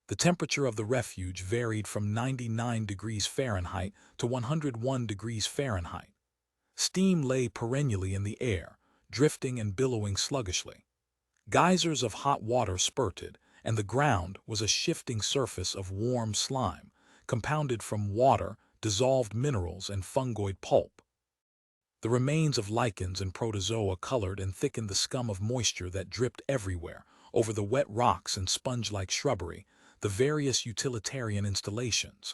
The temperature of the refuge varied from 99 degrees Fahrenheit to 101 degrees Fahrenheit. Steam lay perennially in the air, drifting and billowing sluggishly. Geysers of hot water spurted, and the ground was a shifting surface of warm slime, compounded from water, dissolved minerals, and fungoid pulp. The remains of lichens and protozoa colored and thickened the scum of moisture that dripped everywhere, over the wet rocks and sponge-like shrubbery, the various utilitarian installations.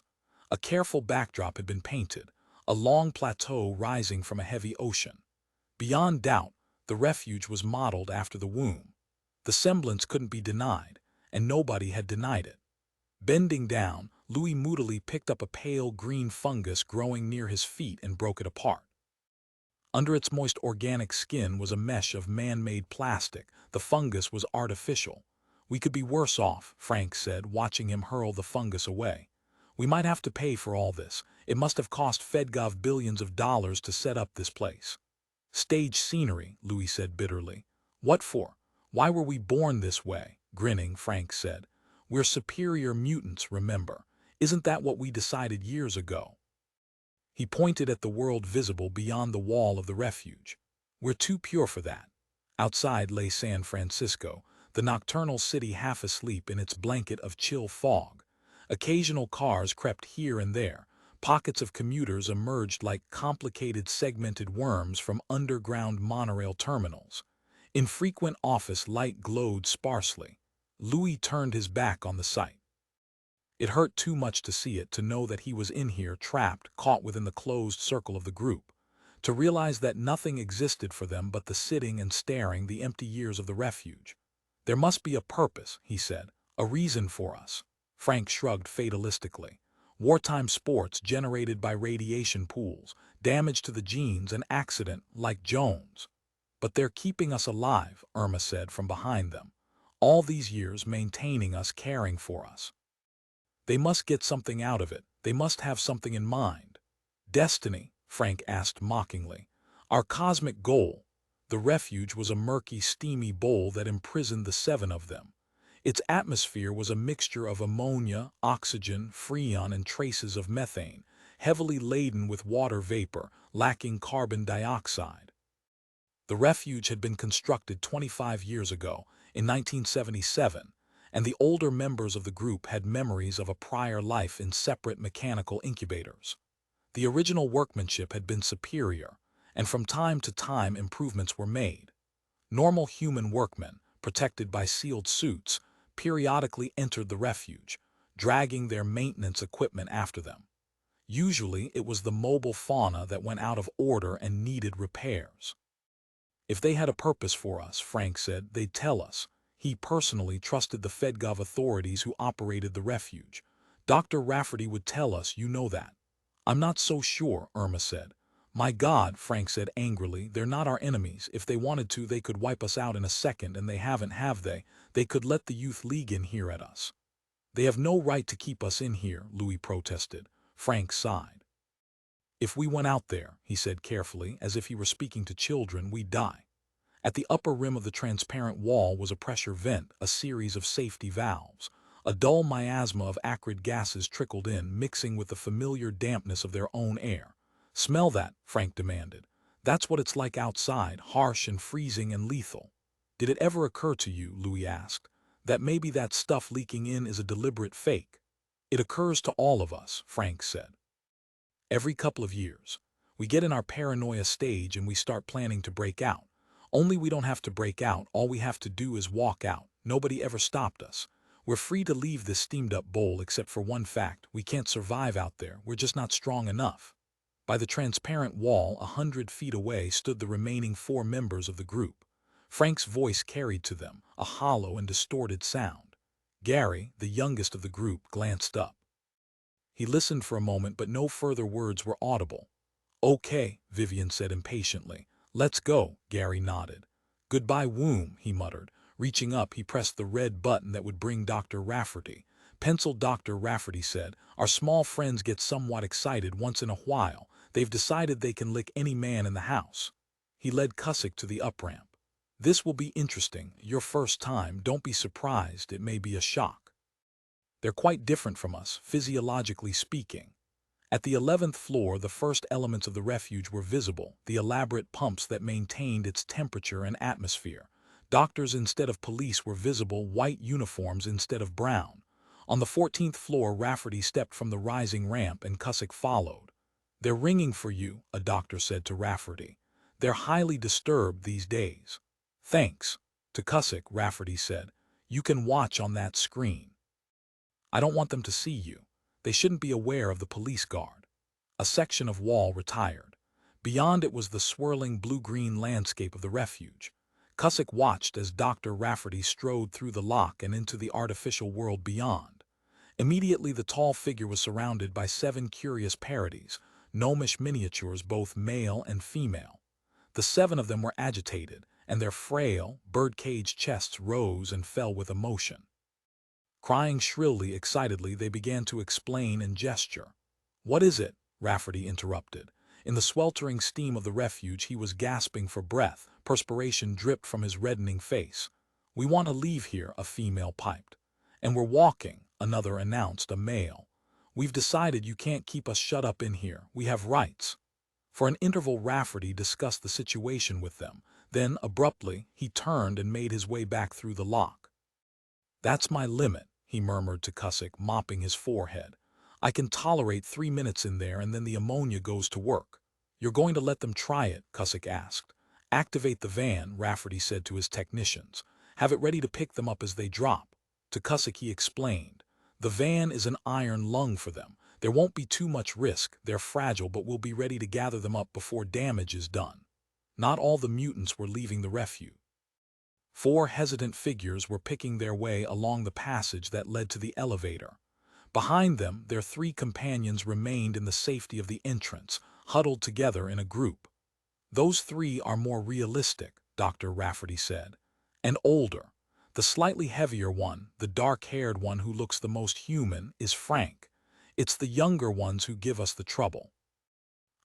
A careful backdrop had been painted, a long plateau rising from a heavy ocean. Beyond doubt, the refuge was modeled after the womb. The semblance couldn't be denied, and nobody had denied it. Bending down, Louis moodily picked up a pale green fungus growing near his feet and broke it apart. Under its moist organic skin was a mesh of man-made plastic. The fungus was artificial. "We could be worse off," Frank said, watching him hurl the fungus away. "We might have to pay for all this. It must have cost Fedgov billions of dollars to set up this place." "Stage scenery," Louis said bitterly. "What for? Why were we born this way?" Grinning, Frank said. "We're superior mutants, remember. Isn't that what we decided years ago?" He pointed at the world visible beyond the wall of the refuge. "We're too pure for that." Outside lay San Francisco, the nocturnal city half asleep in its blanket of chill fog. Occasional cars crept here and there. Pockets of commuters emerged like complicated segmented worms from underground monorail terminals. Infrequent office light glowed sparsely. Louis turned his back on the sight. It hurt too much to see it, to know that he was in here, trapped, caught within the closed circle of the group. To realize that nothing existed for them but the sitting and staring, the empty years of the refuge. "There must be a purpose," he said, "a reason for us." Frank shrugged fatalistically. "Wartime sports generated by radiation pools, damage to the genes, an accident like Jones." "But they're keeping us alive," Irma said from behind them. "All these years maintaining us, caring for us. They must get something out of it. They must have something in mind." "Destiny?" Frank asked mockingly. "Our cosmic goal." The refuge was a murky, steamy bowl that imprisoned the seven of them. Its atmosphere was a mixture of ammonia, oxygen, freon, and traces of methane, heavily laden with water vapor, lacking carbon dioxide. The refuge had been constructed 25 years ago, in 1977, and the older members of the group had memories of a prior life in separate mechanical incubators. The original workmanship had been superior, and from time to time improvements were made. Normal human workmen, protected by sealed suits, periodically entered the refuge, dragging their maintenance equipment after them. Usually it was the mobile fauna that went out of order and needed repairs. "If they had a purpose for us," Frank said, "they'd tell us." He personally trusted the Fedgov authorities who operated the refuge. "Dr. Rafferty would tell us, you know that." "I'm not so sure," Irma said. "My God," Frank said angrily, "they're not our enemies. If they wanted to, they could wipe us out in a second, and they haven't, have they? They could let the Youth League in here at us." "They have no right to keep us in here," Louis protested. Frank sighed. "If we went out there," he said carefully, as if he were speaking to children, "we'd die." At the upper rim of the transparent wall was a pressure vent, a series of safety valves. A dull miasma of acrid gases trickled in, mixing with the familiar dampness of their own air. "Smell that?" Frank demanded. "That's what it's like outside, harsh and freezing and lethal." "Did it ever occur to you," Louis asked, "that maybe that stuff leaking in is a deliberate fake?" "It occurs to all of us," Frank said. "Every couple of years. We get in our paranoia stage and we start planning to break out. Only we don't have to break out, all we have to do is walk out. Nobody ever stopped us. We're free to leave this steamed-up bowl except for one fact: we can't survive out there, we're just not strong enough." By the transparent wall, 100 feet away, stood the remaining 4 members of the group. Frank's voice carried to them, a hollow and distorted sound. Gary, the youngest of the group, glanced up. He listened for a moment, but no further words were audible. "Okay," Vivian said impatiently. "Let's go." Gary nodded. "Goodbye, womb," he muttered. Reaching up, he pressed the red button that would bring Dr. Rafferty. Penciled. Dr. Rafferty said, "Our small friends get somewhat excited once in a while. They've decided they can lick any man in the house." He led Cusick to the up-ramp. "This will be interesting. Your first time. Don't be surprised. It may be a shock." They're quite different from us, physiologically speaking. At the 11th floor, the first elements of the refuge were visible, the elaborate pumps that maintained its temperature and atmosphere. Doctors instead of police were visible, white uniforms instead of brown. On the 14th floor, Rafferty stepped from the rising ramp and Cusick followed. "They're ringing for you," a doctor said to Rafferty. "They're highly disturbed these days." "Thanks." To Cusick, Rafferty said, "You can watch on that screen. I don't want them to see you. They shouldn't be aware of the police guard." A section of wall retired. Beyond it was the swirling blue-green landscape of the refuge. Cusick watched as Dr. Rafferty strode through the lock and into the artificial world beyond. Immediately the tall figure was surrounded by 7 curious parodies, gnomish miniatures both male and female. The 7 of them were agitated, and their frail, bird-cage chests rose and fell with emotion. Crying shrilly, excitedly, they began to explain and gesture. "What is it?" Rafferty interrupted. In the sweltering steam of the refuge he was gasping for breath, perspiration dripped from his reddening face. "We want to leave here," a female piped. "And we're walking," another announced, a male. "We've decided you can't keep us shut up in here. We have rights." For an interval Rafferty discussed the situation with them. Then, abruptly, he turned and made his way back through the lock. "That's my limit," he murmured to Cusick, mopping his forehead. "I can tolerate 3 minutes in there and then the ammonia goes to work." "You're going to let them try it?" Cusick asked. "Activate the van," Rafferty said to his technicians. "Have it ready to pick them up as they drop." To Cusick he explained. "The van is an iron lung for them. There won't be too much risk, they're fragile, but we'll be ready to gather them up before damage is done." Not all the mutants were leaving the refuge. 4 hesitant figures were picking their way along the passage that led to the elevator. Behind them, their 3 companions remained in the safety of the entrance, huddled together in a group. "Those 3 are more realistic," Dr. Rafferty said. "And older. The slightly heavier one, the dark-haired one who looks the most human, is Frank. It's the younger ones who give us the trouble.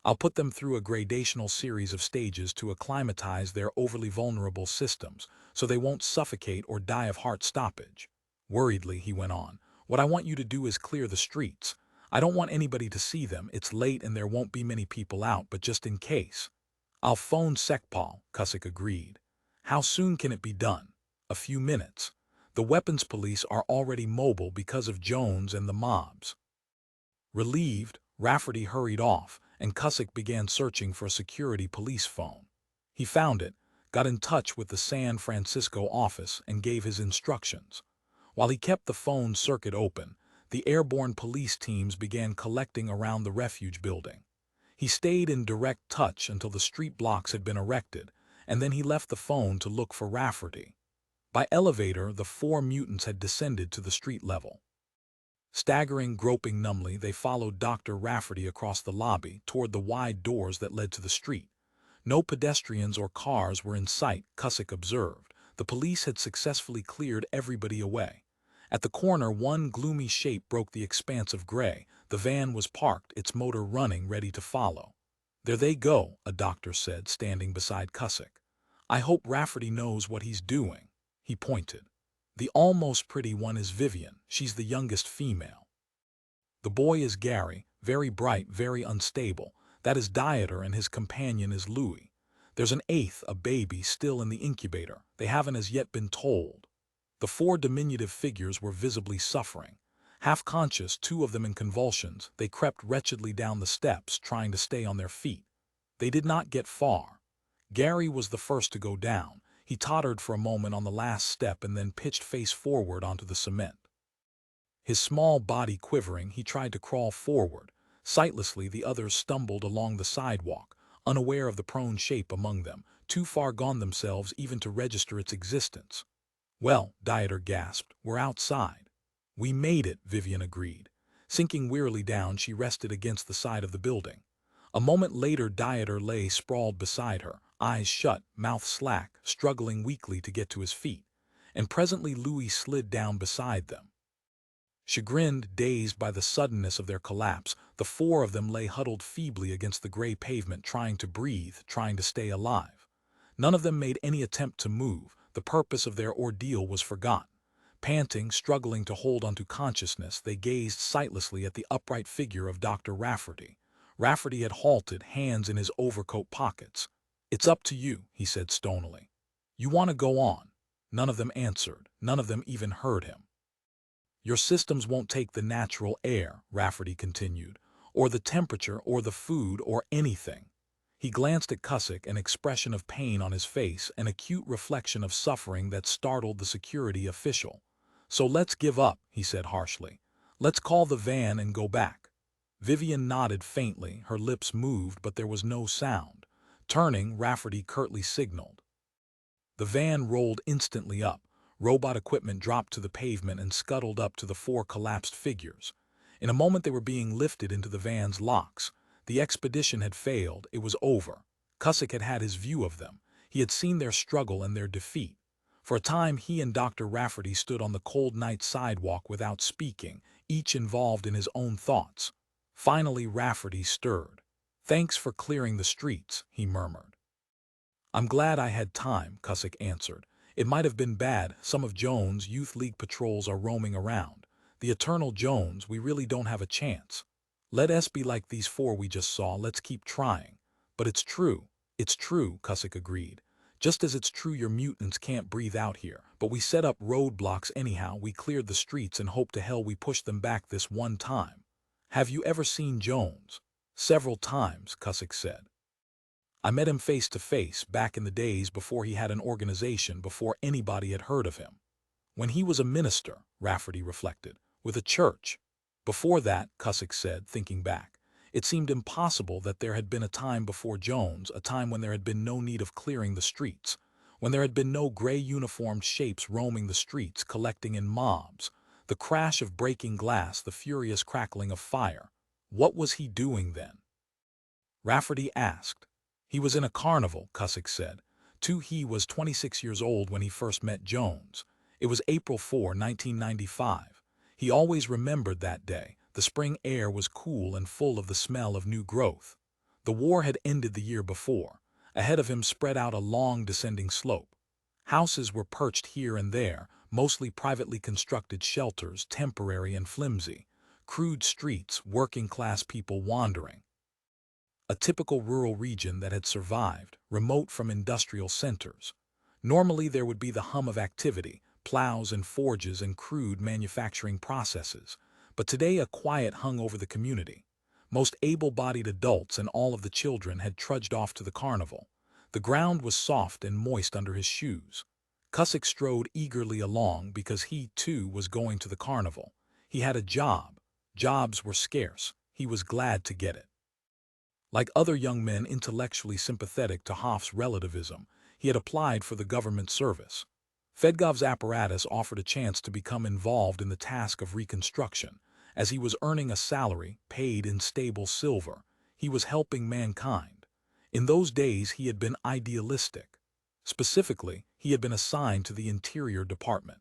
I'll put them through a gradational series of stages to acclimatize their overly vulnerable systems, so they won't suffocate or die of heart stoppage." Worriedly, he went on, "What I want you to do is clear the streets. I don't want anybody to see them. It's late and there won't be many people out, but just in case." "I'll phone Sekpal," Cusick agreed. "How soon can it be done?" "A few minutes. The weapons police are already mobile because of Jones and the mobs." Relieved, Rafferty hurried off, and Cusick began searching for a security police phone. He found it, got in touch with the San Francisco office, and gave his instructions. While he kept the phone circuit open, the airborne police teams began collecting around the refuge building. He stayed in direct touch until the street blocks had been erected, and then he left the phone to look for Rafferty. By elevator, the 4 mutants had descended to the street level. Staggering, groping numbly, they followed Dr. Rafferty across the lobby toward the wide doors that led to the street. No pedestrians or cars were in sight, Cusick observed. The police had successfully cleared everybody away. At the corner, one gloomy shape broke the expanse of gray. The van was parked, its motor running, ready to follow. "There they go," a doctor said, standing beside Cusick. "I hope Rafferty knows what he's doing." He pointed. "The almost pretty one is Vivian. She's the youngest female. The boy is Gary, very bright, very unstable. That is Dieter, and his companion is Louis. There's an 8th, a baby, still in the incubator. They haven't as yet been told." The 4 diminutive figures were visibly suffering. Half-conscious, 2 of them in convulsions, they crept wretchedly down the steps, trying to stay on their feet. They did not get far. Gary was the first to go down. He tottered for a moment on the last step and then pitched face forward onto the cement. His small body quivering, he tried to crawl forward. Sightlessly, the others stumbled along the sidewalk, unaware of the prone shape among them, too far gone themselves even to register its existence. "Well," Dieter gasped, "we're outside." "We made it," Vivian agreed. Sinking wearily down, she rested against the side of the building. A moment later, Dieter lay sprawled beside her, eyes shut, mouth slack, struggling weakly to get to his feet. And presently Louis slid down beside them. Chagrined, dazed by the suddenness of their collapse, the 4 of them lay huddled feebly against the gray pavement, trying to breathe, trying to stay alive. None of them made any attempt to move. The purpose of their ordeal was forgotten. Panting, struggling to hold onto consciousness, they gazed sightlessly at the upright figure of Dr. Rafferty. Rafferty had halted, hands in his overcoat pockets. "It's up to you," he said stonily. "You want to go on?" None of them answered. None of them even heard him. "Your systems won't take the natural air," Rafferty continued, "or the temperature, or the food, or anything." He glanced at Cusick, an expression of pain on his face, an acute reflection of suffering that startled the security official. "So let's give up," he said harshly. "Let's call the van and go back." Vivian nodded faintly, her lips moved, but there was no sound. Turning, Rafferty curtly signaled. The van rolled instantly up. Robot equipment dropped to the pavement and scuttled up to the four collapsed figures. In a moment they were being lifted into the van's locks. The expedition had failed. It was over. Cusick had had his view of them. He had seen their struggle and their defeat. For a time he and Dr. Rafferty stood on the cold night sidewalk without speaking, each involved in his own thoughts. Finally Rafferty stirred. "Thanks for clearing the streets," he murmured. "I'm glad I had time," Cusick answered. "It might have been bad. Some of Jones' Youth League patrols are roaming around. The eternal Jones, we really don't have a chance. Let us be like these four we just saw. Let's keep trying." "But it's true." "It's true," Cusick agreed. "Just as it's true your mutants can't breathe out here. But we set up roadblocks anyhow. We cleared the streets and hope to hell we pushed them back this one time." "Have you ever seen Jones?" "Several times," Cusick said. "I met him face to face back in the days before he had an organization, before anybody had heard of him. When he was a minister," Rafferty reflected, "with a church. Before that," Cusick said, thinking back, "it seemed impossible that there had been a time before Jones, a time when there had been no need of clearing the streets, when there had been no gray uniformed shapes roaming the streets, collecting in mobs, the crash of breaking glass, the furious crackling of fire. What was he doing then?" Rafferty asked. "He was in a carnival," Cusick said. He was 26 years old when he first met Jones. It was April 4, 1995. He always remembered that day. The spring air was cool and full of the smell of new growth. The war had ended the year before. Ahead of him spread out a long descending slope. Houses were perched here and there, mostly privately constructed shelters, temporary and flimsy. Crude streets, working-class people wandering. A typical rural region that had survived, remote from industrial centers. Normally there would be the hum of activity, plows and forges and crude manufacturing processes. But today a quiet hung over the community. Most able-bodied adults and all of the children had trudged off to the carnival. The ground was soft and moist under his shoes. Cusick strode eagerly along because he, too, was going to the carnival. He had a job. Jobs were scarce. He was glad to get it. Like other young men intellectually sympathetic to Hoff's relativism, he had applied for the government service. Fedgov's apparatus offered a chance to become involved in the task of reconstruction. As he was earning a salary, paid in stable silver, he was helping mankind. In those days he had been idealistic. Specifically, he had been assigned to the Interior Department.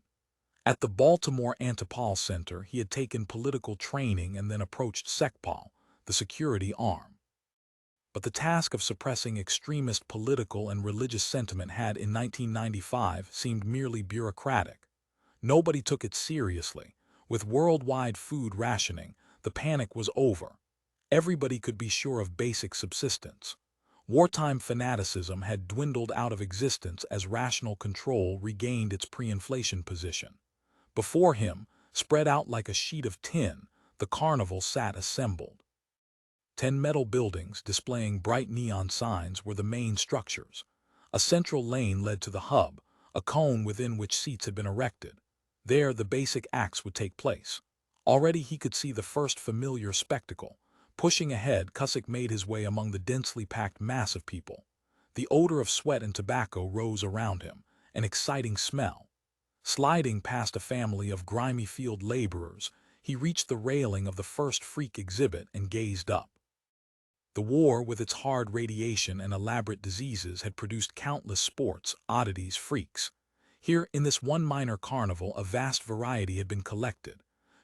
At the Baltimore Antipal Center, he had taken political training and then approached SecPol, the security arm. But the task of suppressing extremist political and religious sentiment had, in 1995, seemed merely bureaucratic. Nobody took it seriously. With worldwide food rationing, the panic was over. Everybody could be sure of basic subsistence. Wartime fanaticism had dwindled out of existence as rational control regained its pre-inflation position. Before him, spread out like a sheet of tin, the carnival sat assembled. 10 metal buildings displaying bright neon signs were the main structures. A central lane led to the hub, a cone within which seats had been erected. There the basic acts would take place. Already he could see the first familiar spectacle. Pushing ahead, Cusick made his way among the densely packed mass of people. The odor of sweat and tobacco rose around him, an exciting smell. Sliding past a family of grimy field laborers, he reached the railing of the first freak exhibit and gazed up. The war, with its hard radiation and elaborate diseases, had produced countless sports, oddities, freaks. Here, in this one minor carnival, a vast variety had been collected.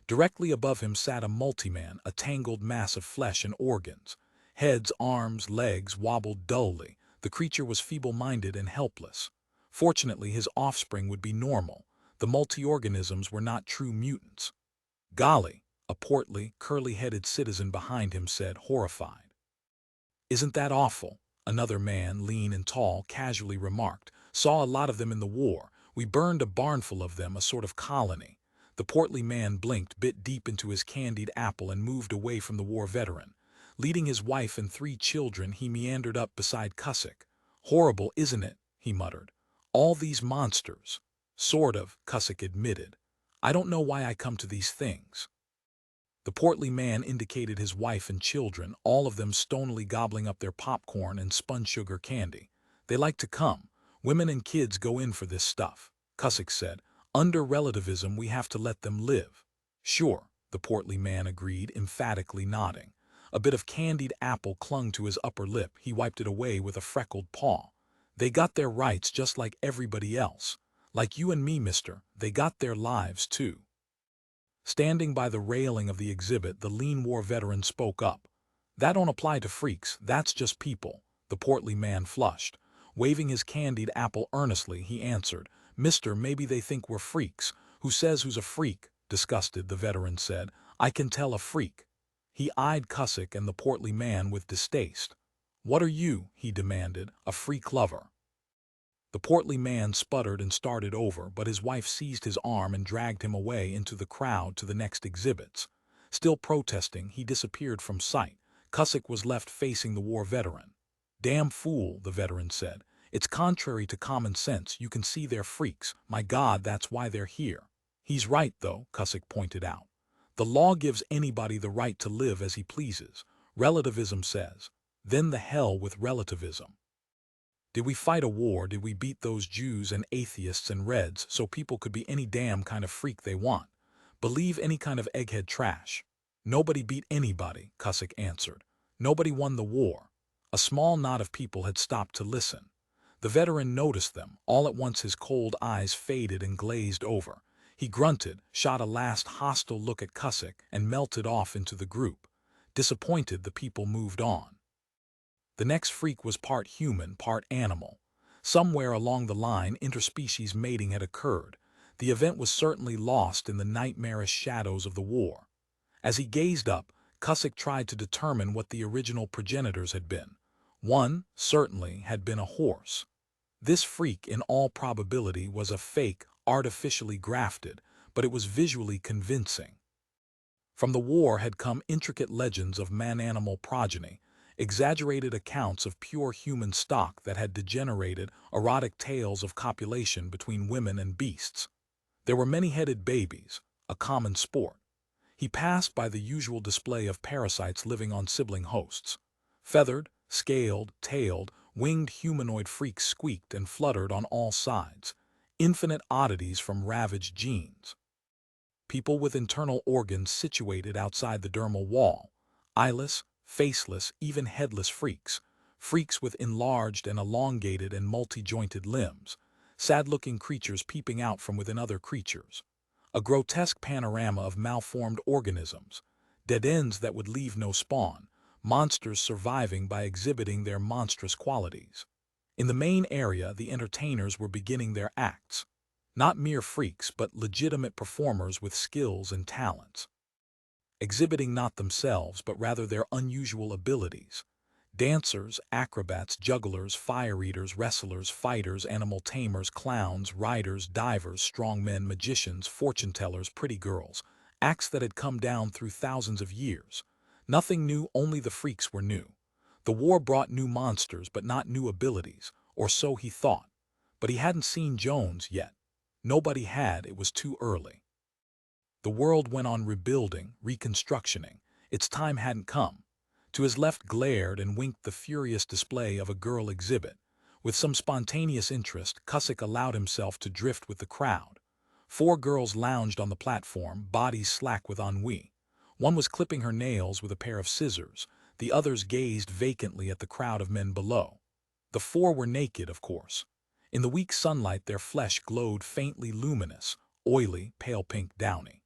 Directly above him sat a multi-man, a tangled mass of flesh and organs. Heads, arms, legs wobbled dully. The creature was feeble-minded and helpless. Fortunately, his offspring would be normal. The multi-organisms were not true mutants. Golly, a portly, curly-headed citizen behind him said, horrified. Isn't that awful? Another man, lean and tall, casually remarked. Saw a lot of them in the war. We burned a barnful of them, a sort of colony. The portly man blinked, bit deep into his candied apple, and moved away from the war veteran. Leading his wife and 3 children, he meandered up beside Cusick. Horrible, isn't it? He muttered. All these monsters. Sort of, Cusick admitted. I don't know why I come to these things. The portly man indicated his wife and children, all of them stonily gobbling up their popcorn and spun sugar candy. They like to come. Women and kids go in for this stuff. Cusick said, under relativism we have to let them live. Sure, the portly man agreed, emphatically nodding. A bit of candied apple clung to his upper lip. He wiped it away with a freckled paw. They got their rights just like everybody else. Like you and me, mister, they got their lives too. Standing by the railing of the exhibit, the lean war veteran spoke up. That don't apply to freaks, that's just people. The portly man flushed. Waving his candied apple earnestly, he answered, Mister, maybe they think we're freaks. Who says who's a freak? Disgusted, the veteran said. I can tell a freak. He eyed Cusick and the portly man with distaste. What are you, he demanded, a freak lover? The portly man sputtered and started over, but his wife seized his arm and dragged him away into the crowd to the next exhibits. Still protesting, he disappeared from sight. Cusick was left facing the war veteran. Damn fool, the veteran said. It's contrary to common sense. You can see they're freaks. My God, that's why they're here. He's right, though, Cusick pointed out. The law gives anybody the right to live as he pleases. Relativism says. Then the hell with relativism. Did we fight a war? Did we beat those Jews and atheists and Reds so people could be any damn kind of freak they want? Believe any kind of egghead trash? Nobody beat anybody, Cusick answered. Nobody won the war. A small knot of people had stopped to listen. The veteran noticed them. All at once his cold eyes faded and glazed over. He grunted, shot a last hostile look at Cusick, and melted off into the group. Disappointed, the people moved on. The next freak was part human, part animal. Somewhere along the line, interspecies mating had occurred. The event was certainly lost in the nightmarish shadows of the war. As he gazed up, Cusick tried to determine what the original progenitors had been. One, certainly, had been a horse. This freak, in all probability, was a fake, artificially grafted, but it was visually convincing. From the war had come intricate legends of man-animal progeny, exaggerated accounts of pure human stock that had degenerated, erotic tales of copulation between women and beasts. There were many-headed babies, a common sport. He passed by the usual display of parasites living on sibling hosts. Feathered, scaled, tailed, winged humanoid freaks squeaked and fluttered on all sides. Infinite oddities from ravaged genes. People with internal organs situated outside the dermal wall. Eyeless, faceless, even headless freaks. Freaks with enlarged and elongated and multi-jointed limbs. Sad-looking creatures peeping out from within other creatures. A grotesque panorama of malformed organisms. Dead ends that would leave no spawn. Monsters surviving by exhibiting their monstrous qualities. In the main area, the entertainers were beginning their acts. Not mere freaks, but legitimate performers with skills and talents. Exhibiting not themselves, but rather their unusual abilities. Dancers, acrobats, jugglers, fire-eaters, wrestlers, fighters, animal tamers, clowns, riders, divers, strongmen, magicians, fortune-tellers, pretty girls. Acts that had come down through thousands of years. Nothing new, only the freaks were new. The war brought new monsters, but not new abilities, or so he thought. But he hadn't seen Jones yet. Nobody had, it was too early. The world went on rebuilding, reconstructioning. Its time hadn't come. To his left glared and winked the furious display of a girl exhibit. With some spontaneous interest, Cusick allowed himself to drift with the crowd. 4 girls lounged on the platform, bodies slack with ennui. One was clipping her nails with a pair of scissors. The others gazed vacantly at the crowd of men below. The 4 were naked, of course. In the weak sunlight, their flesh glowed faintly luminous, oily, pale pink downy.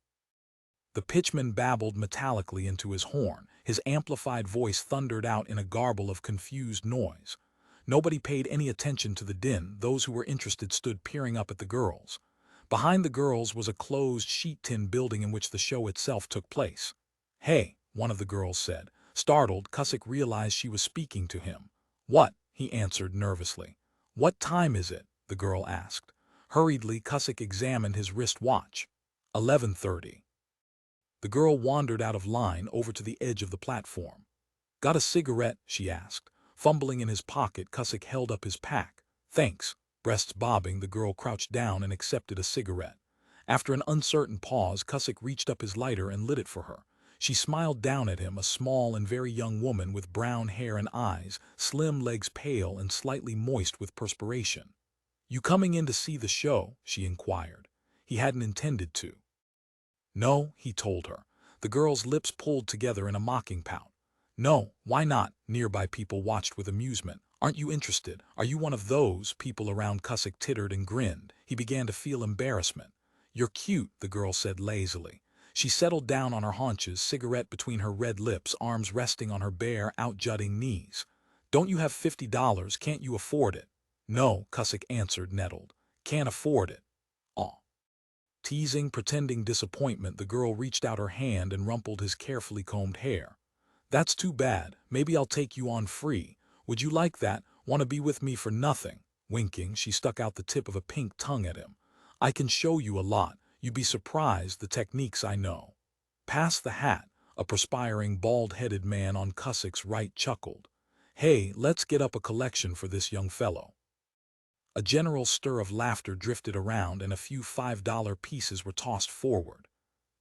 The pitchman babbled metallically into his horn. His amplified voice thundered out in a garble of confused noise. Nobody paid any attention to the din. Those who were interested stood peering up at the girls. Behind the girls was a closed sheet-tin building in which the show itself took place. "Hey," one of the girls said. Startled, Cusick realized she was speaking to him. "What?" he answered nervously. "What time is it?" the girl asked. Hurriedly, Cusick examined his wrist watch. 11:30. The girl wandered out of line over to the edge of the platform. "Got a cigarette?" she asked. Fumbling in his pocket, Cusick held up his pack. "Thanks." Breasts bobbing, the girl crouched down and accepted a cigarette. After an uncertain pause, Cusick reached up his lighter and lit it for her. She smiled down at him, a small and very young woman with brown hair and eyes, slim legs pale and slightly moist with perspiration. "You coming in to see the show?" she inquired. He hadn't intended to. "No," he told her. The girl's lips pulled together in a mocking pout. "No, why not?" Nearby people watched with amusement. "Aren't you interested? Are you one of those?" People around Cusick tittered and grinned. He began to feel embarrassment. "You're cute," the girl said lazily. She settled down on her haunches, cigarette between her red lips, arms resting on her bare, out-jutting knees. "Don't you have $50? Can't you afford it?" "No," Cusick answered, nettled. "Can't afford it." Aw. Teasing, pretending disappointment, the girl reached out her hand and rumpled his carefully combed hair. "That's too bad. Maybe I'll take you on free. Would you like that? Want to be with me for nothing?" Winking, she stuck out the tip of a pink tongue at him. "I can show you a lot. You'd be surprised the techniques I know." "Pass the hat." A perspiring, bald-headed man on Cusick's right chuckled. "Hey, let's get up a collection for this young fellow." A general stir of laughter drifted around and a few $5 pieces were tossed forward.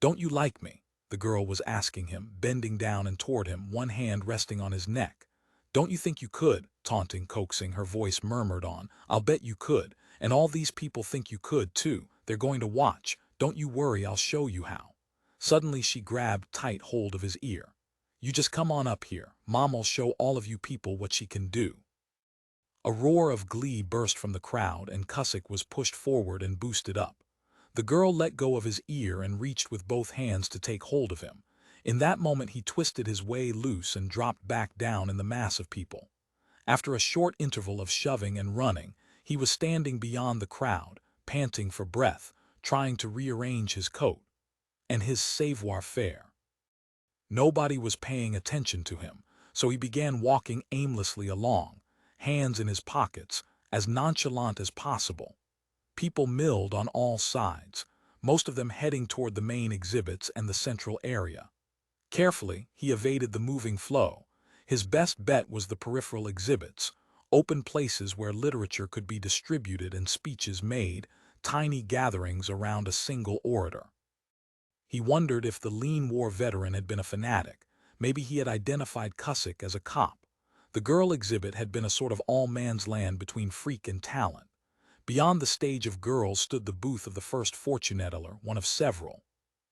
"Don't you like me?" the girl was asking him, bending down and toward him, one hand resting on his neck. "Don't you think you could?" Taunting, coaxing, her voice murmured on. "I'll bet you could. And all these people think you could, too. They're going to watch. Don't you worry, I'll show you how." Suddenly she grabbed tight hold of his ear. "You just come on up here. Mom'll show all of you people what she can do." A roar of glee burst from the crowd, and Cusick was pushed forward and boosted up. The girl let go of his ear and reached with both hands to take hold of him. In that moment he twisted his way loose and dropped back down in the mass of people. After a short interval of shoving and running, he was standing beyond the crowd, panting for breath, trying to rearrange his coat and his savoir-faire. Nobody was paying attention to him, so he began walking aimlessly along, hands in his pockets, as nonchalant as possible. People milled on all sides, most of them heading toward the main exhibits and the central area. Carefully, he evaded the moving flow. His best bet was the peripheral exhibits, open places where literature could be distributed and speeches made, tiny gatherings around a single orator. He wondered if the lean war veteran had been a fanatic. Maybe he had identified Cusick as a cop. The girl exhibit had been a sort of all-man's land between freak and talent. Beyond the stage of girls stood the booth of the first fortune teller, one of several.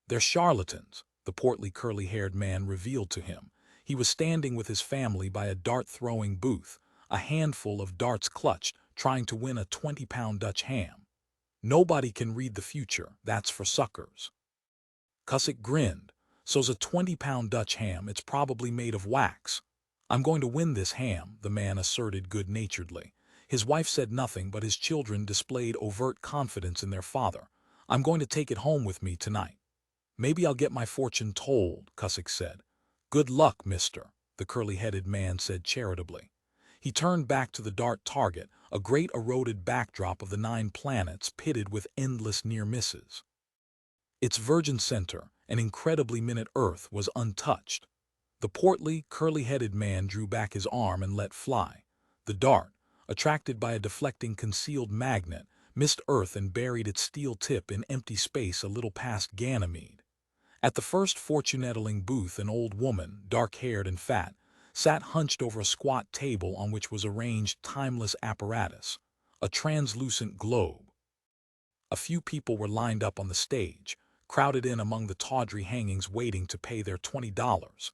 "They're charlatans," the portly curly-haired man revealed to him. He was standing with his family by a dart-throwing booth, a handful of darts clutched, trying to win a 20-pound Dutch ham. "Nobody can read the future, that's for suckers." Cusick grinned. "So's a 20-pound Dutch ham. It's probably made of wax." "I'm going to win this ham," the man asserted good-naturedly. His wife said nothing, but his children displayed overt confidence in their father. "I'm going to take it home with me tonight." "Maybe I'll get my fortune told," Cusick said. "Good luck, mister," the curly-headed man said charitably. He turned back to the dart target, a great eroded backdrop of the 9 planets pitted with endless near misses. Its virgin center, an incredibly minute Earth, was untouched. The portly, curly-headed man drew back his arm and let fly. The dart, attracted by a deflecting concealed magnet, missed Earth and buried its steel tip in empty space a little past Ganymede. At the first fortune-telling booth, an old woman, dark-haired and fat, sat hunched over a squat table on which was arranged timeless apparatus, a translucent globe. A few people were lined up on the stage, crowded in among the tawdry hangings waiting to pay their $20.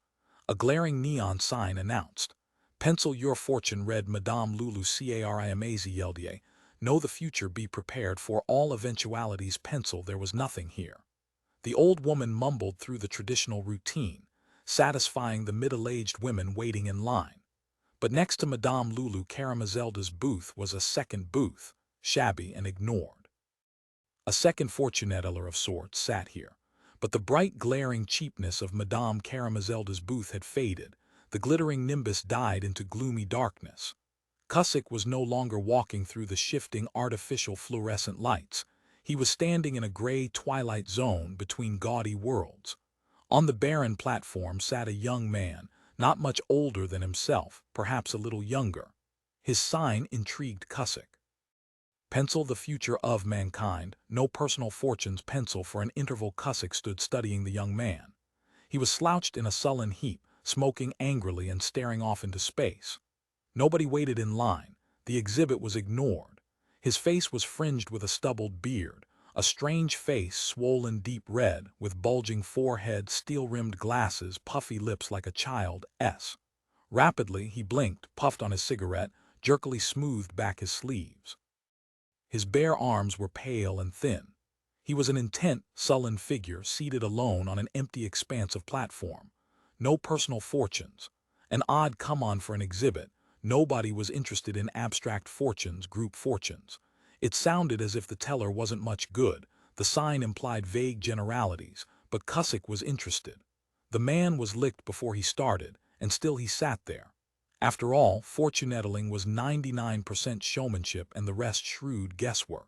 A glaring neon sign announced, "Pencil your fortune," read Madame Lulu Carimazie. "Know the future, be prepared for all eventualities." Pencil, there was nothing here. The old woman mumbled through the traditional routine, satisfying the middle-aged women waiting in line. But next to Madame Lulu Carimazelda's booth was a second booth, shabby and ignored. A second fortune teller of sorts sat here, but the bright glaring cheapness of Madame Caramelzelda's booth had faded, the glittering nimbus died into gloomy darkness. Cusick was no longer walking through the shifting artificial fluorescent lights. He was standing in a gray twilight zone between gaudy worlds. On the barren platform sat a young man, not much older than himself, perhaps a little younger. His sign intrigued Cusick. Pencil the future of mankind, no personal fortunes pencil. For an interval Cusick stood studying the young man. He was slouched in a sullen heap, smoking angrily and staring off into space. Nobody waited in line. The exhibit was ignored. His face was fringed with a stubbled beard, a strange face swollen deep red, with bulging forehead, steel-rimmed glasses, puffy lips like a child's. Rapidly, he blinked, puffed on his cigarette, jerkily smoothed back his sleeves. His bare arms were pale and thin. He was an intent, sullen figure seated alone on an empty expanse of platform. No personal fortunes. An odd come-on for an exhibit. Nobody was interested in abstract fortunes, group fortunes. It sounded as if the teller wasn't much good. The sign implied vague generalities, but Cusick was interested. The man was licked before he started, and still he sat there. After all, fortune-telling was 99% showmanship and the rest shrewd guesswork.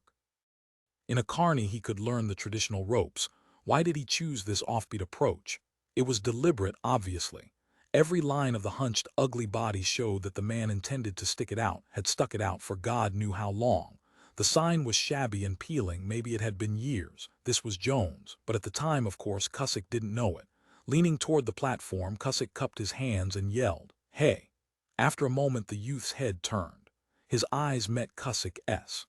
In a carny he could learn the traditional ropes. Why did he choose this offbeat approach? It was deliberate, obviously. Every line of the hunched, ugly body showed that the man intended to stick it out, had stuck it out for God knew how long. The sign was shabby and peeling, maybe it had been years. This was Jones, but at the time, of course, Cusick didn't know it. Leaning toward the platform, Cusick cupped his hands and yelled, "Hey!" After a moment the youth's head turned. His eyes met Cusick's.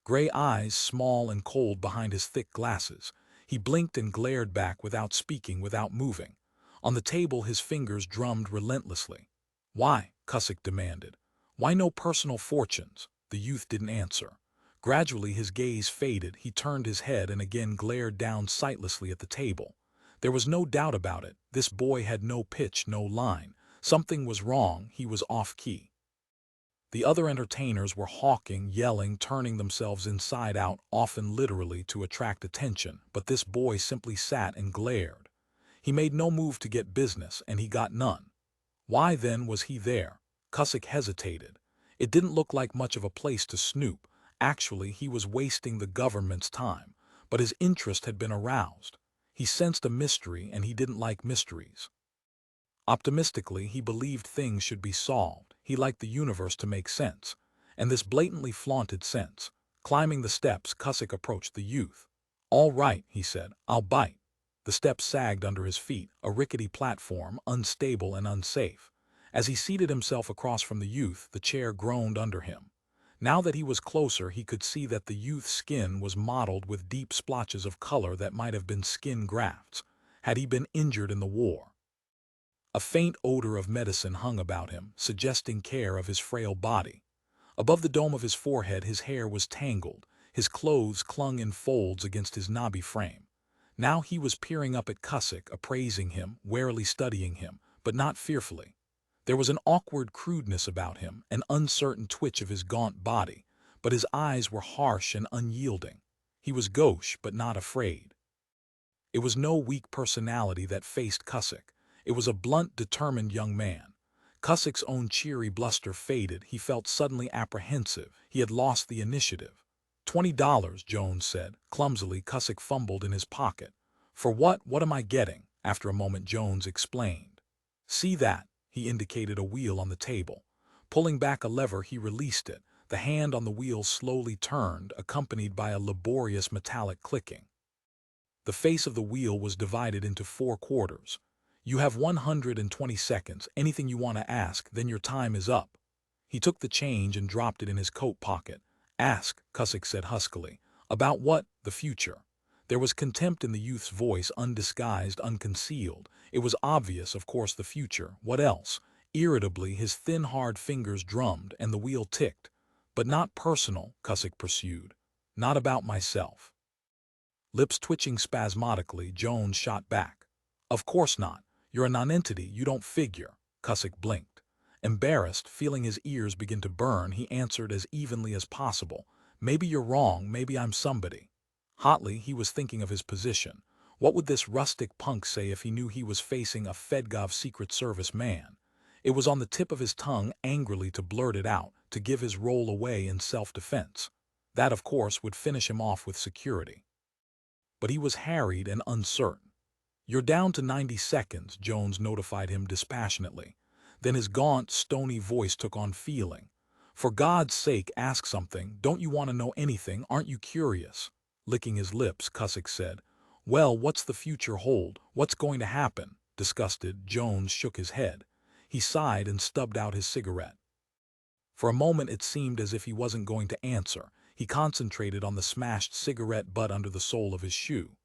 Gray eyes, small and cold behind his thick glasses. He blinked and glared back without speaking, without moving. On the table his fingers drummed relentlessly. "Why?" Cusick demanded. "Why no personal fortunes?" The youth didn't answer. Gradually his gaze faded, he turned his head and again glared down sightlessly at the table. There was no doubt about it, this boy had no pitch, no line. Something was wrong, he was off-key. The other entertainers were hawking, yelling, turning themselves inside out, often literally to attract attention, but this boy simply sat and glared. He made no move to get business, and he got none. Why then was he there? Cusick hesitated. It didn't look like much of a place to snoop. Actually, he was wasting the government's time, but his interest had been aroused. He sensed a mystery, and he didn't like mysteries. Optimistically, he believed things should be solved. He liked the universe to make sense, and this blatantly flaunted sense. Climbing the steps, Cusick approached the youth. "All right," he said, "I'll bite." The steps sagged under his feet, a rickety platform, unstable and unsafe. As he seated himself across from the youth, the chair groaned under him. Now that he was closer, he could see that the youth's skin was mottled with deep splotches of color that might have been skin grafts. Had he been injured in the war? A faint odor of medicine hung about him, suggesting care of his frail body. Above the dome of his forehead his hair was tangled, his clothes clung in folds against his knobby frame. Now he was peering up at Cusick, appraising him, warily studying him, but not fearfully. There was an awkward crudeness about him, an uncertain twitch of his gaunt body, but his eyes were harsh and unyielding. He was gauche, but not afraid. It was no weak personality that faced Cusick. It was a blunt, determined young man. Cusick's own cheery bluster faded. He felt suddenly apprehensive. He had lost the initiative. $20, Jones said. Clumsily, Cusick fumbled in his pocket. "For what? What am I getting?" After a moment, Jones explained. "See that?" He indicated a wheel on the table. Pulling back a lever, he released it. The hand on the wheel slowly turned, accompanied by a laborious metallic clicking. The face of the wheel was divided into 4 quarters. "You have 120 seconds. Anything you want to ask, then your time is up." He took the change and dropped it in his coat pocket. "Ask," Cusick said huskily. "About what?" "The future." There was contempt in the youth's voice, undisguised, unconcealed. It was obvious, of course, the future. What else? Irritably, his thin, hard fingers drummed, and the wheel ticked. "But not personal," Cusick pursued. "Not about myself." Lips twitching spasmodically, Jones shot back. "Of course not. You're a nonentity, you don't figure." Cusick blinked. Embarrassed, feeling his ears begin to burn, he answered as evenly as possible. "Maybe you're wrong, maybe I'm somebody." Hotly, he was thinking of his position. What would this rustic punk say if he knew he was facing a Fedgov Secret Service man? It was on the tip of his tongue angrily to blurt it out, to give his role away in self-defense. That, of course, would finish him off with security. But he was harried and uncertain. "You're down to 90 seconds, Jones notified him dispassionately. Then his gaunt, stony voice took on feeling. "For God's sake, ask something. Don't you want to know anything? Aren't you curious?" Licking his lips, Cusick said. "Well, what's the future hold? What's going to happen?" Disgusted, Jones shook his head. He sighed and stubbed out his cigarette. For a moment it seemed as if he wasn't going to answer. He concentrated on the smashed cigarette butt under the sole of his shoe.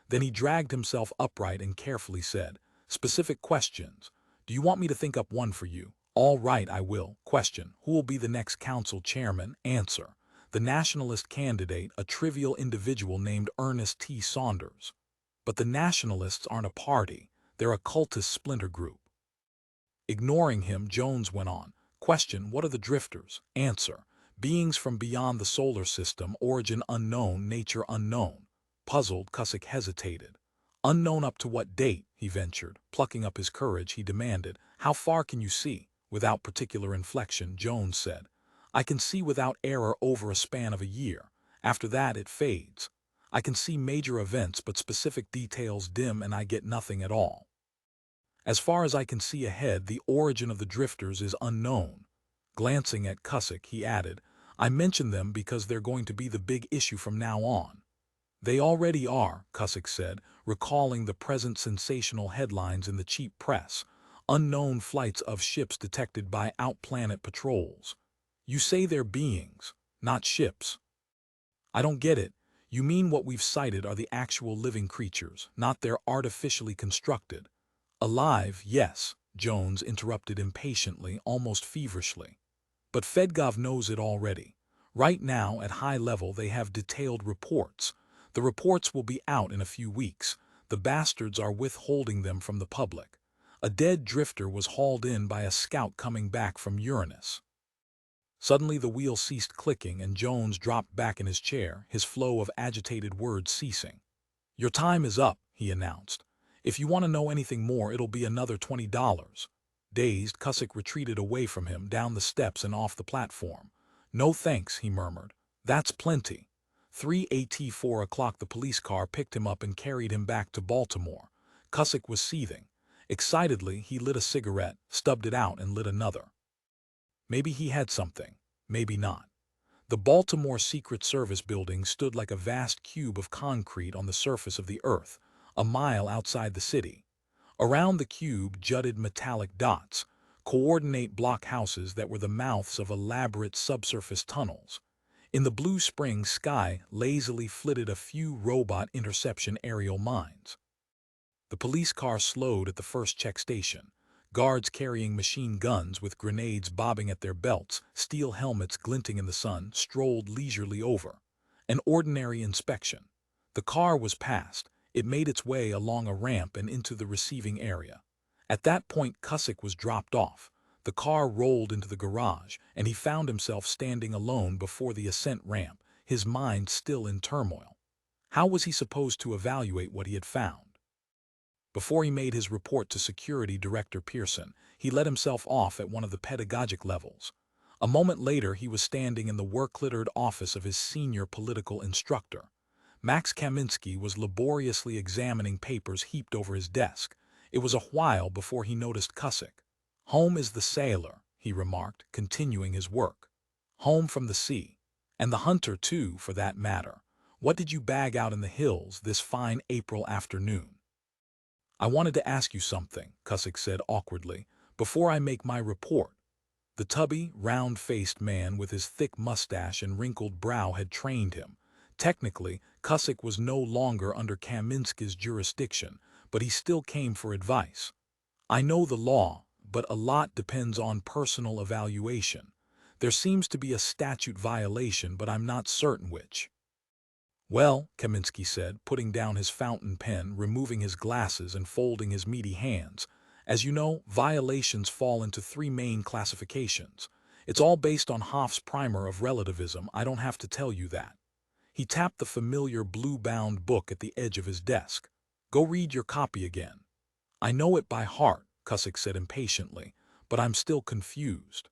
Then he dragged himself upright and carefully said, "Specific questions. Do you want me to think up one for you?" "All right, I will." Question: "Who will be the next council chairman?" Answer: "The nationalist candidate, a trivial individual named Ernest T. Saunders." "But the nationalists aren't a party. They're a cultist splinter group." Ignoring him, Jones went on. Question: "What are the drifters?" Answer: "Beings from beyond the solar system, origin unknown, nature unknown." Puzzled, Cusick hesitated. "Unknown up to what date?" he ventured. Plucking up his courage, he demanded, "How far can you see?" Without particular inflection, Jones said, "I can see without error over a span of a year. After that it fades. I can see major events, but specific details dim and I get nothing at all. As far as I can see ahead, the origin of the drifters is unknown." Glancing at Cusick, he added, "I mention them because they're going to be the big issue from now on." "They already are," Cusick said, recalling the present sensational headlines in the cheap press. "Unknown flights of ships detected by out-planet patrols." "You say they're beings, not ships." "I don't get it. You mean what we've cited are the actual living creatures, not their artificially constructed." "Alive, yes," Jones interrupted impatiently, almost feverishly. "But Fedgov knows it already. Right now, at high level, they have detailed reports. The reports will be out in a few weeks. The bastards are withholding them from the public. A dead drifter was hauled in by a scout coming back from Uranus." Suddenly the wheel ceased clicking and Jones dropped back in his chair, his flow of agitated words ceasing. "Your time is up," he announced. "If you want to know anything more, it'll be another $20. Dazed, Cusick retreated away from him, down the steps and off the platform. "No thanks," he murmured. "That's plenty." 3 at 4 o'clock the police car picked him up and carried him back to Baltimore. Cusick was seething. Excitedly, he lit a cigarette, stubbed it out and lit another. Maybe he had something, maybe not. The Baltimore Secret Service building stood like a vast cube of concrete on the surface of the earth, a mile outside the city. Around the cube jutted metallic dots, coordinate block houses that were the mouths of elaborate subsurface tunnels. In the blue spring sky lazily flitted a few robot interception aerial mines. The police car slowed at the first check station. Guards carrying machine guns with grenades bobbing at their belts, steel helmets glinting in the sun, strolled leisurely over. An ordinary inspection. The car was passed. It made its way along a ramp and into the receiving area. At that point, Cusick was dropped off. The car rolled into the garage, and he found himself standing alone before the ascent ramp, his mind still in turmoil. How was he supposed to evaluate what he had found? Before he made his report to Security Director Pearson, he let himself off at one of the pedagogic levels. A moment later, he was standing in the work-littered office of his senior political instructor. Max Kaminsky was laboriously examining papers heaped over his desk. It was a while before he noticed Cusick. "Home is the sailor," he remarked, continuing his work. "Home from the sea. And the hunter, too, for that matter. What did you bag out in the hills this fine April afternoon?" "I wanted to ask you something," Cusick said awkwardly, "before I make my report." The tubby, round-faced man with his thick mustache and wrinkled brow had trained him. Technically, Cusick was no longer under Kaminsky's jurisdiction, but he still came for advice. "I know the law, but a lot depends on personal evaluation. There seems to be a statute violation, but I'm not certain which." "Well," Kaminsky said, putting down his fountain pen, removing his glasses and folding his meaty hands, "as you know, violations fall into 3 main classifications. It's all based on Hoff's primer of relativism. I don't have to tell you that." He tapped the familiar blue-bound book at the edge of his desk. "Go read your copy again." "I know it by heart," Cusick said impatiently, "but I'm still confused."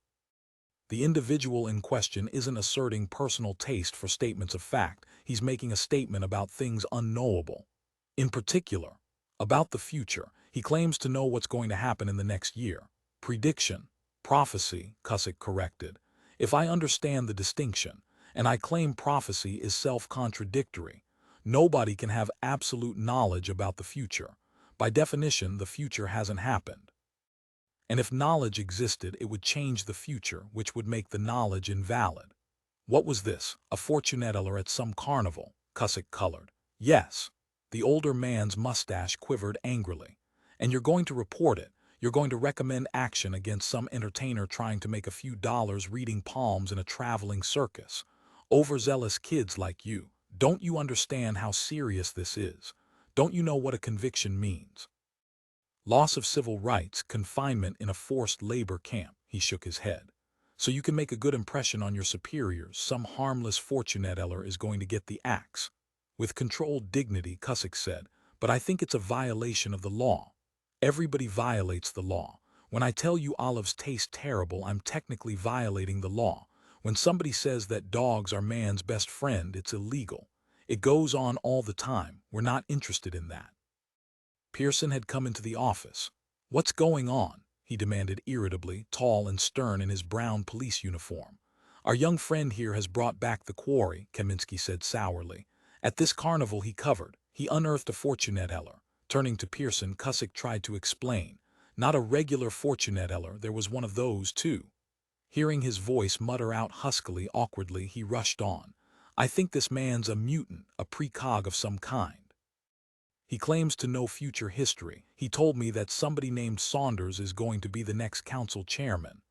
The individual in question isn't asserting personal taste for statements of fact. He's making a statement about things unknowable. In particular, about the future. He claims to know what's going to happen in the next year. Prediction, prophecy, Cusick corrected. If I understand the distinction, and I claim prophecy is self-contradictory, nobody can have absolute knowledge about the future. By definition, the future hasn't happened. And if knowledge existed, it would change the future, which would make the knowledge invalid. What was this? A fortune-teller at some carnival? Cusick colored. Yes. The older man's mustache quivered angrily. And you're going to report it. You're going to recommend action against some entertainer trying to make a few dollars reading palms in a traveling circus. Overzealous kids like you. Don't you understand how serious this is? Don't you know what a conviction means? Loss of civil rights, confinement in a forced labor camp. He shook his head. So you can make a good impression on your superiors, some harmless fortune-teller is going to get the axe. With controlled dignity, Cusick said, "But I think it's a violation of the law." "Everybody violates the law. When I tell you olives taste terrible, I'm technically violating the law. When somebody says that dogs are man's best friend, it's illegal. It goes on all the time. We're not interested in that." Pearson had come into the office. "What's going on?" he demanded irritably, tall and stern in his brown police uniform. "Our young friend here has brought back the quarry," Kaminsky said sourly. "At this carnival he covered. He unearthed a fortune-teller." Turning to Pearson, Cusick tried to explain. "Not a regular fortune-teller, there was one of those, too." Hearing his voice mutter out huskily, awkwardly, he rushed on. "I think this man's a mutant, a precog of some kind. He claims to know future history. He told me that somebody named Saunders is going to be the next council chairman."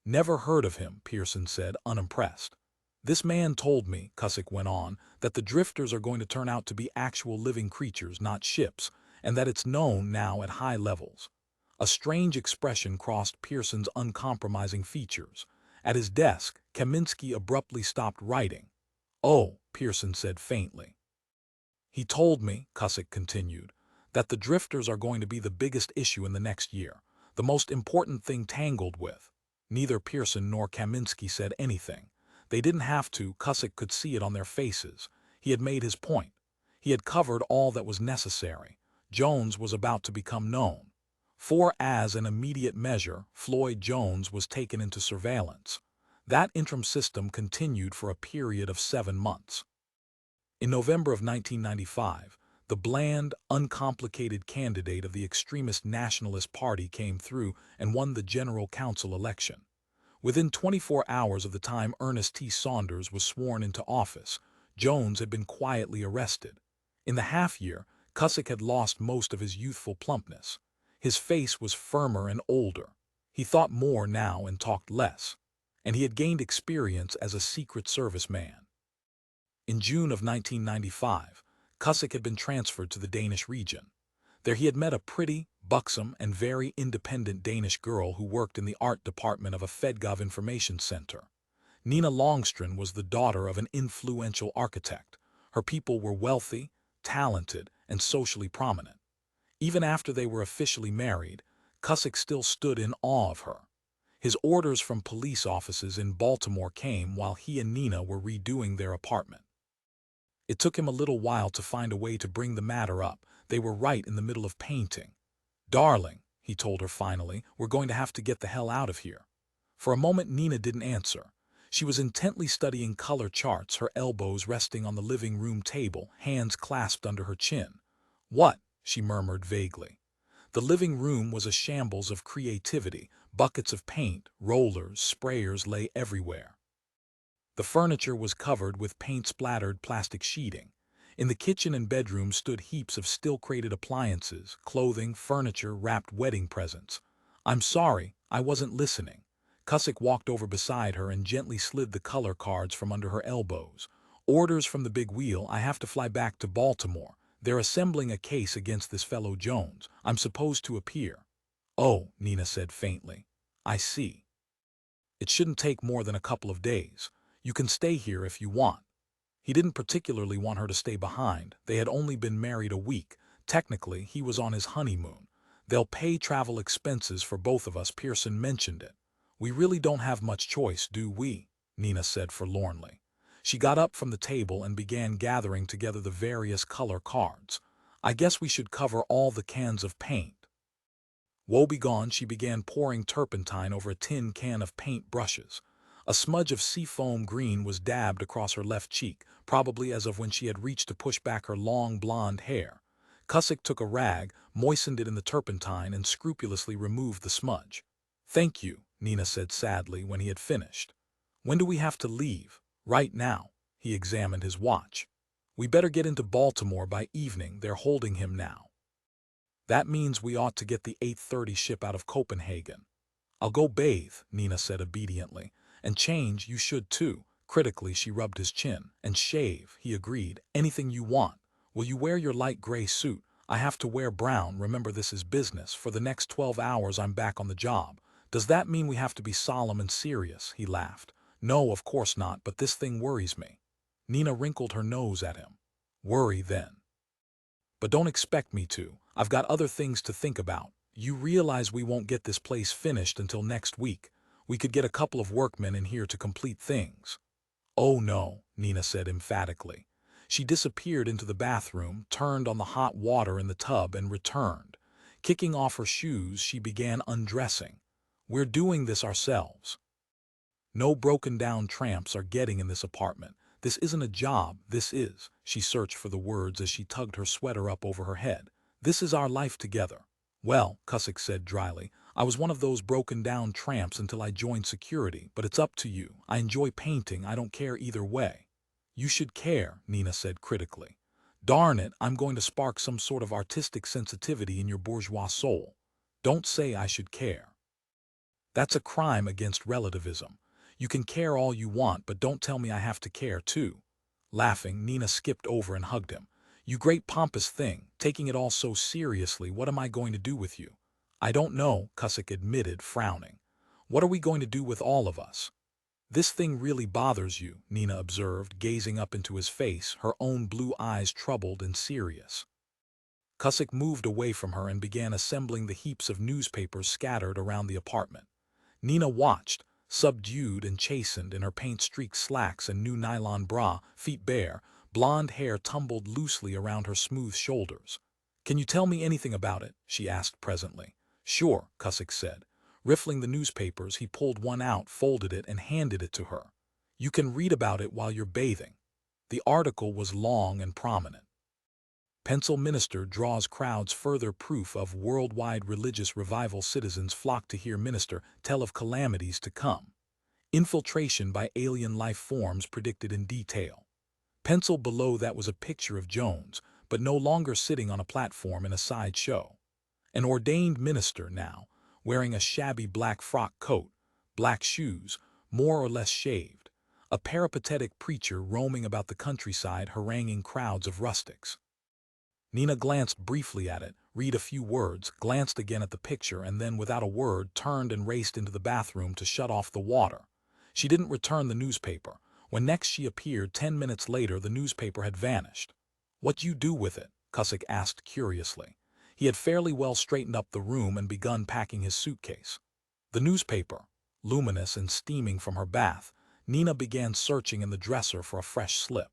"Never heard of him," Pearson said, unimpressed. "This man told me," Cusick went on, "that the drifters are going to turn out to be actual living creatures, not ships, and that it's known now at high levels." A strange expression crossed Pearson's uncompromising features. At his desk, Kaminsky abruptly stopped writing. "Oh," Pearson said faintly. "He told me," Cusick continued, "that the drifters are going to be the biggest issue in the next year, the most important thing tangled with." Neither Pearson nor Kaminsky said anything. They didn't have to. Cusick could see it on their faces. He had made his point. He had covered all that was necessary. Jones was about to become known. For as an immediate measure, Floyd Jones was taken into surveillance. That interim system continued for a period of 7 months. In November of 1995, the bland, uncomplicated candidate of the extremist Nationalist Party came through and won the General Council election. Within 24 hours of the time Ernest T. Saunders was sworn into office, Jones had been quietly arrested. In the half-year, Cusick had lost most of his youthful plumpness. His face was firmer and older. He thought more now and talked less. And he had gained experience as a Secret Service man. In June of 1995, Cusick had been transferred to the Danish region. There he had met a pretty, buxom, and very independent Danish girl who worked in the art department of a Fedgov information center. Nina Longstrand was the daughter of an influential architect. Her people were wealthy, talented, and socially prominent. Even after they were officially married, Cusick still stood in awe of her. His orders from police offices in Baltimore came while he and Nina were redoing their apartment. It took him a little while to find a way to bring the matter up. They were right in the middle of painting. "Darling," he told her finally, "we're going to have to get the hell out of here." For a moment Nina didn't answer. She was intently studying color charts, her elbows resting on the living room table, hands clasped under her chin. "What?" she murmured vaguely. The living room was a shambles of creativity. Buckets of paint, rollers, sprayers lay everywhere. The furniture was covered with paint-splattered plastic sheeting. In the kitchen and bedroom stood heaps of still-crated appliances, clothing, furniture, wrapped wedding presents. "I'm sorry, I wasn't listening." Cusick walked over beside her and gently slid the color cards from under her elbows. "Orders from the big wheel. I have to fly back to Baltimore. They're assembling a case against this fellow Jones. I'm supposed to appear." "Oh," Nina said faintly. "I see. It shouldn't take more than a couple of days. You can stay here if you want." He didn't particularly want her to stay behind. They had only been married a week. Technically, he was on his honeymoon. They'll pay travel expenses for both of us, Pearson mentioned it. We really don't have much choice, do we? Nina said forlornly. She got up from the table and began gathering together the various color cards. I guess we should cover all the cans of paint. Woebegone, she began pouring turpentine over a tin can of paint brushes. A smudge of seafoam green was dabbed across her left cheek, probably as of when she had reached to push back her long blonde hair. Cusick took a rag, moistened it in the turpentine, and scrupulously removed the smudge. "Thank you," Nina said sadly when he had finished. "When do we have to leave?" "Right now." He examined his watch. "We better get into Baltimore by evening. They're holding him now. That means we ought to get the 8:30 ship out of Copenhagen." "I'll go bathe," Nina said obediently. "And change, you should too." Critically, she rubbed his chin. "And shave," he agreed. "Anything you want. Will you wear your light gray suit? I have to wear brown. Remember, this is business. For the next 12 hours I'm back on the job." "Does that mean we have to be solemn and serious?" He laughed. "No, of course not, but this thing worries me." Nina wrinkled her nose at him. "Worry then. But don't expect me to. I've got other things to think about. You realize we won't get this place finished until next week. We could get a couple of workmen in here to complete things." "Oh no," Nina said emphatically. She disappeared into the bathroom, turned on the hot water in the tub, and returned. Kicking off her shoes, she began undressing. "We're doing this ourselves. No broken-down tramps are getting in this apartment. This isn't a job, this is," she searched for the words as she tugged her sweater up over her head. "This is our life together." "Well," Cusick said dryly, "I was one of those broken-down tramps until I joined security, but it's up to you. I enjoy painting, I don't care either way." "You should care," Nina said critically. "Darn it, I'm going to spark some sort of artistic sensitivity in your bourgeois soul." "Don't say I should care. That's a crime against relativism. You can care all you want, but don't tell me I have to care too." Laughing, Nina skipped over and hugged him. "You great pompous thing, taking it all so seriously. What am I going to do with you?" "I don't know," Cusick admitted, frowning. "What are we going to do with all of us?" "This thing really bothers you," Nina observed, gazing up into his face, her own blue eyes troubled and serious. Cusick moved away from her and began assembling the heaps of newspapers scattered around the apartment. Nina watched, subdued and chastened in her paint-streaked slacks and new nylon bra, feet bare, blonde hair tumbled loosely around her smooth shoulders. "Can you tell me anything about it?" she asked presently. "Sure," Cusick said. Riffling the newspapers, he pulled one out, folded it, and handed it to her. "You can read about it while you're bathing." The article was long and prominent. "Pencil Minister draws crowds, further proof of worldwide religious revival. Citizens flock to hear minister tell of calamities to come. Infiltration by alien life forms predicted in detail." Pencil below that was a picture of Jones, but no longer sitting on a platform in a side show. An ordained minister now, wearing a shabby black frock coat, black shoes, more or less shaved. A peripatetic preacher roaming about the countryside haranguing crowds of rustics. Nina glanced briefly at it, read a few words, glanced again at the picture, and then, without a word, turned and raced into the bathroom to shut off the water. She didn't return the newspaper. When next she appeared 10 minutes later, the newspaper had vanished. "What you do with it?" Cusick asked curiously. He had fairly well straightened up the room and begun packing his suitcase. The newspaper, luminous and steaming from her bath, Nina began searching in the dresser for a fresh slip.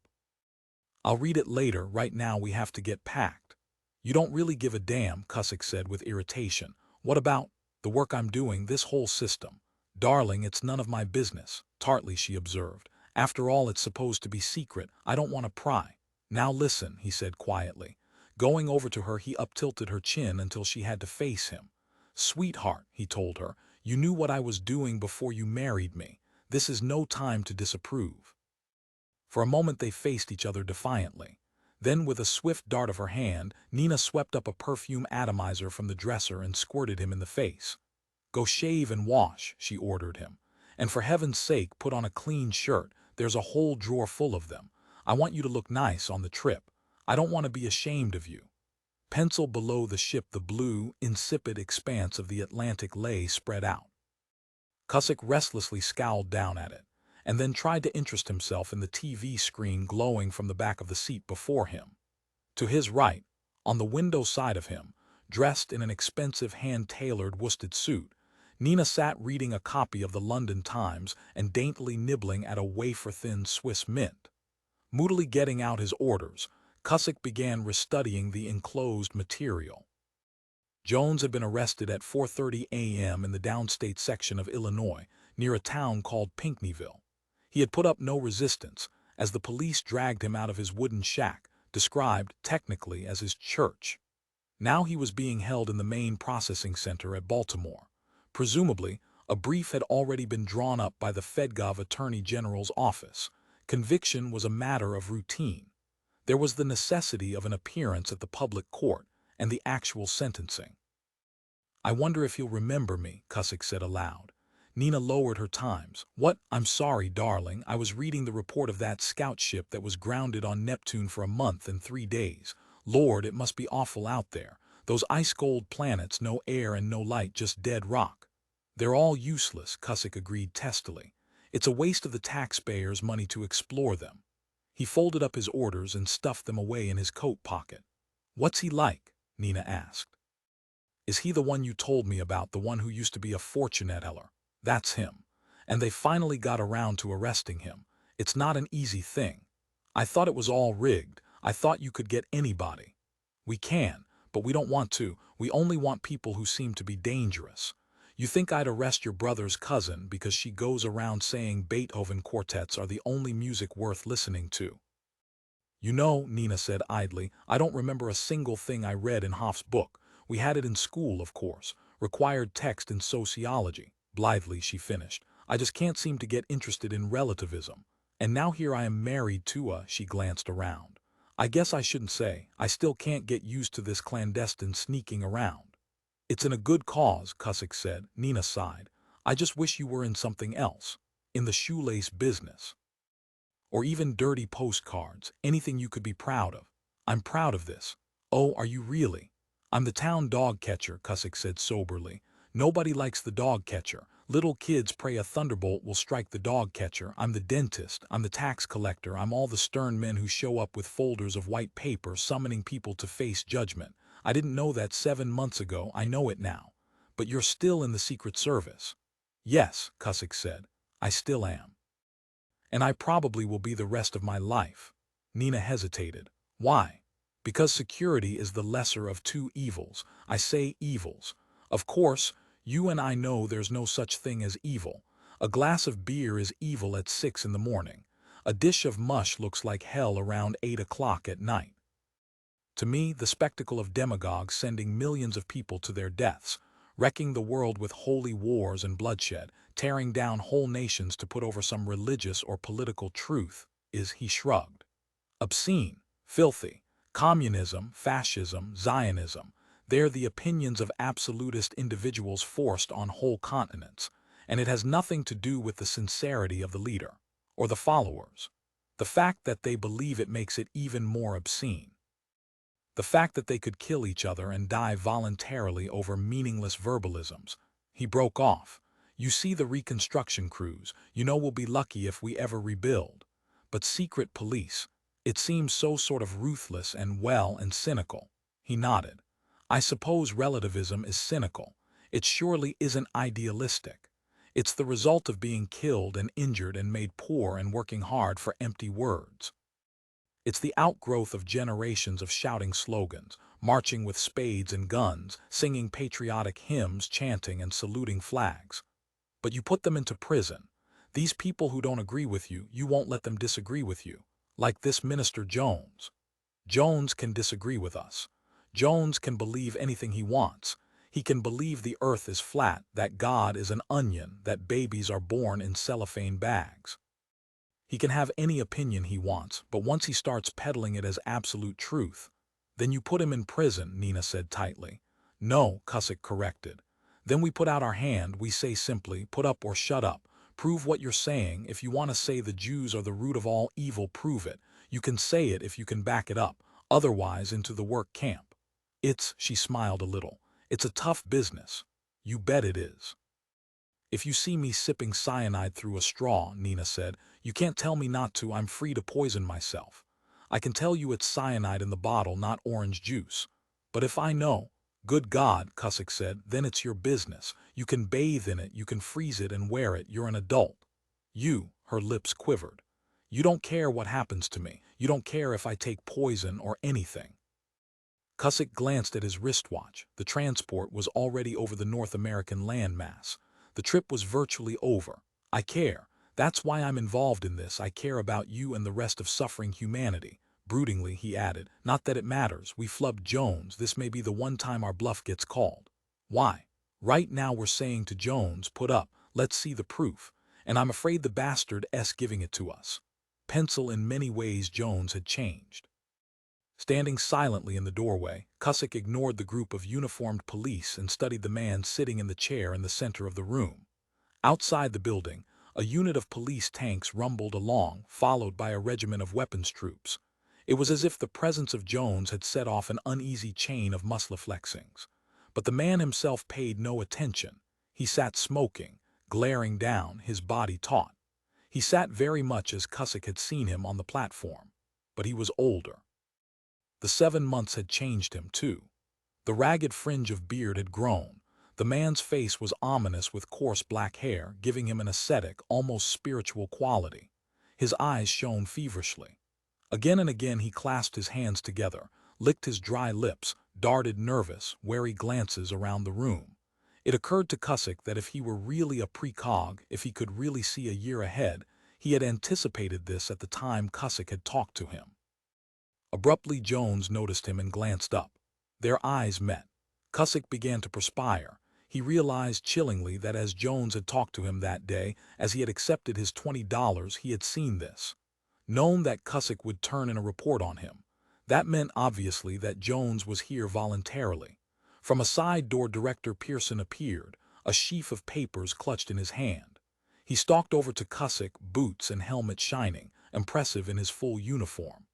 "I'll read it later. Right now we have to get packed." "You don't really give a damn," Cusick said with irritation. "What about the work I'm doing, this whole system?" "Darling, it's none of my business," tartly she observed. "After all, it's supposed to be secret. I don't want to pry." "Now listen," he said quietly. Going over to her, he uptilted her chin until she had to face him. "Sweetheart," he told her, "you knew what I was doing before you married me. This is no time to disapprove." For a moment they faced each other defiantly. Then, with a swift dart of her hand, Nina swept up a perfume atomizer from the dresser and squirted him in the face. "Go shave and wash," she ordered him. "And for heaven's sake, put on a clean shirt. There's a whole drawer full of them. I want you to look nice on the trip. I don't want to be ashamed of you." Pencil below the ship, the blue, insipid expanse of the Atlantic lay spread out. Cusick restlessly scowled down at it. and then tried to interest himself in the TV screen glowing from the back of the seat before him. To his right, on the window side of him, dressed in an expensive hand-tailored worsted suit, Nina sat reading a copy of the London Times and daintily nibbling at a wafer-thin Swiss mint. Moodily getting out his orders, Cusick began restudying the enclosed material. Jones had been arrested at 4:30 a.m. in the downstate section of Illinois, near a town called Pinckneyville. He had put up no resistance, as the police dragged him out of his wooden shack, described technically as his church. Now he was being held in the main processing center at Baltimore. Presumably, a brief had already been drawn up by the Fedgov Attorney General's office. Conviction was a matter of routine. There was the necessity of an appearance at the public court and the actual sentencing. "I wonder if he'll remember me," Cusick said aloud. Nina lowered her Times. "What? I'm sorry, darling. I was reading the report of that scout ship that was grounded on Neptune for a month and 3 days. Lord, it must be awful out there. Those ice-cold planets, no air and no light, just dead rock." "They're all useless," Cusick agreed testily. "It's a waste of the taxpayers' money to explore them." He folded up his orders and stuffed them away in his coat pocket. "What's he like?" Nina asked. "Is he the one you told me about, the one who used to be a fortune teller?" "That's him. And they finally got around to arresting him. It's not an easy thing. I thought it was all rigged. I thought you could get anybody." "We can, but we don't want to. We only want people who seem to be dangerous. You think I'd arrest your brother's cousin because she goes around saying Beethoven quartets are the only music worth listening to?" "You know," Nina said idly, "I don't remember a single thing I read in Hoff's book. We had it in school, of course. Required text in sociology." Blithely she finished. "I just can't seem to get interested in relativism. And now here I am married to a—" she glanced around. "I guess I shouldn't say. I still can't get used to this clandestine sneaking around." "It's in a good cause," Cusick said. Nina sighed. "I just wish you were in something else. In the shoelace business. Or even dirty postcards, anything you could be proud of." "I'm proud of this." "Oh, are you really?" "I'm the town dog catcher," Cusick said soberly. "Nobody likes the dog catcher. Little kids pray a thunderbolt will strike the dog catcher. I'm the dentist. I'm the tax collector. I'm all the stern men who show up with folders of white paper summoning people to face judgment. I didn't know that 7 months ago. I know it now. But you're still in the Secret Service." "Yes," Cusick said. "I still am. And I probably will be the rest of my life." Nina hesitated. "Why?" "Because security is the lesser of two evils. I say evils. Of course, you and I know there's no such thing as evil. A glass of beer is evil at 6 in the morning. A dish of mush looks like hell around 8 o'clock at night. To me, the spectacle of demagogues sending millions of people to their deaths, wrecking the world with holy wars and bloodshed, tearing down whole nations to put over some religious or political truth, is," he shrugged, "obscene, filthy. Communism, fascism, Zionism, they're the opinions of absolutist individuals forced on whole continents, and it has nothing to do with the sincerity of the leader, or the followers. The fact that they believe it makes it even more obscene. The fact that they could kill each other and die voluntarily over meaningless verbalisms." He broke off. "You see the reconstruction crews, you know we'll be lucky if we ever rebuild. But secret police, it seems so sort of ruthless and and cynical." He nodded. "I suppose relativism is cynical. It surely isn't idealistic. It's the result of being killed and injured and made poor and working hard for empty words. It's the outgrowth of generations of shouting slogans, marching with spades and guns, singing patriotic hymns, chanting and saluting flags. But you put them into prison. These people who don't agree with you, you won't let them disagree with you. Like this minister Jones. Jones can disagree with us. Jones can believe anything he wants. He can believe the earth is flat, that God is an onion, that babies are born in cellophane bags. He can have any opinion he wants, but once he starts peddling it as absolute truth, then you put him in prison," Nina said tightly. "No," Cusick corrected. "Then we put out our hand, we say simply, put up or shut up. Prove what you're saying. If you want to say the Jews are the root of all evil, prove it. You can say it if you can back it up. Otherwise, into the work camp." She smiled a little. "It's a tough business." "You bet it is." If you see me sipping cyanide through a straw, Nina said, you can't tell me not to. I'm free to poison myself. I can tell you it's cyanide in the bottle, not orange juice. But if I know, good God, Cusick said, then it's your business. You can bathe in it, you can freeze it and wear it. You're an adult. You, her lips quivered. You don't care what happens to me. You don't care if I take poison or anything. Cusick glanced at his wristwatch. The transport was already over the North American landmass. The trip was virtually over. I care. That's why I'm involved in this. I care about you and the rest of suffering humanity. Broodingly, he added, not that it matters. We flubbed Jones. This may be the one time our bluff gets called. Why? Right now we're saying to Jones, put up, let's see the proof. And I'm afraid the bastard's giving it to us. Pencil, in many ways Jones had changed. Standing silently in the doorway, Cusick ignored the group of uniformed police and studied the man sitting in the chair in the center of the room. Outside the building, a unit of police tanks rumbled along, followed by a regiment of weapons troops. It was as if the presence of Jones had set off an uneasy chain of muscleflexings. But the man himself paid no attention. He sat smoking, glaring down, his body taut. He sat very much as Cusick had seen him on the platform. But he was older. The 7 months had changed him, too. The ragged fringe of beard had grown. The man's face was ominous with coarse black hair, giving him an ascetic, almost spiritual quality. His eyes shone feverishly. Again and again he clasped his hands together, licked his dry lips, darted nervous, wary glances around the room. It occurred to Cusick that if he were really a precog, if he could really see a year ahead, he had anticipated this at the time Cusick had talked to him. Abruptly Jones noticed him and glanced up. Their eyes met. Cusick began to perspire. He realized chillingly that as Jones had talked to him that day, as he had accepted his $20, he had seen this. Known that Cusick would turn in a report on him. That meant obviously that Jones was here voluntarily. From a side door Director Pearson appeared, a sheaf of papers clutched in his hand. He stalked over to Cusick, boots and helmet shining, impressive in his full uniform.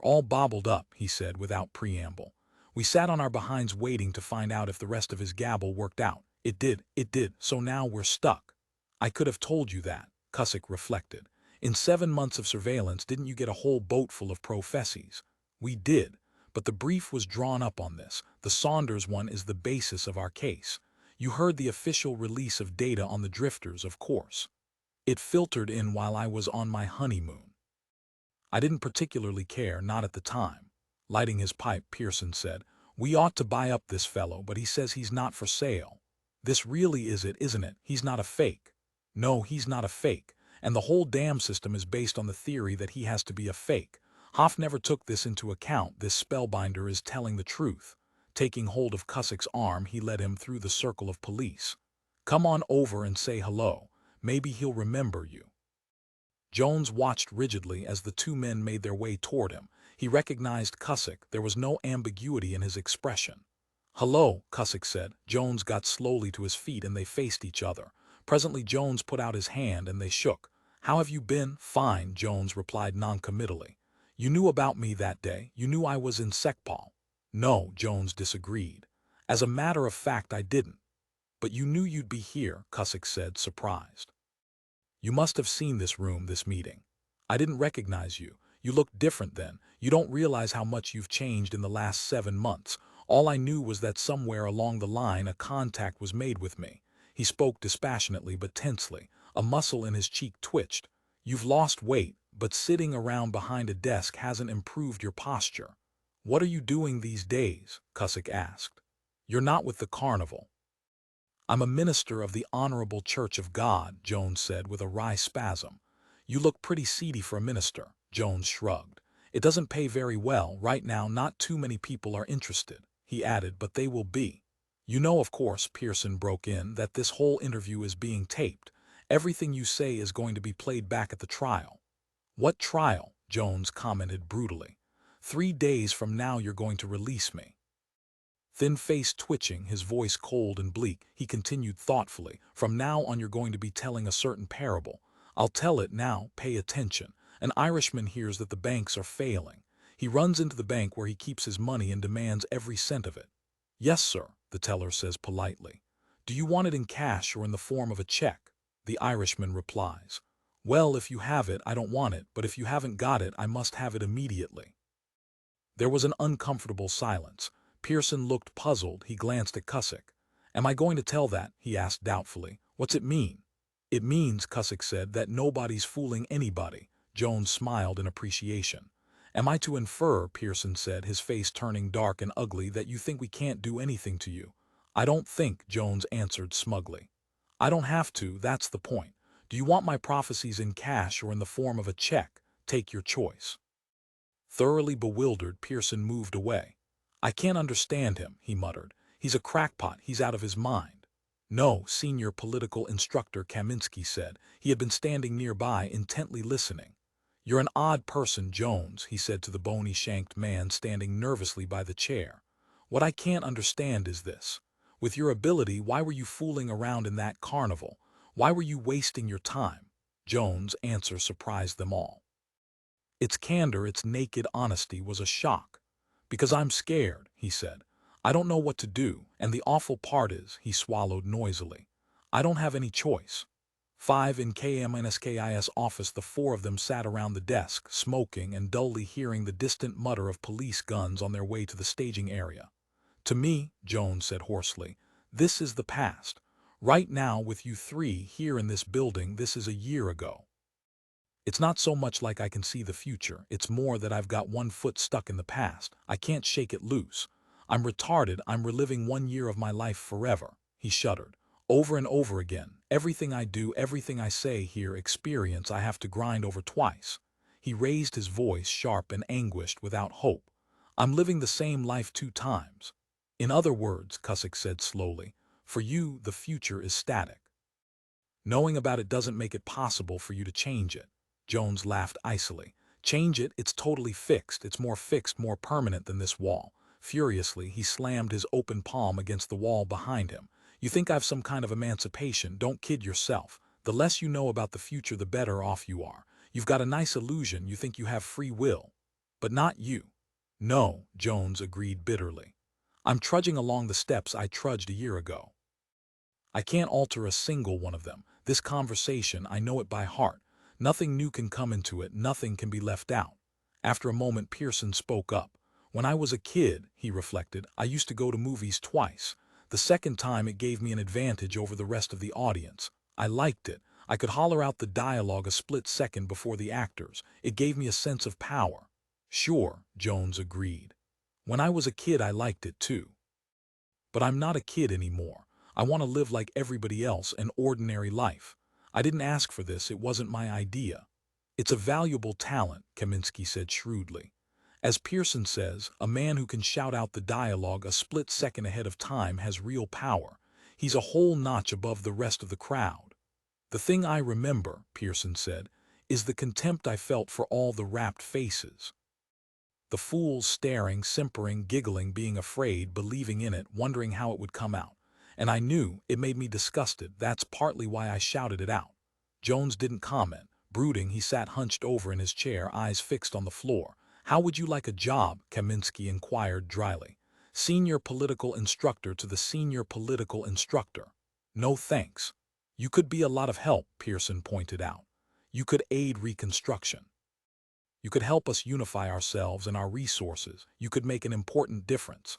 All bobbled up, he said without preamble. We sat on our behinds waiting to find out if the rest of his gabble worked out. It did, so now we're stuck. I could have told you that, Cusick reflected. In 7 months of surveillance, didn't you get a whole boat full of professies? We did, but the brief was drawn up on this. The Saunders one is the basis of our case. You heard the official release of data on the drifters, of course. It filtered in while I was on my honeymoon. I didn't particularly care, not at the time. Lighting his pipe, Pearson said, we ought to buy up this fellow, but he says he's not for sale. This really is it, isn't it? He's not a fake. No, he's not a fake. And the whole damn system is based on the theory that he has to be a fake. Hoff never took this into account. This spellbinder is telling the truth. Taking hold of Cusick's arm, he led him through the circle of police. Come on over and say hello. Maybe he'll remember you. Jones watched rigidly as the two men made their way toward him. He recognized Cusick. There was no ambiguity in his expression. Hello, Cusick said. Jones got slowly to his feet and they faced each other. Presently Jones put out his hand and they shook. How have you been? Fine, Jones replied noncommittally. You knew about me that day. You knew I was in Secpol. No, Jones disagreed. As a matter of fact, I didn't. But you knew you'd be here, Cusick said, surprised. You must have seen this room, this meeting. I didn't recognize you. You looked different then. You don't realize how much you've changed in the last 7 months. All I knew was that somewhere along the line a contact was made with me. He spoke dispassionately but tensely. A muscle in his cheek twitched. You've lost weight, but sitting around behind a desk hasn't improved your posture. What are you doing these days? Cusick asked. You're not with the carnival. I'm a minister of the Honorable Church of God, Jones said with a wry spasm. You look pretty seedy for a minister, Jones shrugged. It doesn't pay very well. Right now, not too many people are interested, he added, but they will be. You know, of course, Pearson broke in, that this whole interview is being taped. Everything you say is going to be played back at the trial. What trial? Jones commented brutally. 3 days from now you're going to release me. Thin face twitching, his voice cold and bleak, he continued thoughtfully, from now on you're going to be telling a certain parable. I'll tell it now, pay attention. An Irishman hears that the banks are failing. He runs into the bank where he keeps his money and demands every cent of it. Yes, sir, the teller says politely. Do you want it in cash or in the form of a check? The Irishman replies. Well, if you have it, I don't want it, but if you haven't got it, I must have it immediately. There was an uncomfortable silence. Pearson looked puzzled. He glanced at Cusick. Am I going to tell that? He asked doubtfully. What's it mean? It means, Cusick said, that nobody's fooling anybody. Jones smiled in appreciation. Am I to infer, Pearson said, his face turning dark and ugly, that you think we can't do anything to you? I don't think, Jones answered smugly. I don't have to, that's the point. Do you want my prophecies in cash or in the form of a check? Take your choice. Thoroughly bewildered, Pearson moved away. I can't understand him, he muttered. He's a crackpot, he's out of his mind. No, senior political instructor Kaminsky said. He had been standing nearby, intently listening. You're an odd person, Jones, he said to the bony-shanked man standing nervously by the chair. What I can't understand is this. With your ability, why were you fooling around in that carnival? Why were you wasting your time? Jones' answer surprised them all. Its candor, its naked honesty was a shock. Because I'm scared, he said. I don't know what to do, and the awful part is, he swallowed noisily. I don't have any choice. 5 in KMNSKIS office, the four of them sat around the desk, smoking and dully hearing the distant mutter of police guns on their way to the staging area. To me, Jones said hoarsely, this is the past. Right now, with you three here in this building, this is a year ago. It's not so much like I can see the future, it's more that I've got one foot stuck in the past. I can't shake it loose. I'm retarded, I'm reliving 1 year of my life forever. He shuddered. Over and over again, everything I do, everything I say here, experience, I have to grind over twice. He raised his voice, sharp and anguished, without hope. I'm living the same life 2 times. In other words, Cusick said slowly, for you, the future is static. Knowing about it doesn't make it possible for you to change it. Jones laughed icily. Change it, it's totally fixed. It's more fixed, more permanent than this wall. Furiously, he slammed his open palm against the wall behind him. You think I've some kind of emancipation? Don't kid yourself. The less you know about the future, the better off you are. You've got a nice illusion. You think you have free will. But not you. No, Jones agreed bitterly. I'm trudging along the steps I trudged a year ago. I can't alter a single one of them. This conversation, I know it by heart. Nothing new can come into it, nothing can be left out. After a moment, Pearson spoke up. When I was a kid, he reflected, I used to go to movies twice. The second time it gave me an advantage over the rest of the audience. I liked it. I could holler out the dialogue a split second before the actors. It gave me a sense of power. Sure, Jones agreed. When I was a kid, I liked it too. But I'm not a kid anymore. I want to live like everybody else, an ordinary life. I didn't ask for this, it wasn't my idea. It's a valuable talent, Kaminsky said shrewdly. As Pearson says, a man who can shout out the dialogue a split second ahead of time has real power. He's a whole notch above the rest of the crowd. The thing I remember, Pearson said, is the contempt I felt for all the rapt faces. The fools staring, simpering, giggling, being afraid, believing in it, wondering how it would come out. And I knew, it made me disgusted. That's partly why I shouted it out. Jones didn't comment. Brooding, he sat hunched over in his chair, eyes fixed on the floor. How would you like a job? Kaminsky inquired dryly. Senior political instructor to the senior political instructor. No thanks. You could be a lot of help, Pearson pointed out. You could aid reconstruction. You could help us unify ourselves and our resources. You could make an important difference.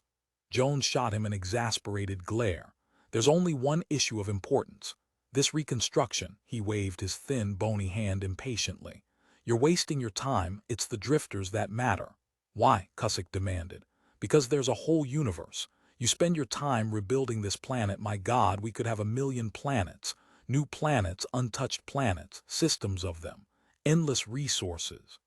Jones shot him an exasperated glare. There's only one issue of importance. This reconstruction, he waved his thin, bony hand impatiently. You're wasting your time, it's the drifters that matter. Why? Cusick demanded. Because there's a whole universe. You spend your time rebuilding this planet, my God, we could have 1,000,000 planets. New planets, untouched planets, systems of them. Endless resources.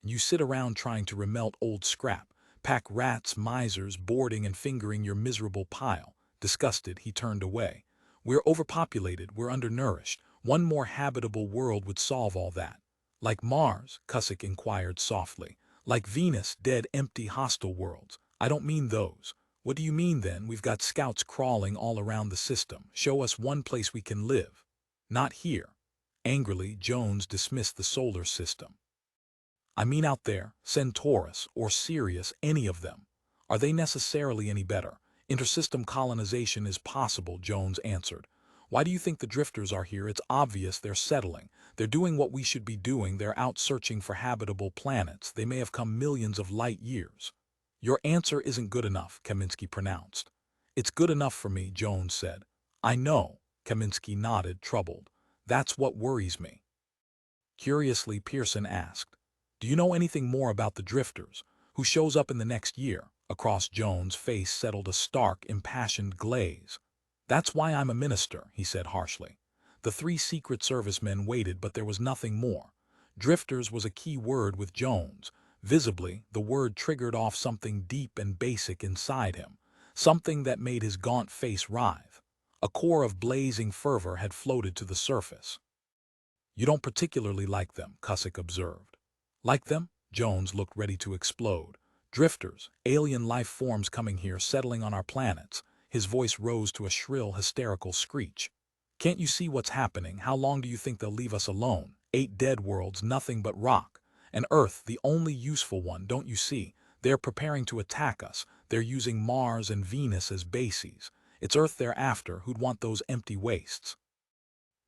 You sit around trying to remelt old scrap, pack rats, misers, boarding and fingering your miserable pile. Disgusted, he turned away. We're overpopulated, we're undernourished. One more habitable world would solve all that. Like Mars? Cusick inquired softly. Like Venus, dead, empty, hostile worlds. I don't mean those. What do you mean then? We've got scouts crawling all around the system. Show us one place we can live. Not here. Angrily, Jones dismissed the solar system. I mean out there, Centaurus or Sirius, any of them. Are they necessarily any better? Intersystem colonization is possible, Jones answered. Why do you think the drifters are here? It's obvious they're settling. They're doing what we should be doing. They're out searching for habitable planets. They may have come millions of light years. Your answer isn't good enough, Kaminsky pronounced. It's good enough for me, Jones said. I know, Kaminsky nodded, troubled. That's what worries me. Curiously, Pearson asked, do you know anything more about the drifters? Who shows up in the next year? Across Jones' face settled a stark, impassioned glaze. That's why I'm a minister, he said harshly. The three Secret Service men waited, but there was nothing more. Drifters was a key word with Jones. Visibly, the word triggered off something deep and basic inside him, something that made his gaunt face writhe. A core of blazing fervor had floated to the surface. You don't particularly like them, Cusick observed. Like them? Jones looked ready to explode. Drifters, alien life forms coming here, settling on our planets. His voice rose to a shrill, hysterical screech. Can't you see what's happening? How long do you think they'll leave us alone? 8 dead worlds, nothing but rock. And Earth, the only useful one, don't you see? They're preparing to attack us. They're using Mars and Venus as bases. It's Earth they're after. Who'd want those empty wastes?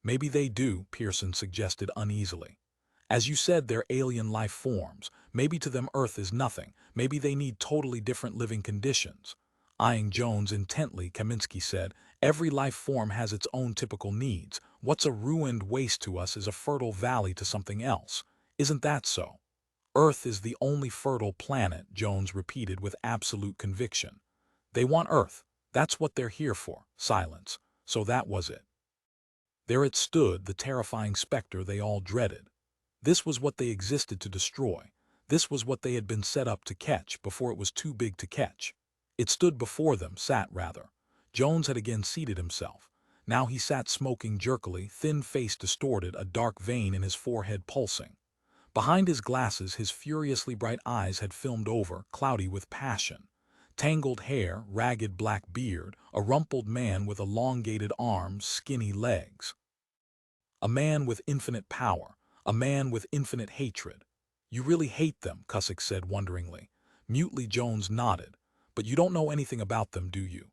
Maybe they do, Pearson suggested uneasily. As you said, they're alien life forms. Maybe to them Earth is nothing. Maybe they need totally different living conditions. Eyeing Jones intently, Kaminsky said, every life form has its own typical needs. What's a ruined waste to us is a fertile valley to something else. Isn't that so? Earth is the only fertile planet, Jones repeated with absolute conviction. They want Earth. That's what they're here for. Silence. So that was it. There it stood, the terrifying specter they all dreaded. This was what they existed to destroy. This was what they had been set up to catch before it was too big to catch. It stood before them, sat rather. Jones had again seated himself. Now he sat smoking jerkily, thin face distorted, a dark vein in his forehead pulsing. Behind his glasses, his furiously bright eyes had filmed over, cloudy with passion. Tangled hair, ragged black beard, a rumpled man with elongated arms, skinny legs. A man with infinite power. A man with infinite hatred. You really hate them, Cusick said wonderingly. Mutely, Jones nodded. But you don't know anything about them, do you?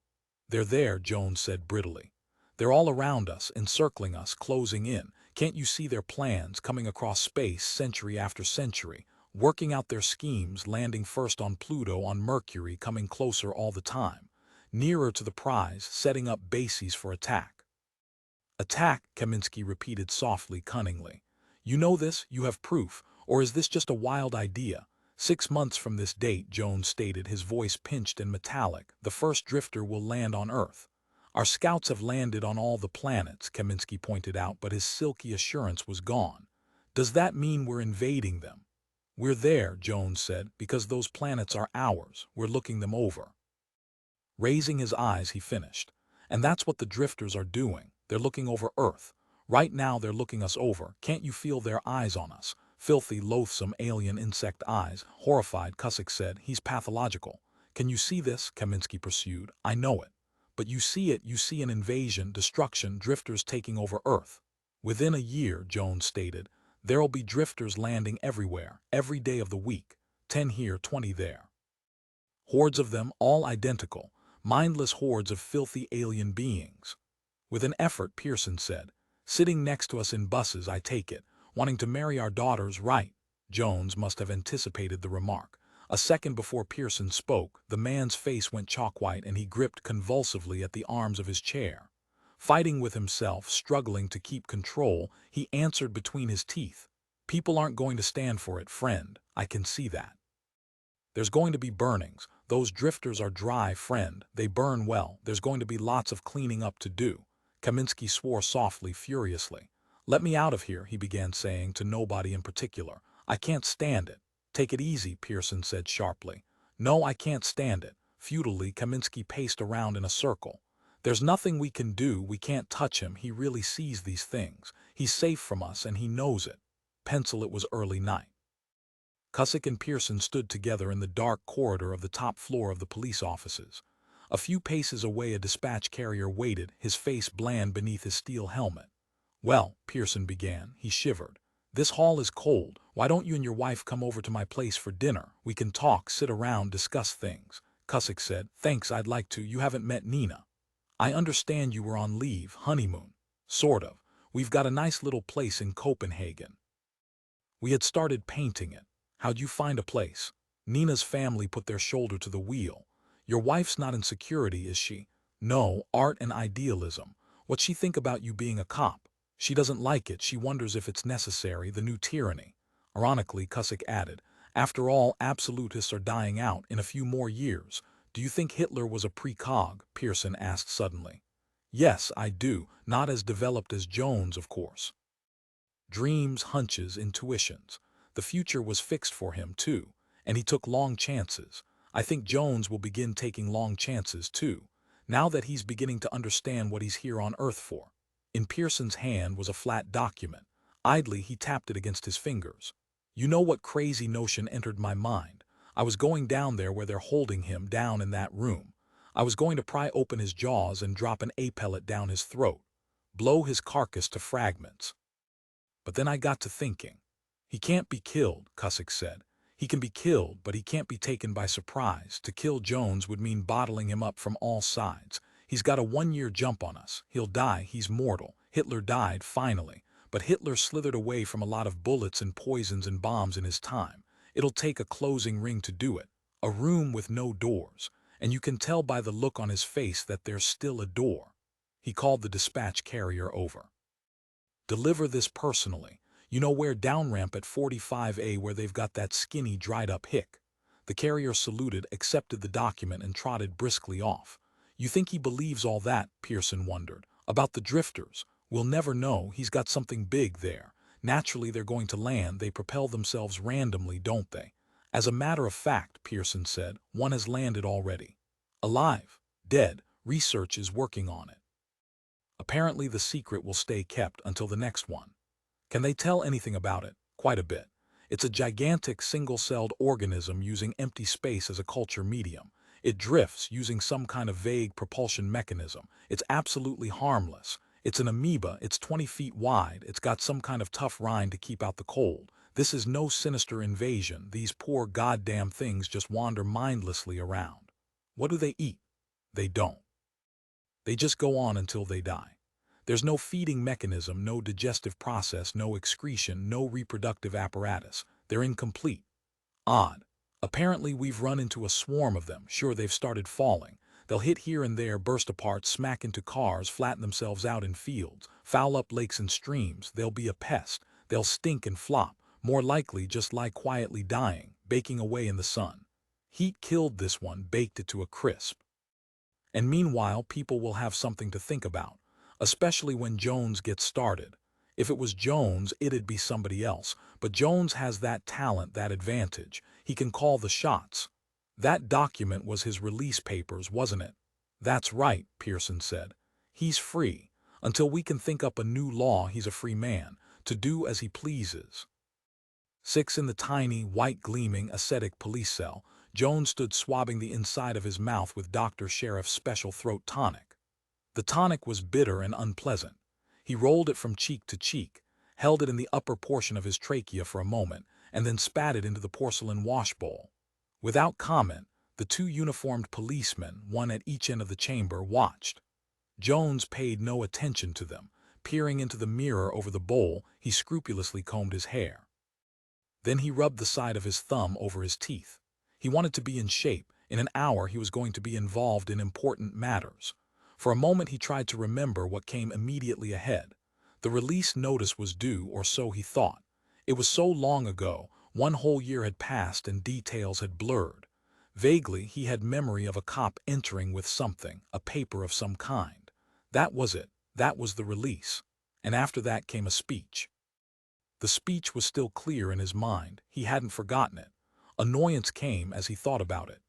They're there, Jones said brittlely. They're all around us, encircling us, closing in. Can't you see their plans, coming across space century after century, working out their schemes, landing first on Pluto, on Mercury, coming closer all the time, nearer to the prize, setting up bases for attack. Attack, Kaminsky repeated softly, cunningly. You know this, you have proof, or is this just a wild idea? 6 months from this date, Jones stated, his voice pinched and metallic, the first drifter will land on Earth. Our scouts have landed on all the planets, Kaminsky pointed out, but his silky assurance was gone. Does that mean we're invading them? We're there, Jones said, because those planets are ours. We're looking them over. Raising his eyes, he finished. And that's what the drifters are doing. They're looking over Earth. Right now they're looking us over. Can't you feel their eyes on us? Filthy, loathsome, alien insect eyes. Horrified, Cusick said. He's pathological. Can you see this? Kaminsky pursued. I know it. But you see it, you see an invasion, destruction, drifters taking over Earth. Within a year, Jones stated, there'll be drifters landing everywhere, every day of the week. 10 here, 20 there. Hordes of them, all identical. Mindless hordes of filthy alien beings. With an effort, Pearson said, sitting next to us in buses, I take it, wanting to marry our daughters, right? Jones must have anticipated the remark. A second before Pearson spoke, the man's face went chalk-white and he gripped convulsively at the arms of his chair. Fighting with himself, struggling to keep control, he answered between his teeth. People aren't going to stand for it, friend. I can see that. There's going to be burnings. Those drifters are dry, friend. They burn well. There's going to be lots of cleaning up to do. Kaminsky swore softly, furiously. Let me out of here, he began saying, to nobody in particular. I can't stand it. Take it easy, Pearson said sharply. No, I can't stand it. Futilely, Kaminsky paced around in a circle. There's nothing we can do. We can't touch him. He really sees these things. He's safe from us, and he knows it. Pencil, it was early night. Cusick and Pearson stood together in the dark corridor of the top floor of the police offices. A few paces away, a dispatch carrier waited, his face bland beneath his steel helmet. Well, Pearson began. He shivered. This hall is cold. Why don't you and your wife come over to my place for dinner? We can talk, sit around, discuss things. Cusick said. Thanks, I'd like to. You haven't met Nina. I understand you were on leave, honeymoon. Sort of. We've got a nice little place in Copenhagen. We had started painting it. How'd you find a place? Nina's family put their shoulder to the wheel. Your wife's not in security, is she? No, art and idealism. What's she think about you being a cop? She doesn't like it. She wonders if it's necessary, the new tyranny. Ironically, Cusick added, after all, absolutists are dying out in a few more years. Do you think Hitler was a precog? Pearson asked suddenly. Yes, I do. Not as developed as Jones, of course. Dreams, hunches, intuitions. The future was fixed for him, too, and he took long chances. I think Jones will begin taking long chances, too, now that he's beginning to understand what he's here on Earth for. In Pearson's hand was a flat document. Idly, he tapped it against his fingers. You know what crazy notion entered my mind? I was going down there where they're holding him down in that room. I was going to pry open his jaws and drop an A pellet down his throat, blow his carcass to fragments. But then I got to thinking. He can't be killed, Cusick said. He can be killed, but he can't be taken by surprise. To kill Jones would mean bottling him up from all sides. He's got a 1-year jump on us. He'll die. He's mortal. Hitler died, finally. But Hitler slithered away from a lot of bullets and poisons and bombs in his time. It'll take a closing ring to do it. A room with no doors. And you can tell by the look on his face that there's still a door. He called the dispatch carrier over. Deliver this personally. You know where down ramp at 45A where they've got that skinny dried up hick. The carrier saluted, accepted the document and trotted briskly off. You think he believes all that? Pearson wondered. About the drifters. We'll never know. He's got something big there. Naturally they're going to land. They propel themselves randomly, don't they? As a matter of fact, Pearson said, one has landed already. Alive. Dead. Research is working on it. Apparently the secret will stay kept until the next one. Can they tell anything about it? Quite a bit. It's a gigantic single-celled organism using empty space as a culture medium. It drifts using some kind of vague propulsion mechanism. It's absolutely harmless. It's an amoeba. It's 20 feet wide. It's got some kind of tough rind to keep out the cold. This is no sinister invasion. These poor goddamn things just wander mindlessly around. What do they eat? They don't. They just go on until they die. There's no feeding mechanism, no digestive process, no excretion, no reproductive apparatus. They're incomplete. Odd. Apparently we've run into a swarm of them. Sure, they've started falling. They'll hit here and there, burst apart, smack into cars, flatten themselves out in fields, foul up lakes and streams. They'll be a pest. They'll stink and flop. More likely just lie quietly dying, baking away in the sun. Heat killed this one, baked it to a crisp. And meanwhile, people will have something to think about, especially when Jones gets started. If it was Jones, it'd be somebody else, but Jones has that talent, that advantage. He can call the shots. That document was his release papers, wasn't it? That's right, Pearson said. He's free. Until we can think up a new law, he's a free man, to do as he pleases. 6 in the tiny, white-gleaming, ascetic police cell, Jones stood swabbing the inside of his mouth with Dr. Sheriff's special throat tonic. The tonic was bitter and unpleasant. He rolled it from cheek to cheek, held it in the upper portion of his trachea for a moment, and then spat it into the porcelain washbowl. Without comment, the 2 uniformed policemen, one at each end of the chamber, watched. Jones paid no attention to them. Peering into the mirror over the bowl, he scrupulously combed his hair. Then he rubbed the side of his thumb over his teeth. He wanted to be in shape. In an hour he was going to be involved in important matters. For a moment he tried to remember what came immediately ahead. The release notice was due, or so he thought. It was so long ago, 1 whole year had passed and details had blurred. Vaguely he had memory of a cop entering with something, a paper of some kind. That was it. That was the release. And after that came a speech. The speech was still clear in his mind. He hadn't forgotten it. Annoyance came as he thought about it.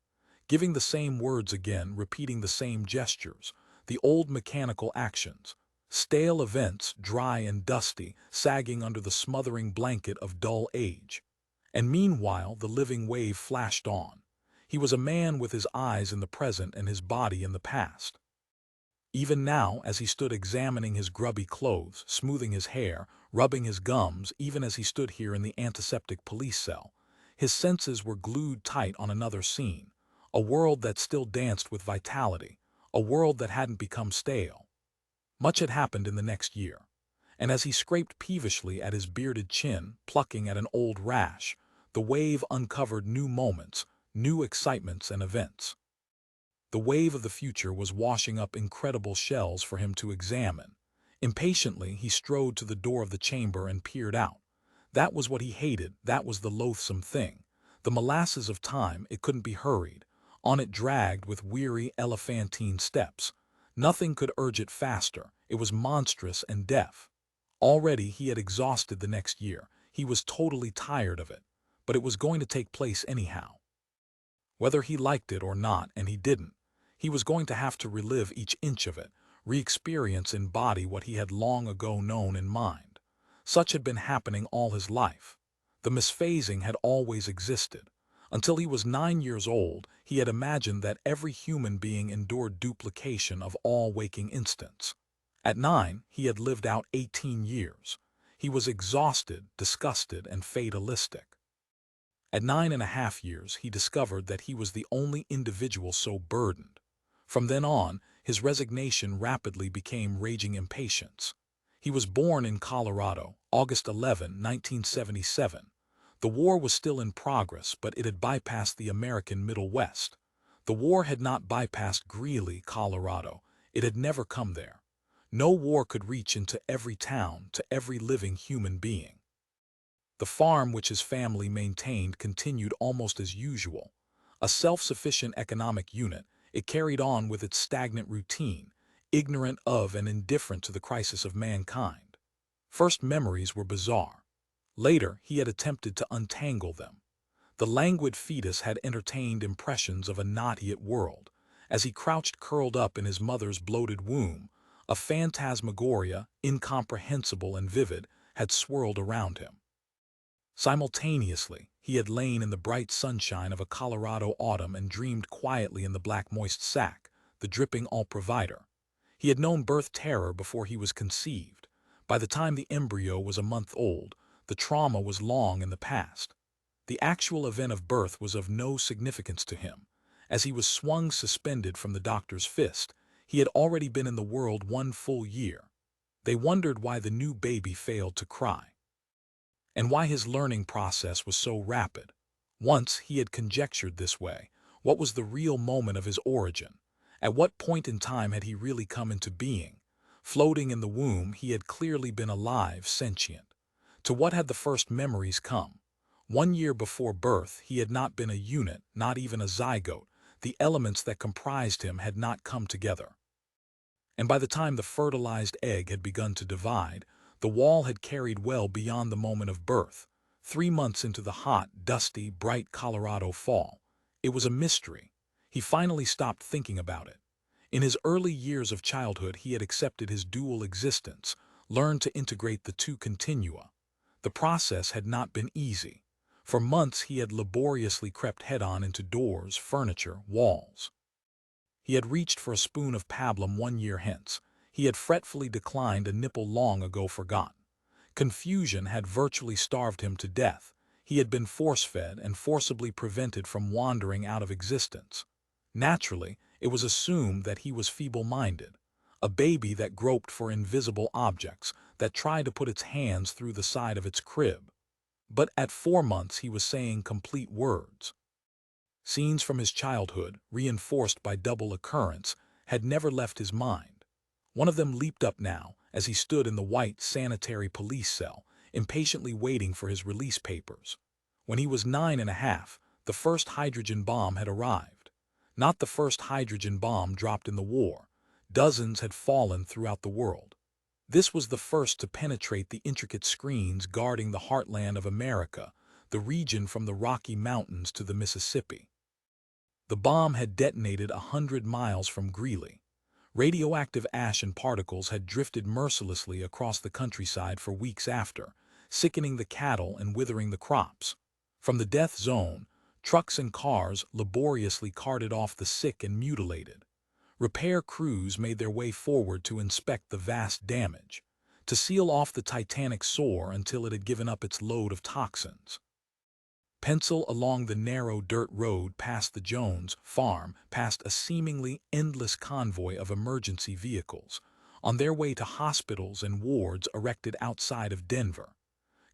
Giving the same words again, repeating the same gestures, the old mechanical actions. Stale events, dry and dusty, sagging under the smothering blanket of dull age. And meanwhile the living wave flashed on. He was a man with his eyes in the present and his body in the past. Even now, as he stood examining his grubby clothes, smoothing his hair, rubbing his gums, even as he stood here in the antiseptic police cell, his senses were glued tight on another scene. a world that still danced with vitality, a world that hadn't become stale. Much had happened in the next year, and as he scraped peevishly at his bearded chin, plucking at an old rash, the wave uncovered new moments, new excitements and events. The wave of the future was washing up incredible shells for him to examine. Impatiently, he strode to the door of the chamber and peered out. That was what he hated, that was the loathsome thing. The molasses of time, it couldn't be hurried. On it dragged with weary, elephantine steps. Nothing could urge it faster. It was monstrous and deaf. Already he had exhausted the next year. He was totally tired of it. But it was going to take place anyhow. Whether he liked it or not, and he didn't, he was going to have to relive each inch of it, re-experience in body what he had long ago known in mind. Such had been happening all his life. The misphasing had always existed. Until he was 9 years old, he had imagined that every human being endured duplication of all waking instants. At 9, he had lived out 18 years. He was exhausted, disgusted, and fatalistic. At 9.5 years, he discovered that he was the only individual so burdened. From then on, his resignation rapidly became raging impatience. He was born in Colorado, August 11, 1977. The war was still in progress, but it had bypassed the American Middle West. The war had not bypassed Greeley, Colorado. It had never come there. No war could reach into every town, to every living human being. The farm which his family maintained continued almost as usual. A self-sufficient economic unit, it carried on with its stagnant routine, ignorant of and indifferent to the crisis of mankind. First memories were bizarre. Later, he had attempted to untangle them. The languid fetus had entertained impressions of a not-yet world. As he crouched curled up in his mother's bloated womb, a phantasmagoria, incomprehensible and vivid, had swirled around him. Simultaneously, he had lain in the bright sunshine of a Colorado autumn and dreamed quietly in the black moist sack, the dripping all-provider. He had known birth terror before he was conceived. By the time the embryo was a month old, the trauma was long in the past. The actual event of birth was of no significance to him. As he was swung suspended from the doctor's fist, he had already been in the world 1 full year. They wondered why the new baby failed to cry, and why his learning process was so rapid. Once he had conjectured this way. What was the real moment of his origin? At what point in time had he really come into being? Floating in the womb, he had clearly been alive, sentient. To what had the first memories come? 1 year before birth, he had not been a unit, not even a zygote. The elements that comprised him had not come together. And by the time the fertilized egg had begun to divide, the wall had carried well beyond the moment of birth. 3 months into the hot, dusty, bright Colorado fall. It was a mystery. He finally stopped thinking about it. In his early years of childhood, he had accepted his dual existence, learned to integrate the two continua. The process had not been easy. For months he had laboriously crept head-on into doors, furniture, walls. He had reached for a spoon of pablum 1 year hence. He had fretfully declined a nipple long ago forgotten. Confusion had virtually starved him to death. He had been force-fed and forcibly prevented from wandering out of existence. Naturally, it was assumed that he was feeble-minded, a baby that groped for invisible objects, that tried to put its hands through the side of its crib. But at 4 months he was saying complete words. Scenes from his childhood, reinforced by double occurrence, had never left his mind. One of them leaped up now, as he stood in the white sanitary police cell, impatiently waiting for his release papers. When he was 9.5, the first hydrogen bomb had arrived. Not the first hydrogen bomb dropped in the war. Dozens had fallen throughout the world. This was the first to penetrate the intricate screens guarding the heartland of America, the region from the Rocky Mountains to the Mississippi. The bomb had detonated 100 miles from Greeley. Radioactive ash and particles had drifted mercilessly across the countryside for weeks after, sickening the cattle and withering the crops. From the death zone, trucks and cars laboriously carted off the sick and mutilated. Repair crews made their way forward to inspect the vast damage, to seal off the titanic sore until it had given up its load of toxins. Pencil along the narrow dirt road past the Jones farm, past a seemingly endless convoy of emergency vehicles, on their way to hospitals and wards erected outside of Denver.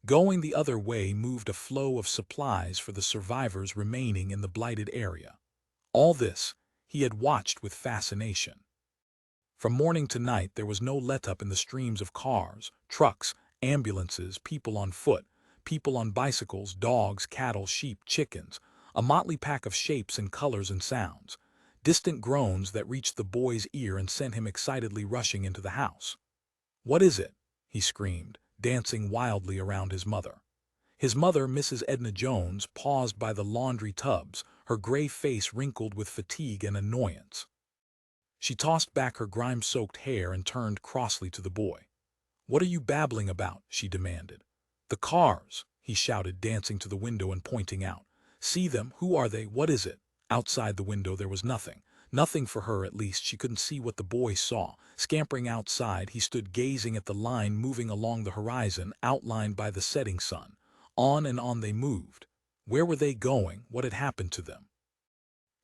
Going the other way moved a flow of supplies for the survivors remaining in the blighted area. All this he had watched with fascination. From morning to night there was no let-up in the streams of cars, trucks, ambulances, people on foot, people on bicycles, dogs, cattle, sheep, chickens, a motley pack of shapes and colors and sounds, distant groans that reached the boy's ear and sent him excitedly rushing into the house. "What is it?" he screamed, dancing wildly around his mother. His mother, Mrs. Edna Jones, paused by the laundry tubs, her gray face wrinkled with fatigue and annoyance. She tossed back her grime-soaked hair and turned crossly to the boy. "What are you babbling about?" she demanded. "The cars," he shouted, dancing to the window and pointing out. "See them? Who are they? What is it?" Outside the window there was nothing. Nothing for her, at least. She couldn't see what the boy saw. Scampering outside, he stood gazing at the line moving along the horizon, outlined by the setting sun. On and on they moved. Where were they going? What had happened to them?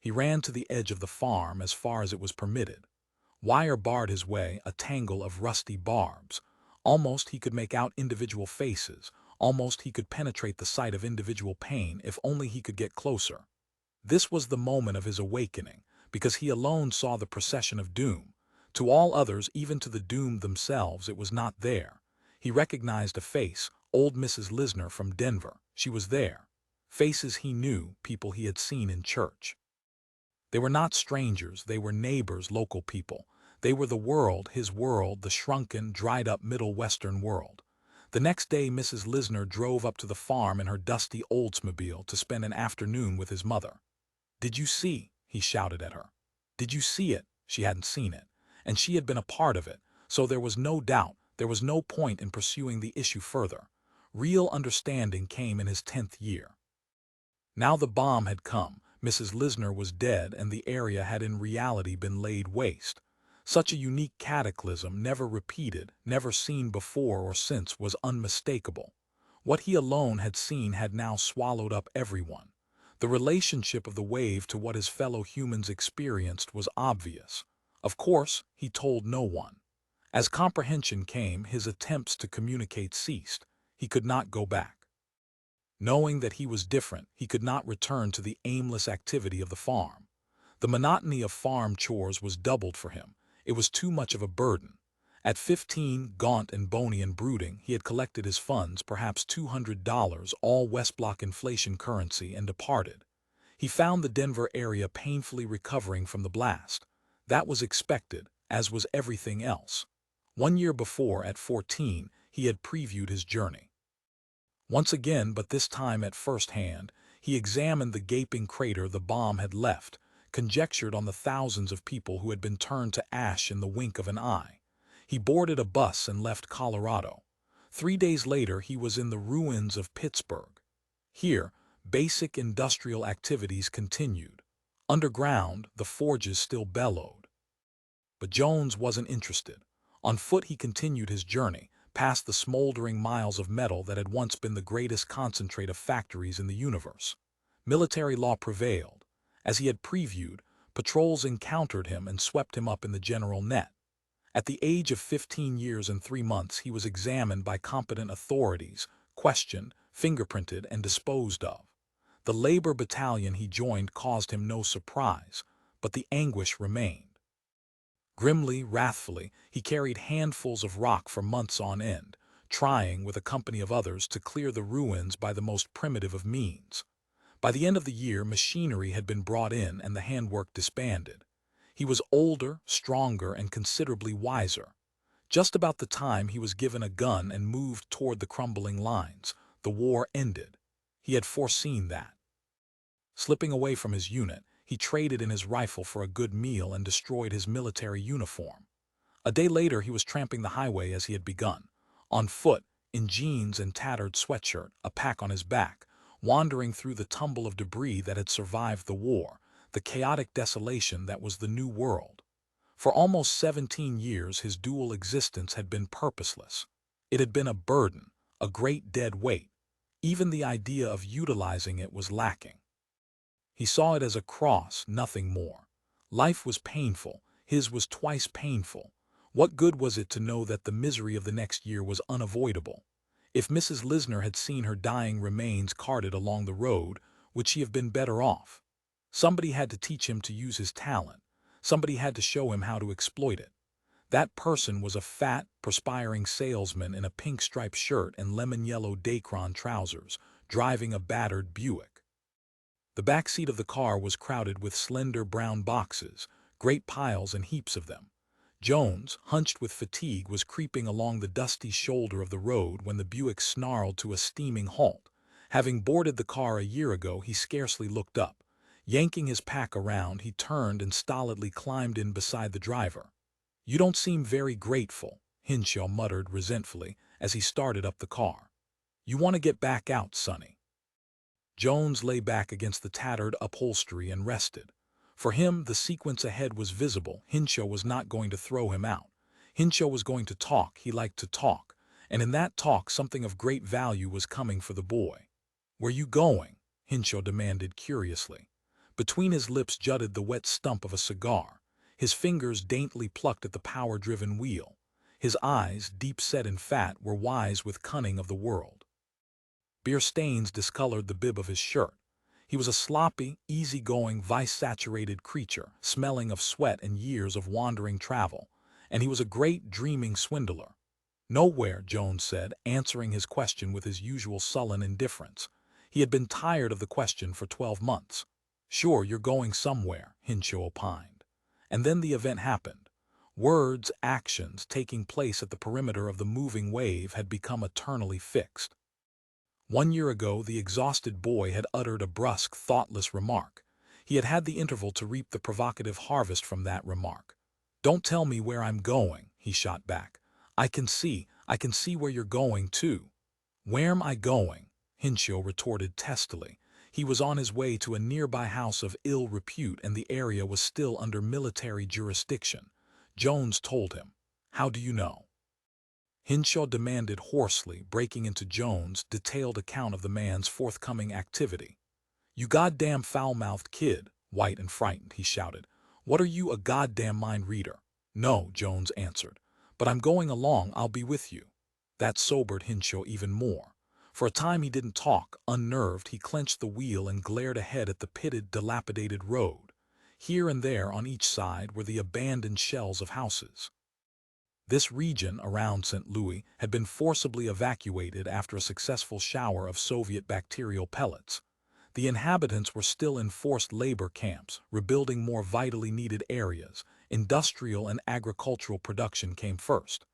He ran to the edge of the farm as far as it was permitted. Wire barred his way, a tangle of rusty barbs. Almost he could make out individual faces. Almost he could penetrate the site of individual pain if only he could get closer. This was the moment of his awakening, because he alone saw the procession of doom. To all others, even to the doomed themselves, it was not there. He recognized a face, old Mrs. Lisner from Denver. She was there. Faces he knew, people he had seen in church. They were not strangers, they were neighbors, local people. They were the world, his world, the shrunken, dried-up Middle Western world. The next day Mrs. Lisner drove up to the farm in her dusty Oldsmobile to spend an afternoon with his mother. "Did you see?" he shouted at her. "Did you see it?" She hadn't seen it, and she had been a part of it, so there was no doubt, there was no point in pursuing the issue further. Real understanding came in his 10th year. Now the bomb had come. Mrs. Lisner was dead, and the area had in reality been laid waste. Such a unique cataclysm, never repeated, never seen before or since, was unmistakable. What he alone had seen had now swallowed up everyone. The relationship of the wave to what his fellow humans experienced was obvious. Of course, he told no one. As comprehension came, his attempts to communicate ceased. He could not go back. Knowing that he was different, he could not return to the aimless activity of the farm. The monotony of farm chores was doubled for him. It was too much of a burden. At 15, gaunt and bony and brooding, he had collected his funds, perhaps $200, all West Block inflation currency, and departed. He found the Denver area painfully recovering from the blast. That was expected, as was everything else. 1 year before, at 14, he had previewed his journey. Once again, but this time at first hand, he examined the gaping crater the bomb had left, conjectured on the thousands of people who had been turned to ash in the wink of an eye. He boarded a bus and left Colorado. 3 days later, he was in the ruins of Pittsburgh. Here, basic industrial activities continued. Underground, the forges still bellowed. But Jones wasn't interested. On foot he continued his journey, past the smoldering miles of metal that had once been the greatest concentrate of factories in the universe. Military law prevailed. As he had previewed, patrols encountered him and swept him up in the general net. At the age of 15 years and 3 months, he was examined by competent authorities, questioned, fingerprinted, and disposed of. The labor battalion he joined caused him no surprise, but the anguish remained. Grimly, wrathfully, he carried handfuls of rock for months on end, trying, with a company of others, to clear the ruins by the most primitive of means. By the end of the year, machinery had been brought in and the handwork disbanded. He was older, stronger, and considerably wiser. Just about the time he was given a gun and moved toward the crumbling lines, the war ended. He had foreseen that. Slipping away from his unit, he traded in his rifle for a good meal and destroyed his military uniform. A day later, he was tramping the highway as he had begun, on foot, in jeans and tattered sweatshirt, a pack on his back, wandering through the tumble of debris that had survived the war, the chaotic desolation that was the new world. For almost 17 years, his dual existence had been purposeless. It had been a burden, a great dead weight. Even the idea of utilizing it was lacking. He saw it as a cross, nothing more. Life was painful, his was twice painful. What good was it to know that the misery of the next year was unavoidable? If Mrs. Lisner had seen her dying remains carted along the road, would she have been better off? Somebody had to teach him to use his talent. Somebody had to show him how to exploit it. That person was a fat, perspiring salesman in a pink striped shirt and lemon-yellow Dacron trousers, driving a battered Buick. The back seat of the car was crowded with slender brown boxes, great piles and heaps of them. Jones, hunched with fatigue, was creeping along the dusty shoulder of the road when the Buick snarled to a steaming halt. Having boarded the car a year ago, he scarcely looked up. Yanking his pack around, he turned and stolidly climbed in beside the driver. "You don't seem very grateful," Hinshaw muttered resentfully as he started up the car. "You want to get back out, Sonny." Jones lay back against the tattered upholstery and rested. For him, the sequence ahead was visible. Hinshaw was not going to throw him out. Hinshaw was going to talk. He liked to talk. And in that talk, something of great value was coming for the boy. "Where you going?" Hinshaw demanded curiously. Between his lips jutted the wet stump of a cigar. His fingers daintily plucked at the power-driven wheel. His eyes, deep-set and fat, were wise with cunning of the world. Beer stains discolored the bib of his shirt. He was a sloppy, easy-going, vice-saturated creature, smelling of sweat and years of wandering travel. And he was a great, dreaming swindler. "Nowhere," Jones said, answering his question with his usual sullen indifference. He had been tired of the question for 12 months. "Sure, you're going somewhere," Hinshaw opined. And then the event happened. Words, actions, taking place at the perimeter of the moving wave had become eternally fixed. 1 year ago, the exhausted boy had uttered a brusque, thoughtless remark. He had had the interval to reap the provocative harvest from that remark. "Don't tell me where I'm going," he shot back. I can see where you're going, too." "Where'm I going?" Hinshaw retorted testily. He was on his way to a nearby house of ill repute, and the area was still under military jurisdiction. Jones told him. "How do you know?" Hinshaw demanded hoarsely, breaking into Jones' detailed account of the man's forthcoming activity. "You goddamn foul-mouthed kid," white and frightened, he shouted. "What are you, a goddamn mind reader?" "No," Jones answered. "But I'm going along. I'll be with you." That sobered Hinshaw even more. For a time he didn't talk. Unnerved, he clenched the wheel and glared ahead at the pitted, dilapidated road. Here and there on each side were the abandoned shells of houses. This region around St. Louis had been forcibly evacuated after a successful shower of Soviet bacterial pellets. The inhabitants were still in forced labor camps, rebuilding more vitally needed areas. Industrial and agricultural production came first.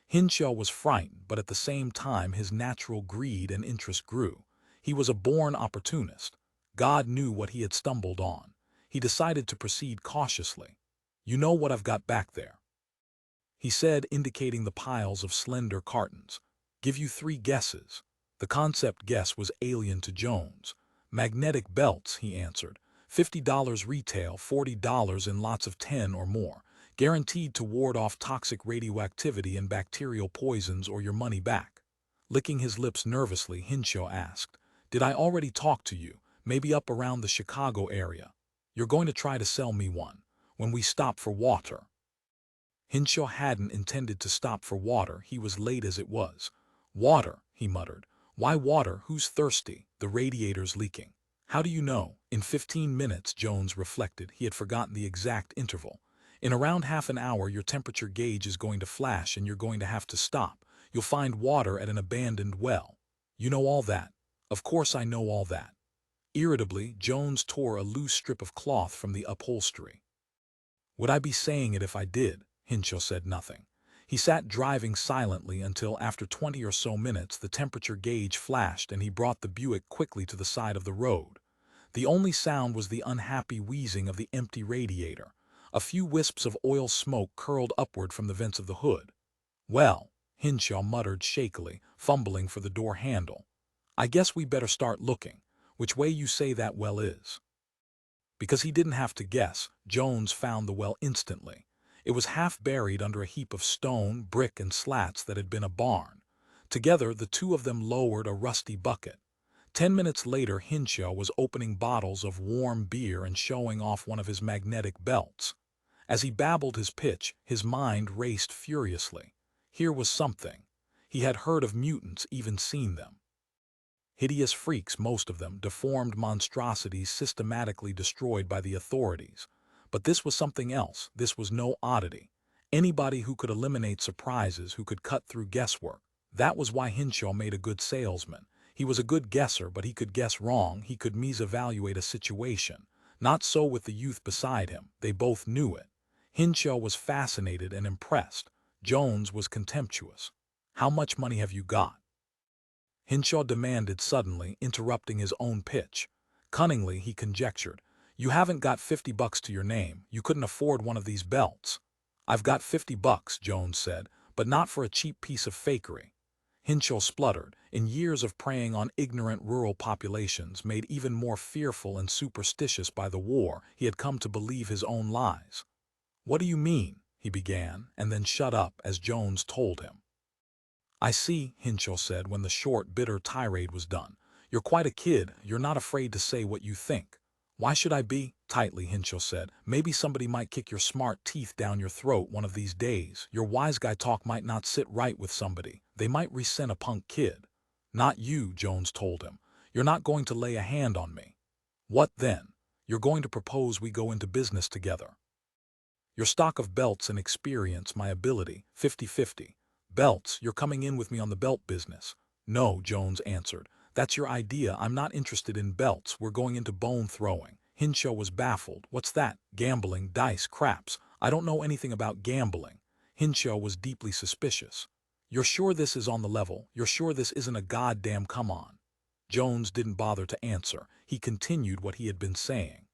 Hinshaw was frightened, but at the same time his natural greed and interest grew. He was a born opportunist. God knew what he had stumbled on. He decided to proceed cautiously. "You know what I've got back there?" he said, indicating the piles of slender cartons. "Give you 3 guesses." The concept guess was alien to Jones. "Magnetic belts," he answered. $50 retail, $40 in lots of 10 or more. Guaranteed to ward off toxic radioactivity and bacterial poisons, or your money back. Licking his lips nervously, Hinshaw asked, "Did I already talk to you? Maybe up around the Chicago area. You're going to try to sell me one. When we stop for water." Hinshaw hadn't intended to stop for water. He was late as it was. "Water," he muttered. "Why water? Who's thirsty? The radiator's leaking." "How do you know?" "In 15 minutes, Jones reflected. He had forgotten the exact interval. "In around half an hour, your temperature gauge is going to flash and you're going to have to stop. You'll find water at an abandoned well." "You know all that." "Of course I know all that." Irritably, Jones tore a loose strip of cloth from the upholstery. "Would I be saying it if I did?" Hinshaw said nothing. He sat driving silently until, after 20 or so minutes, the temperature gauge flashed and he brought the Buick quickly to the side of the road. The only sound was the unhappy wheezing of the empty radiator. A few wisps of oil smoke curled upward from the vents of the hood. "Well," Hinshaw muttered shakily, fumbling for the door handle. "I guess we better start looking. Which way you say that well is?" Because he didn't have to guess, Jones found the well instantly. It was half buried under a heap of stone, brick, and slats that had been a barn. Together, the two of them lowered a rusty bucket. 10 minutes later, Hinshaw was opening bottles of warm beer and showing off one of his magnetic belts. As he babbled his pitch, his mind raced furiously. Here was something. He had heard of mutants, even seen them. Hideous freaks, most of them, deformed monstrosities systematically destroyed by the authorities. But this was something else. This was no oddity. Anybody who could eliminate surprises, who could cut through guesswork. That was why Hinshaw made a good salesman. He was a good guesser, but he could guess wrong. He could misevaluate a situation. Not so with the youth beside him. They both knew it. Hinshaw was fascinated and impressed. Jones was contemptuous. "How much money have you got?" Hinshaw demanded suddenly, interrupting his own pitch. Cunningly, he conjectured, "You haven't got $50 to your name. You couldn't afford one of these belts." "I've got $50," Jones said, "but not for a cheap piece of fakery." Hinshaw spluttered. In years of preying on ignorant rural populations, made even more fearful and superstitious by the war, he had come to believe his own lies. "What do you mean?" he began, and then shut up as Jones told him. "I see," Hinshaw said when the short, bitter tirade was done. "You're quite a kid. You're not afraid to say what you think." "Why should I be?" Tightly, Hinshaw said. "Maybe somebody might kick your smart teeth down your throat one of these days. Your wise guy talk might not sit right with somebody. They might resent a punk kid." "Not you," Jones told him. "You're not going to lay a hand on me." "What then?" "You're going to propose we go into business together. Your stock of belts and experience, my ability, 50-50. Belts, you're coming in with me on the belt business." "No," Jones answered. "That's your idea. I'm not interested in belts. We're going into bone throwing." Hinshaw was baffled. "What's that?" "Gambling, dice, craps. I don't know anything about gambling." Hinshaw was deeply suspicious. "You're sure this is on the level? You're sure this isn't a goddamn come-on?" Jones didn't bother to answer. He continued what he had been saying.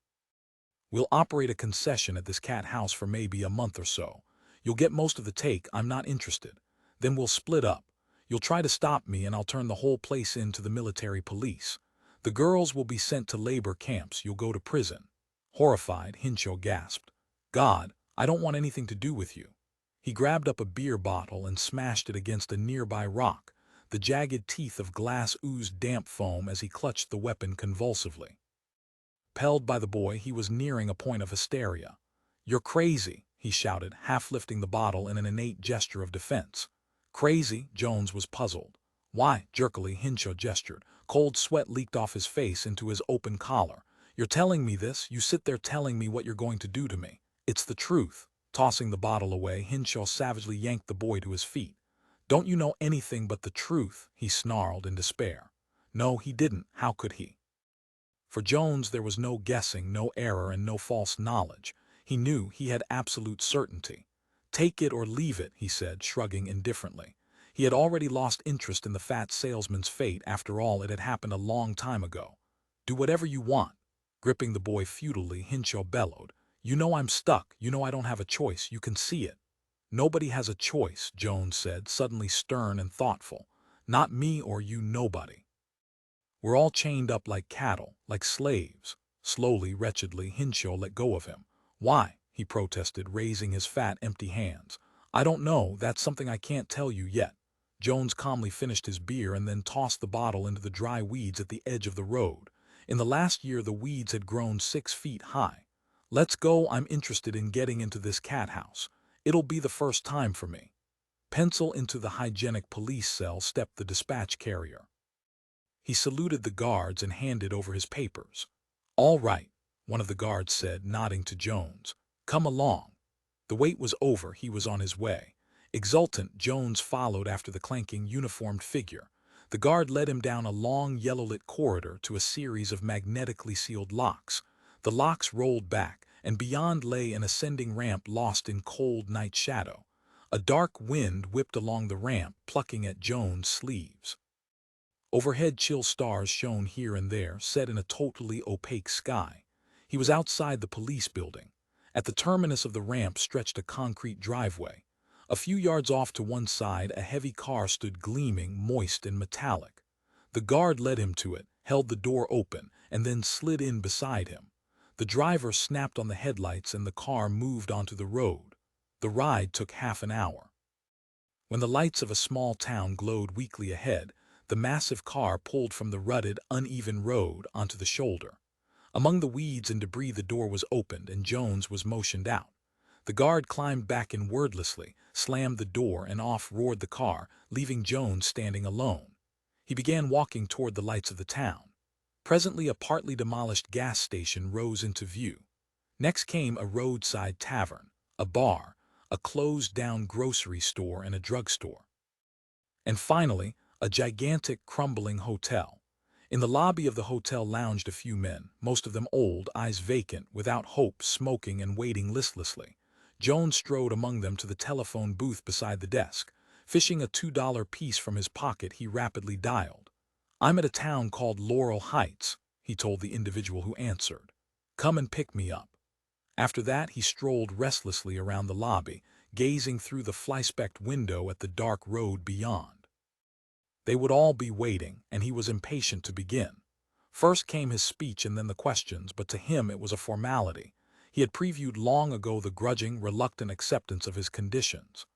"We'll operate a concession at this cat house for maybe a month or so. You'll get most of the take. I'm not interested. Then we'll split up. You'll try to stop me and I'll turn the whole place into the military police. The girls will be sent to labor camps. You'll go to prison." Horrified, Hinshaw gasped, "God, I don't want anything to do with you." He grabbed up a beer bottle and smashed it against a nearby rock. The jagged teeth of glass oozed damp foam as he clutched the weapon convulsively. Impelled by the boy, he was nearing a point of hysteria. "You're crazy," he shouted, half lifting the bottle in an innate gesture of defense. "Crazy?" Jones was puzzled. "Why?" Jerkily, Hinshaw gestured. Cold sweat leaked off his face into his open collar. "You're telling me this? You sit there telling me what you're going to do to me. It's the truth." Tossing the bottle away, Hinshaw savagely yanked the boy to his feet. "Don't you know anything but the truth?" he snarled in despair. No, he didn't. How could he? For Jones there was no guessing, no error, and no false knowledge. He knew, he had absolute certainty. "Take it or leave it," he said, shrugging indifferently. He had already lost interest in the fat salesman's fate. After all, it had happened a long time ago. "Do whatever you want." Gripping the boy futilely, Hinshaw bellowed. "You know I'm stuck. You know I don't have a choice. You can see it." "Nobody has a choice," Jones said, suddenly stern and thoughtful. "Not me or you, nobody. We're all chained up like cattle, like slaves." Slowly, wretchedly, Hinshaw let go of him. "Why?" he protested, raising his fat, empty hands. "I don't know. That's something I can't tell you yet." Jones calmly finished his beer and then tossed the bottle into the dry weeds at the edge of the road. In the last year the weeds had grown 6 feet high. "Let's go. I'm interested in getting into this cat house. It'll be the first time for me." Pencil into the hygienic police cell stepped the dispatch carrier. He saluted the guards and handed over his papers. "All right," one of the guards said, nodding to Jones. "Come along." The wait was over. He was on his way. Exultant, Jones followed after the clanking, uniformed figure. The guard led him down a long, yellow-lit corridor to a series of magnetically sealed locks. The locks rolled back, and beyond lay an ascending ramp lost in cold night shadow. A dark wind whipped along the ramp, plucking at Jones' sleeves. Overhead, chill stars shone here and there, set in a totally opaque sky. He was outside the police building. At the terminus of the ramp stretched a concrete driveway. A few yards off to one side, a heavy car stood gleaming, moist and metallic. The guard led him to it, held the door open, and then slid in beside him. The driver snapped on the headlights and the car moved onto the road. The ride took half an hour. When the lights of a small town glowed weakly ahead, the massive car pulled from the rutted, uneven road onto the shoulder. Among the weeds and debris the door was opened and Jones was motioned out. The guard climbed back in wordlessly, slammed the door, and off roared the car, leaving Jones standing alone. He began walking toward the lights of the town. Presently a partly demolished gas station rose into view. Next came a roadside tavern, a bar, a closed-down grocery store, and a drugstore. And finally, a gigantic, crumbling hotel. In the lobby of the hotel lounged a few men, most of them old, eyes vacant, without hope, smoking and waiting listlessly. Jones strode among them to the telephone booth beside the desk. Fishing a $2 piece from his pocket, he rapidly dialed. "I'm at a town called Laurel Heights," he told the individual who answered. "Come and pick me up." After that he strolled restlessly around the lobby, gazing through the fly-specked window at the dark road beyond. They would all be waiting, and he was impatient to begin. First came his speech and then the questions, but to him it was a formality. He had previewed long ago the grudging, reluctant acceptance of his conditions.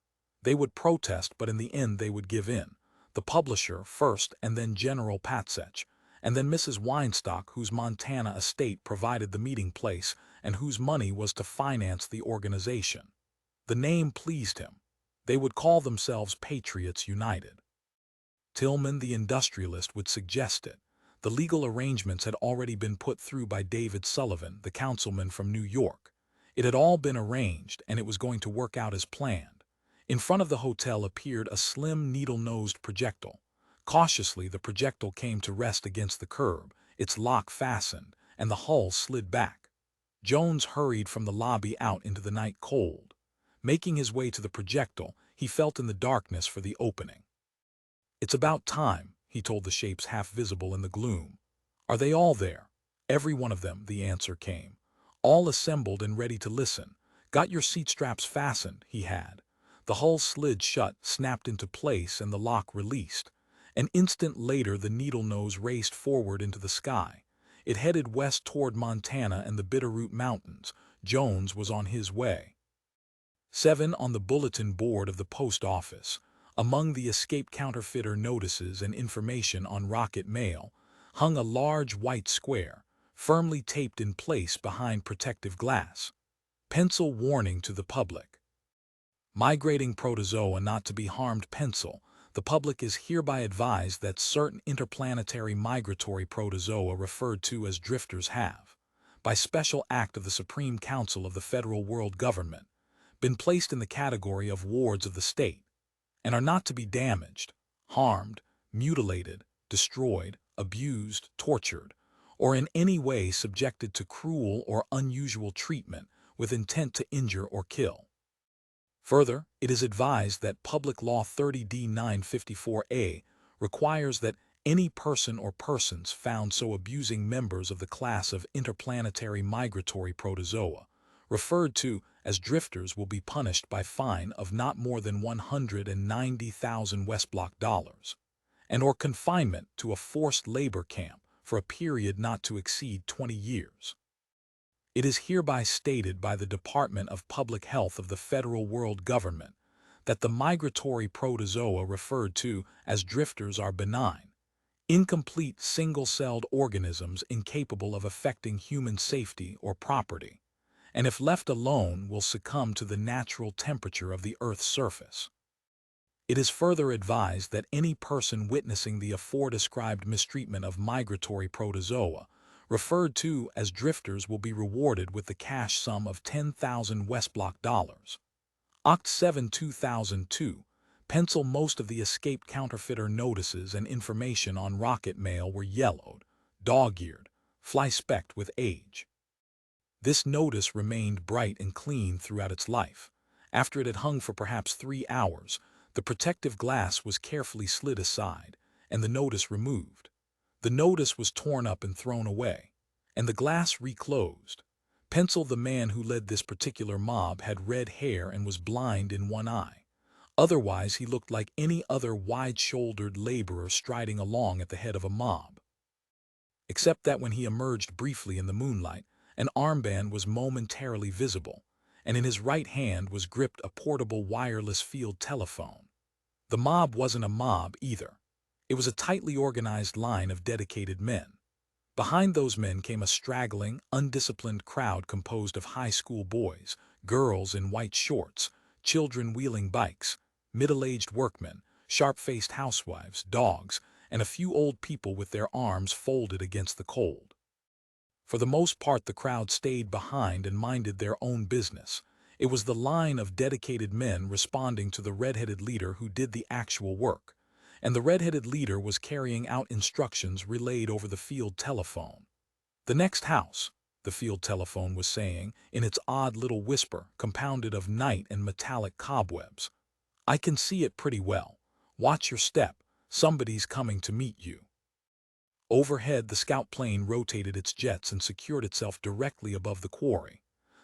They would protest, but in the end they would give in. The publisher first, and then General Patsech, and then Mrs. Weinstock, whose Montana estate provided the meeting place and whose money was to finance the organization. The name pleased him. They would call themselves Patriots United. Tillman, the industrialist, would suggest it. The legal arrangements had already been put through by David Sullivan, the councilman from New York. It had all been arranged, and it was going to work out as planned. In front of the hotel appeared a slim, needle-nosed projectile. Cautiously, the projectile came to rest against the curb, its lock fastened, and the hull slid back. Jones hurried from the lobby out into the night cold. Making his way to the projectile, he felt in the darkness for the opening. "It's about time," he told the shapes half visible in the gloom. "Are they all there?" "Every one of them," the answer came. "All assembled and ready to listen. Got your seat straps fastened?" He had. The hull slid shut, snapped into place, and the lock released. An instant later the needle nose raced forward into the sky. It headed west toward Montana and the Bitterroot Mountains. Jones was on his way. 7. On the bulletin board of the post office, among the escape counterfeiter notices and information on rocket mail, hung a large white square, firmly taped in place behind protective glass. Pencil warning to the public. Migrating protozoa not to be harmed. Pencil. The public is hereby advised that certain interplanetary migratory protozoa referred to as drifters have, by special act of the Supreme Council of the Federal World Government, been placed in the category of wards of the state, and are not to be damaged, harmed, mutilated, destroyed, abused, tortured, or in any way subjected to cruel or unusual treatment with intent to injure or kill. Further, it is advised that Public Law 30D 954A requires that any person or persons found so abusing members of the class of interplanetary migratory protozoa, referred to as drifters, will be punished by fine of not more than 190,000 Westblock dollars, and or confinement to a forced labor camp for a period not to exceed 20 years. It is hereby stated by the Department of Public Health of the Federal World Government that the migratory protozoa referred to as drifters are benign, incomplete single-celled organisms incapable of affecting human safety or property, and if left alone will succumb to the natural temperature of the Earth's surface. It is further advised that any person witnessing the aforedescribed mistreatment of migratory protozoa referred to as drifters will be rewarded with the cash sum of 10,000 Westblock dollars. Oct. 7, 2002. Pencil. Most of the escape counterfeiter notices and information on rocket mail were yellowed, dog-eared, fly-specked with age. This notice remained bright and clean throughout its life. After it had hung for perhaps 3 hours, the protective glass was carefully slid aside, and the notice removed. The notice was torn up and thrown away, and the glass reclosed. Pencil. The man who led this particular mob had red hair and was blind in one eye. Otherwise he looked like any other wide-shouldered laborer striding along at the head of a mob. Except that when he emerged briefly in the moonlight, an armband was momentarily visible, and in his right hand was gripped a portable wireless field telephone. The mob wasn't a mob either. It was a tightly organized line of dedicated men. Behind those men came a straggling, undisciplined crowd composed of high school boys, girls in white shorts, children wheeling bikes, middle-aged workmen, sharp-faced housewives, dogs, and a few old people with their arms folded against the cold. For the most part, the crowd stayed behind and minded their own business. It was the line of dedicated men responding to the red-headed leader who did the actual work, and the red-headed leader was carrying out instructions relayed over the field telephone. "The next house," the field telephone was saying, in its odd little whisper compounded of night and metallic cobwebs. "I can see it pretty well. Watch your step. Somebody's coming to meet you." Overhead, the scout plane rotated its jets and secured itself directly above the quarry.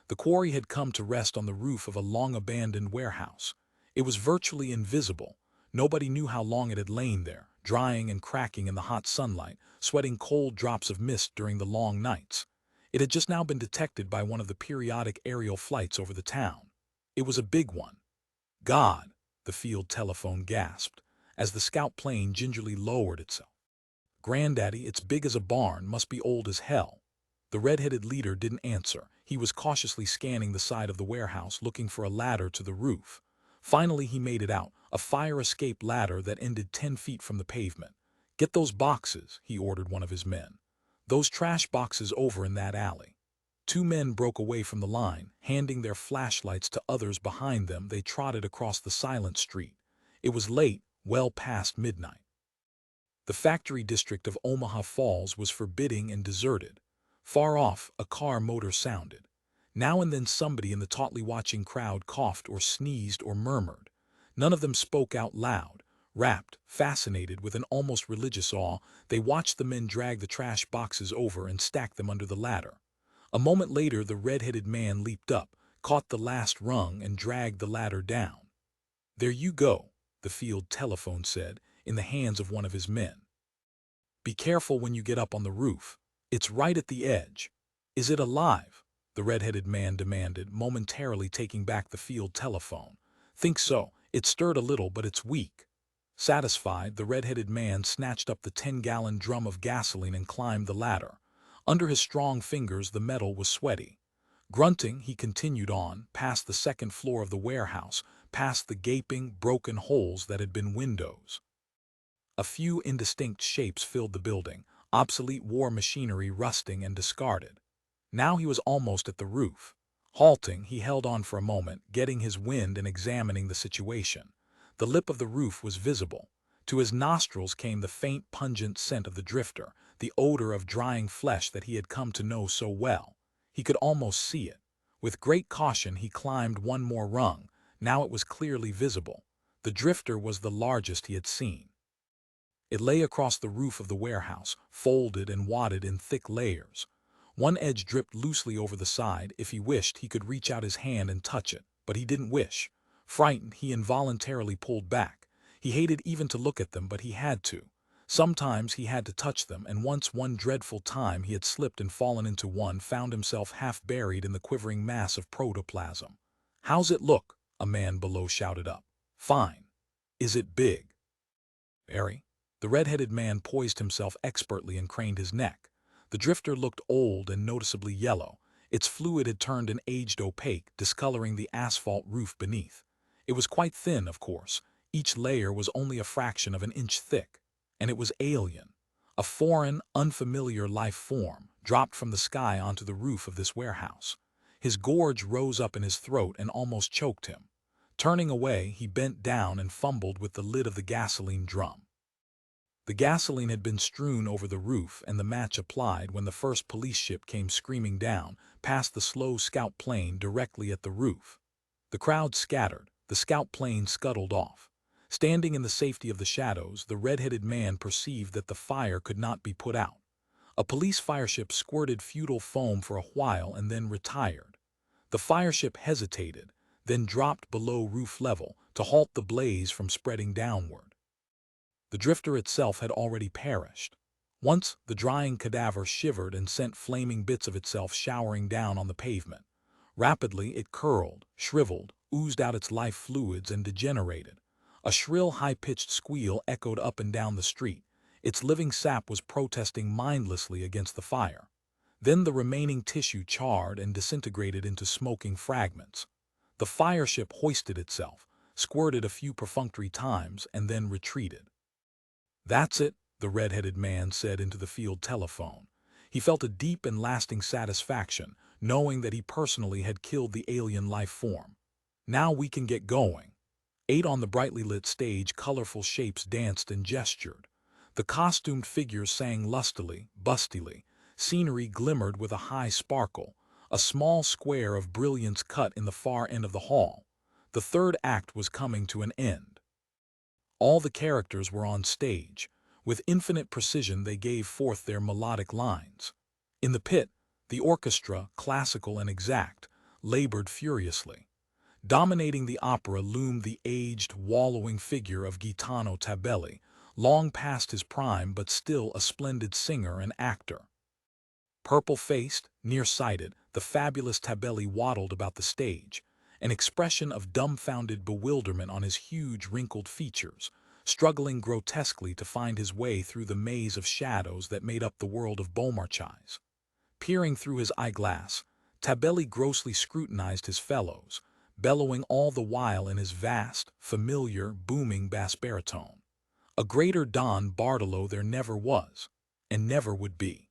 The quarry had come to rest on the roof of a long-abandoned warehouse. It was virtually invisible. Nobody knew how long it had lain there, drying and cracking in the hot sunlight, sweating cold drops of mist during the long nights. It had just now been detected by one of the periodic aerial flights over the town. It was a big one. "God," the field telephone gasped, as the scout plane gingerly lowered itself. "Granddaddy, it's big as a barn, must be old as hell." The red-headed leader didn't answer. He was cautiously scanning the side of the warehouse, looking for a ladder to the roof. Finally, he made it out, a fire escape ladder that ended 10 feet from the pavement. "Get those boxes," he ordered one of his men. "Those trash boxes over in that alley." Two men broke away from the line. Handing their flashlights to others behind them, they trotted across the silent street. It was late, well past midnight. The factory district of Omaha Falls was forbidding and deserted. Far off, a car motor sounded. Now and then somebody in the tautly watching crowd coughed or sneezed or murmured. None of them spoke out loud. Rapt, fascinated with an almost religious awe, they watched the men drag the trash boxes over and stack them under the ladder. A moment later, the red-headed man leaped up, caught the last rung, and dragged the ladder down. "There you go," the field telephone said, in the hands of one of his men. "Be careful when you get up on the roof. It's right at the edge." "Is it alive?" the red-headed man demanded, momentarily taking back the field telephone. "Think so. It stirred a little, but it's weak." Satisfied, the red-headed man snatched up the 10-gallon drum of gasoline and climbed the ladder. Under his strong fingers, the metal was sweaty. Grunting, he continued on, past the second floor of the warehouse, past the gaping, broken holes that had been windows. A few indistinct shapes filled the building, obsolete war machinery rusting and discarded. Now he was almost at the roof. Halting, he held on for a moment, getting his wind and examining the situation. The lip of the roof was visible. To his nostrils came the faint, pungent scent of the drifter, the odor of drying flesh that he had come to know so well. He could almost see it. With great caution, he climbed one more rung. Now it was clearly visible. The drifter was the largest he had seen. It lay across the roof of the warehouse, folded and wadded in thick layers. One edge dripped loosely over the side. If he wished, he could reach out his hand and touch it, but he didn't wish. Frightened, he involuntarily pulled back. He hated even to look at them, but he had to. Sometimes he had to touch them, and once, one dreadful time, he had slipped and fallen into one, found himself half buried in the quivering mass of protoplasm. "How's it look?" a man below shouted up. "Fine." "Is it big?" "Very." The red-headed man poised himself expertly and craned his neck. The drifter looked old and noticeably yellow. Its fluid had turned an aged opaque, discoloring the asphalt roof beneath. It was quite thin, of course. Each layer was only a fraction of an inch thick. And it was alien. A foreign, unfamiliar life form, dropped from the sky onto the roof of this warehouse. His gorge rose up in his throat and almost choked him. Turning away, he bent down and fumbled with the lid of the gasoline drum. The gasoline had been strewn over the roof and the match applied when the first police ship came screaming down, past the slow scout plane directly at the roof. The crowd scattered. The scout plane scuttled off. Standing in the safety of the shadows, the red-headed man perceived that the fire could not be put out. A police fireship squirted futile foam for a while and then retired. The fireship hesitated, then dropped below roof level to halt the blaze from spreading downward. The drifter itself had already perished. Once, the drying cadaver shivered and sent flaming bits of itself showering down on the pavement. Rapidly, it curled, shriveled, oozed out its life fluids, and degenerated. A shrill, high-pitched squeal echoed up and down the street. Its living sap was protesting mindlessly against the fire. Then the remaining tissue charred and disintegrated into smoking fragments. The fireship hoisted itself, squirted a few perfunctory times, and then retreated. "That's it," the red-headed man said into the field telephone. He felt a deep and lasting satisfaction, knowing that he personally had killed the alien life form. "Now we can get going." On the brightly lit stage, colorful shapes danced and gestured. The costumed figures sang lustily, bustily. Scenery glimmered with a high sparkle, a small square of brilliance cut in the far end of the hall. The third act was coming to an end. All the characters were on stage. With infinite precision they gave forth their melodic lines. In the pit, the orchestra, classical and exact, labored furiously. Dominating the opera loomed the aged, wallowing figure of Gaetano Tabelli, long past his prime but still a splendid singer and actor. Purple-faced, nearsighted, the fabulous Tabelli waddled about the stage, an expression of dumbfounded bewilderment on his huge, wrinkled features, struggling grotesquely to find his way through the maze of shadows that made up the world of Beaumarchais. Peering through his eyeglass, Tabelli grossly scrutinized his fellows, bellowing all the while in his vast, familiar, booming bass baritone. A greater Don Bartolo there never was, and never would be.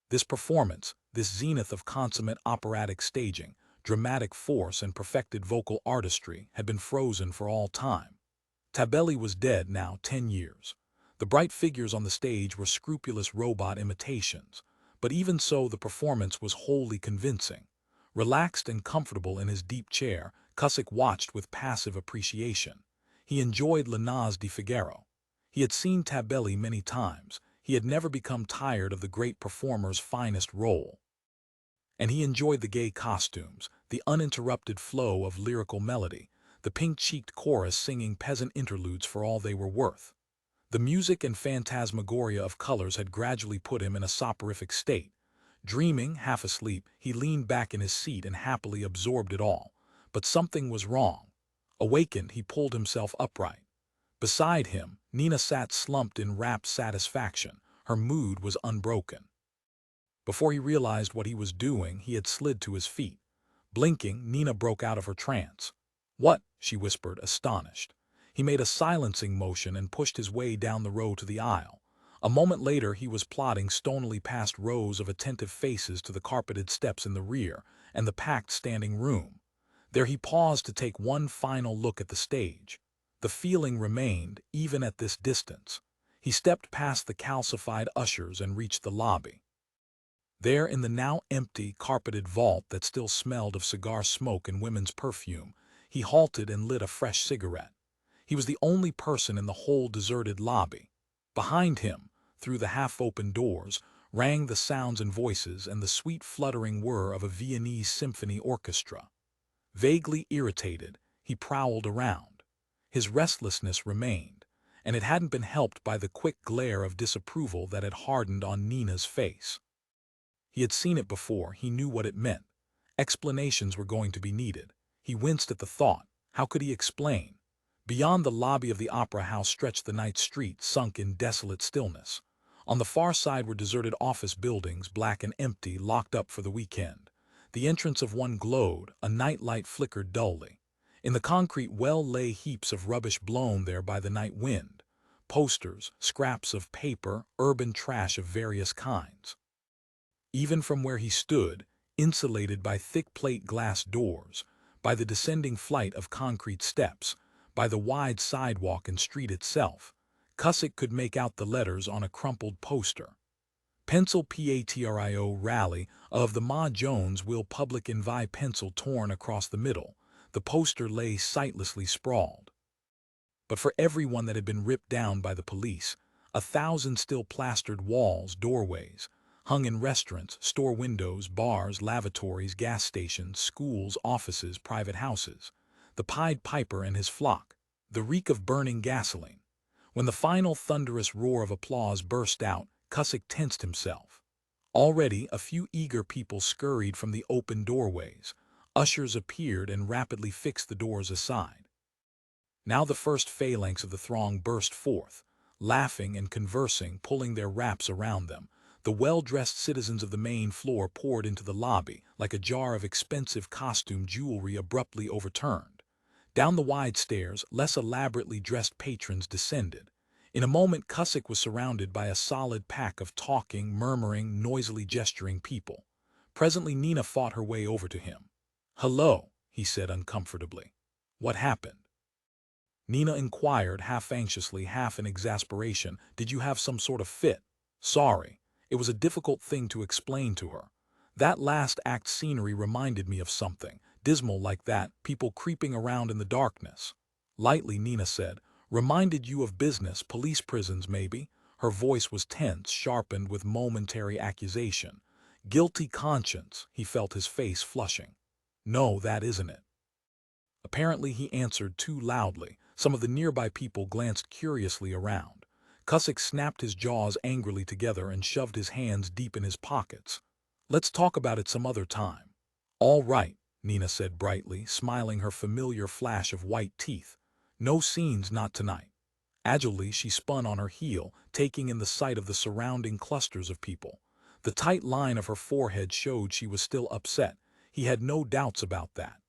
This performance, this zenith of consummate operatic staging, dramatic force and perfected vocal artistry, had been frozen for all time. Tabelli was dead now 10 years. The bright figures on the stage were scrupulous robot imitations, but even so the performance was wholly convincing. Relaxed and comfortable in his deep chair, Cusick watched with passive appreciation. He enjoyed Le Naz di Figaro. He had seen Tabelli many times. He had never become tired of the great performer's finest role. And he enjoyed the gay costumes, the uninterrupted flow of lyrical melody, the pink-cheeked chorus singing peasant interludes for all they were worth. The music and phantasmagoria of colors had gradually put him in a soporific state. Dreaming, half asleep, he leaned back in his seat and happily absorbed it all. But something was wrong. Awakened, he pulled himself upright. Beside him, Nina sat slumped in rapt satisfaction. Her mood was unbroken. Before he realized what he was doing, he had slid to his feet. Blinking, Nina broke out of her trance. "What?" she whispered, astonished. He made a silencing motion and pushed his way down the row to the aisle. A moment later he was plodding stonily past rows of attentive faces to the carpeted steps in the rear and the packed standing room. There he paused to take one final look at the stage. The feeling remained, even at this distance. He stepped past the calcified ushers and reached the lobby. There, in the now empty, carpeted vault that still smelled of cigar smoke and women's perfume, he halted and lit a fresh cigarette. He was the only person in the whole deserted lobby. Behind him, through the half-open doors, rang the sounds and voices and the sweet fluttering whir of a Viennese symphony orchestra. Vaguely irritated, he prowled around. His restlessness remained, and it hadn't been helped by the quick glare of disapproval that had hardened on Nina's face. He had seen it before, he knew what it meant. Explanations were going to be needed. He winced at the thought. How could he explain? Beyond the lobby of the opera house stretched the night street, sunk in desolate stillness. On the far side were deserted office buildings, black and empty, locked up for the weekend. The entrance of one glowed, a night light flickered dully. In the concrete well lay heaps of rubbish blown there by the night wind. Posters, scraps of paper, urban trash of various kinds. Even from where he stood, insulated by thick plate glass doors, by the descending flight of concrete steps, by the wide sidewalk and street itself, Cusick could make out the letters on a crumpled poster. Pencil PATRIO rally of the Ma Jones will public envy pencil torn across the middle. The poster lay sightlessly sprawled. But for everyone that had been ripped down by the police, 1,000 still plastered walls, doorways, hung in restaurants, store windows, bars, lavatories, gas stations, schools, offices, private houses. The Pied Piper and his flock. The reek of burning gasoline. When the final thunderous roar of applause burst out, Cusick tensed himself. Already a few eager people scurried from the open doorways. Ushers appeared and rapidly fixed the doors aside. Now the first phalanx of the throng burst forth, laughing and conversing, pulling their wraps around them. The well-dressed citizens of the main floor poured into the lobby, like a jar of expensive costume jewelry abruptly overturned. Down the wide stairs, less elaborately dressed patrons descended. In a moment, Cusick was surrounded by a solid pack of talking, murmuring, noisily gesturing people. Presently Nina fought her way over to him. "Hello," he said uncomfortably. "What happened?" Nina inquired, half anxiously, half in exasperation. "Did you have some sort of fit?" "Sorry." It was a difficult thing to explain to her. "That last act scenery reminded me of something, dismal like that, people creeping around in the darkness." Lightly, Nina said, "Reminded you of business, police prisons maybe?" Her voice was tense, sharpened with momentary accusation. "Guilty conscience," he felt his face flushing. "No, that isn't it." Apparently he answered too loudly. Some of the nearby people glanced curiously around. Cusick snapped his jaws angrily together and shoved his hands deep in his pockets. "Let's talk about it some other time." "All right," Nina said brightly, smiling her familiar flash of white teeth. "No scenes, not tonight." Agilely she spun on her heel, taking in the sight of the surrounding clusters of people. The tight line of her forehead showed she was still upset. He had no doubts about that.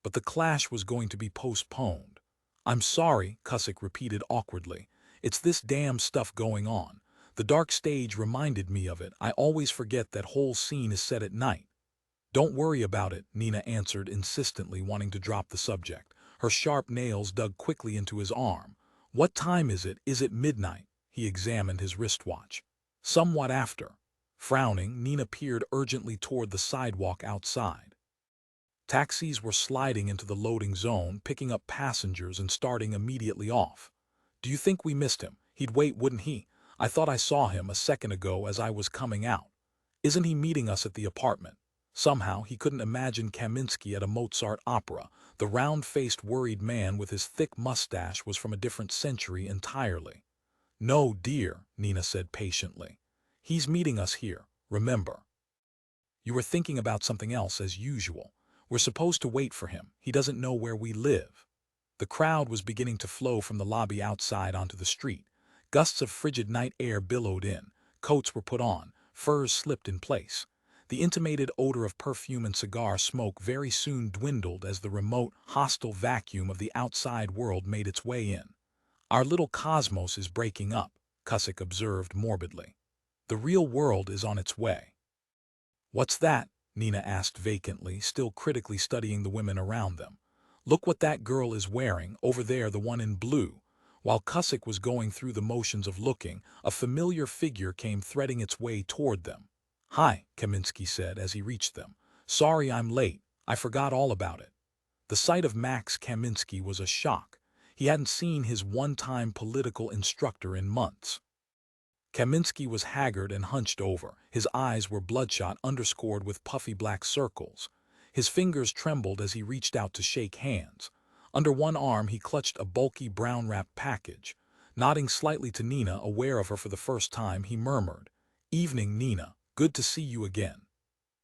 But the clash was going to be postponed. "I'm sorry," Cusick repeated awkwardly. "It's this damn stuff going on. The dark stage reminded me of it. I always forget that whole scene is set at night." "Don't worry about it," Nina answered insistently, wanting to drop the subject. Her sharp nails dug quickly into his arm. "What time is it? Is it midnight?" He examined his wristwatch. "Somewhat after." Frowning, Nina peered urgently toward the sidewalk outside. Taxis were sliding into the loading zone, picking up passengers and starting immediately off. "Do you think we missed him? He'd wait, wouldn't he? I thought I saw him a second ago as I was coming out. Isn't he meeting us at the apartment?" Somehow he couldn't imagine Kaminsky at a Mozart opera. The round-faced, worried man with his thick mustache was from a different century entirely. "No, dear," Nina said patiently. "He's meeting us here, remember. You were thinking about something else as usual. We're supposed to wait for him. He doesn't know where we live." The crowd was beginning to flow from the lobby outside onto the street. Gusts of frigid night air billowed in. Coats were put on. Furs slipped in place. The intimated odor of perfume and cigar smoke very soon dwindled as the remote, hostile vacuum of the outside world made its way in. "Our little cosmos is breaking up," Cusick observed morbidly. "The real world is on its way." "What's that?" Nina asked vacantly, still critically studying the women around them. "Look what that girl is wearing, over there, the one in blue." While Cusick was going through the motions of looking, a familiar figure came threading its way toward them. "Hi," Kaminsky said as he reached them. "Sorry I'm late. I forgot all about it." The sight of Max Kaminsky was a shock. He hadn't seen his one-time political instructor in months. Kaminsky was haggard and hunched over. His eyes were bloodshot, underscored with puffy black circles. His fingers trembled as he reached out to shake hands. Under one arm he clutched a bulky brown-wrapped package. Nodding slightly to Nina, aware of her for the first time, he murmured, "Evening, Nina. Good to see you again."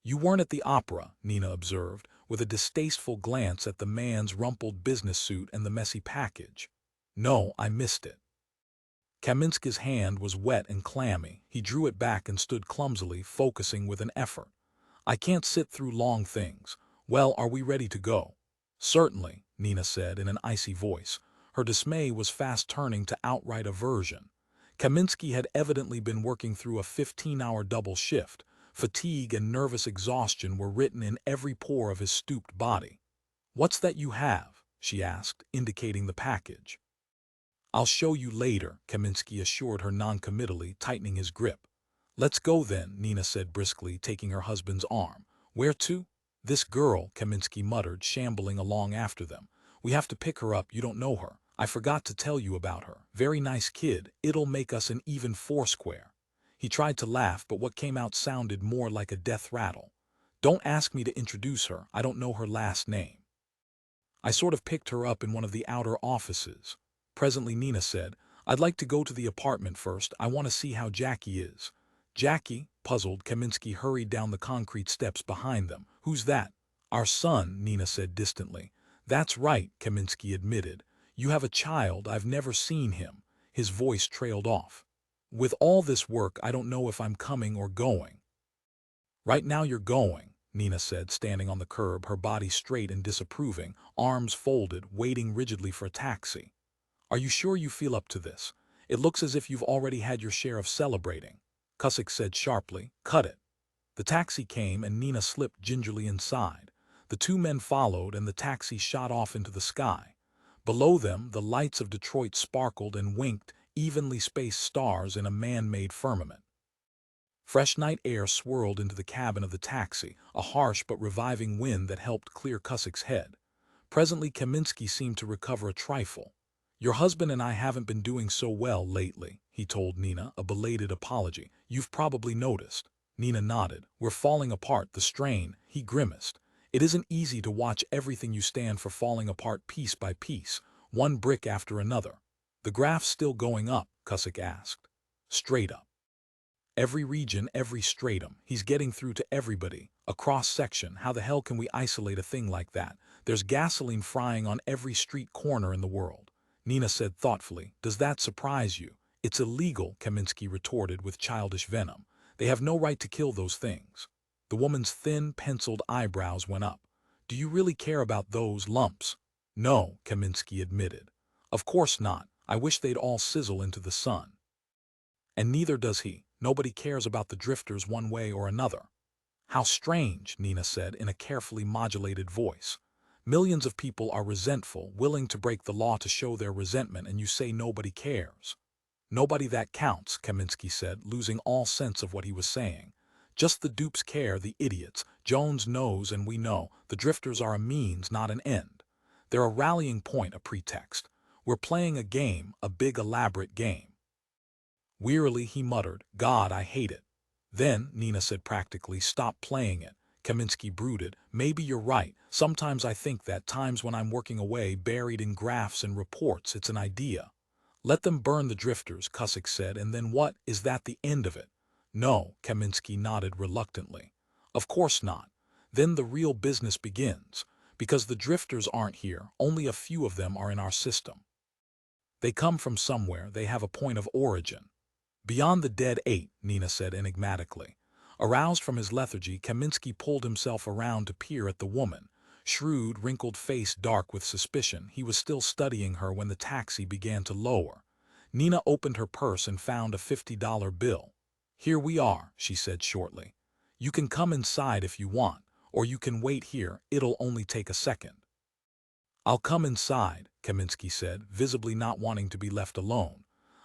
"You weren't at the opera," Nina observed, with a distasteful glance at the man's rumpled business suit and the messy package. "No, I missed it." Kaminsky's hand was wet and clammy. He drew it back and stood clumsily, focusing with an effort. "I can't sit through long things. Well, are we ready to go?" "Certainly," Nina said in an icy voice. Her dismay was fast turning to outright aversion. Kaminsky had evidently been working through a 15-hour double shift. Fatigue and nervous exhaustion were written in every pore of his stooped body. "What's that you have?" she asked, indicating the package. "I'll show you later," Kaminsky assured her noncommittally, tightening his grip. "Let's go then," Nina said briskly, taking her husband's arm. "Where to?" "This girl," Kaminsky muttered, shambling along after them. "We have to pick her up. You don't know her. I forgot to tell you about her. Very nice kid. It'll make us an even foursquare." He tried to laugh, but what came out sounded more like a death rattle. "Don't ask me to introduce her. I don't know her last name. I sort of picked her up in one of the outer offices." Presently Nina said, "I'd like to go to the apartment first. I want to see how Jackie is." "Jackie?" Puzzled, Kaminsky hurried down the concrete steps behind them. "Who's that?" "Our son," Nina said distantly. "That's right," Kaminsky admitted. You have a child, I've never seen him. His voice trailed off. With all this work, I don't know if I'm coming or going. Right now you're going, Nina said, standing on the curb, her body straight and disapproving, arms folded, waiting rigidly for a taxi. Are you sure you feel up to this? It looks as if you've already had your share of celebrating. Cusick said sharply, cut it. The taxi came and Nina slipped gingerly inside. The two men followed and the taxi shot off into the sky. Below them, the lights of Detroit sparkled and winked, evenly spaced stars in a man-made firmament. Fresh night air swirled into the cabin of the taxi, a harsh but reviving wind that helped clear Cusick's head. Presently Kaminsky seemed to recover a trifle. Your husband and I haven't been doing so well lately, he told Nina, a belated apology. You've probably noticed. Nina nodded. We're falling apart, the strain, he grimaced. It isn't easy to watch everything you stand for falling apart piece by piece, one brick after another. The graph's still going up, Cusick asked. Straight up. Every region, every stratum. He's getting through to everybody. A cross-section. How the hell can we isolate a thing like that? There's gasoline frying on every street corner in the world. Nina said thoughtfully. Does that surprise you? It's illegal, Kaminsky retorted with childish venom. They have no right to kill those things. The woman's thin, penciled eyebrows went up. Do you really care about those lumps? No, Kaminsky admitted. Of course not. I wish they'd all sizzle into the sun. And neither does he. Nobody cares about the drifters one way or another. How strange, Nina said in a carefully modulated voice. Millions of people are resentful, willing to break the law to show their resentment, and you say nobody cares. Nobody that counts, Kaminsky said, losing all sense of what he was saying. Just the dupes care, the idiots. Jones knows and we know. The drifters are a means, not an end. They're a rallying point, a pretext. We're playing a game, a big elaborate game. Wearily he muttered, God, I hate it. Then, Nina said practically, stop playing it. Kaminsky brooded, maybe you're right. Sometimes I think that, times when I'm working away, buried in graphs and reports, it's an idea. Let them burn the drifters, Cusick said, and then what? Is that the end of it? No, Kaminsky nodded reluctantly. Of course not. Then the real business begins. Because the drifters aren't here, only a few of them are in our system. They come from somewhere, they have a point of origin. Beyond the dead eight, Nina said enigmatically. Aroused from his lethargy, Kaminsky pulled himself around to peer at the woman. Shrewd, wrinkled face dark with suspicion, he was still studying her when the taxi began to lower. Nina opened her purse and found a $50 bill. Here we are, she said shortly. You can come inside if you want, or you can wait here, it'll only take a second. I'll come inside, Kaminsky said, visibly not wanting to be left alone.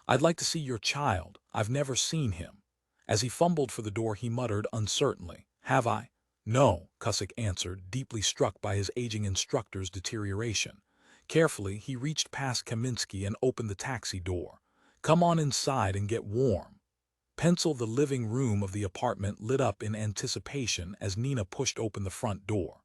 I'd like to see your child. I've never seen him. As he fumbled for the door, he muttered uncertainly, have I? No, Cusick answered, deeply struck by his aging instructor's deterioration. Carefully, he reached past Kaminsky and opened the taxi door. Come on inside and get warm. Pencil the living room of the apartment lit up in anticipation as Nina pushed open the front door.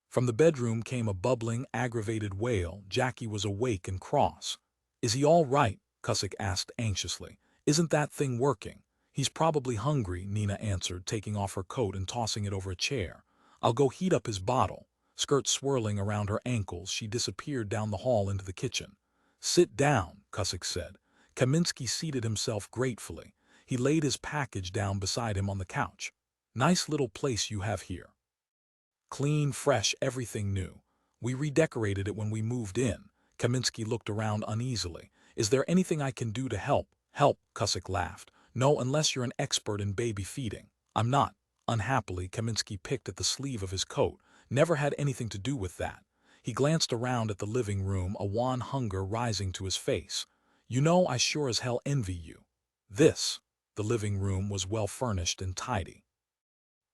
From the bedroom came a bubbling, aggravated wail. Jackie was awake and cross. Is he all right? Cusick asked anxiously. Isn't that thing working? He's probably hungry, Nina answered, taking off her coat and tossing it over a chair. I'll go heat up his bottle. Skirt swirling around her ankles, she disappeared down the hall into the kitchen. Sit down, Cusick said. Kaminsky seated himself gratefully. He laid his package down beside him on the couch. Nice little place you have here. Clean, fresh, everything new. We redecorated it when we moved in. Kaminsky looked around uneasily. Is there anything I can do to help? Help, Cusick laughed. No, unless you're an expert in baby feeding. I'm not. Unhappily, Kaminsky picked at the sleeve of his coat. Never had anything to do with that. He glanced around at the living room, a wan hunger rising to his face. You know, I sure as hell envy you. The living room was well furnished and tidy.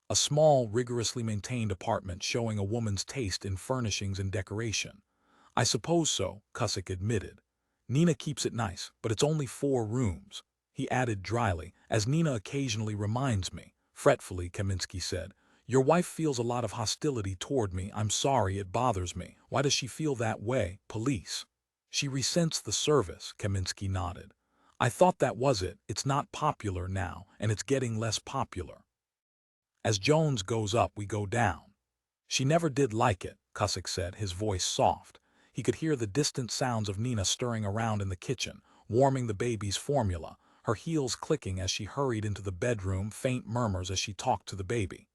A small, rigorously maintained apartment showing a woman's taste in furnishings and decoration. I suppose so, Cusick admitted. Nina keeps it nice, but it's only 4 rooms. He added dryly, as Nina occasionally reminds me. Fretfully, Kaminsky said. Your wife feels a lot of hostility toward me. I'm sorry, it bothers me. Why does she feel that way? Police. She resents the service, Kaminsky nodded. I thought that was it. It's not popular now, and it's getting less popular. As Jones goes up, we go down. She never did like it, Cusick said, his voice soft. He could hear the distant sounds of Nina stirring around in the kitchen, warming the baby's formula, her heels clicking as she hurried into the bedroom, faint murmurs as she talked to the baby.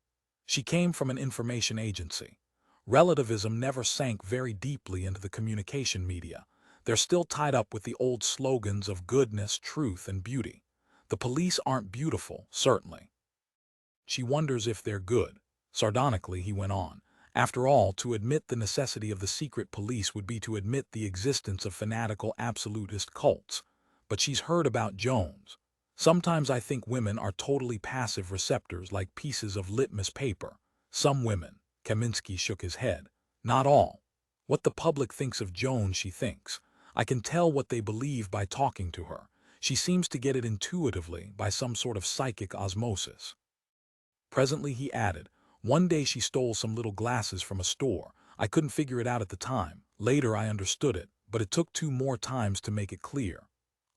She came from an information agency. Relativism never sank very deeply into the communication media. They're still tied up with the old slogans of goodness, truth, and beauty. The police aren't beautiful, certainly. She wonders if they're good. Sardonically, he went on. After all, to admit the necessity of the secret police would be to admit the existence of fanatical absolutist cults. But she's heard about Jones. Sometimes I think women are totally passive receptors like pieces of litmus paper. Some women. Kaminsky shook his head. Not all. What the public thinks of Jones, she thinks. I can tell what they believe by talking to her. She seems to get it intuitively by some sort of psychic osmosis. Presently he added, one day she stole some little glasses from a store. I couldn't figure it out at the time. Later I understood it, but it took 2 more times to make it clear.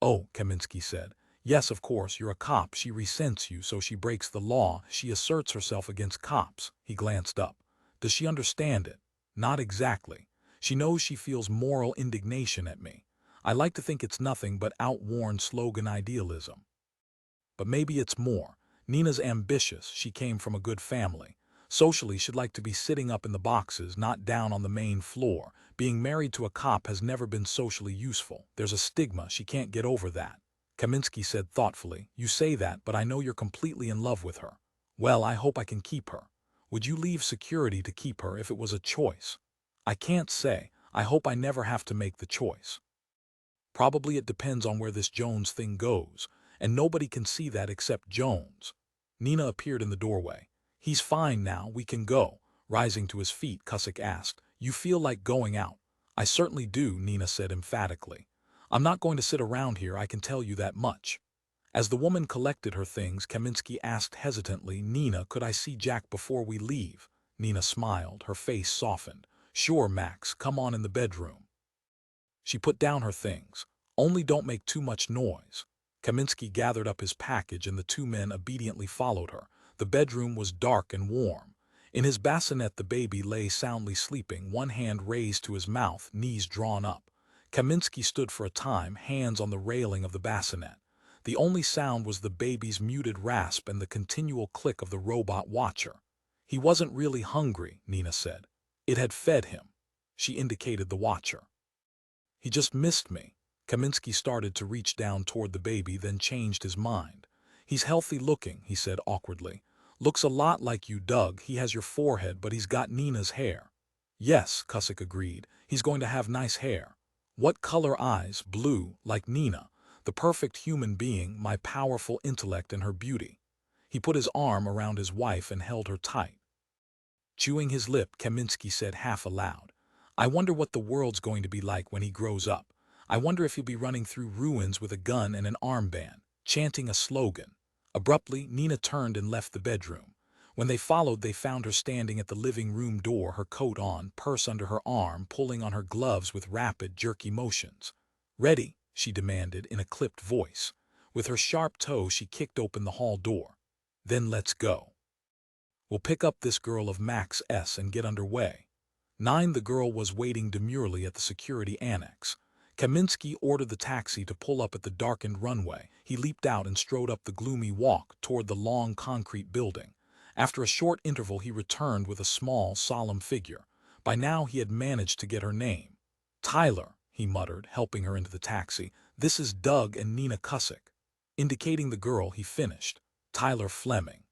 Oh, Kaminsky said. Yes, of course, you're a cop. She resents you, so she breaks the law. She asserts herself against cops. He glanced up. Does she understand it? Not exactly. She knows she feels moral indignation at me. I like to think it's nothing but outworn slogan idealism. But maybe it's more. Nina's ambitious. She came from a good family. Socially, she'd like to be sitting up in the boxes, not down on the main floor. Being married to a cop has never been socially useful. There's a stigma. She can't get over that. Kaminsky said thoughtfully, you say that, but I know you're completely in love with her. Well, I hope I can keep her. Would you leave security to keep her if it was a choice? I can't say. I hope I never have to make the choice. Probably it depends on where this Jones thing goes, and nobody can see that except Jones. Nina appeared in the doorway. He's fine now, we can go. Rising to his feet, Cusick asked, you feel like going out? I certainly do, Nina said emphatically. I'm not going to sit around here, I can tell you that much. As the woman collected her things, Kaminsky asked hesitantly, Nina, could I see Jack before we leave? Nina smiled, her face softened. Sure, Max, come on in the bedroom. She put down her things. Only don't make too much noise. Kaminsky gathered up his package and the 2 men obediently followed her. The bedroom was dark and warm. In his bassinet the baby lay soundly sleeping, one hand raised to his mouth, knees drawn up. Kaminsky stood for a time, hands on the railing of the bassinet. The only sound was the baby's muted rasp and the continual click of the robot watcher. He wasn't really hungry, Nina said. It had fed him. She indicated the watcher. He just missed me. Kaminsky started to reach down toward the baby, then changed his mind. He's healthy looking, he said awkwardly. Looks a lot like you, Doug. He has your forehead, but he's got Nina's hair. Yes, Cusick agreed. He's going to have nice hair. What color eyes? Blue, like Nina. The perfect human being, my powerful intellect and her beauty. He put his arm around his wife and held her tight. Chewing his lip, Kaminsky said half aloud, I wonder what the world's going to be like when he grows up. I wonder if he'll be running through ruins with a gun and an armband, chanting a slogan. Abruptly, Nina turned and left the bedroom. When they followed, they found her standing at the living room door, her coat on, purse under her arm, pulling on her gloves with rapid, jerky motions. Ready? She demanded in a clipped voice. With her sharp toe, she kicked open the hall door. Then let's go. We'll pick up this girl of Max S. and get underway. 9. The girl was waiting demurely at the security annex. Kaminsky ordered the taxi to pull up at the darkened runway. He leaped out and strode up the gloomy walk toward the long concrete building. After a short interval, he returned with a small, solemn figure. By now, he had managed to get her name. Tyler, he muttered, helping her into the taxi. This is Doug and Nina Cusick. Indicating the girl, he finished. Tyler Fleming.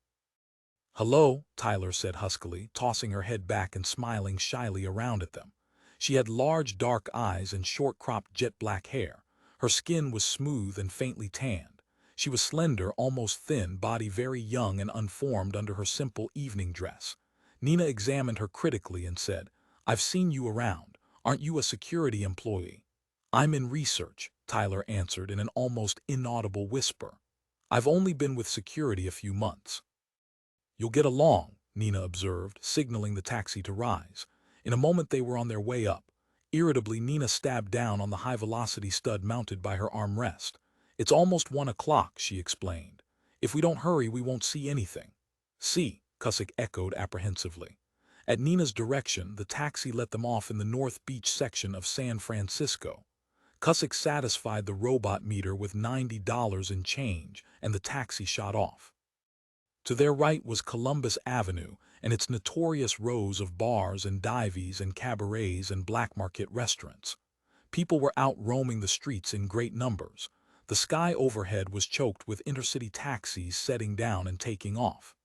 Hello, Tyler said huskily, tossing her head back and smiling shyly around at them. She had large dark eyes and short-cropped jet-black hair. Her skin was smooth and faintly tanned. She was slender, almost thin, body very young and unformed under her simple evening dress. Nina examined her critically and said, I've seen you around. Aren't you a security employee? I'm in research, Tyler answered in an almost inaudible whisper. I've only been with security a few months. You'll get along, Nina observed, signaling the taxi to rise. In a moment they were on their way up. Irritably, Nina stabbed down on the high-velocity stud mounted by her armrest. It's almost 1 o'clock, she explained. If we don't hurry, we won't see anything. See, Cusick echoed apprehensively. At Nina's direction, the taxi let them off in the North Beach section of San Francisco. Cusick satisfied the robot meter with $90 in change, and the taxi shot off. To their right was Columbus Avenue and its notorious rows of bars and dives and cabarets and black market restaurants. People were out roaming the streets in great numbers. The sky overhead was choked with intercity taxis setting down and taking off.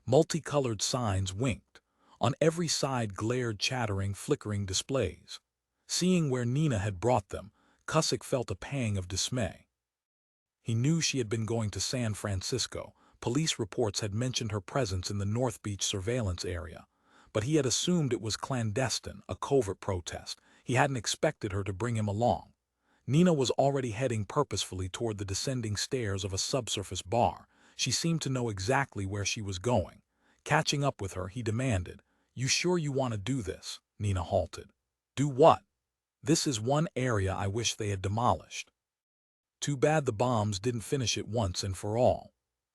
Multicolored signs winked. On every side glared chattering, flickering displays. Seeing where Nina had brought them, Cusick felt a pang of dismay. He knew she had been going to San Francisco. Police reports had mentioned her presence in the North Beach surveillance area, but he had assumed it was clandestine, a covert protest. He hadn't expected her to bring him along. Nina was already heading purposefully toward the descending stairs of a subsurface bar. She seemed to know exactly where she was going. Catching up with her, he demanded, "You sure you want to do this?" Nina halted. "Do what?" "This is one area I wish they had demolished. Too bad the bombs didn't finish it once and for all."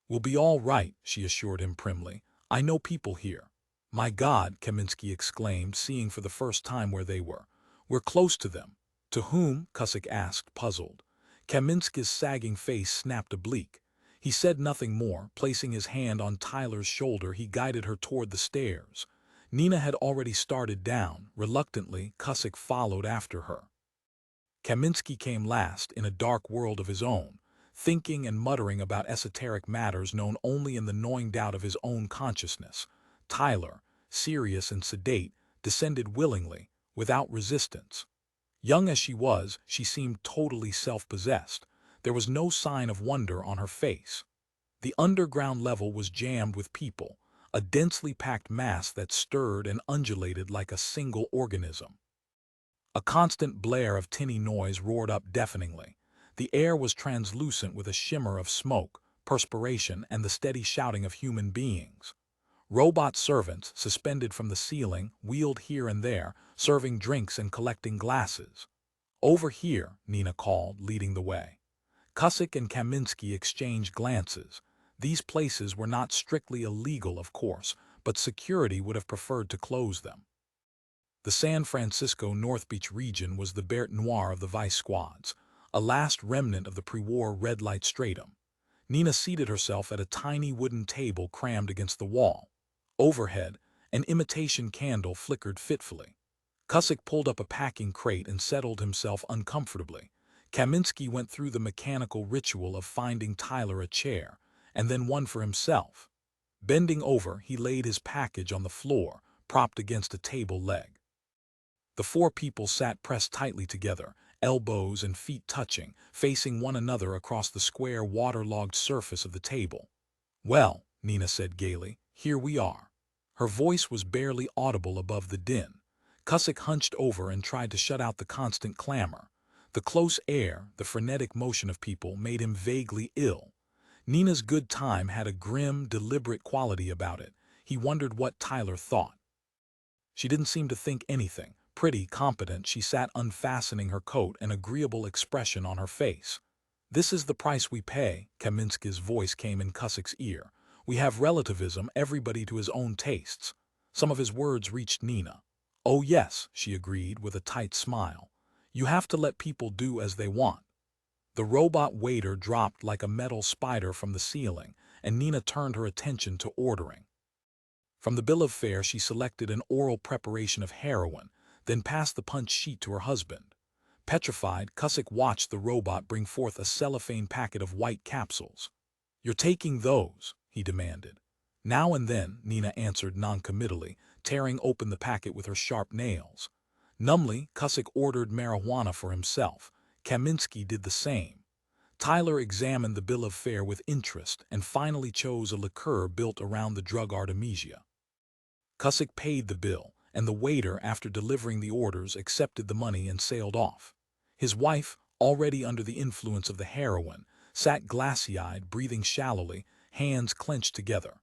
"We'll be all right," she assured him primly. "I know people here." "My God," Kaminsky exclaimed, seeing for the first time where they were. "We're close to them." "To whom?" Cusick asked, puzzled. Kaminsky's sagging face snapped oblique. He said nothing more. Placing his hand on Tyler's shoulder, he guided her toward the stairs. Nina had already started down. Reluctantly, Cusick followed after her. Kaminsky came last, in a dark world of his own, thinking and muttering about esoteric matters known only in the gnawing doubt of his own consciousness. Tyler, serious and sedate, descended willingly, without resistance. Young as she was, she seemed totally self-possessed. There was no sign of wonder on her face. The underground level was jammed with people, a densely packed mass that stirred and undulated like a single organism. A constant blare of tinny noise roared up deafeningly. The air was translucent with a shimmer of smoke, perspiration, and the steady shouting of human beings. Robot servants, suspended from the ceiling, wheeled here and there, serving drinks and collecting glasses. "Over here," Nina called, leading the way. Cusick and Kaminsky exchanged glances. These places were not strictly illegal, of course, but security would have preferred to close them. The San Francisco North Beach region was the Bête Noire of the vice squads, a last remnant of the pre-war red light stratum. Nina seated herself at a tiny wooden table crammed against the wall. Overhead, an imitation candle flickered fitfully. Cusick pulled up a packing crate and settled himself uncomfortably. Kaminsky went through the mechanical ritual of finding Tyler a chair, and then one for himself. Bending over, he laid his package on the floor, propped against a table leg. The four people sat pressed tightly together, elbows and feet touching, facing one another across the square waterlogged surface of the table. "Well," Nina said gaily, "here we are." Her voice was barely audible above the din. Cusick hunched over and tried to shut out the constant clamor. The close air, the frenetic motion of people, made him vaguely ill. Nina's good time had a grim, deliberate quality about it. He wondered what Tyler thought. She didn't seem to think anything. Pretty, competent, she sat unfastening her coat, an agreeable expression on her face. "This is the price we pay," Kaminsky's voice came in Cusick's ear. "We have relativism, everybody to his own tastes." Some of his words reached Nina. "Oh yes," she agreed with a tight smile. "You have to let people do as they want." The robot waiter dropped like a metal spider from the ceiling, and Nina turned her attention to ordering. From the bill of fare she selected an oral preparation of heroin, then passed the punch sheet to her husband. Petrified, Cusick watched the robot bring forth a cellophane packet of white capsules. "You're taking those?" he demanded. "Now and then," Nina answered noncommittally, tearing open the packet with her sharp nails. Numbly, Cusick ordered marijuana for himself. Kaminsky did the same. Tyler examined the bill of fare with interest and finally chose a liqueur built around the drug artemisia. Cusick paid the bill, and the waiter, after delivering the orders, accepted the money and sailed off. His wife, already under the influence of the heroin, sat glassy-eyed, breathing shallowly, hands clenched together.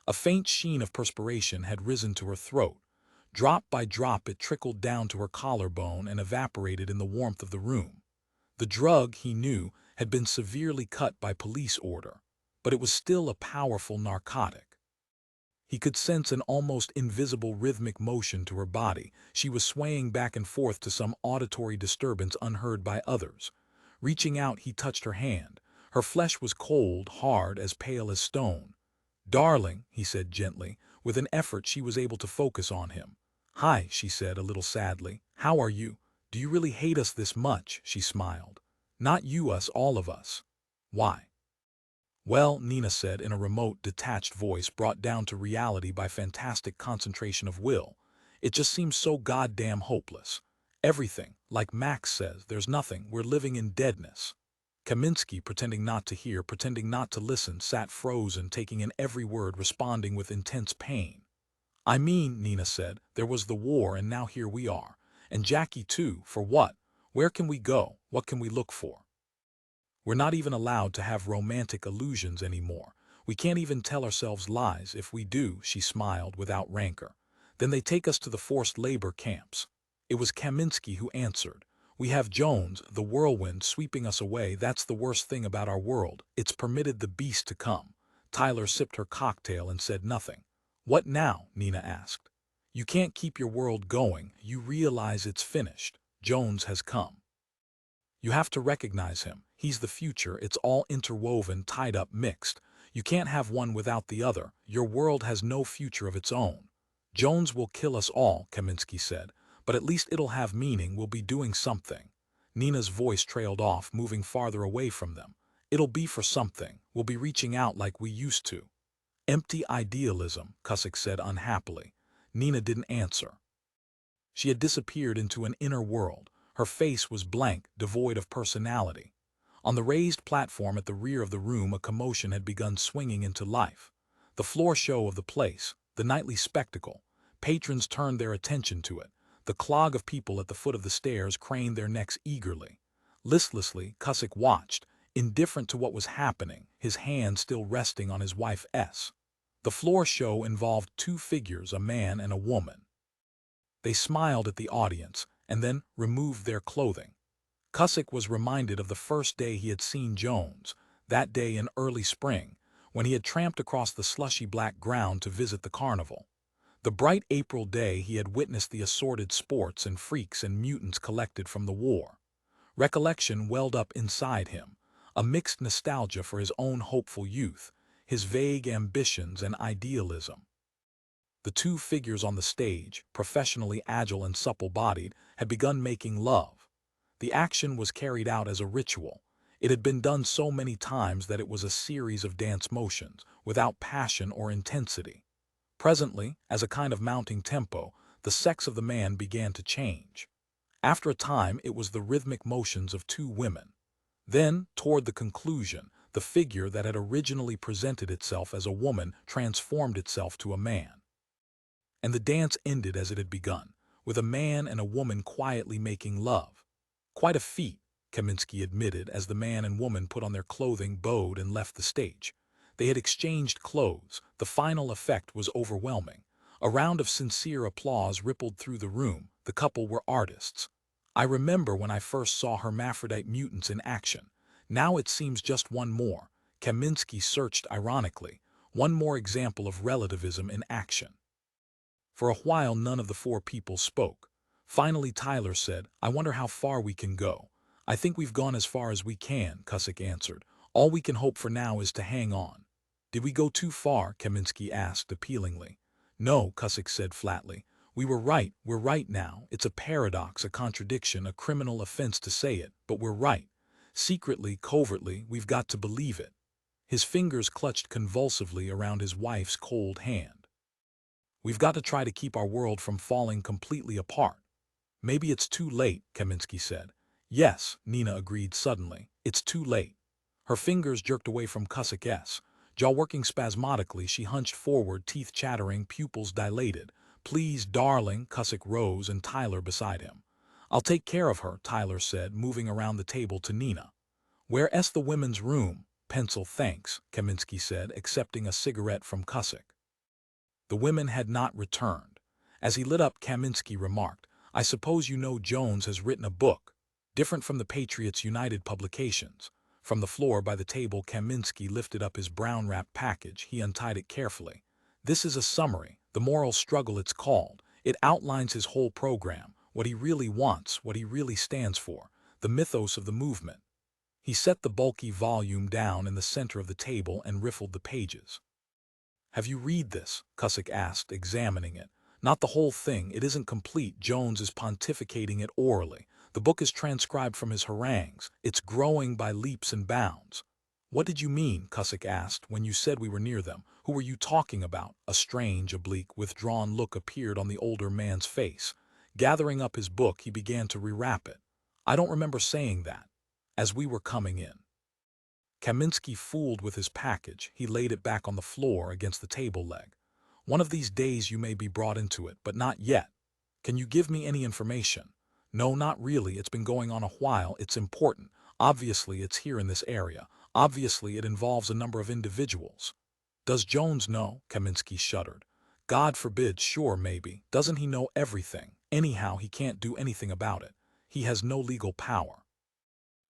A faint sheen of perspiration had risen to her throat. Drop by drop it trickled down to her collarbone and evaporated in the warmth of the room. The drug, he knew, had been severely cut by police order, but it was still a powerful narcotic. He could sense an almost invisible rhythmic motion to her body. She was swaying back and forth to some auditory disturbance unheard by others. Reaching out, he touched her hand. Her flesh was cold, hard, as pale as stone. "Darling," he said gently. With an effort, she was able to focus on him. "Hi," she said a little sadly. "How are you? Do you really hate us this much?" She smiled. "Not you, us, all of us." "Why?" "Well," Nina said in a remote, detached voice brought down to reality by fantastic concentration of will, "it just seems so goddamn hopeless. Everything, like Max says, there's nothing, we're living in deadness." Kaminsky, pretending not to hear, pretending not to listen, sat frozen, taking in every word, responding with intense pain. "I mean," Nina said, "there was the war and now here we are. And Jackie too, for what? Where can we go? What can we look for? We're not even allowed to have romantic illusions anymore. We can't even tell ourselves lies. If we do," she smiled without rancor, "then they take us to the forced labor camps." It was Kaminsky who answered. "We have Jones, the whirlwind, sweeping us away. That's the worst thing about our world. It's permitted the beast to come." Tyler sipped her cocktail and said nothing. "What now?" Nina asked. "You can't keep your world going. You realize it's finished. Jones has come. You have to recognize him. He's the future. It's all interwoven, tied up, mixed. You can't have one without the other. Your world has no future of its own. Jones will kill us all," Kaminsky said, "but at least it'll have meaning. We'll be doing something." Nina's voice trailed off, moving farther away from them. "It'll be for something. We'll be reaching out like we used to." "Empty idealism," Cusick said unhappily. Nina didn't answer. She had disappeared into an inner world. Her face was blank, devoid of personality. On the raised platform at the rear of the room, a commotion had begun swinging into life. The floor show of the place, the nightly spectacle. Patrons turned their attention to it. The clog of people at the foot of the stairs craned their necks eagerly. Listlessly, Cusick watched, indifferent to what was happening, his hand still resting on his wife's. The floor show involved two figures, a man and a woman. They smiled at the audience, and then removed their clothing. Cusick was reminded of the first day he had seen Jones, that day in early spring, when he had tramped across the slushy black ground to visit the carnival. The bright April day he had witnessed the assorted sports and freaks and mutants collected from the war. Recollection welled up inside him, a mixed nostalgia for his own hopeful youth, his vague ambitions and idealism. The two figures on the stage, professionally agile and supple-bodied, had begun making love. The action was carried out as a ritual. It had been done so many times that it was a series of dance motions, without passion or intensity. Presently, as a kind of mounting tempo, the sex of the man began to change. After a time, it was the rhythmic motions of two women. Then, toward the conclusion, the figure that had originally presented itself as a woman transformed itself to a man. And the dance ended as it had begun, with a man and a woman quietly making love. "Quite a feat," Kaminsky admitted as the man and woman put on their clothing, bowed, and left the stage. They had exchanged clothes. The final effect was overwhelming. A round of sincere applause rippled through the room. The couple were artists. "I remember when I first saw hermaphrodite mutants in action. Now it seems just one more." Kaminsky searched ironically. "One more example of relativism in action." For a while none of the four people spoke. Finally Tyler said, "I wonder how far we can go." "I think we've gone as far as we can," Cusick answered. "All we can hope for now is to hang on." "Did we go too far?" Kaminsky asked appealingly. "No," Cusick said flatly. "We were right. We're right now. It's a paradox, a contradiction, a criminal offense to say it, but we're right. Secretly, covertly, we've got to believe it." His fingers clutched convulsively around his wife's cold hand. "We've got to try to keep our world from falling completely apart." "Maybe it's too late," Kaminsky said. "Yes," Nina agreed suddenly. "It's too late." Her fingers jerked away from Cusick's. Jaw working spasmodically, she hunched forward, teeth chattering, pupils dilated. "Please, darling." Cusick rose and Tyler beside him. "I'll take care of her," Tyler said, moving around the table to Nina. "Where's the women's room?" "Pencil, thanks," Kaminsky said, accepting a cigarette from Cusick. The women had not returned. As he lit up, Kaminsky remarked, "I suppose you know Jones has written a book, different from the Patriots United publications." From the floor by the table, Kaminsky lifted up his brown-wrapped package. He untied it carefully. This is a summary, the moral struggle it's called. It outlines his whole program, what he really wants, what he really stands for, the mythos of the movement. He set the bulky volume down in the center of the table and riffled the pages. "Have you read this?" Cusick asked, examining it. "Not the whole thing, it isn't complete. Jones is pontificating it orally. The book is transcribed from his harangues. It's growing by leaps and bounds." "What did you mean," Cusick asked, "when you said we were near them? Who were you talking about?" A strange, oblique, withdrawn look appeared on the older man's face. Gathering up his book, he began to rewrap it. "I don't remember saying that." "As we were coming in." Kaminsky fooled with his package. He laid it back on the floor against the table leg. "One of these days you may be brought into it, but not yet. Can you give me any information?" "No, not really. It's been going on a while. It's important. Obviously it's here in this area. Obviously it involves a number of individuals." "Does Jones know?" Kaminsky shuddered. "God forbid, sure, maybe. Doesn't he know everything? Anyhow, he can't do anything about it. He has no legal power."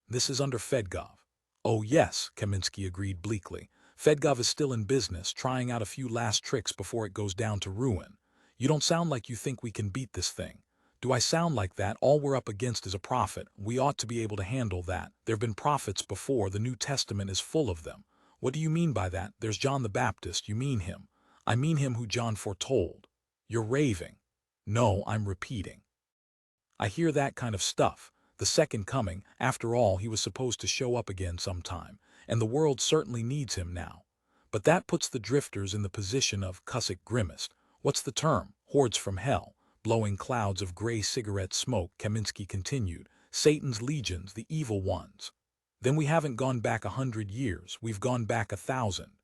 "This is under Fedgov." "Oh yes," Kaminsky agreed bleakly. "Fedgov is still in business, trying out a few last tricks before it goes down to ruin. You don't sound like you think we can beat this thing." "Do I sound like that? All we're up against is a prophet. We ought to be able to handle that. There've been prophets before. The New Testament is full of them." "What do you mean by that? There's John the Baptist. You mean him?" "I mean him who John foretold." "You're raving." "No, I'm repeating. I hear that kind of stuff. The second coming, after all, he was supposed to show up again sometime, and the world certainly needs him now. But that puts the drifters in the position of," Cusick grimaced. "What's the term? Hordes from hell." Blowing clouds of gray cigarette smoke, Kaminsky continued. "Satan's legions, the evil ones. Then we haven't gone back 100 years, we've gone back 1,000.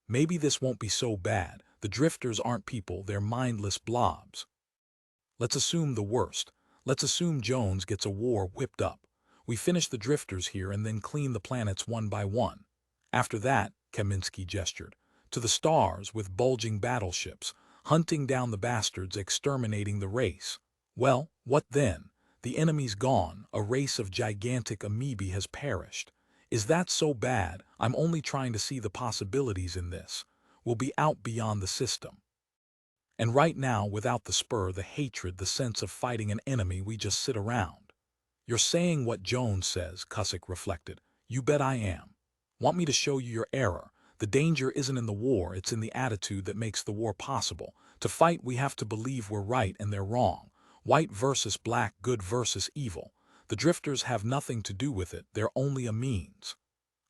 Maybe this won't be so bad. The drifters aren't people, they're mindless blobs. Let's assume the worst. Let's assume Jones gets a war whipped up. We finish the drifters here and then clean the planets one by one. After that," Kaminsky gestured, "to the stars with bulging battleships, hunting down the bastards, exterminating the race. Well, what then? The enemy's gone, a race of gigantic amoebae has perished. Is that so bad? I'm only trying to see the possibilities in this. We'll be out beyond the system. And right now, without the spur, the hatred, the sense of fighting an enemy, we just sit around." "You're saying what Jones says," Cusick reflected. "You bet I am. Want me to show you your error? The danger isn't in the war, it's in the attitude that makes the war possible. To fight, we have to believe we're right and they're wrong. White versus black, good versus evil. The drifters have nothing to do with it, they're only a means."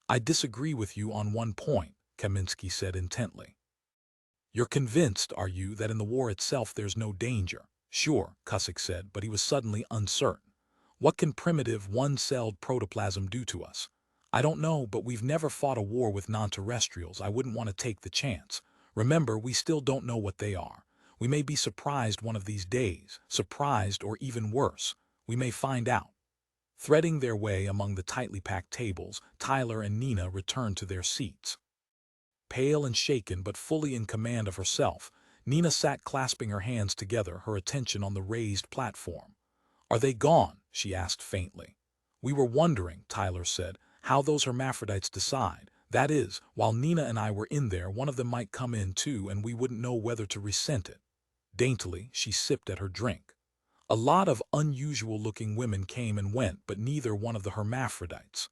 "I disagree with you on one point," Kaminsky said intently. "You're convinced, are you, that in the war itself there's no danger?" "Sure," Cusick said, but he was suddenly uncertain. "What can primitive, one-celled protoplasm do to us?" "I don't know, but we've never fought a war with non-terrestrials. I wouldn't want to take the chance. Remember, we still don't know what they are. We may be surprised one of these days. Surprised, or even worse, we may find out." Threading their way among the tightly packed tables, Tyler and Nina returned to their seats. Pale and shaken, but fully in command of herself, Nina sat clasping her hands together, her attention on the raised platform. "Are they gone?" she asked faintly. "We were wondering," Tyler said, "how those hermaphrodites decide. That is, while Nina and I were in there, one of them might come in too, and we wouldn't know whether to resent it." Daintily, she sipped at her drink. "A lot of unusual-looking women came and went, but neither one of the hermaphrodites."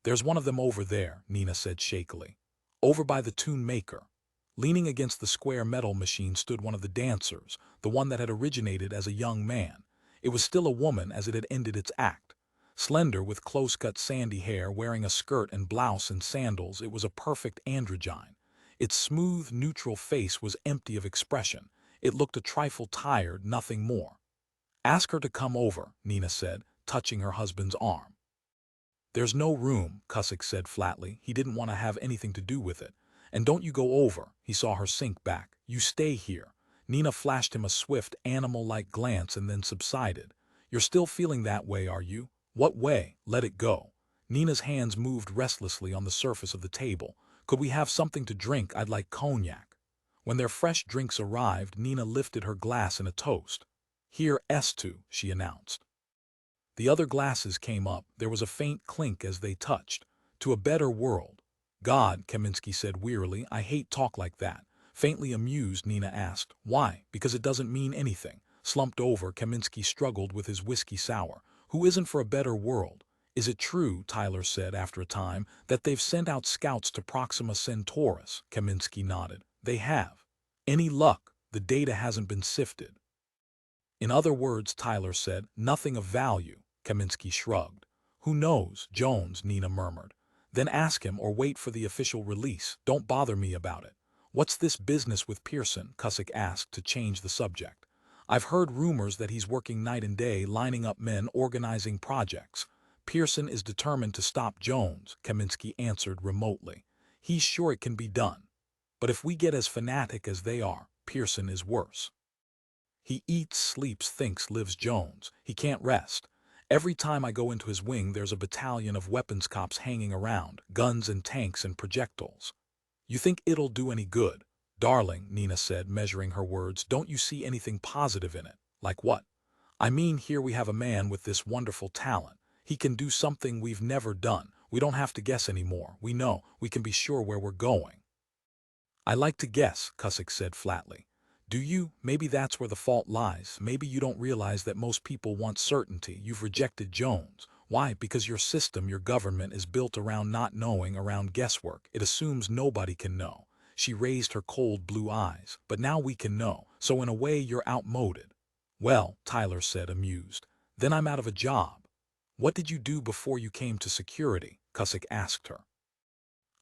"There's one of them over there," Nina said shakily. "Over by the tune maker." Leaning against the square metal machine stood one of the dancers, the one that had originated as a young man. It was still a woman as it had ended its act. Slender, with close-cut sandy hair, wearing a skirt and blouse and sandals, it was a perfect androgyne. Its smooth, neutral face was empty of expression. It looked a trifle tired, nothing more. "Ask her to come over," Nina said, touching her husband's arm. "There's no room," Cusick said flatly. He didn't want to have anything to do with it. "And don't you go over." He saw her sink back. "You stay here." Nina flashed him a swift, animal-like glance and then subsided. "You're still feeling that way, are you?" "What way?" "Let it go." Nina's hands moved restlessly on the surface of the table. "Could we have something to drink? I'd like cognac." When their fresh drinks arrived, Nina lifted her glass in a toast. "Here, S2," she announced. The other glasses came up. There was a faint clink as they touched. "To a better world." "God," Kaminsky said wearily, "I hate talk like that. Faintly amused, Nina asked. Why? Because it doesn't mean anything. Slumped over, Kaminsky struggled with his whiskey sour. Who isn't for a better world? Is it true, Tyler said after a time, that they've sent out scouts to Proxima Centaurus? Kaminsky nodded. They have. Any luck? The data hasn't been sifted. In other words, Tyler said, nothing of value. Kaminsky shrugged. Who knows, Jones, Nina murmured. Then ask him or wait for the official release. Don't bother me about it. What's this business with Pearson? Cusick asked to change the subject. I've heard rumors that he's working night and day, lining up men, organizing projects. Pearson is determined to stop Jones, Kaminsky answered remotely. He's sure it can be done. But if we get as fanatic as they are, Pearson is worse. He eats, sleeps, thinks, lives Jones. He can't rest. Every time I go into his wing, there's a battalion of weapons cops hanging around, guns and tanks and projectiles. You think it'll do any good? Darling, Nina said, measuring her words, don't you see anything positive in it? Like what? I mean, here we have a man with this wonderful talent. He can do something we've never done. We don't have to guess anymore. We know. We can be sure where we're going. I like to guess, Cusick said flatly. Do you? Maybe that's where the fault lies. Maybe you don't realize that most people want certainty. You've rejected Jones. Why? Because your system, your government, is built around not knowing, around guesswork. It assumes nobody can know. She raised her cold blue eyes. But now we can know. So in a way, you're outmoded. Well, Tyler said, amused. Then I'm out of a job. What did you do before you came to security? Cusick asked her.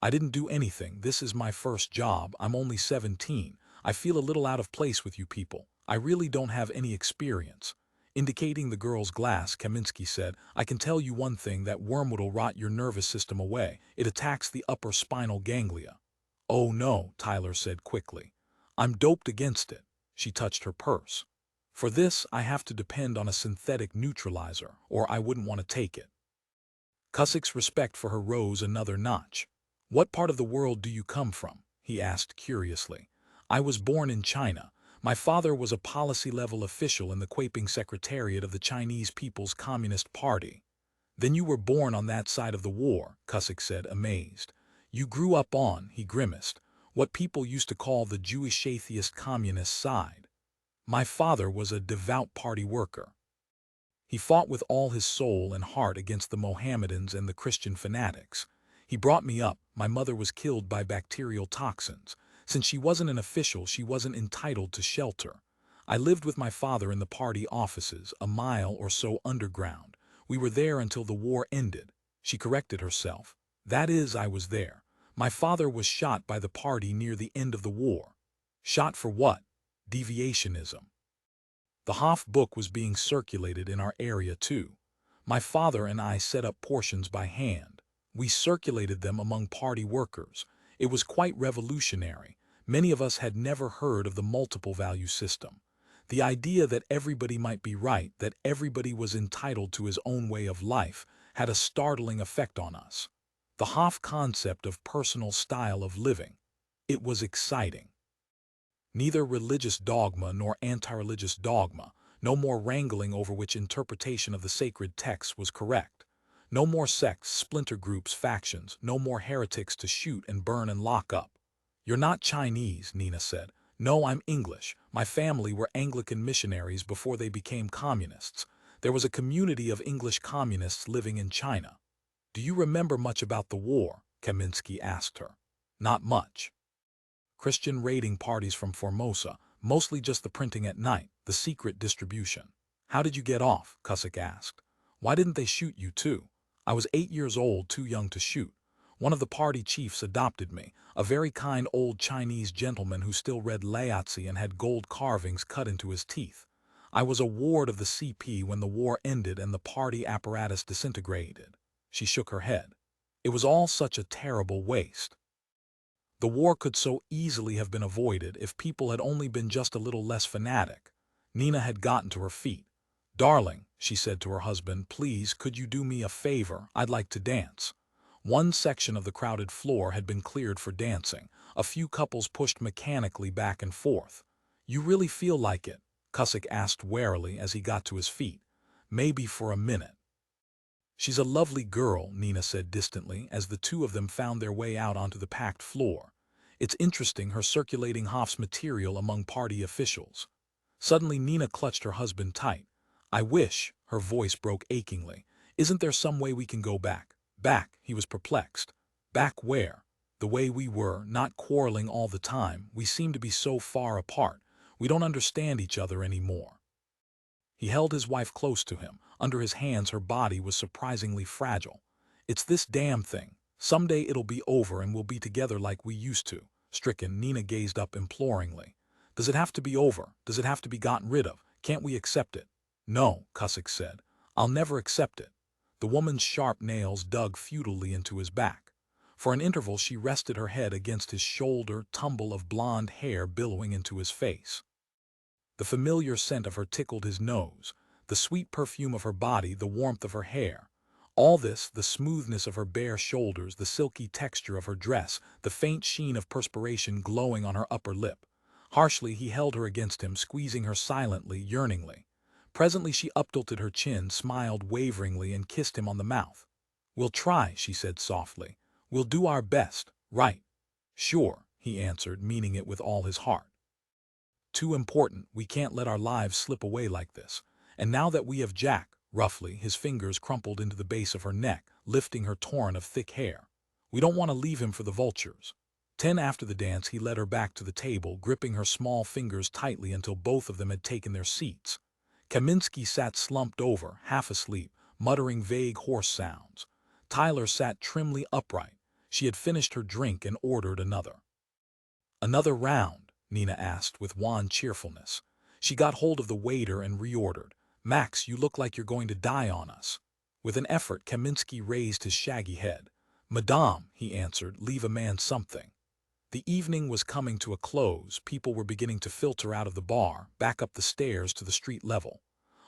I didn't do anything. This is my first job. I'm only 17. I feel a little out of place with you people. I really don't have any experience. Indicating the girl's glass, Kaminsky said, I can tell you one thing, that wormwood will rot your nervous system away. It attacks the upper spinal ganglia. Oh no, Tyler said quickly. I'm doped against it. She touched her purse. For this, I have to depend on a synthetic neutralizer, or I wouldn't want to take it. Cusick's respect for her rose another notch. What part of the world do you come from? He asked curiously. I was born in China. My father was a policy-level official in the Kuiping Secretariat of the Chinese People's Communist Party. Then you were born on that side of the war, Cusick said, amazed. You grew up on, he grimaced, what people used to call the Jewish atheist communist side. My father was a devout party worker. He fought with all his soul and heart against the Mohammedans and the Christian fanatics. He brought me up. My mother was killed by bacterial toxins. Since she wasn't an official, she wasn't entitled to shelter. I lived with my father in the party offices, a mile or so underground. We were there until the war ended. She corrected herself. That is, I was there. My father was shot by the party near the end of the war. Shot for what? Deviationism. The Hoff book was being circulated in our area too. My father and I set up portions by hand. We circulated them among party workers. It was quite revolutionary. Many of us had never heard of the multiple value system. The idea that everybody might be right, that everybody was entitled to his own way of life, had a startling effect on us. The Hoff concept of personal style of living. It was exciting. Neither religious dogma nor anti-religious dogma, no more wrangling over which interpretation of the sacred text was correct. No more sects, splinter groups, factions, no more heretics to shoot and burn and lock up. You're not Chinese, Nina said. No, I'm English. My family were Anglican missionaries before they became communists. There was a community of English communists living in China. Do you remember much about the war? Kaminsky asked her. Not much. Christian raiding parties from Formosa, mostly just the printing at night, the secret distribution. How did you get off? Cusick asked. Why didn't they shoot you too? I was 8 years old, too young to shoot. One of the party chiefs adopted me, a very kind old Chinese gentleman who still read Laozi and had gold carvings cut into his teeth. I was a ward of the CP when the war ended and the party apparatus disintegrated. She shook her head. It was all such a terrible waste. The war could so easily have been avoided if people had only been just a little less fanatic. Nina had gotten to her feet. Darling, she said to her husband, please, could you do me a favor? I'd like to dance. One section of the crowded floor had been cleared for dancing. A few couples pushed mechanically back and forth. You really feel like it? Cusick asked warily as he got to his feet. Maybe for a minute. She's a lovely girl, Nina said distantly, as the two of them found their way out onto the packed floor. It's interesting her circulating Hoff's material among party officials. Suddenly Nina clutched her husband tight. I wish, her voice broke achingly. Isn't there some way we can go back? Back, he was perplexed. Back where? The way we were, not quarreling all the time. We seem to be so far apart. We don't understand each other anymore. He held his wife close to him. Under his hands her body was surprisingly fragile. It's this damn thing. Someday it'll be over and we'll be together like we used to. Stricken, Nina gazed up imploringly. Does it have to be over? Does it have to be gotten rid of? Can't we accept it? No, Cusick said. I'll never accept it. The woman's sharp nails dug futilely into his back. For an interval she rested her head against his shoulder, tumble of blonde hair billowing into his face. The familiar scent of her tickled his nose, the sweet perfume of her body, the warmth of her hair. All this, the smoothness of her bare shoulders, the silky texture of her dress, the faint sheen of perspiration glowing on her upper lip. Harshly he held her against him, squeezing her silently, yearningly. Presently she uptilted her chin, smiled waveringly, and kissed him on the mouth. We'll try, she said softly. We'll do our best, right? Sure, he answered, meaning it with all his heart. Too important, we can't let our lives slip away like this. And now that we have Jack, roughly, his fingers crumpled into the base of her neck, lifting her torrent of thick hair. We don't want to leave him for the vultures. 10 after the dance he led her back to the table, gripping her small fingers tightly until both of them had taken their seats. Kaminsky sat slumped over, half asleep, muttering vague hoarse sounds. Tyler sat trimly upright. She had finished her drink and ordered another. Another round? Nina asked with wan cheerfulness. She got hold of the waiter and reordered. Max, you look like you're going to die on us. With an effort, Kaminsky raised his shaggy head. Madame, he answered, leave a man something. The evening was coming to a close. People were beginning to filter out of the bar, back up the stairs to the street level.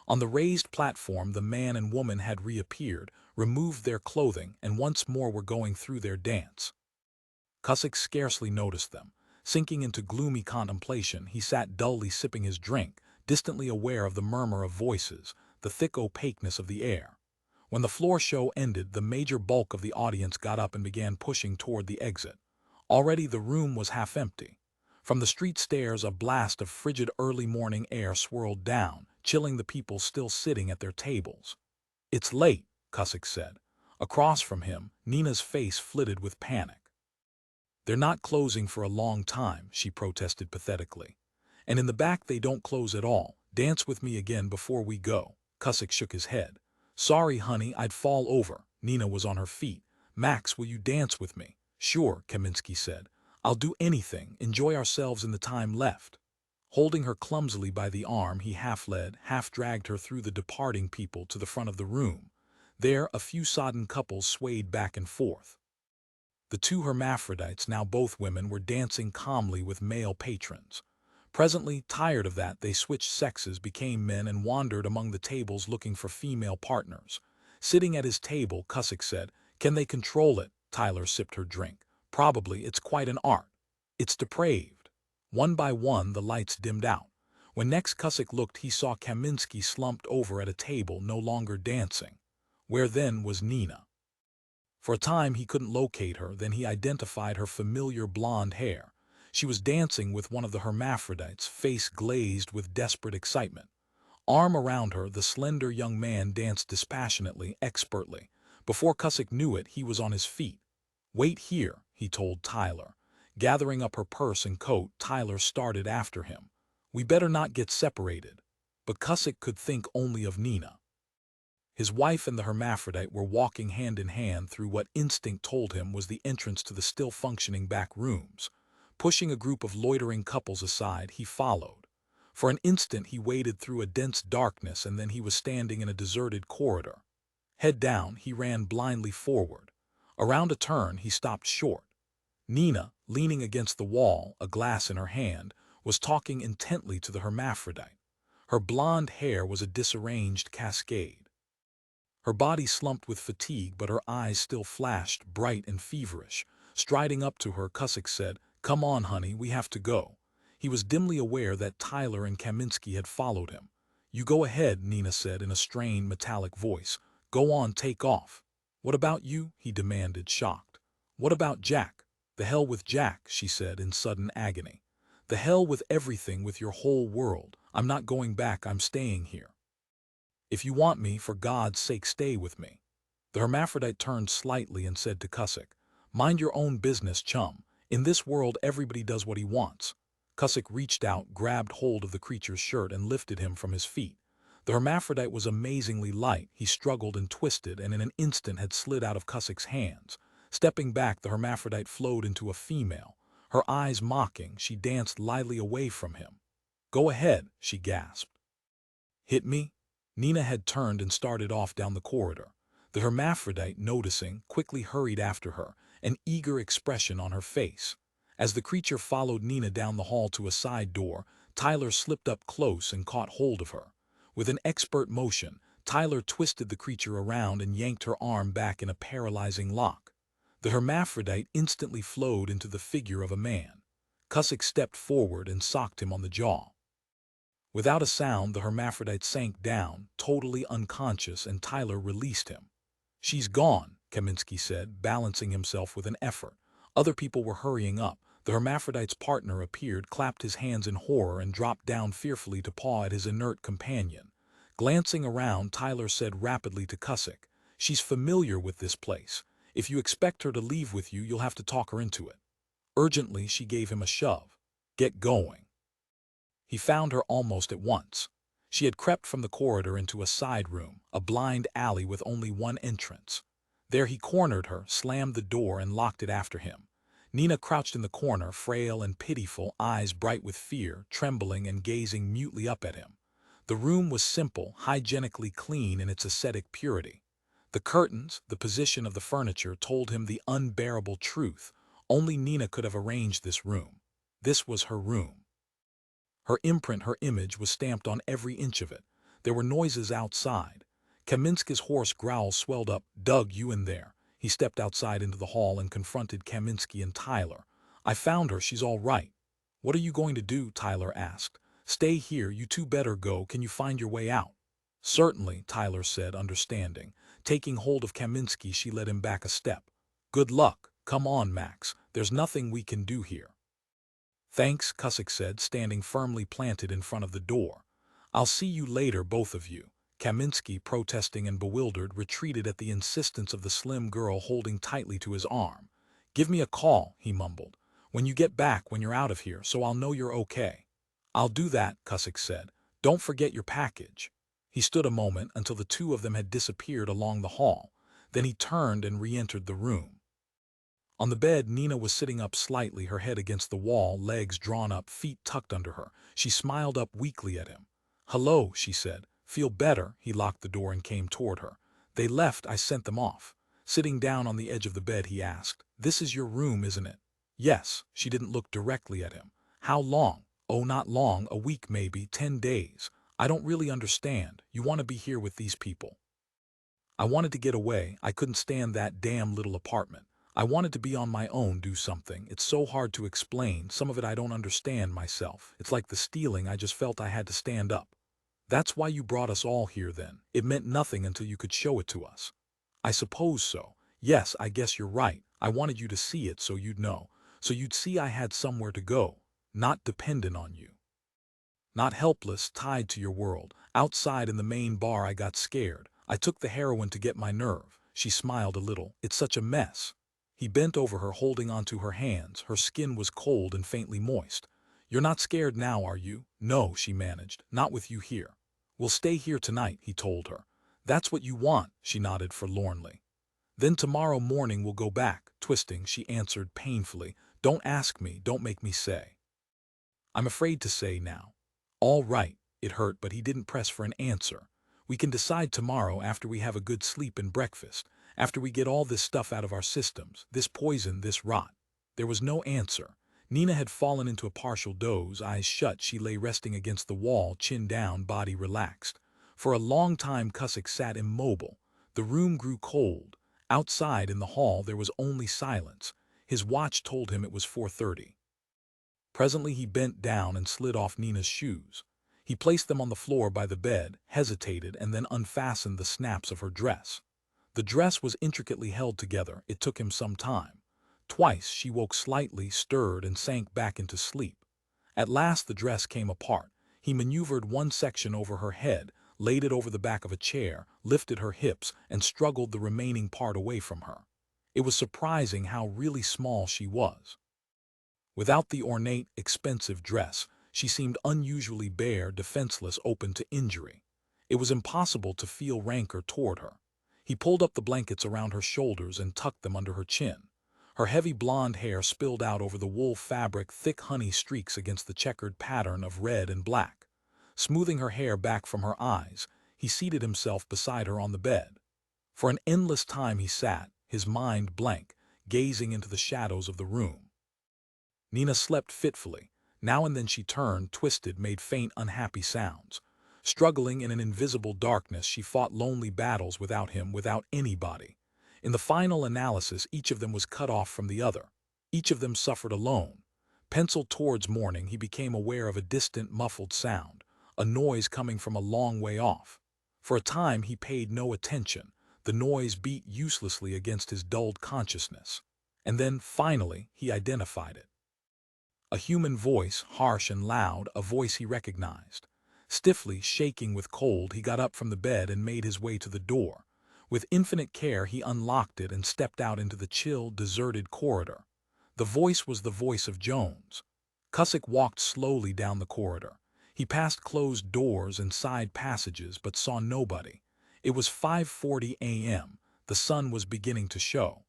On the raised platform, the man and woman had reappeared, removed their clothing, and once more were going through their dance. Cusick scarcely noticed them. Sinking into gloomy contemplation, he sat dully sipping his drink, distantly aware of the murmur of voices, the thick opaqueness of the air. When the floor show ended, the major bulk of the audience got up and began pushing toward the exit. Already the room was half empty. From the street stairs, a blast of frigid early morning air swirled down, chilling the people still sitting at their tables. It's late, Cusick said. Across from him, Nina's face flitted with panic. They're not closing for a long time, she protested pathetically. And in the back they don't close at all. Dance with me again before we go. Cusick shook his head. Sorry, honey, I'd fall over. Nina was on her feet. Max, will you dance with me? Sure, Kaminsky said. I'll do anything. Enjoy ourselves in the time left. Holding her clumsily by the arm, he half led, half dragged her through the departing people to the front of the room. There, a few sodden couples swayed back and forth. The two hermaphrodites, now both women, were dancing calmly with male patrons. Presently, tired of that, they switched sexes, became men, and wandered among the tables looking for female partners. Sitting at his table, Cusick said, Can they control it? Tyler sipped her drink. Probably. It's quite an art. It's depraved. One by one, the lights dimmed out. When next Cusick looked, he saw Kaminsky slumped over at a table, no longer dancing. Where then was Nina? For a time he couldn't locate her, then he identified her familiar blonde hair. She was dancing with one of the hermaphrodites, face glazed with desperate excitement. Arm around her, the slender young man danced dispassionately, expertly. Before Cusick knew it, he was on his feet. Wait here, he told Tyler. Gathering up her purse and coat, Tyler started after him. We better not get separated. But Cusick could think only of Nina. His wife and the hermaphrodite were walking hand in hand through what instinct told him was the entrance to the still-functioning back rooms. Pushing a group of loitering couples aside, he followed. For an instant he waded through a dense darkness, and then he was standing in a deserted corridor. Head down, he ran blindly forward. Around a turn, he stopped short. Nina, leaning against the wall, a glass in her hand, was talking intently to the hermaphrodite. Her blonde hair was a disarranged cascade. Her body slumped with fatigue, but her eyes still flashed, bright and feverish. Striding up to her, Cusick said, Come on, honey, we have to go. He was dimly aware that Tyler and Kaminsky had followed him. You go ahead, Nina said in a strained, metallic voice. Go on, take off. What about you? He demanded, shocked. What about Jack? "The hell with Jack," she said in sudden agony. "The hell with everything, with your whole world. I'm not going back, I'm staying here. If you want me, for God's sake stay with me." The hermaphrodite turned slightly and said to Cusick, "Mind your own business, chum. In this world everybody does what he wants." Cusick reached out, grabbed hold of the creature's shirt and lifted him from his feet. The hermaphrodite was amazingly light. He struggled and twisted and in an instant had slid out of Cusick's hands. Stepping back, the hermaphrodite flowed into a female. Her eyes mocking, she danced lightly away from him. "Go ahead," she gasped. "Hit me?" Nina had turned and started off down the corridor. The hermaphrodite, noticing, quickly hurried after her, an eager expression on her face. As the creature followed Nina down the hall to a side door, Tyler slipped up close and caught hold of her. With an expert motion, Tyler twisted the creature around and yanked her arm back in a paralyzing lock. The hermaphrodite instantly flowed into the figure of a man. Cusick stepped forward and socked him on the jaw. Without a sound, the hermaphrodite sank down, totally unconscious, and Tyler released him. "She's gone," Kaminsky said, balancing himself with an effort. Other people were hurrying up. The hermaphrodite's partner appeared, clapped his hands in horror, and dropped down fearfully to paw at his inert companion. Glancing around, Tyler said rapidly to Cusick, "She's familiar with this place. If you expect her to leave with you, you'll have to talk her into it." Urgently, she gave him a shove. "Get going." He found her almost at once. She had crept from the corridor into a side room, a blind alley with only one entrance. There he cornered her, slammed the door, and locked it after him. Nina crouched in the corner, frail and pitiful, eyes bright with fear, trembling and gazing mutely up at him. The room was simple, hygienically clean in its ascetic purity. The curtains, the position of the furniture told him the unbearable truth. Only Nina could have arranged this room. This was her room. Her imprint, her image, was stamped on every inch of it. There were noises outside. Kaminsky's hoarse growl swelled up. "Doug, you in there?" He stepped outside into the hall and confronted Kaminsky and Tyler. "I found her, she's all right." "What are you going to do?" Tyler asked. "Stay here, you two better go. Can you find your way out?" "Certainly," Tyler said, understanding. Taking hold of Kaminsky, she led him back a step. "Good luck. Come on, Max. There's nothing we can do here." "Thanks," Cusick said, standing firmly planted in front of the door. "I'll see you later, both of you." Kaminsky, protesting and bewildered, retreated at the insistence of the slim girl holding tightly to his arm. "Give me a call," he mumbled, "when you get back, when you're out of here, so I'll know you're okay." "I'll do that," Cusick said. "Don't forget your package." He stood a moment until the two of them had disappeared along the hall. Then he turned and re-entered the room. On the bed, Nina was sitting up slightly, her head against the wall, legs drawn up, feet tucked under her. She smiled up weakly at him. "Hello," she said. "Feel better?" He locked the door and came toward her. "They left, I sent them off." Sitting down on the edge of the bed, he asked, "This is your room, isn't it?" "Yes." She didn't look directly at him. "How long?" "Oh, not long, a week maybe, 10 days. I don't really understand. You want to be here with these people." "I wanted to get away. I couldn't stand that damn little apartment. I wanted to be on my own, do something. It's so hard to explain. Some of it I don't understand myself. It's like the stealing, I just felt I had to stand up." "That's why you brought us all here then. It meant nothing until you could show it to us." "I suppose so. Yes, I guess you're right. I wanted you to see it so you'd know. So you'd see I had somewhere to go. Not dependent on you. Not helpless, tied to your world. Outside in the main bar I got scared. I took the heroin to get my nerve." She smiled a little. "It's such a mess." He bent over her, holding onto her hands. Her skin was cold and faintly moist. "You're not scared now, are you?" "No," she managed. "Not with you here." "We'll stay here tonight," he told her. "That's what you want," she nodded forlornly. "Then tomorrow morning we'll go back." Twisting, she answered painfully. "Don't ask me, don't make me say. I'm afraid to say now." "All right." It hurt, but he didn't press for an answer. "We can decide tomorrow after we have a good sleep and breakfast. After we get all this stuff out of our systems, this poison, this rot." There was no answer. Nina had fallen into a partial doze. Eyes shut, she lay resting against the wall, chin down, body relaxed. For a long time Cusick sat immobile. The room grew cold. Outside in the hall there was only silence. His watch told him it was 4:30. Presently he bent down and slid off Nina's shoes. He placed them on the floor by the bed, hesitated, and then unfastened the snaps of her dress. The dress was intricately held together. It took him some time. Twice she woke slightly, stirred, and sank back into sleep. At last the dress came apart. He maneuvered one section over her head, laid it over the back of a chair, lifted her hips, and struggled the remaining part away from her. It was surprising how really small she was. Without the ornate, expensive dress, she seemed unusually bare, defenseless, open to injury. It was impossible to feel rancor toward her. He pulled up the blankets around her shoulders and tucked them under her chin. Her heavy blonde hair spilled out over the wool fabric, thick honey streaks against the checkered pattern of red and black. Smoothing her hair back from her eyes, he seated himself beside her on the bed. For an endless time he sat, his mind blank, gazing into the shadows of the room. Nina slept fitfully. Now and then she turned, twisted, made faint, unhappy sounds. Struggling in an invisible darkness, she fought lonely battles without him, without anybody. In the final analysis, each of them was cut off from the other. Each of them suffered alone. Penciled towards morning, he became aware of a distant, muffled sound, a noise coming from a long way off. For a time he paid no attention. The noise beat uselessly against his dulled consciousness. And then, finally, he identified it. A human voice, harsh and loud, a voice he recognized. Stiffly, shaking with cold, he got up from the bed and made his way to the door. With infinite care, he unlocked it and stepped out into the chill, deserted corridor. The voice was the voice of Jones. Cusick walked slowly down the corridor. He passed closed doors and side passages, but saw nobody. It was 5:40 a.m. The sun was beginning to show.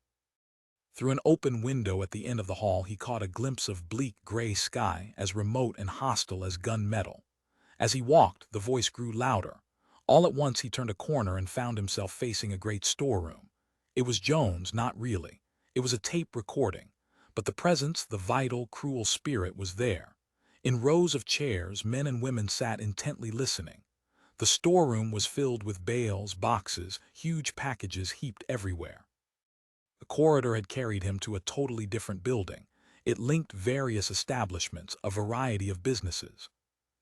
Through an open window at the end of the hall, he caught a glimpse of bleak gray sky, as remote and hostile as gunmetal. As he walked, the voice grew louder. All at once he turned a corner and found himself facing a great storeroom. It was Jones, not really. It was a tape recording. But the presence, the vital, cruel spirit was there. In rows of chairs, men and women sat intently listening. The storeroom was filled with bales, boxes, huge packages heaped everywhere. The corridor had carried him to a totally different building. It linked various establishments, a variety of businesses.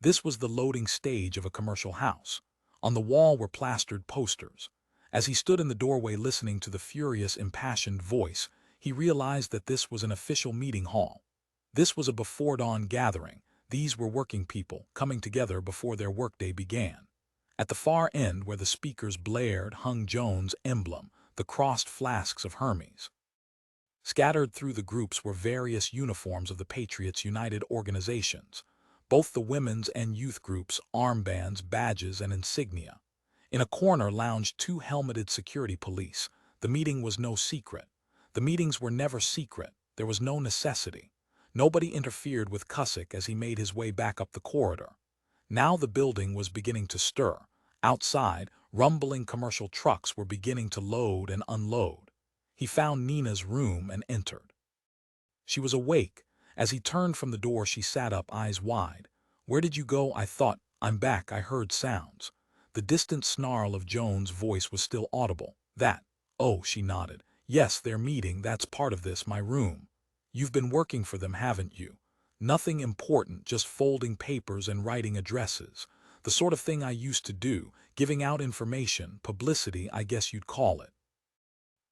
This was the loading stage of a commercial house. On the wall were plastered posters. As he stood in the doorway listening to the furious, impassioned voice, he realized that this was an official meeting hall. This was a before-dawn gathering. These were working people, coming together before their workday began. At the far end, where the speakers blared, hung Jones' emblem, the crossed flasks of Hermes. Scattered through the groups were various uniforms of the Patriots United organizations, both the women's and youth groups, armbands, badges, and insignia. In a corner lounged two helmeted security police. The meeting was no secret. The meetings were never secret. There was no necessity. Nobody interfered with Cusick as he made his way back up the corridor. Now the building was beginning to stir. Outside, rumbling commercial trucks were beginning to load and unload. He found Nina's room and entered. She was awake. As he turned from the door, she sat up, eyes wide. "Where did you go?" "I thought." "I'm back. I heard sounds." The distant snarl of Jones' voice was still audible. "That." "Oh," she nodded. "Yes, they're meeting. That's part of this, my room." "You've been working for them, haven't you?" "Nothing important, just folding papers and writing addresses. The sort of thing I used to do, giving out information, publicity, I guess you'd call it."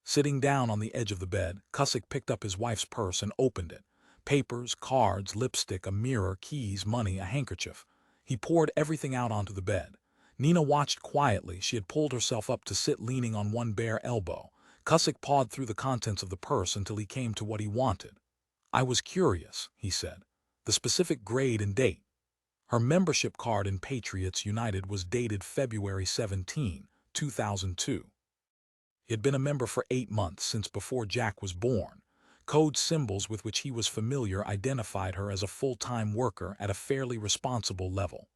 Sitting down on the edge of the bed, Cusick picked up his wife's purse and opened it. Papers, cards, lipstick, a mirror, keys, money, a handkerchief. He poured everything out onto the bed. Nina watched quietly. She had pulled herself up to sit, leaning on one bare elbow. Cusick pawed through the contents of the purse until he came to what he wanted. "I was curious," he said. "The specific grade and date." Her membership card in Patriots United was dated February 17, 2002. He had been a member for 8 months, since before Jack was born. Code symbols with which he was familiar identified her as a full-time worker at a fairly responsible level.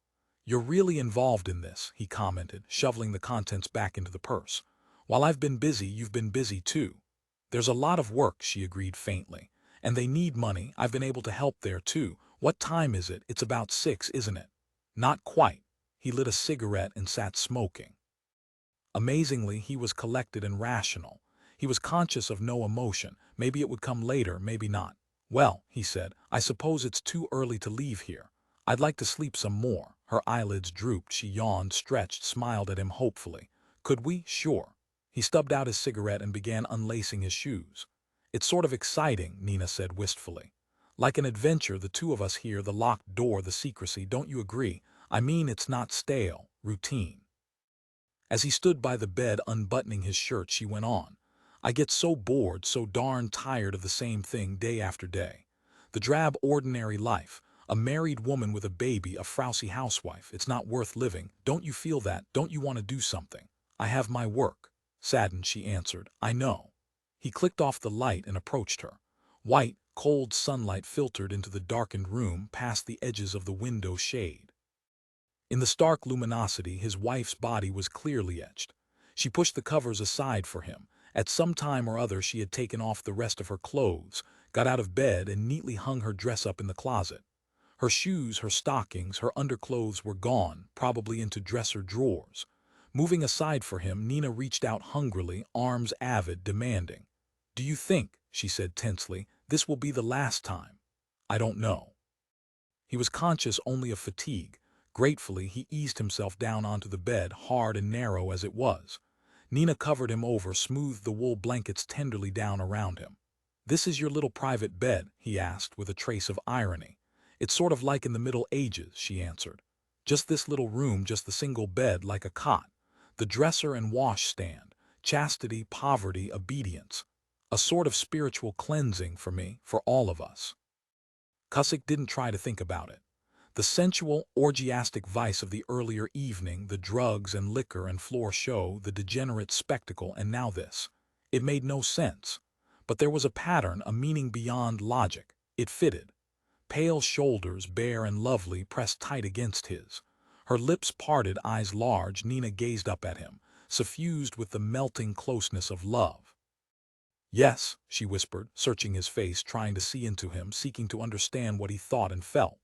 "You're really involved in this," he commented, shoveling the contents back into the purse. "While I've been busy, you've been busy too." "There's a lot of work," she agreed faintly. "And they need money. I've been able to help there too. What time is it? It's about 6, isn't it?" "Not quite." He lit a cigarette and sat smoking. Amazingly, he was collected and rational. He was conscious of no emotion. Maybe it would come later, maybe not. "Well," he said, "I suppose it's too early to leave here. I'd like to sleep some more." Her eyelids drooped. She yawned, stretched, smiled at him hopefully. "Could we?" "Sure." He stubbed out his cigarette and began unlacing his shoes. It's sort of exciting, Nina said wistfully. Like an adventure, the two of us here, the locked door, the secrecy, don't you agree? I mean, it's not stale, routine. As he stood by the bed unbuttoning his shirt, she went on. I get so bored, so darn tired of the same thing day after day. The drab, ordinary life. A married woman with a baby, a frowsy housewife. It's not worth living. Don't you feel that? Don't you want to do something? I have my work. Saddened, she answered. I know. He clicked off the light and approached her. White, cold sunlight filtered into the darkened room past the edges of the window shade. In the stark luminosity, his wife's body was clearly etched. She pushed the covers aside for him. At some time or other she had taken off the rest of her clothes, got out of bed and neatly hung her dress up in the closet. Her shoes, her stockings, her underclothes were gone, probably into dresser drawers. Moving aside for him, Nina reached out hungrily, arms avid, demanding. Do you think, she said tensely, this will be the last time? I don't know. He was conscious only of fatigue. Gratefully, he eased himself down onto the bed, hard and narrow as it was. Nina covered him over, smoothed the wool blankets tenderly down around him. This is your little private bed, he asked with a trace of irony. It's sort of like in the Middle Ages, she answered. Just this little room, just the single bed, like a cot. The dresser and washstand. Chastity, poverty, obedience. A sort of spiritual cleansing for me, for all of us. Cusick didn't try to think about it. The sensual, orgiastic vice of the earlier evening, the drugs and liquor and floor show, the degenerate spectacle, and now this. It made no sense. But there was a pattern, a meaning beyond logic. It fitted. Pale shoulders, bare and lovely, pressed tight against his. Her lips parted, eyes large, Nina gazed up at him, suffused with the melting closeness of love. Yes, she whispered, searching his face, trying to see into him, seeking to understand what he thought and felt.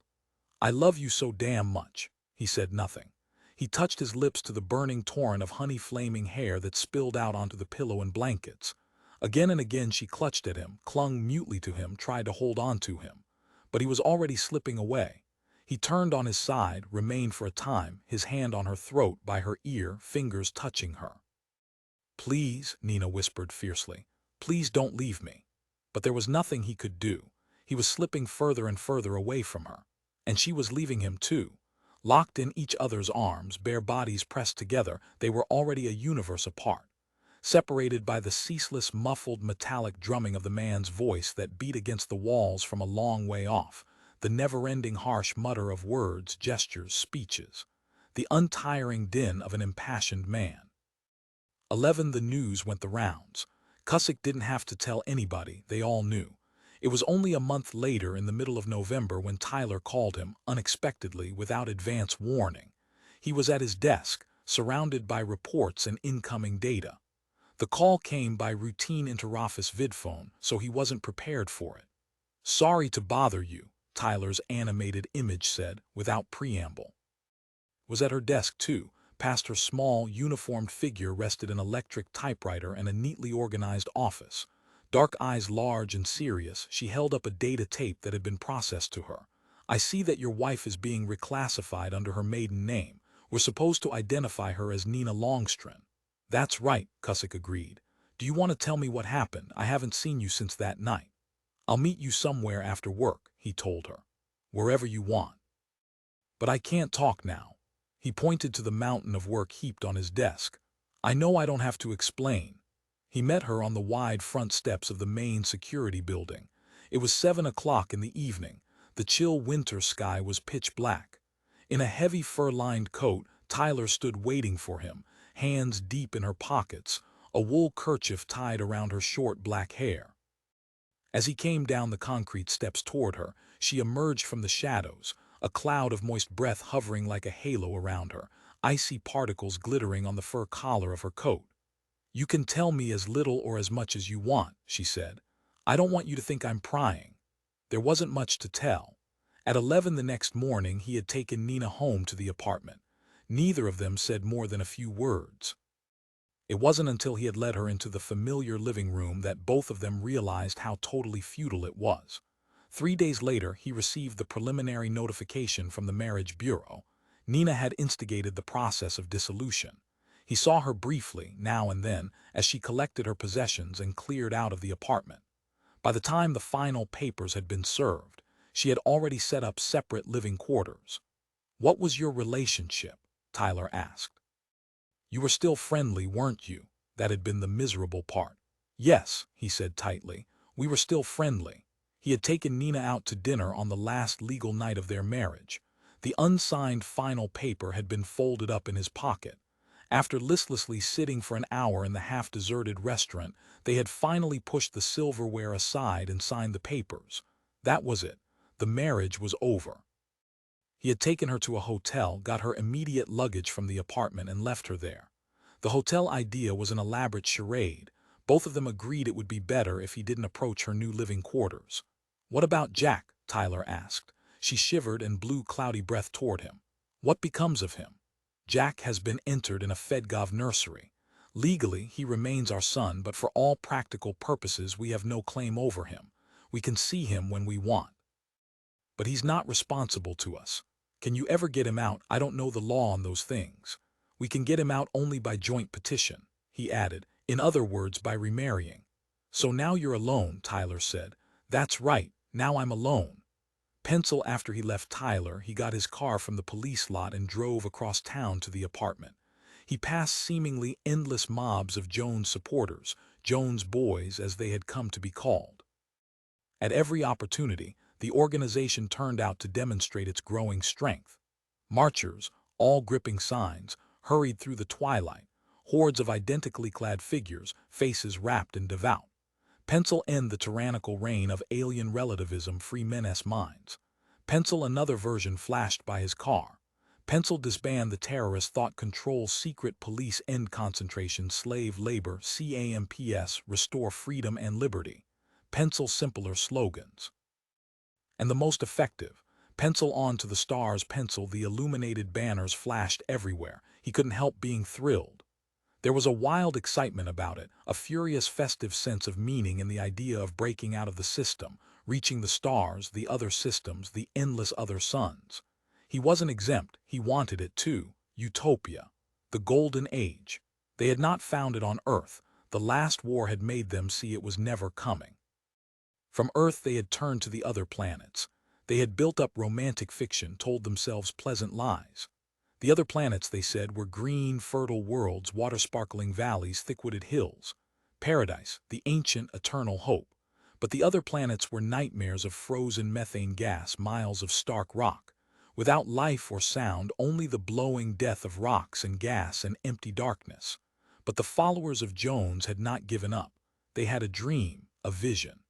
I love you so damn much. He said nothing. He touched his lips to the burning torrent of honey-flaming hair that spilled out onto the pillow and blankets. Again and again she clutched at him, clung mutely to him, tried to hold on to him. But he was already slipping away. He turned on his side, remained for a time, his hand on her throat, by her ear, fingers touching her. Please, Nina whispered fiercely. Please don't leave me. But there was nothing he could do. He was slipping further and further away from her. And she was leaving him too. Locked in each other's arms, bare bodies pressed together, they were already a universe apart. Separated by the ceaseless, muffled, metallic drumming of the man's voice that beat against the walls from a long way off, the never-ending harsh mutter of words, gestures, speeches, the untiring din of an impassioned man. 11. The news went the rounds. Cusick didn't have to tell anybody, they all knew. It was only a month later, in the middle of November, when Tyler called him, unexpectedly, without advance warning. He was at his desk, surrounded by reports and incoming data. The call came by routine interoffice vidphone, so he wasn't prepared for it. Sorry to bother you, Tyler's animated image said, without preamble. Was at her desk, too. Past her small, uniformed figure rested an electric typewriter and a neatly organized office. Dark eyes large and serious, she held up a data tape that had been processed to her. I see that your wife is being reclassified under her maiden name. We're supposed to identify her as Nina Longstren. That's right, Cusick agreed. Do you want to tell me what happened? I haven't seen you since that night. I'll meet you somewhere after work, he told her. Wherever you want. But I can't talk now. He pointed to the mountain of work heaped on his desk. I know I don't have to explain. He met her on the wide front steps of the main security building. It was 7 o'clock in the evening. The chill winter sky was pitch black. In a heavy fur-lined coat, Tyler stood waiting for him, hands deep in her pockets, a wool kerchief tied around her short black hair. As he came down the concrete steps toward her, she emerged from the shadows, a cloud of moist breath hovering like a halo around her, icy particles glittering on the fur collar of her coat. You can tell me as little or as much as you want, she said. I don't want you to think I'm prying. There wasn't much to tell. At 11 the next morning, he had taken Nina home to the apartment. Neither of them said more than a few words. It wasn't until he had led her into the familiar living room that both of them realized how totally futile it was. 3 days later, he received the preliminary notification from the marriage bureau. Nina had instigated the process of dissolution. He saw her briefly, now and then, as she collected her possessions and cleared out of the apartment. By the time the final papers had been served, she had already set up separate living quarters. "What was your relationship?" Tyler asked. "You were still friendly, weren't you?" That had been the miserable part. "Yes," he said tightly, "we were still friendly." He had taken Nina out to dinner on the last legal night of their marriage. The unsigned final paper had been folded up in his pocket. After listlessly sitting for an hour in the half-deserted restaurant, they had finally pushed the silverware aside and signed the papers. That was it. The marriage was over. He had taken her to a hotel, got her immediate luggage from the apartment, and left her there. The hotel idea was an elaborate charade. Both of them agreed it would be better if he didn't approach her new living quarters. "What about Jack?" Tyler asked. She shivered and blew cloudy breath toward him. "What becomes of him?" "Jack has been entered in a Fedgov nursery. Legally, he remains our son, but for all practical purposes we have no claim over him. We can see him when we want. But he's not responsible to us. Can you ever get him out? I don't know the law on those things. We can get him out only by joint petition," he added. "In other words, by remarrying." "So now you're alone," Tyler said. "That's right, now I'm alone." Pencil after he left Tyler, he got his car from the police lot and drove across town to the apartment. He passed seemingly endless mobs of Jones supporters, Jones boys as they had come to be called. At every opportunity, the organization turned out to demonstrate its growing strength. Marchers, all gripping signs, hurried through the twilight, hordes of identically clad figures, faces rapt and devout. Pencil end the tyrannical reign of alien relativism, free men's minds. Pencil another version flashed by his car. Pencil disband the terrorist thought control secret police end concentration slave labor CAMPS restore freedom and liberty. Pencil simpler slogans. And the most effective. Pencil on to the stars. Pencil the illuminated banners flashed everywhere. He couldn't help being thrilled. There was a wild excitement about it, a furious festive sense of meaning in the idea of breaking out of the system, reaching the stars, the other systems, the endless other suns. He wasn't exempt, he wanted it too. Utopia. The golden age. They had not found it on Earth. The last war had made them see it was never coming. From Earth they had turned to the other planets. They had built up romantic fiction, told themselves pleasant lies. The other planets, they said, were green, fertile worlds, water-sparkling valleys, thick-wooded hills. Paradise, the ancient, eternal hope. But the other planets were nightmares of frozen methane gas, miles of stark rock. Without life or sound, only the blowing death of rocks and gas and empty darkness. But the followers of Jones had not given up. They had a dream, a vision.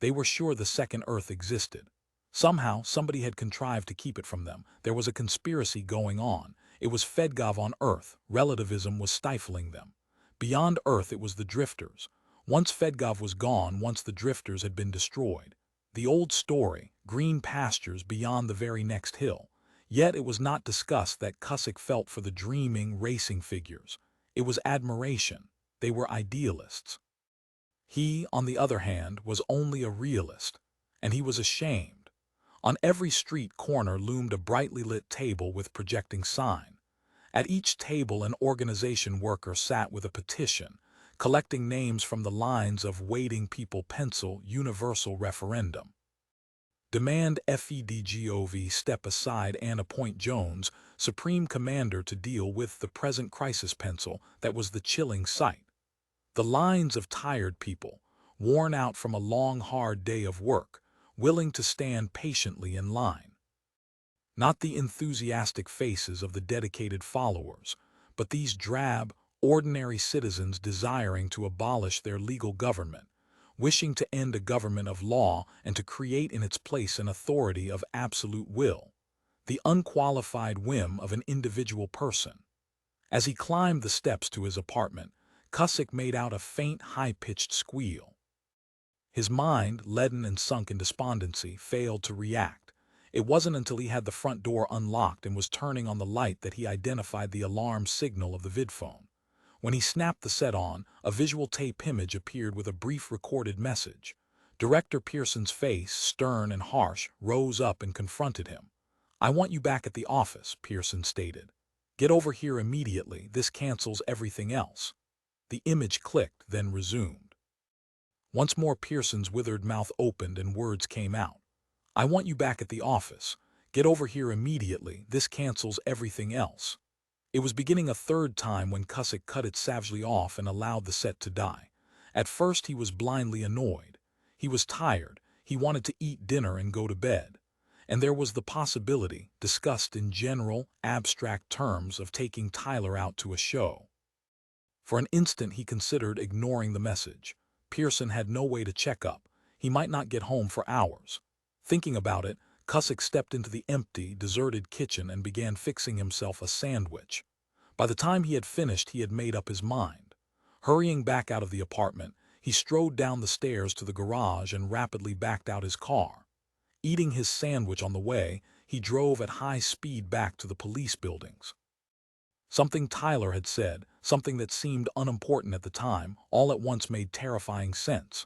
They were sure the second Earth existed. Somehow, somebody had contrived to keep it from them. There was a conspiracy going on. It was Fedgov on Earth. Relativism was stifling them. Beyond Earth, it was the drifters. Once Fedgov was gone, once the drifters had been destroyed. The old story, green pastures beyond the very next hill. Yet it was not discussed that Cusick felt for the dreaming, racing figures. It was admiration. They were idealists. He, on the other hand, was only a realist. And he was ashamed. On every street corner loomed a brightly lit table with projecting sign. At each table an organization worker sat with a petition, collecting names from the lines of "Waiting People Pencil Universal Referendum." Demand Fedgov step aside and appoint Jones, Supreme Commander, to deal with the present crisis. Pencil, that was the chilling sight. The lines of tired people, worn out from a long hard day of work, willing to stand patiently in line. Not the enthusiastic faces of the dedicated followers, but these drab, ordinary citizens desiring to abolish their legal government, wishing to end a government of law and to create in its place an authority of absolute will, the unqualified whim of an individual person. As he climbed the steps to his apartment, Cusick made out a faint, high-pitched squeal. His mind, leaden and sunk in despondency, failed to react. It wasn't until he had the front door unlocked and was turning on the light that he identified the alarm signal of the vidphone. When he snapped the set on, a visual tape image appeared with a brief recorded message. Director Pearson's face, stern and harsh, rose up and confronted him. "I want you back at the office," Pearson stated. "Get over here immediately. This cancels everything else." The image clicked, then resumed. Once more Pearson's withered mouth opened and words came out. "I want you back at the office. Get over here immediately. This cancels everything else." It was beginning a third time when Cusick cut it savagely off and allowed the set to die. At first he was blindly annoyed. He was tired, he wanted to eat dinner and go to bed. And there was the possibility, discussed in general, abstract terms, of taking Tyler out to a show. For an instant he considered ignoring the message. Pearson had no way to check up. He might not get home for hours. Thinking about it, Cusick stepped into the empty, deserted kitchen and began fixing himself a sandwich. By the time he had finished, he had made up his mind. Hurrying back out of the apartment, he strode down the stairs to the garage and rapidly backed out his car. Eating his sandwich on the way, he drove at high speed back to the police buildings. Something Tyler had said, something that seemed unimportant at the time, all at once made terrifying sense.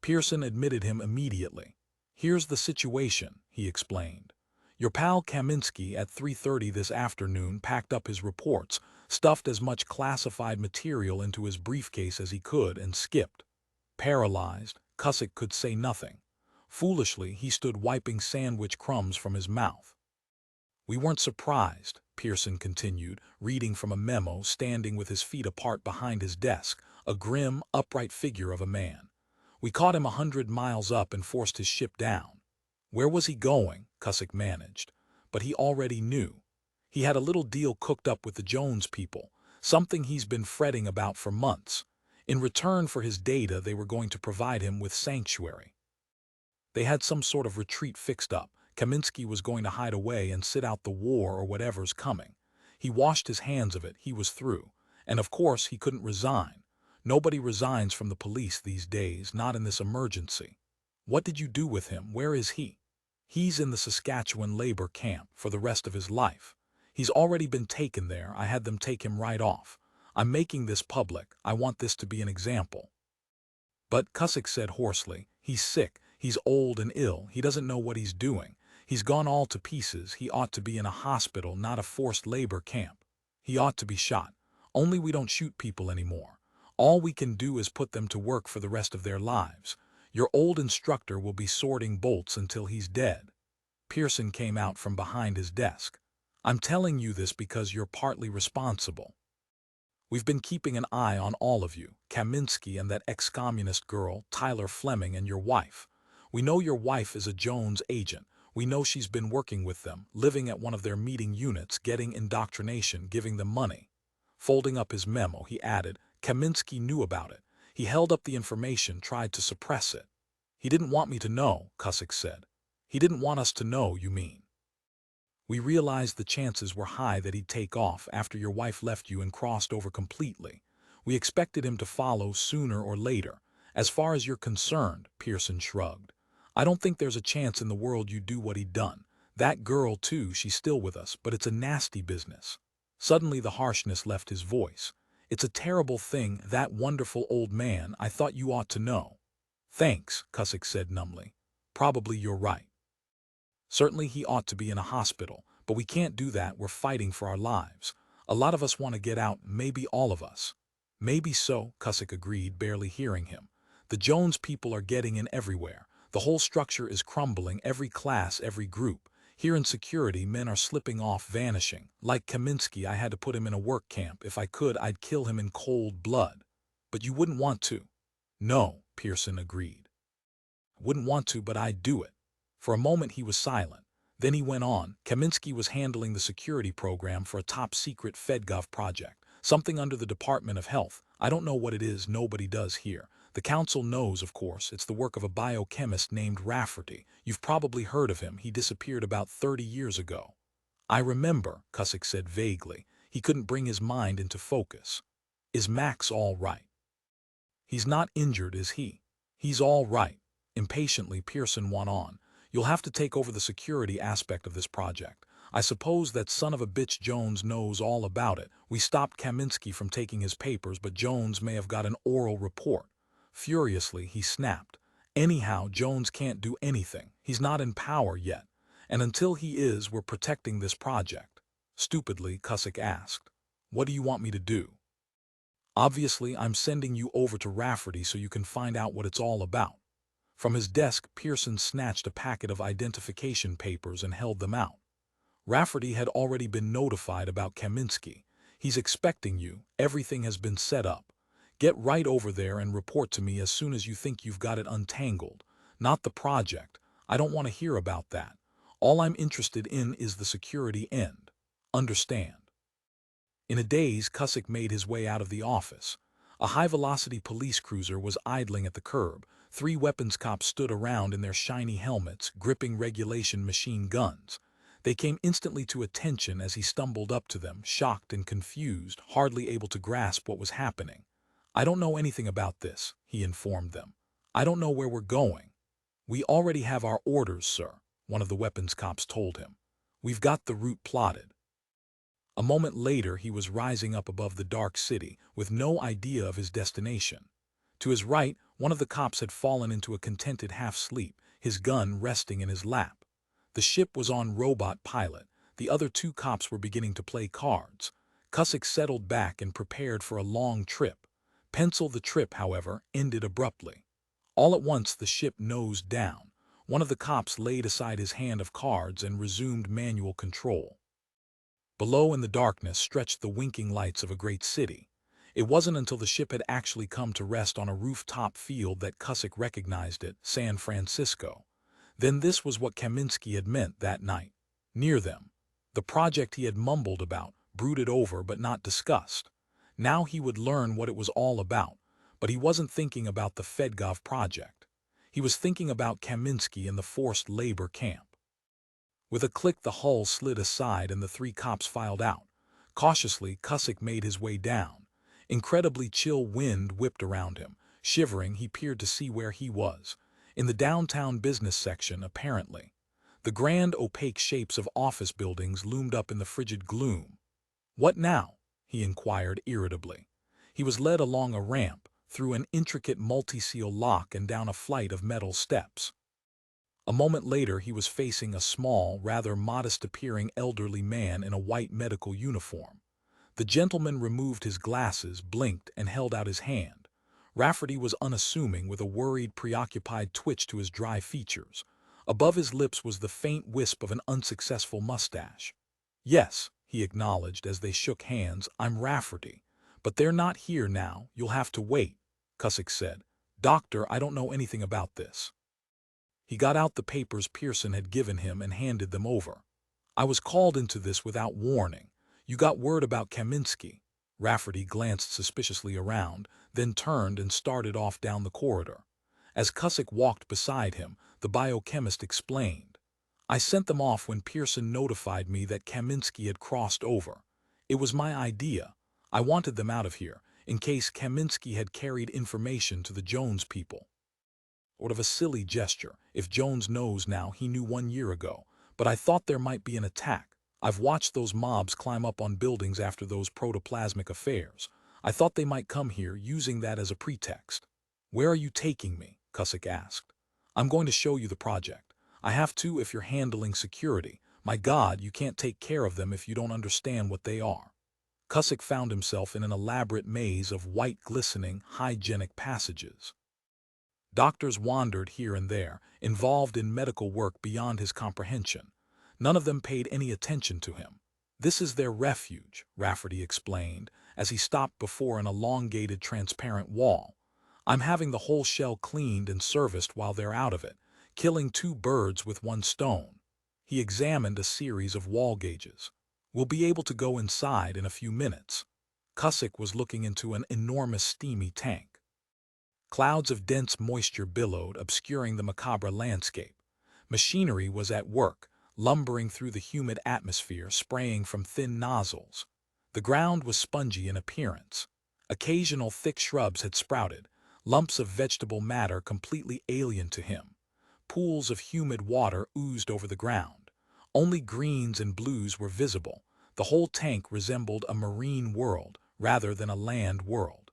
Pearson admitted him immediately. "Here's the situation," he explained. "Your pal Kaminsky at 3:30 this afternoon packed up his reports, stuffed as much classified material into his briefcase as he could, and skipped." Paralyzed, Cusick could say nothing. Foolishly, he stood wiping sandwich crumbs from his mouth. "We weren't surprised," Pearson continued, reading from a memo, standing with his feet apart behind his desk, a grim, upright figure of a man. "We caught him 100 miles up and forced his ship down." Where was he going? Cusick managed. But he already knew. He had a little deal cooked up with the Jones people, something he's been fretting about for months. In return for his data, they were going to provide him with sanctuary. They had some sort of retreat fixed up. Kaminsky was going to hide away and sit out the war or whatever's coming. He washed his hands of it. He was through. And of course he couldn't resign. Nobody resigns from the police these days, not in this emergency. What did you do with him? Where is he? He's in the Saskatchewan labor camp for the rest of his life. He's already been taken there. I had them take him right off. I'm making this public. I want this to be an example. But, Cusick said hoarsely, he's sick. He's old and ill. He doesn't know what he's doing. He's gone all to pieces. He ought to be in a hospital, not a forced labor camp. He ought to be shot. Only we don't shoot people anymore. All we can do is put them to work for the rest of their lives. Your old instructor will be sorting bolts until he's dead. Pearson came out from behind his desk. I'm telling you this because you're partly responsible. We've been keeping an eye on all of you, Kaminsky and that ex-communist girl, Tyler Fleming, and your wife. We know your wife is a Jones agent. We know she's been working with them, living at one of their meeting units, getting indoctrination, giving them money. Folding up his memo, he added, Kaminsky knew about it. He held up the information, tried to suppress it. He didn't want me to know, Cusick said. He didn't want us to know, you mean. We realized the chances were high that he'd take off after your wife left you and crossed over completely. We expected him to follow sooner or later. As far as you're concerned, Pearson shrugged. I don't think there's a chance in the world you'd do what he'd done. That girl, too, she's still with us, but it's a nasty business. Suddenly the harshness left his voice. It's a terrible thing, that wonderful old man. I thought you ought to know. Thanks, Cusick said numbly. Probably you're right. Certainly he ought to be in a hospital, but we can't do that. We're fighting for our lives. A lot of us want to get out, maybe all of us. Maybe so, Cusick agreed, barely hearing him. The Jones people are getting in everywhere. The whole structure is crumbling, every class, every group. Here in security, men are slipping off, vanishing. Like Kaminsky, I had to put him in a work camp. If I could, I'd kill him in cold blood. But you wouldn't want to. No, Pearson agreed. Wouldn't want to, but I'd do it. For a moment he was silent. Then he went on. Kaminsky was handling the security program for a top-secret Fedgov project, something under the Department of Health. I don't know what it is, nobody does here. The council knows, of course. It's the work of a biochemist named Rafferty. You've probably heard of him. He disappeared about 30 years ago. I remember, Cusick said vaguely. He couldn't bring his mind into focus. Is Max all right? He's not injured, is he? He's all right. Impatiently, Pearson went on. You'll have to take over the security aspect of this project. I suppose that son of a bitch Jones knows all about it. We stopped Kaminsky from taking his papers, but Jones may have got an oral report. Furiously, he snapped. Anyhow, Jones can't do anything. He's not in power yet. And until he is, we're protecting this project. Stupidly, Cusick asked. What do you want me to do? Obviously, I'm sending you over to Rafferty so you can find out what it's all about. From his desk, Pearson snatched a packet of identification papers and held them out. Rafferty had already been notified about Kaminsky. He's expecting you. Everything has been set up. Get right over there and report to me as soon as you think you've got it untangled. Not the project. I don't want to hear about that. All I'm interested in is the security end. Understand? In a daze, Cusick made his way out of the office. A high-velocity police cruiser was idling at the curb. 3 weapons cops stood around in their shiny helmets, gripping regulation machine guns. They came instantly to attention as he stumbled up to them, shocked and confused, hardly able to grasp what was happening. "I don't know anything about this," he informed them. "I don't know where we're going." "We already have our orders, sir," one of the weapons cops told him. "We've got the route plotted." A moment later, he was rising up above the dark city, with no idea of his destination. To his right, one of the cops had fallen into a contented half-sleep, his gun resting in his lap. The ship was on robot pilot. The other 2 cops were beginning to play cards. Cusick settled back and prepared for a long trip. Pencil the trip, however, ended abruptly. All at once the ship nosed down. One of the cops laid aside his hand of cards and resumed manual control. Below in the darkness stretched the winking lights of a great city. It wasn't until the ship had actually come to rest on a rooftop field that Cusick recognized it, San Francisco. Then this was what Kaminsky had meant that night. Near them. The project he had mumbled about, brooded over but not discussed. Now he would learn what it was all about, but he wasn't thinking about the Fedgov project. He was thinking about Kaminsky and the forced labor camp. With a click, the hull slid aside and the 3 cops filed out. Cautiously, Cusick made his way down. Incredibly chill wind whipped around him. Shivering, he peered to see where he was. In the downtown business section, apparently. The grand opaque shapes of office buildings loomed up in the frigid gloom. "What now?" he inquired irritably. He was led along a ramp, through an intricate multi-seal lock and down a flight of metal steps. A moment later, he was facing a small, rather modest-appearing elderly man in a white medical uniform. The gentleman removed his glasses, blinked, and held out his hand. Rafferty was unassuming, with a worried, preoccupied twitch to his dry features. Above his lips was the faint wisp of an unsuccessful mustache. "Yes," he acknowledged as they shook hands, "I'm Rafferty. But they're not here now. You'll have to wait," Cusick said. "Doctor, I don't know anything about this." He got out the papers Pearson had given him and handed them over. "I was called into this without warning. You got word about Kaminsky." Rafferty glanced suspiciously around, then turned and started off down the corridor. As Cusick walked beside him, the biochemist explained. "I sent them off when Pearson notified me that Kaminsky had crossed over. It was my idea. I wanted them out of here, in case Kaminsky had carried information to the Jones people." Sort of a silly gesture. If Jones knows now, he knew 1 year ago. "But I thought there might be an attack. I've watched those mobs climb up on buildings after those protoplasmic affairs. I thought they might come here, using that as a pretext." "Where are you taking me?" Cusick asked. "I'm going to show you the project. I have to if you're handling security. My God, you can't take care of them if you don't understand what they are." Cusick found himself in an elaborate maze of white, glistening, hygienic passages. Doctors wandered here and there, involved in medical work beyond his comprehension. None of them paid any attention to him. "This is their refuge," Rafferty explained, as he stopped before an elongated transparent wall. "I'm having the whole shell cleaned and serviced while they're out of it, killing 2 birds with 1 stone." He examined a series of wall gauges. "We'll be able to go inside in a few minutes." Cusick was looking into an enormous steamy tank. Clouds of dense moisture billowed, obscuring the macabre landscape. Machinery was at work, lumbering through the humid atmosphere, spraying from thin nozzles. The ground was spongy in appearance. Occasional thick shrubs had sprouted, lumps of vegetable matter completely alien to him. Pools of humid water oozed over the ground. Only greens and blues were visible. The whole tank resembled a marine world rather than a land world.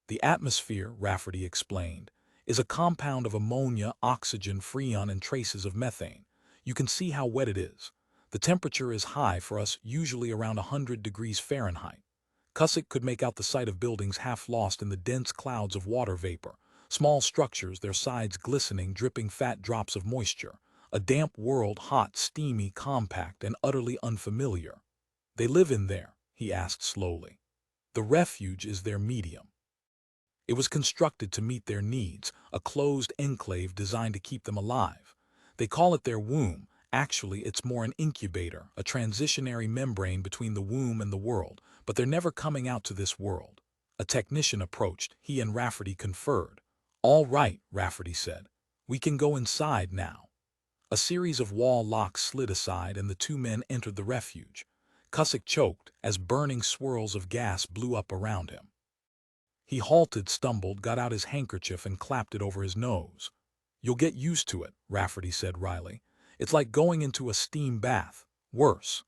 "The atmosphere," Rafferty explained, "is a compound of ammonia, oxygen, freon, and traces of methane. You can see how wet it is. The temperature is high for us, usually around 100 degrees Fahrenheit." Cusick could make out the sight of buildings half lost in the dense clouds of water vapor, small structures, their sides glistening, dripping fat drops of moisture. A damp world, hot, steamy, compact, and utterly unfamiliar. They live in there, he asked slowly. The refuge is their medium. It was constructed to meet their needs, a closed enclave designed to keep them alive. They call it their womb. Actually, it's more an incubator, a transitionary membrane between the womb and the world, but they're never coming out to this world. A technician approached. He and Rafferty conferred. "All right," Rafferty said. "We can go inside now." A series of wall locks slid aside and the two men entered the refuge. Cusick choked as burning swirls of gas blew up around him. He halted, stumbled, got out his handkerchief and clapped it over his nose. "You'll get used to it," Rafferty said wryly. "It's like going into a steam bath. Worse."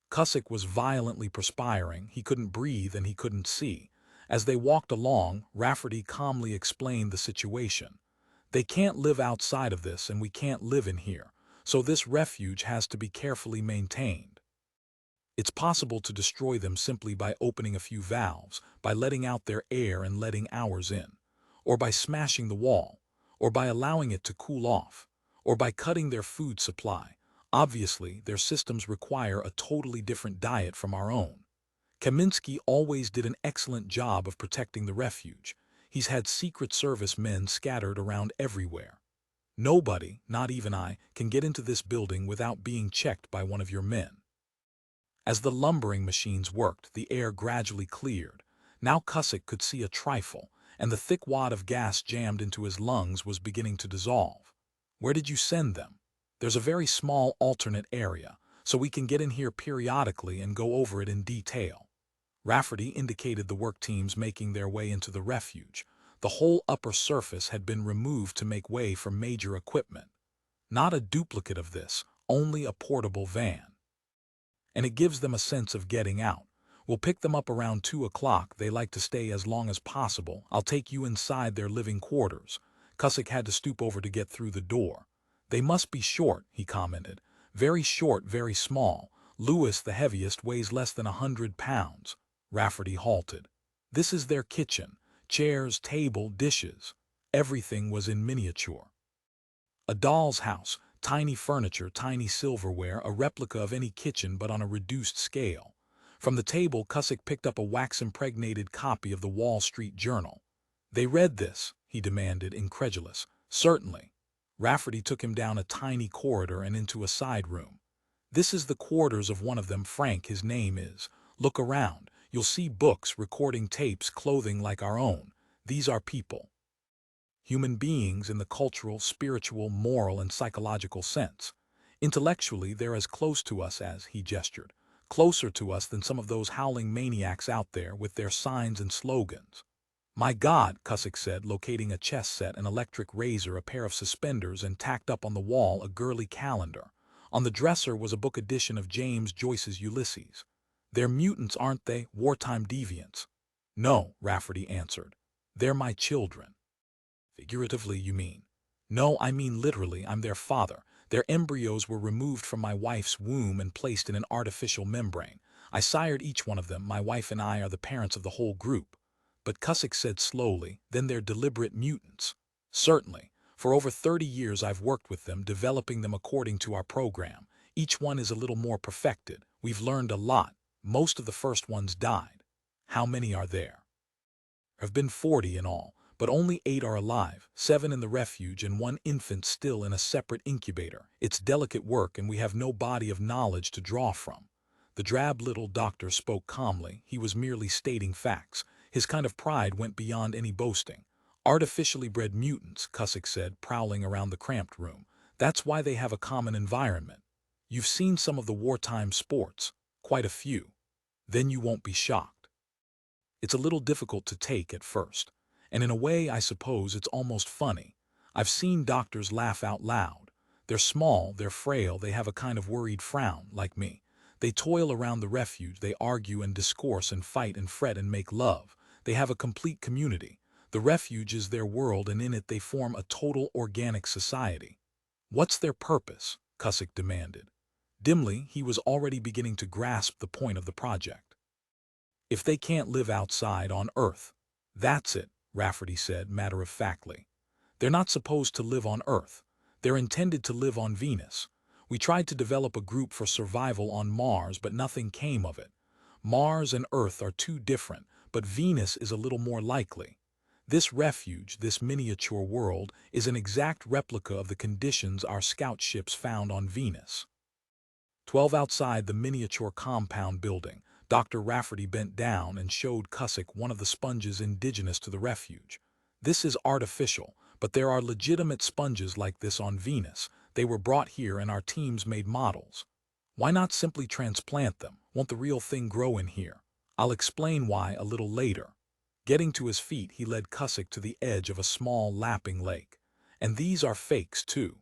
Cusick was violently perspiring. He couldn't breathe and he couldn't see. As they walked along, Rafferty calmly explained the situation. "They can't live outside of this and we can't live in here, so this refuge has to be carefully maintained. It's possible to destroy them simply by opening a few valves, by letting out their air and letting ours in, or by smashing the wall, or by allowing it to cool off, or by cutting their food supply. Obviously, their systems require a totally different diet from our own. Kaminsky always did an excellent job of protecting the refuge. He's had Secret Service men scattered around everywhere. Nobody, not even I, can get into this building without being checked by one of your men." As the lumbering machines worked, the air gradually cleared. Now Cusick could see a trifle, and the thick wad of gas jammed into his lungs was beginning to dissolve. "Where did you send them?" "There's a very small alternate area, so we can get in here periodically and go over it in detail." Rafferty indicated the work teams making their way into the refuge. The whole upper surface had been removed to make way for major equipment. Not a duplicate of this, only a portable van. "And it gives them a sense of getting out. We'll pick them up around 2 o'clock. They like to stay as long as possible. I'll take you inside their living quarters." Cusick had to stoop over to get through the door. "They must be short," he commented. "Very short, very small. Lewis, the heaviest, weighs less than 100 pounds. Rafferty halted. "This is their kitchen. Chairs, table, dishes. Everything was in miniature. A doll's house. Tiny furniture, tiny silverware, a replica of any kitchen but on a reduced scale." From the table, Cusick picked up a wax-impregnated copy of the Wall Street Journal. "They read this?" he demanded, incredulous. "Certainly." Rafferty took him down a tiny corridor and into a side room. "This is the quarters of one of them. Frank, his name is. Look around. You'll see books, recording tapes, clothing like our own. These are people. Human beings in the cultural, spiritual, moral, and psychological sense. Intellectually, they're as close to us as," he gestured, "closer to us than some of those howling maniacs out there with their signs and slogans." "My God," Cusick said, locating a chess set, an electric razor, a pair of suspenders, and tacked up on the wall a girly calendar. On the dresser was a book edition of James Joyce's Ulysses. "They're mutants, aren't they? Wartime deviants." "No," Rafferty answered. "They're my children." "Figuratively, you mean?" "No, I mean literally. I'm their father. Their embryos were removed from my wife's womb and placed in an artificial membrane. I sired each one of them. My wife and I are the parents of the whole group." But Cusick said slowly, "Then they're deliberate mutants." "Certainly. For over 30 years I've worked with them, developing them according to our program. Each one is a little more perfected. We've learned a lot. Most of the first ones died." "How many are there?" "There have been 40 in all, but only 8 are alive, 7 in the refuge and 1 infant still in a separate incubator. It's delicate work and we have no body of knowledge to draw from." The drab little doctor spoke calmly. He was merely stating facts. His kind of pride went beyond any boasting. "Artificially bred mutants," Cusick said, prowling around the cramped room. "That's why they have a common environment. You've seen some of the wartime sports. Quite a few. Then you won't be shocked. It's a little difficult to take at first. And in a way, I suppose, it's almost funny. I've seen doctors laugh out loud. They're small, they're frail, they have a kind of worried frown, like me. They toil around the refuge, they argue and discourse and fight and fret and make love. They have a complete community. The refuge is their world and in it they form a total organic society." "What's their purpose?" Cusick demanded. Dimly, he was already beginning to grasp the point of the project. If they can't live outside on Earth. That's it, Rafferty said matter-of-factly. They're not supposed to live on Earth. They're intended to live on Venus. We tried to develop a group for survival on Mars, but nothing came of it. Mars and Earth are too different, but Venus is a little more likely. This refuge, this miniature world, is an exact replica of the conditions our scout ships found on Venus. 12 outside the miniature compound building, Dr. Rafferty bent down and showed Cusick one of the sponges indigenous to the refuge. This is artificial, but there are legitimate sponges like this on Venus. They were brought here and our teams made models. Why not simply transplant them? Won't the real thing grow in here? I'll explain why a little later. Getting to his feet, he led Cusick to the edge of a small lapping lake. And these are fakes, too.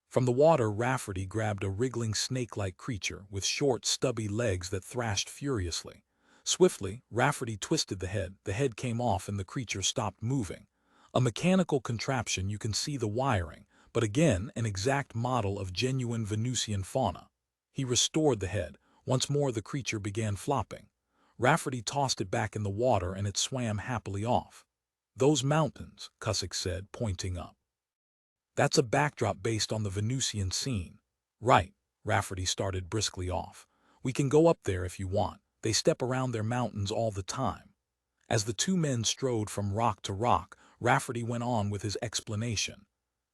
From the water, Rafferty grabbed a wriggling snake-like creature with short, stubby legs that thrashed furiously. Swiftly, Rafferty twisted the head. The head came off and the creature stopped moving. A mechanical contraption, you can see the wiring, but again, an exact model of genuine Venusian fauna. He restored the head. Once more the creature began flopping. Rafferty tossed it back in the water and it swam happily off. "Those mountains," Cusick said, pointing up. "That's a backdrop based on the Venusian scene." "Right," Rafferty started briskly off. "We can go up there if you want. They step around their mountains all the time." As the two men strode from rock to rock, Rafferty went on with his explanation.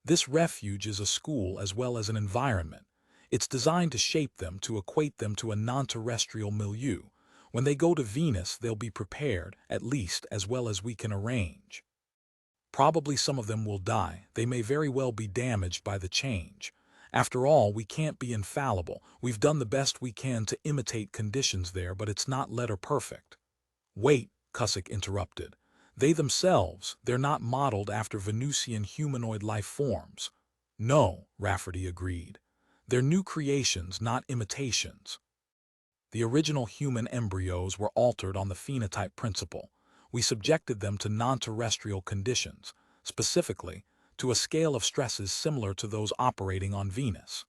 "This refuge is a school as well as an environment. It's designed to shape them, to equate them to a non-terrestrial milieu. When they go to Venus, they'll be prepared, at least, as well as we can arrange. Probably some of them will die. They may very well be damaged by the change. After all, we can't be infallible. We've done the best we can to imitate conditions there, but it's not letter perfect." "Wait," Cusick interrupted. "They themselves, they're not modeled after Venusian humanoid life forms." "No," Rafferty agreed. "They're new creations, not imitations. The original human embryos were altered on the phenotype principle. We subjected them to non-terrestrial conditions, specifically, to a scale of stresses similar to those operating on Venus.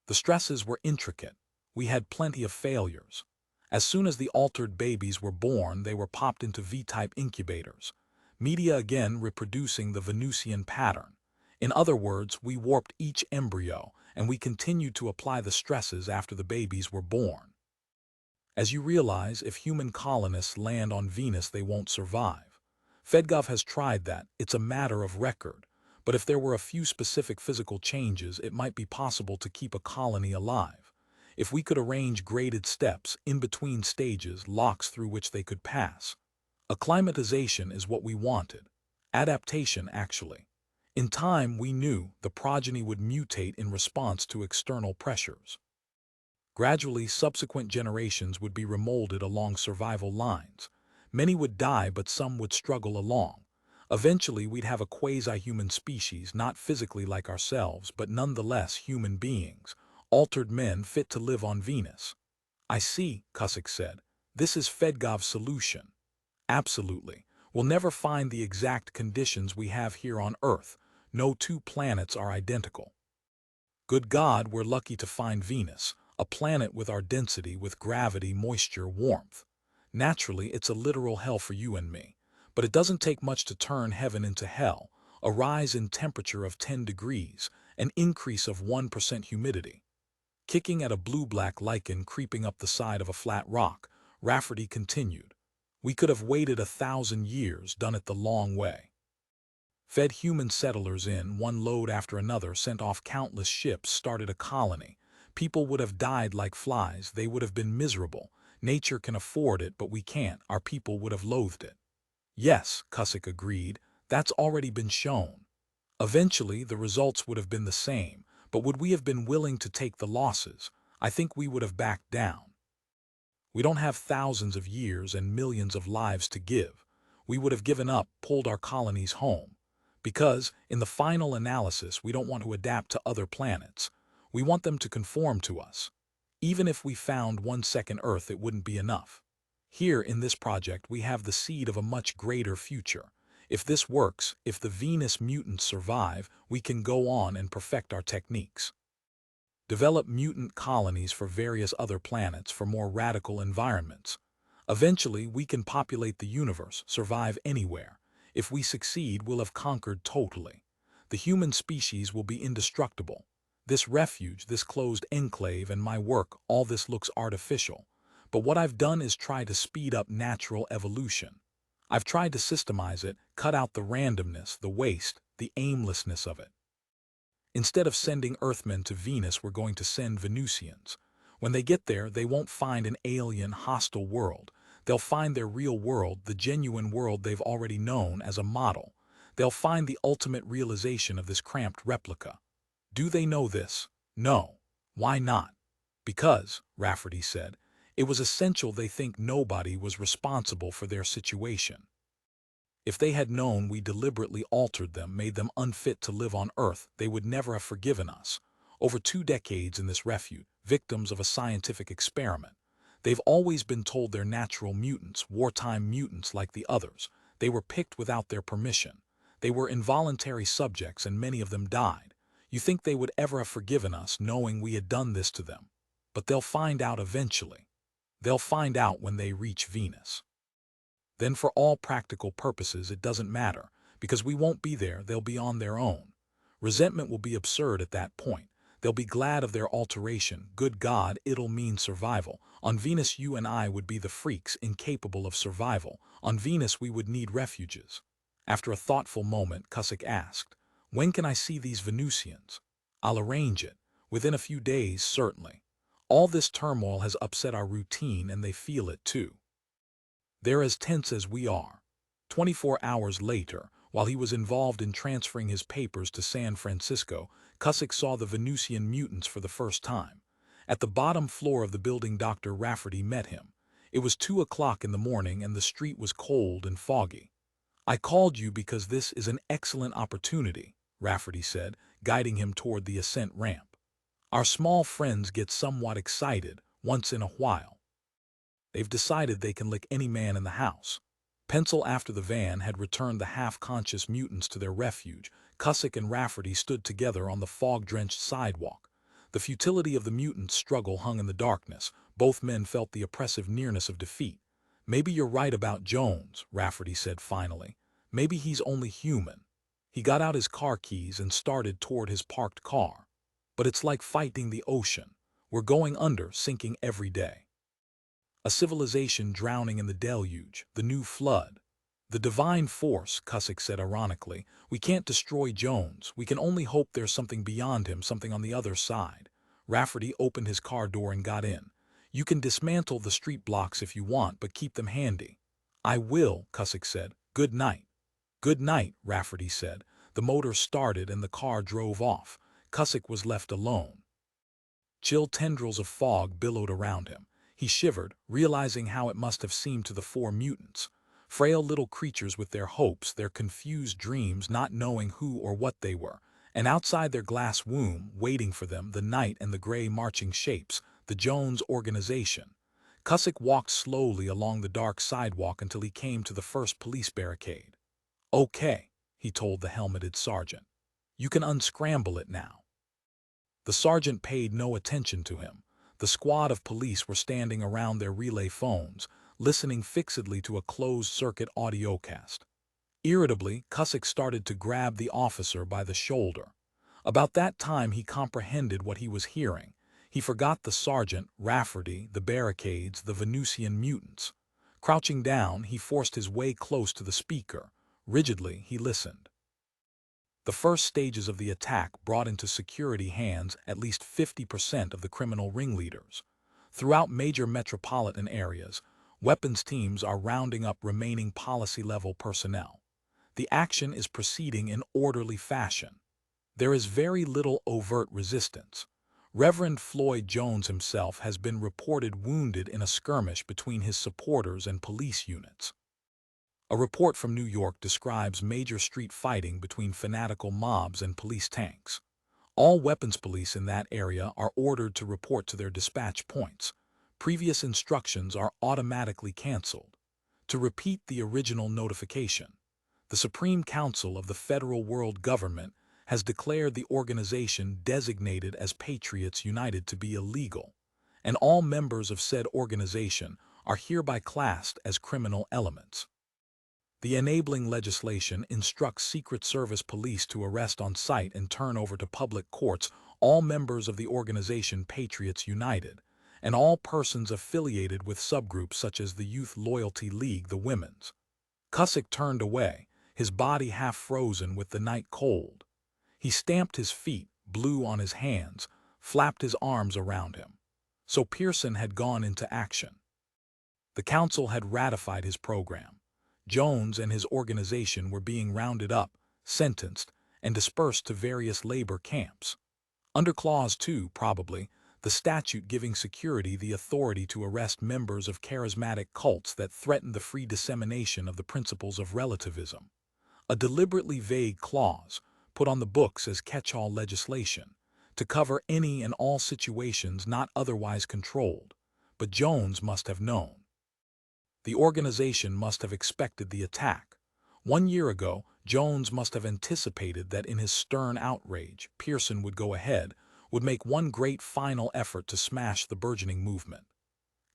The stresses were intricate. We had plenty of failures. As soon as the altered babies were born, they were popped into V-type incubators, media again reproducing the Venusian pattern. In other words, we warped each embryo, and we continued to apply the stresses after the babies were born. As you realize, if human colonists land on Venus, they won't survive. Fedgov has tried that. It's a matter of record. But if there were a few specific physical changes, it might be possible to keep a colony alive. If we could arrange graded steps, in-between stages, locks through which they could pass. Acclimatization is what we wanted. Adaptation, actually. In time, we knew the progeny would mutate in response to external pressures. Gradually, subsequent generations would be remolded along survival lines. Many would die, but some would struggle along. Eventually, we'd have a quasi-human species, not physically like ourselves, but nonetheless human beings, altered men fit to live on Venus. "I see," Cusick said. "This is Fedgov's solution." "Absolutely. We'll never find the exact conditions we have here on Earth. No two planets are identical. Good God, we're lucky to find Venus, a planet with our density, with gravity, moisture, warmth. Naturally, it's a literal hell for you and me. But it doesn't take much to turn heaven into hell. A rise in temperature of 10 degrees, an increase of 1% humidity. Kicking at a blue-black lichen creeping up the side of a flat rock, Rafferty continued. We could have waited 1,000 years, done it the long way. Fed human settlers in, one load after another, sent off countless ships, started a colony. People would have died like flies. They would have been miserable. Nature can afford it, but we can't. Our people would have loathed it. Yes, Cusick agreed. That's already been shown. Eventually, the results would have been the same, but would we have been willing to take the losses? I think we would have backed down. We don't have thousands of years and millions of lives to give. We would have given up, pulled our colonies home. Because, in the final analysis, we don't want to adapt to other planets. We want them to conform to us. Even if we found one second Earth, it wouldn't be enough. Here, in this project, we have the seed of a much greater future. If this works, if the Venus mutants survive, we can go on and perfect our techniques. Develop mutant colonies for various other planets, for more radical environments. Eventually, we can populate the universe, survive anywhere. If we succeed, we'll have conquered totally. The human species will be indestructible. This refuge, this closed enclave, and my work, all this looks artificial. But what I've done is try to speed up natural evolution. I've tried to systemize it, cut out the randomness, the waste, the aimlessness of it. Instead of sending Earthmen to Venus, we're going to send Venusians. When they get there, they won't find an alien, hostile world. They'll find their real world, the genuine world they've already known, as a model. They'll find the ultimate realization of this cramped replica. Do they know this? No. Why not? Because, Rafferty said, it was essential they think nobody was responsible for their situation. If they had known we deliberately altered them, made them unfit to live on Earth, they would never have forgiven us. Over 2 decades in this refuge, victims of a scientific experiment. They've always been told they're natural mutants, wartime mutants like the others. They were picked without their permission. They were involuntary subjects, and many of them died. You think they would ever have forgiven us, knowing we had done this to them? But they'll find out eventually. They'll find out when they reach Venus. Then for all practical purposes it doesn't matter, because we won't be there, they'll be on their own. Resentment will be absurd at that point. They'll be glad of their alteration. Good God, it'll mean survival. On Venus you and I would be the freaks, incapable of survival. On Venus we would need refuges. After a thoughtful moment, Cusick asked, "When can I see these Venusians?" "I'll arrange it. Within a few days, certainly. All this turmoil has upset our routine, and they feel it too. They're as tense as we are." 24 hours later, while he was involved in transferring his papers to San Francisco, Cusick saw the Venusian mutants for the first time. At the bottom floor of the building, Dr. Rafferty met him. It was 2 o'clock in the morning, and the street was cold and foggy. "I called you because this is an excellent opportunity," Rafferty said, guiding him toward the ascent ramp. "Our small friends get somewhat excited once in a while. They've decided they can lick any man in the house." Pencil after the van had returned the half-conscious mutants to their refuge, Cusick and Rafferty stood together on the fog-drenched sidewalk. The futility of the mutant struggle hung in the darkness. Both men felt the oppressive nearness of defeat. "Maybe you're right about Jones," Rafferty said finally. "Maybe he's only human." He got out his car keys and started toward his parked car. "But it's like fighting the ocean. We're going under, sinking every day. A civilization drowning in the deluge, the new flood. The divine force," Cusick said ironically. "We can't destroy Jones. We can only hope there's something beyond him, something on the other side." Rafferty opened his car door and got in. "You can dismantle the street blocks if you want, but keep them handy." "I will," Cusick said. "Good night." "Good night," Rafferty said. The motor started and the car drove off. Cusick was left alone. Chill tendrils of fog billowed around him. He shivered, realizing how it must have seemed to the 4 mutants. Frail little creatures with their hopes, their confused dreams, not knowing who or what they were. And outside their glass womb, waiting for them, the night and the gray marching shapes, the Jones organization. Cusick walked slowly along the dark sidewalk until he came to the first police barricade. "Okay," he told the helmeted sergeant. "You can unscramble it now." The sergeant paid no attention to him. The squad of police were standing around their relay phones, listening fixedly to a closed-circuit audiocast. Irritably, Cusick started to grab the officer by the shoulder. About that time he comprehended what he was hearing. He forgot the sergeant, Rafferty, the barricades, the Venusian mutants. Crouching down, he forced his way close to the speaker. Rigidly, he listened. The first stages of the attack brought into security hands at least 50% of the criminal ringleaders. Throughout major metropolitan areas, weapons teams are rounding up remaining policy-level personnel. The action is proceeding in orderly fashion. There is very little overt resistance. Reverend Floyd Jones himself has been reported wounded in a skirmish between his supporters and police units. A report from New York describes major street fighting between fanatical mobs and police tanks. All weapons police in that area are ordered to report to their dispatch points. Previous instructions are automatically canceled. To repeat the original notification, the Supreme Council of the Federal World Government has declared the organization designated as Patriots United to be illegal, and all members of said organization are hereby classed as criminal elements. The enabling legislation instructs Secret Service police to arrest on sight and turn over to public courts all members of the organization Patriots United, and all persons affiliated with subgroups such as the Youth Loyalty League, the Women's. Cusick turned away, his body half frozen with the night cold. He stamped his feet, blew on his hands, flapped his arms around him. So Pearson had gone into action. The council had ratified his program. Jones and his organization were being rounded up, sentenced, and dispersed to various labor camps. Under Clause 2, probably, the statute giving security the authority to arrest members of charismatic cults that threaten the free dissemination of the principles of relativism. A deliberately vague clause, put on the books as catch-all legislation, to cover any and all situations not otherwise controlled, but Jones must have known. The organization must have expected the attack. 1 year ago, Jones must have anticipated that in his stern outrage, Pearson would go ahead, would make one great final effort to smash the burgeoning movement.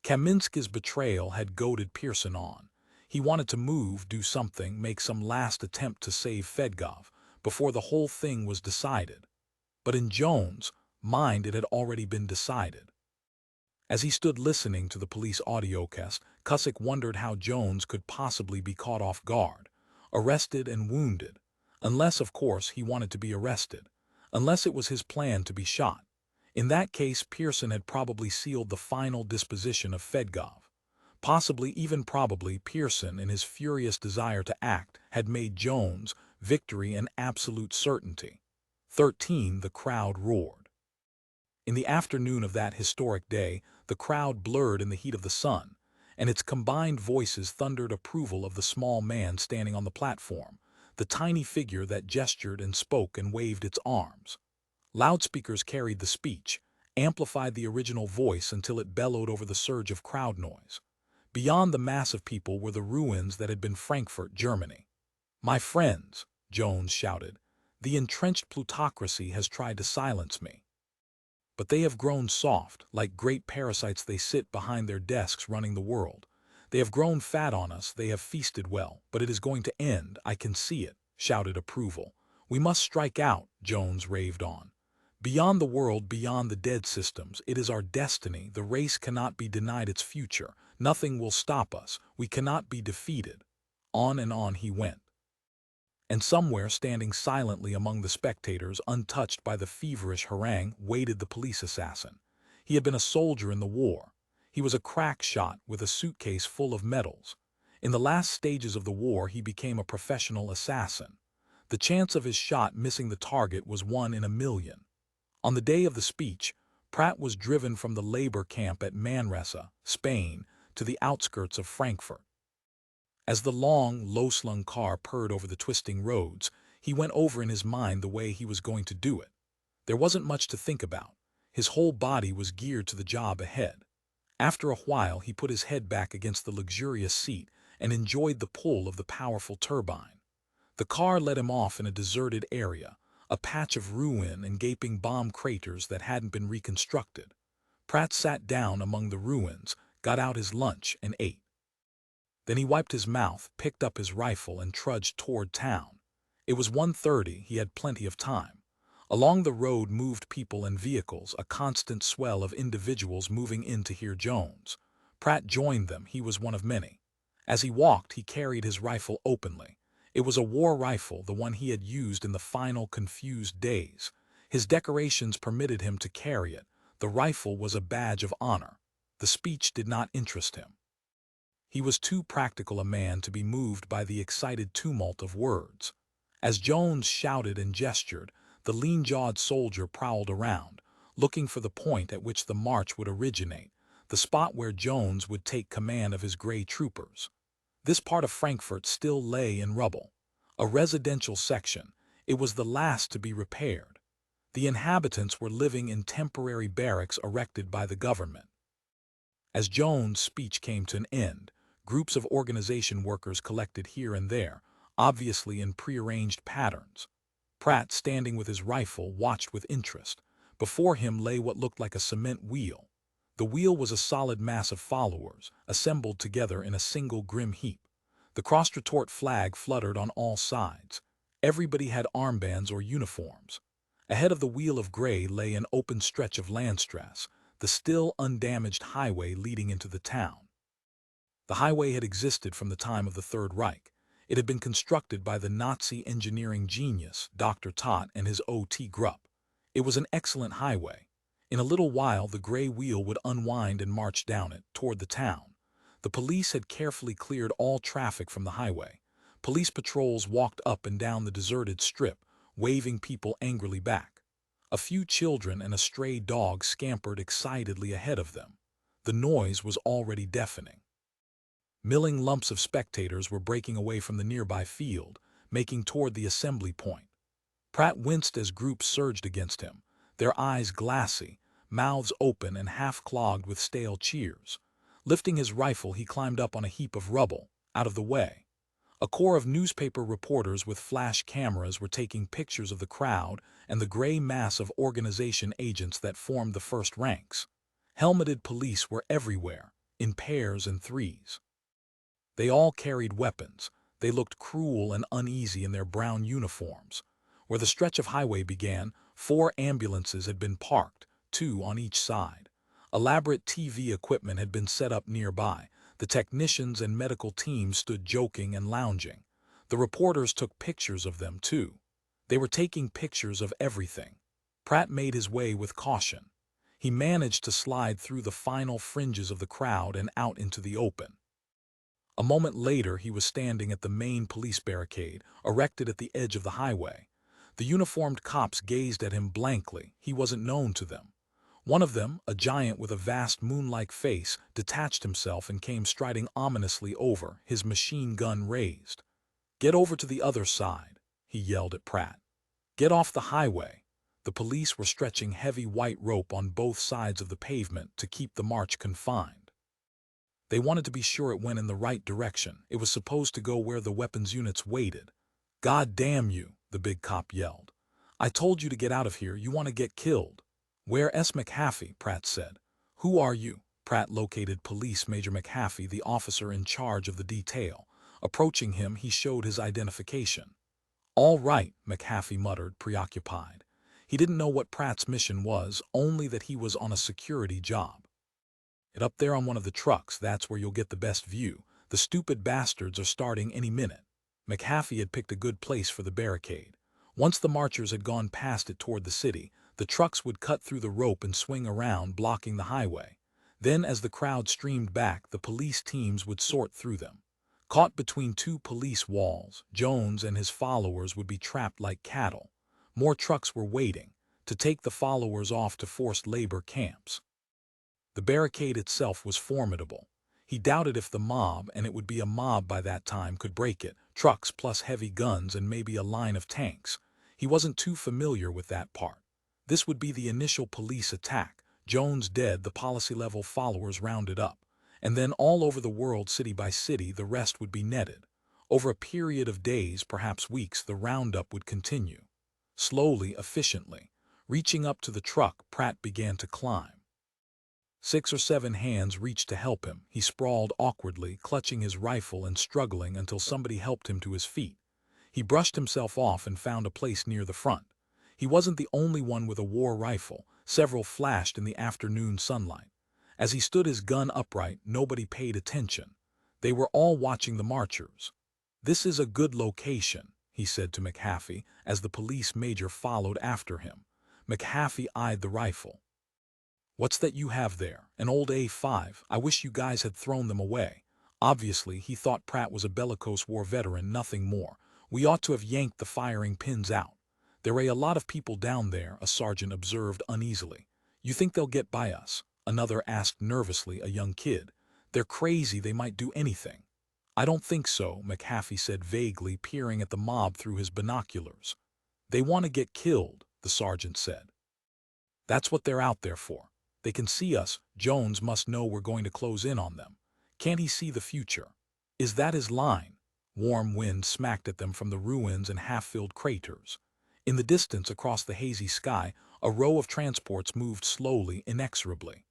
Kaminsky's betrayal had goaded Pearson on. He wanted to move, do something, make some last attempt to save Fedgov before the whole thing was decided. But in Jones' mind it had already been decided. As he stood listening to the police audiocast, Cusick wondered how Jones could possibly be caught off guard, arrested and wounded, unless, of course, he wanted to be arrested, unless it was his plan to be shot. In that case, Pearson had probably sealed the final disposition of Fedgov. Possibly, even probably, Pearson, in his furious desire to act, had made Jones' victory an absolute certainty. 13. The crowd roared. In the afternoon of that historic day, the crowd blurred in the heat of the sun, and its combined voices thundered approval of the small man standing on the platform, the tiny figure that gestured and spoke and waved its arms. Loudspeakers carried the speech, amplified the original voice until it bellowed over the surge of crowd noise. Beyond the mass of people were the ruins that had been Frankfurt, Germany. "My friends," Jones shouted, "the entrenched plutocracy has tried to silence me. But they have grown soft, like great parasites. They sit behind their desks running the world. They have grown fat on us, they have feasted well, but it is going to end, I can see it," shouted approval. "We must strike out," Jones raved on. "Beyond the world, beyond the dead systems, it is our destiny. The race cannot be denied its future. Nothing will stop us. We cannot be defeated." On and on he went. And somewhere, standing silently among the spectators, untouched by the feverish harangue, waited the police assassin. He had been a soldier in the war. He was a crack shot with a suitcase full of medals. In the last stages of the war, he became a professional assassin. The chance of his shot missing the target was 1 in a million. On the day of the speech, Pratt was driven from the labor camp at Manresa, Spain, to the outskirts of Frankfurt. As the long, low-slung car purred over the twisting roads, he went over in his mind the way he was going to do it. There wasn't much to think about. His whole body was geared to the job ahead. After a while, he put his head back against the luxurious seat and enjoyed the pull of the powerful turbine. The car led him off in a deserted area, a patch of ruin and gaping bomb craters that hadn't been reconstructed. Pratt sat down among the ruins, got out his lunch, and ate. Then he wiped his mouth, picked up his rifle, and trudged toward town. It was 1:30, he had plenty of time. Along the road moved people and vehicles, a constant swell of individuals moving in to hear Jones. Pratt joined them, he was one of many. As he walked, he carried his rifle openly. It was a war rifle, the one he had used in the final confused days. His decorations permitted him to carry it. The rifle was a badge of honor. The speech did not interest him. He was too practical a man to be moved by the excited tumult of words. As Jones shouted and gestured, the lean-jawed soldier prowled around, looking for the point at which the march would originate, the spot where Jones would take command of his gray troopers. This part of Frankfurt still lay in rubble. A residential section, it was the last to be repaired. The inhabitants were living in temporary barracks erected by the government. As Jones' speech came to an end, groups of organization workers collected here and there, obviously in prearranged patterns. Pratt, standing with his rifle, watched with interest. Before him lay what looked like a cement wheel. The wheel was a solid mass of followers, assembled together in a single grim heap. The cross-retort flag fluttered on all sides. Everybody had armbands or uniforms. Ahead of the wheel of gray lay an open stretch of landstrasse, the still undamaged highway leading into the town. The highway had existed from the time of the Third Reich. It had been constructed by the Nazi engineering genius, Dr. Tott and his O.T. Grupp. It was an excellent highway. In a little while, the gray wheel would unwind and march down it, toward the town. The police had carefully cleared all traffic from the highway. Police patrols walked up and down the deserted strip, waving people angrily back. A few children and a stray dog scampered excitedly ahead of them. The noise was already deafening. Milling lumps of spectators were breaking away from the nearby field, making toward the assembly point. Pratt winced as groups surged against him, their eyes glassy, mouths open and half clogged with stale cheers. Lifting his rifle, he climbed up on a heap of rubble, out of the way. A corps of newspaper reporters with flash cameras were taking pictures of the crowd and the gray mass of organization agents that formed the first ranks. Helmeted police were everywhere, in pairs and threes. They all carried weapons. They looked cruel and uneasy in their brown uniforms. Where the stretch of highway began, 4 ambulances had been parked, 2 on each side. Elaborate TV equipment had been set up nearby. The technicians and medical teams stood joking and lounging. The reporters took pictures of them, too. They were taking pictures of everything. Pratt made his way with caution. He managed to slide through the final fringes of the crowd and out into the open. A moment later, he was standing at the main police barricade, erected at the edge of the highway. The uniformed cops gazed at him blankly. He wasn't known to them. One of them, a giant with a vast moon-like face, detached himself and came striding ominously over, his machine gun raised. "Get over to the other side," he yelled at Pratt. "Get off the highway." The police were stretching heavy white rope on both sides of the pavement to keep the march confined. They wanted to be sure it went in the right direction. It was supposed to go where the weapons units waited. "God damn you," the big cop yelled. "I told you to get out of here. You want to get killed." "Where's McHaffey?" Pratt said. "Who are you?" Pratt located Police Major McHaffey, the officer in charge of the detail. Approaching him, he showed his identification. "All right," McHaffey muttered, preoccupied. He didn't know what Pratt's mission was, only that he was on a security job. "Get up there on one of the trucks. That's where you'll get the best view. The stupid bastards are starting any minute." McHaffey had picked a good place for the barricade. Once the marchers had gone past it toward the city, the trucks would cut through the rope and swing around, blocking the highway. Then, as the crowd streamed back, the police teams would sort through them. Caught between 2 police walls, Jones and his followers would be trapped like cattle. More trucks were waiting to take the followers off to forced labor camps. The barricade itself was formidable. He doubted if the mob, and it would be a mob by that time, could break it. Trucks plus heavy guns and maybe a line of tanks. He wasn't too familiar with that part. This would be the initial police attack. Jones dead, the policy-level followers rounded up. And then all over the world, city by city, the rest would be netted. Over a period of days, perhaps weeks, the roundup would continue. Slowly, efficiently. Reaching up to the truck, Pratt began to climb. 6 or 7 hands reached to help him. He sprawled awkwardly, clutching his rifle and struggling until somebody helped him to his feet. He brushed himself off and found a place near the front. He wasn't the only one with a war rifle. Several flashed in the afternoon sunlight. As he stood his gun upright, nobody paid attention. They were all watching the marchers. "This is a good location," he said to McHaffey as the police major followed after him. McHaffey eyed the rifle. "What's that you have there?" "An old A5. I wish you guys had thrown them away." Obviously, he thought Pratt was a bellicose war veteran, nothing more. "We ought to have yanked the firing pins out." "There are a lot of people down there," a sergeant observed uneasily. "You think they'll get by us?" Another asked nervously, a young kid. "They're crazy. They might do anything." "I don't think so," McHaffey said vaguely, peering at the mob through his binoculars. "They want to get killed," the sergeant said. "That's what they're out there for. They can see us. Jones must know we're going to close in on them. Can't he see the future? Is that his line?" Warm wind smacked at them from the ruins and half-filled craters. In the distance, across the hazy sky, a row of transports moved slowly, inexorably.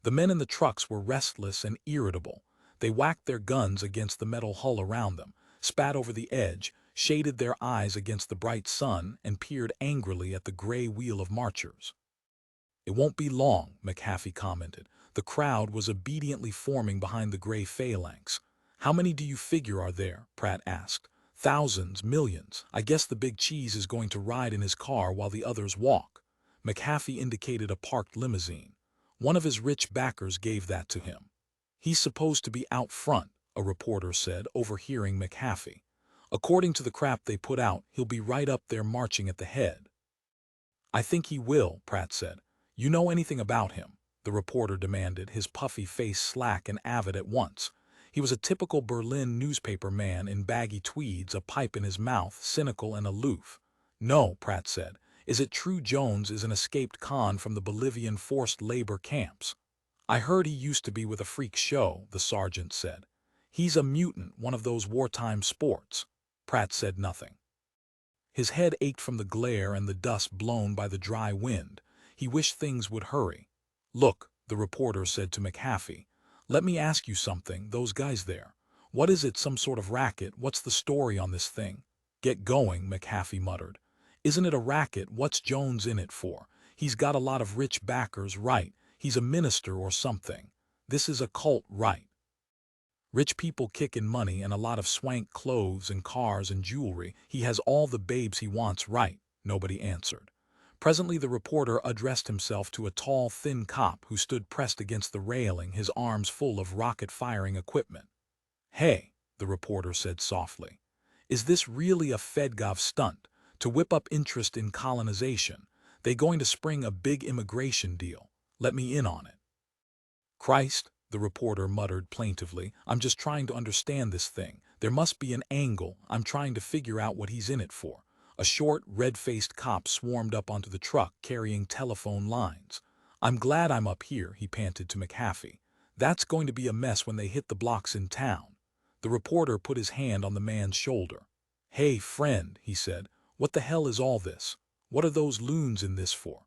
The men in the trucks were restless and irritable. They whacked their guns against the metal hull around them, spat over the edge, shaded their eyes against the bright sun, and peered angrily at the gray wheel of marchers. "It won't be long," McAfee commented. The crowd was obediently forming behind the gray phalanx. "How many do you figure are there?" Pratt asked. "Thousands, millions. I guess the big cheese is going to ride in his car while the others walk." McAfee indicated a parked limousine. "One of his rich backers gave that to him." "He's supposed to be out front," a reporter said, overhearing McAfee. "According to the crap they put out, he'll be right up there marching at the head." "I think he will," Pratt said. "You know anything about him?" the reporter demanded, his puffy face slack and avid at once. He was a typical Berlin newspaper man in baggy tweeds, a pipe in his mouth, cynical and aloof. "No," Pratt said. "Is it true Jones is an escaped con from the Bolivian forced labor camps?" "I heard he used to be with a freak show," the sergeant said. "He's a mutant, one of those wartime sports." Pratt said nothing. His head ached from the glare and the dust blown by the dry wind. He wished things would hurry. "Look," the reporter said to McAfee. "Let me ask you something, those guys there. What is it, some sort of racket? What's the story on this thing?" "Get going," McAfee muttered. "Isn't it a racket? What's Jones in it for? He's got a lot of rich backers, right? He's a minister or something. This is a cult, right? Rich people kicking money and a lot of swank clothes and cars and jewelry. He has all the babes he wants, right?" Nobody answered. Presently the reporter addressed himself to a tall, thin cop who stood pressed against the railing, his arms full of rocket-firing equipment. "Hey," the reporter said softly. "Is this really a Fedgov stunt, to whip up interest in colonization? They going to spring a big immigration deal? Let me in on it." "Christ," the reporter muttered plaintively, "I'm just trying to understand this thing. There must be an angle. I'm trying to figure out what he's in it for." A short, red-faced cop swarmed up onto the truck, carrying telephone lines. "I'm glad I'm up here," he panted to McAfee. "That's going to be a mess when they hit the blocks in town." The reporter put his hand on the man's shoulder. "Hey, friend," he said, "what the hell is all this? What are those loons in this for?"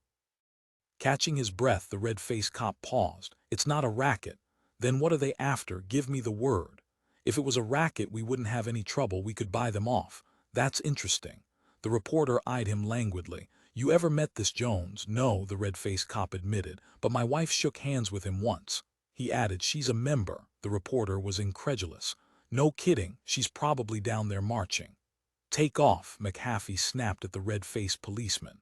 Catching his breath, the red-faced cop paused. "It's not a racket." "Then what are they after? Give me the word." "If it was a racket, we wouldn't have any trouble. We could buy them off." "That's interesting." The reporter eyed him languidly. "You ever met this Jones?" "No," the red-faced cop admitted, "but my wife shook hands with him once." He added, "She's a member." The reporter was incredulous. "No kidding, she's probably down there marching." "Take off," McAfee snapped at the red-faced policeman.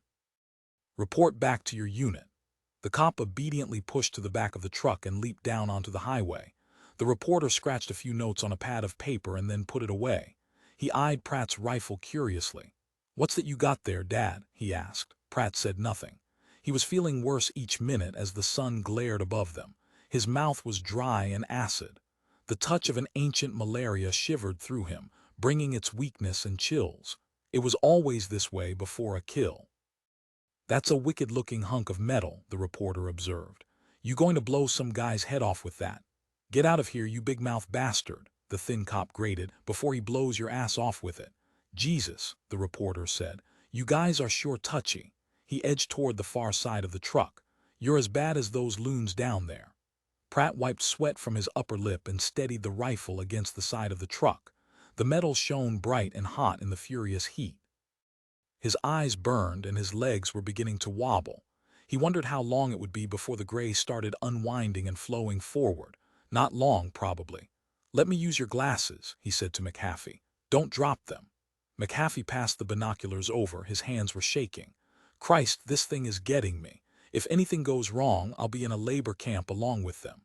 "Report back to your unit." The cop obediently pushed to the back of the truck and leaped down onto the highway. The reporter scratched a few notes on a pad of paper and then put it away. He eyed Pratt's rifle curiously. "What's that you got there, Dad?" he asked. Pratt said nothing. He was feeling worse each minute as the sun glared above them. His mouth was dry and acid. The touch of an ancient malaria shivered through him, bringing its weakness and chills. It was always this way before a kill. "That's a wicked-looking hunk of metal," the reporter observed. "You going to blow some guy's head off with that?" "Get out of here, you big-mouth bastard," the thin cop grated, "before he blows your ass off with it." "Jesus," the reporter said. "You guys are sure touchy." He edged toward the far side of the truck. "You're as bad as those loons down there." Pratt wiped sweat from his upper lip and steadied the rifle against the side of the truck. The metal shone bright and hot in the furious heat. His eyes burned and his legs were beginning to wobble. He wondered how long it would be before the gray started unwinding and flowing forward. Not long, probably. "Let me use your glasses," he said to McAfee. "Don't drop them." McAfee passed the binoculars over, his hands were shaking. "Christ, this thing is getting me. If anything goes wrong, I'll be in a labor camp along with them."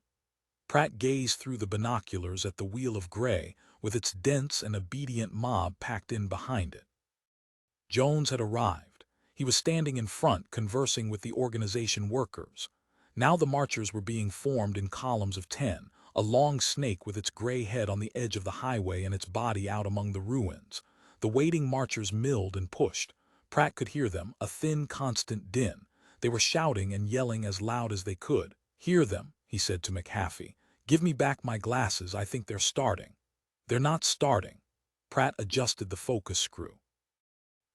Pratt gazed through the binoculars at the wheel of gray, with its dense and obedient mob packed in behind it. Jones had arrived. He was standing in front, conversing with the organization workers. Now the marchers were being formed in columns of 10, a long snake with its gray head on the edge of the highway and its body out among the ruins. The waiting marchers milled and pushed. Pratt could hear them, a thin, constant din. They were shouting and yelling as loud as they could. "Hear them," he said to McAfee. "Give me back my glasses, I think they're starting." "They're not starting." Pratt adjusted the focus screw.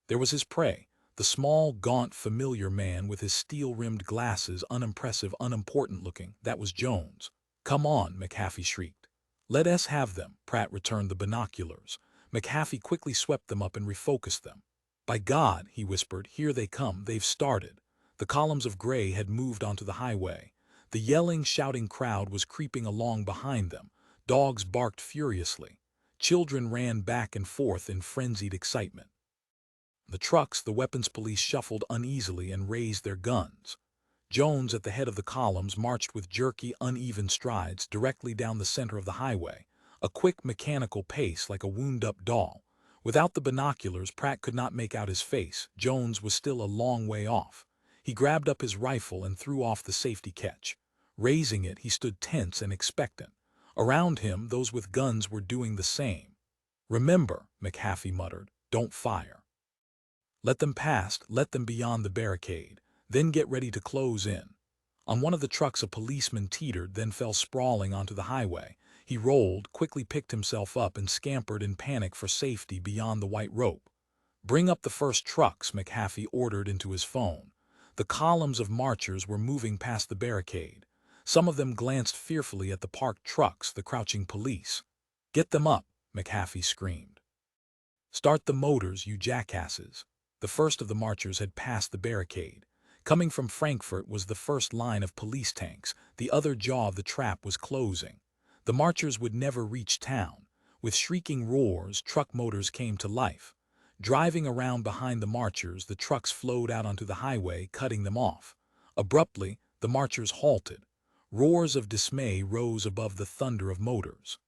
There was his prey, The small, gaunt, familiar man with his steel-rimmed glasses, unimpressive, unimportant looking, that was Jones. "Come on," McAfee shrieked. "Let us have them," Pratt returned the binoculars. McAfee quickly swept them up and refocused them. "By God," he whispered, "here they come, they've started." The columns of gray had moved onto the highway. The yelling, shouting crowd was creeping along behind them. Dogs barked furiously. Children ran back and forth in frenzied excitement. The trucks, the weapons police shuffled uneasily and raised their guns. Jones, at the head of the columns, marched with jerky, uneven strides directly down the center of the highway, a quick, mechanical pace like a wound-up doll. Without the binoculars, Pratt could not make out his face. Jones was still a long way off. He grabbed up his rifle and threw off the safety catch. Raising it, he stood tense and expectant. Around him, those with guns were doing the same. "Remember," McAfee muttered, "don't fire. Let them past, let them beyond the barricade, then get ready to close in." On one of the trucks a policeman teetered, then fell sprawling onto the highway. He rolled, quickly picked himself up and scampered in panic for safety beyond the white rope. "Bring up the first trucks," McAfee ordered into his phone. The columns of marchers were moving past the barricade. Some of them glanced fearfully at the parked trucks, the crouching police. "Get them up," McAfee screamed. "Start the motors, you jackasses." The first of the marchers had passed the barricade. Coming from Frankfurt was the first line of police tanks. The other jaw of the trap was closing. The marchers would never reach town. With shrieking roars, truck motors came to life. Driving around behind the marchers, the trucks flowed out onto the highway, cutting them off. Abruptly, the marchers halted. Roars of dismay rose above the thunder of motors.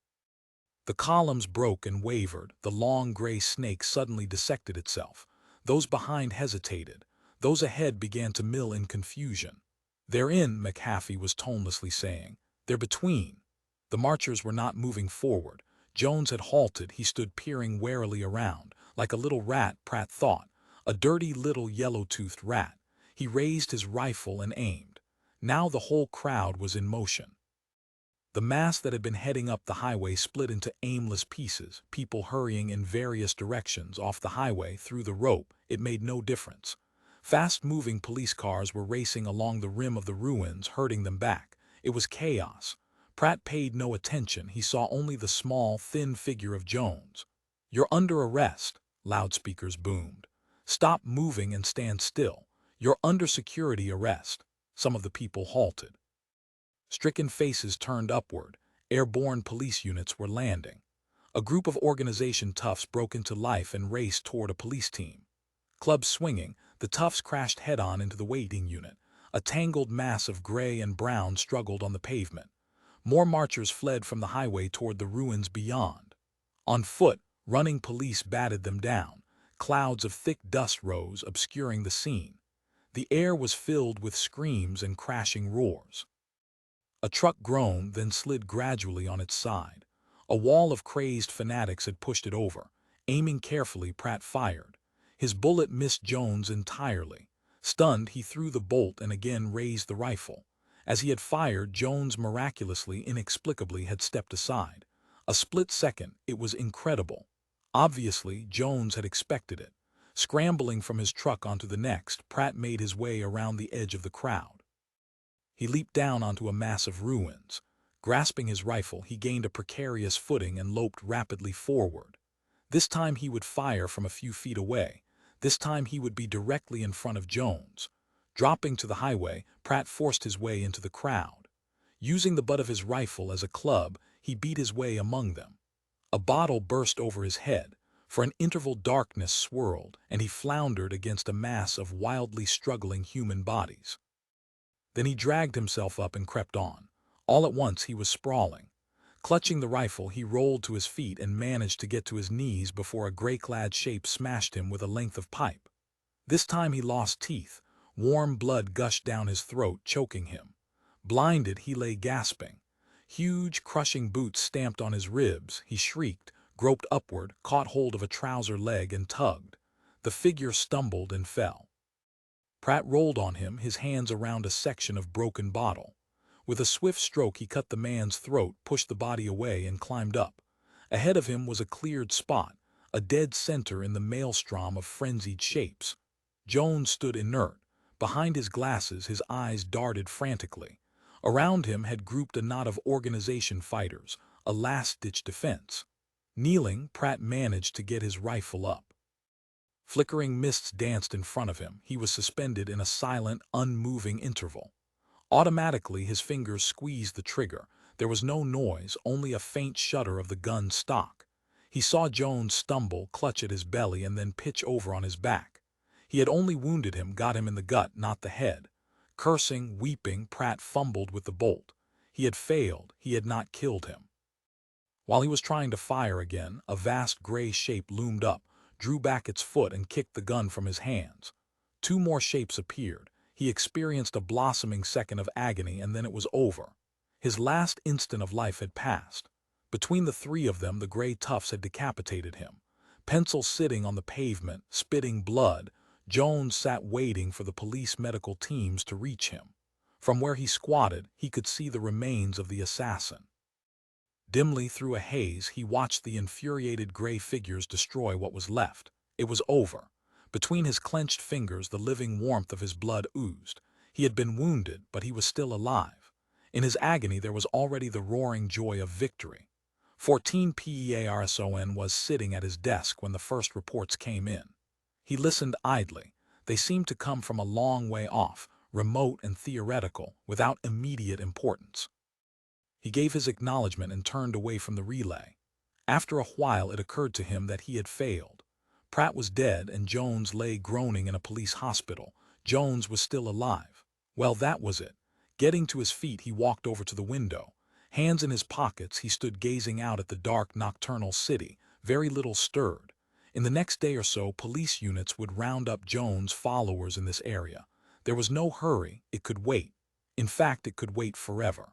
The columns broke and wavered. The long gray snake suddenly dissected itself. Those behind hesitated. Those ahead began to mill in confusion. "They're in," McAfee was tonelessly saying. "They're between." The marchers were not moving forward. Jones had halted. He stood peering warily around. Like a little rat, Pratt thought. A dirty little yellow-toothed rat. He raised his rifle and aimed. Now the whole crowd was in motion. The mass that had been heading up the highway split into aimless pieces, people hurrying in various directions off the highway, through the rope. It made no difference. Fast-moving police cars were racing along the rim of the ruins, herding them back. It was chaos. Pratt paid no attention. He saw only the small, thin figure of Jones. "You're under arrest," loudspeakers boomed. "Stop moving and stand still. You're under security arrest." Some of the people halted. Stricken faces turned upward. Airborne police units were landing. A group of organization toughs broke into life and raced toward a police team. Clubs swinging, the toughs crashed head-on into the waiting unit. A tangled mass of gray and brown struggled on the pavement. More marchers fled from the highway toward the ruins beyond. On foot, running police batted them down. Clouds of thick dust rose, obscuring the scene. The air was filled with screams and crashing roars. A truck groaned, then slid gradually on its side. A wall of crazed fanatics had pushed it over. Aiming carefully, Pratt fired. His bullet missed Jones entirely. Stunned, he threw the bolt and again raised the rifle. As he had fired, Jones miraculously, inexplicably, had stepped aside. A split second, it was incredible. Obviously, Jones had expected it. Scrambling from his truck onto the next, Pratt made his way around the edge of the crowd. He leaped down onto a mass of ruins. Grasping his rifle, he gained a precarious footing and loped rapidly forward. This time he would fire from a few feet away. This time he would be directly in front of Jones. Dropping to the highway, Pratt forced his way into the crowd. Using the butt of his rifle as a club, he beat his way among them. A bottle burst over his head. For an interval darkness swirled, and he floundered against a mass of wildly struggling human bodies. Then he dragged himself up and crept on. All at once he was sprawling. Clutching the rifle, he rolled to his feet and managed to get to his knees before a gray-clad shape smashed him with a length of pipe. This time he lost teeth. Warm blood gushed down his throat, choking him. Blinded, he lay gasping. Huge, crushing boots stamped on his ribs. He shrieked, groped upward, caught hold of a trouser leg and tugged. The figure stumbled and fell. Pratt rolled on him, his hands around a section of broken bottle. With a swift stroke he cut the man's throat, pushed the body away, and climbed up. Ahead of him was a cleared spot, a dead center in the maelstrom of frenzied shapes. Jones stood inert. Behind his glasses, his eyes darted frantically. Around him had grouped a knot of organization fighters, a last-ditch defense. Kneeling, Pratt managed to get his rifle up. Flickering mists danced in front of him. He was suspended in a silent, unmoving interval. Automatically, his fingers squeezed the trigger. There was no noise, only a faint shudder of the gun's stock. He saw Jones stumble, clutch at his belly, and then pitch over on his back. He had only wounded him, got him in the gut, not the head. Cursing, weeping, Pratt fumbled with the bolt. He had failed. He had not killed him. While he was trying to fire again, a vast gray shape loomed up, drew back its foot, and kicked the gun from his hands. Two more shapes appeared. He experienced a blossoming second of agony, and then it was over. His last instant of life had passed. Between the three of them, the gray tufts had decapitated him. Pencil sitting on the pavement, spitting blood, Jones sat waiting for the police medical teams to reach him. From where he squatted, he could see the remains of the assassin. Dimly through a haze, he watched the infuriated gray figures destroy what was left. It was over. Between his clenched fingers, the living warmth of his blood oozed. He had been wounded, but he was still alive. In his agony, there was already the roaring joy of victory. 14 PEARSON was sitting at his desk when the first reports came in. He listened idly. They seemed to come from a long way off, remote and theoretical, without immediate importance. He gave his acknowledgement and turned away from the relay. After a while, it occurred to him that he had failed. Pratt was dead, and Jones lay groaning in a police hospital. Jones was still alive. Well, that was it. Getting to his feet, he walked over to the window. Hands in his pockets, he stood gazing out at the dark, nocturnal city. Very little stirred. In the next day or so, police units would round up Jones' followers in this area. There was no hurry. It could wait. In fact, it could wait forever.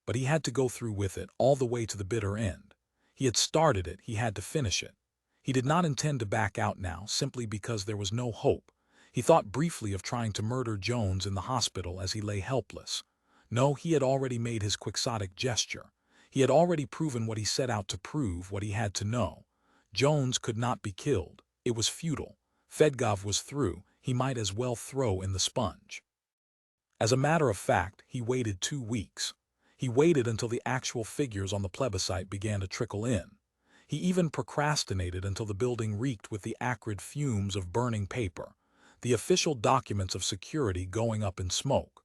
But he had to go through with it, all the way to the bitter end. He had started it. He had to finish it. He did not intend to back out now, simply because there was no hope. He thought briefly of trying to murder Jones in the hospital as he lay helpless. No, he had already made his quixotic gesture. He had already proven what he set out to prove, what he had to know. Jones could not be killed. It was futile. Fedgov was through. He might as well throw in the sponge. As a matter of fact, he waited 2 weeks. He waited until the actual figures on the plebiscite began to trickle in. He even procrastinated until the building reeked with the acrid fumes of burning paper, the official documents of security going up in smoke.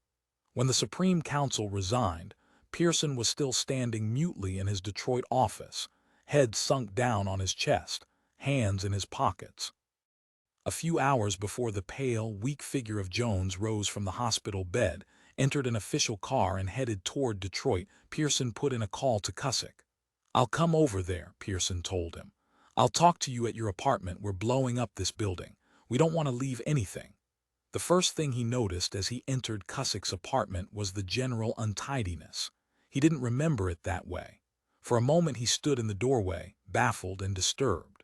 When the Supreme Council resigned, Pearson was still standing mutely in his Detroit office, head sunk down on his chest, hands in his pockets. A few hours before the pale, weak figure of Jones rose from the hospital bed, entered an official car, and headed toward Detroit, Pearson put in a call to Cusick. "I'll come over there," Pearson told him. "I'll talk to you at your apartment. We're blowing up this building. We don't want to leave anything." The first thing he noticed as he entered Cusick's apartment was the general untidiness. He didn't remember it that way. For a moment he stood in the doorway, baffled and disturbed.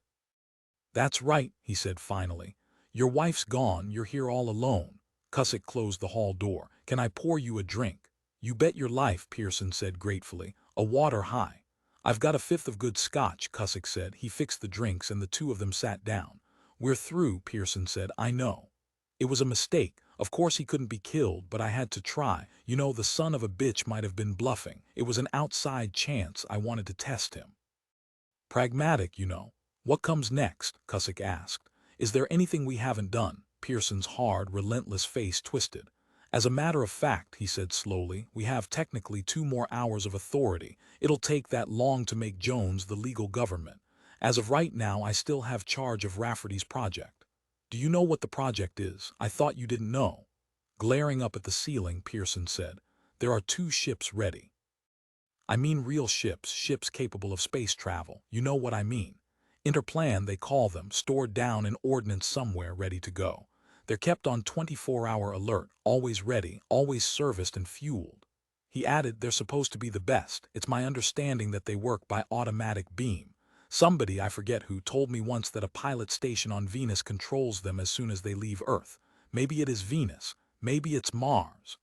"That's right," he said finally. "Your wife's gone. You're here all alone." Cusick closed the hall door. "Can I pour you a drink?" "You bet your life," Pearson said gratefully. "A water high." "I've got a fifth of good scotch," Cusick said. He fixed the drinks, and the two of them sat down. "We're through," Pearson said. "I know. It was a mistake. Of course he couldn't be killed, but I had to try. You know, the son of a bitch might have been bluffing. It was an outside chance. I wanted to test him." "Pragmatic, you know." "What comes next?" Cusick asked. "Is there anything we haven't done?" Pearson's hard, relentless face twisted. "As a matter of fact," he said slowly, "we have technically 2 more hours of authority. It'll take that long to make Jones the legal government. As of right now, I still have charge of Rafferty's project." "Do you know what the project is? I thought you didn't know." Glaring up at the ceiling, Pearson said, "There are 2 ships ready. I mean real ships, ships capable of space travel. You know what I mean. Interplan, they call them, stored down in ordnance somewhere, ready to go. They're kept on 24-hour alert, always ready, always serviced and fueled." He added, "They're supposed to be the best. It's my understanding that they work by automatic beam. Somebody, I forget who, told me once that a pilot station on Venus controls them as soon as they leave Earth. Maybe it is Venus. Maybe it's Mars."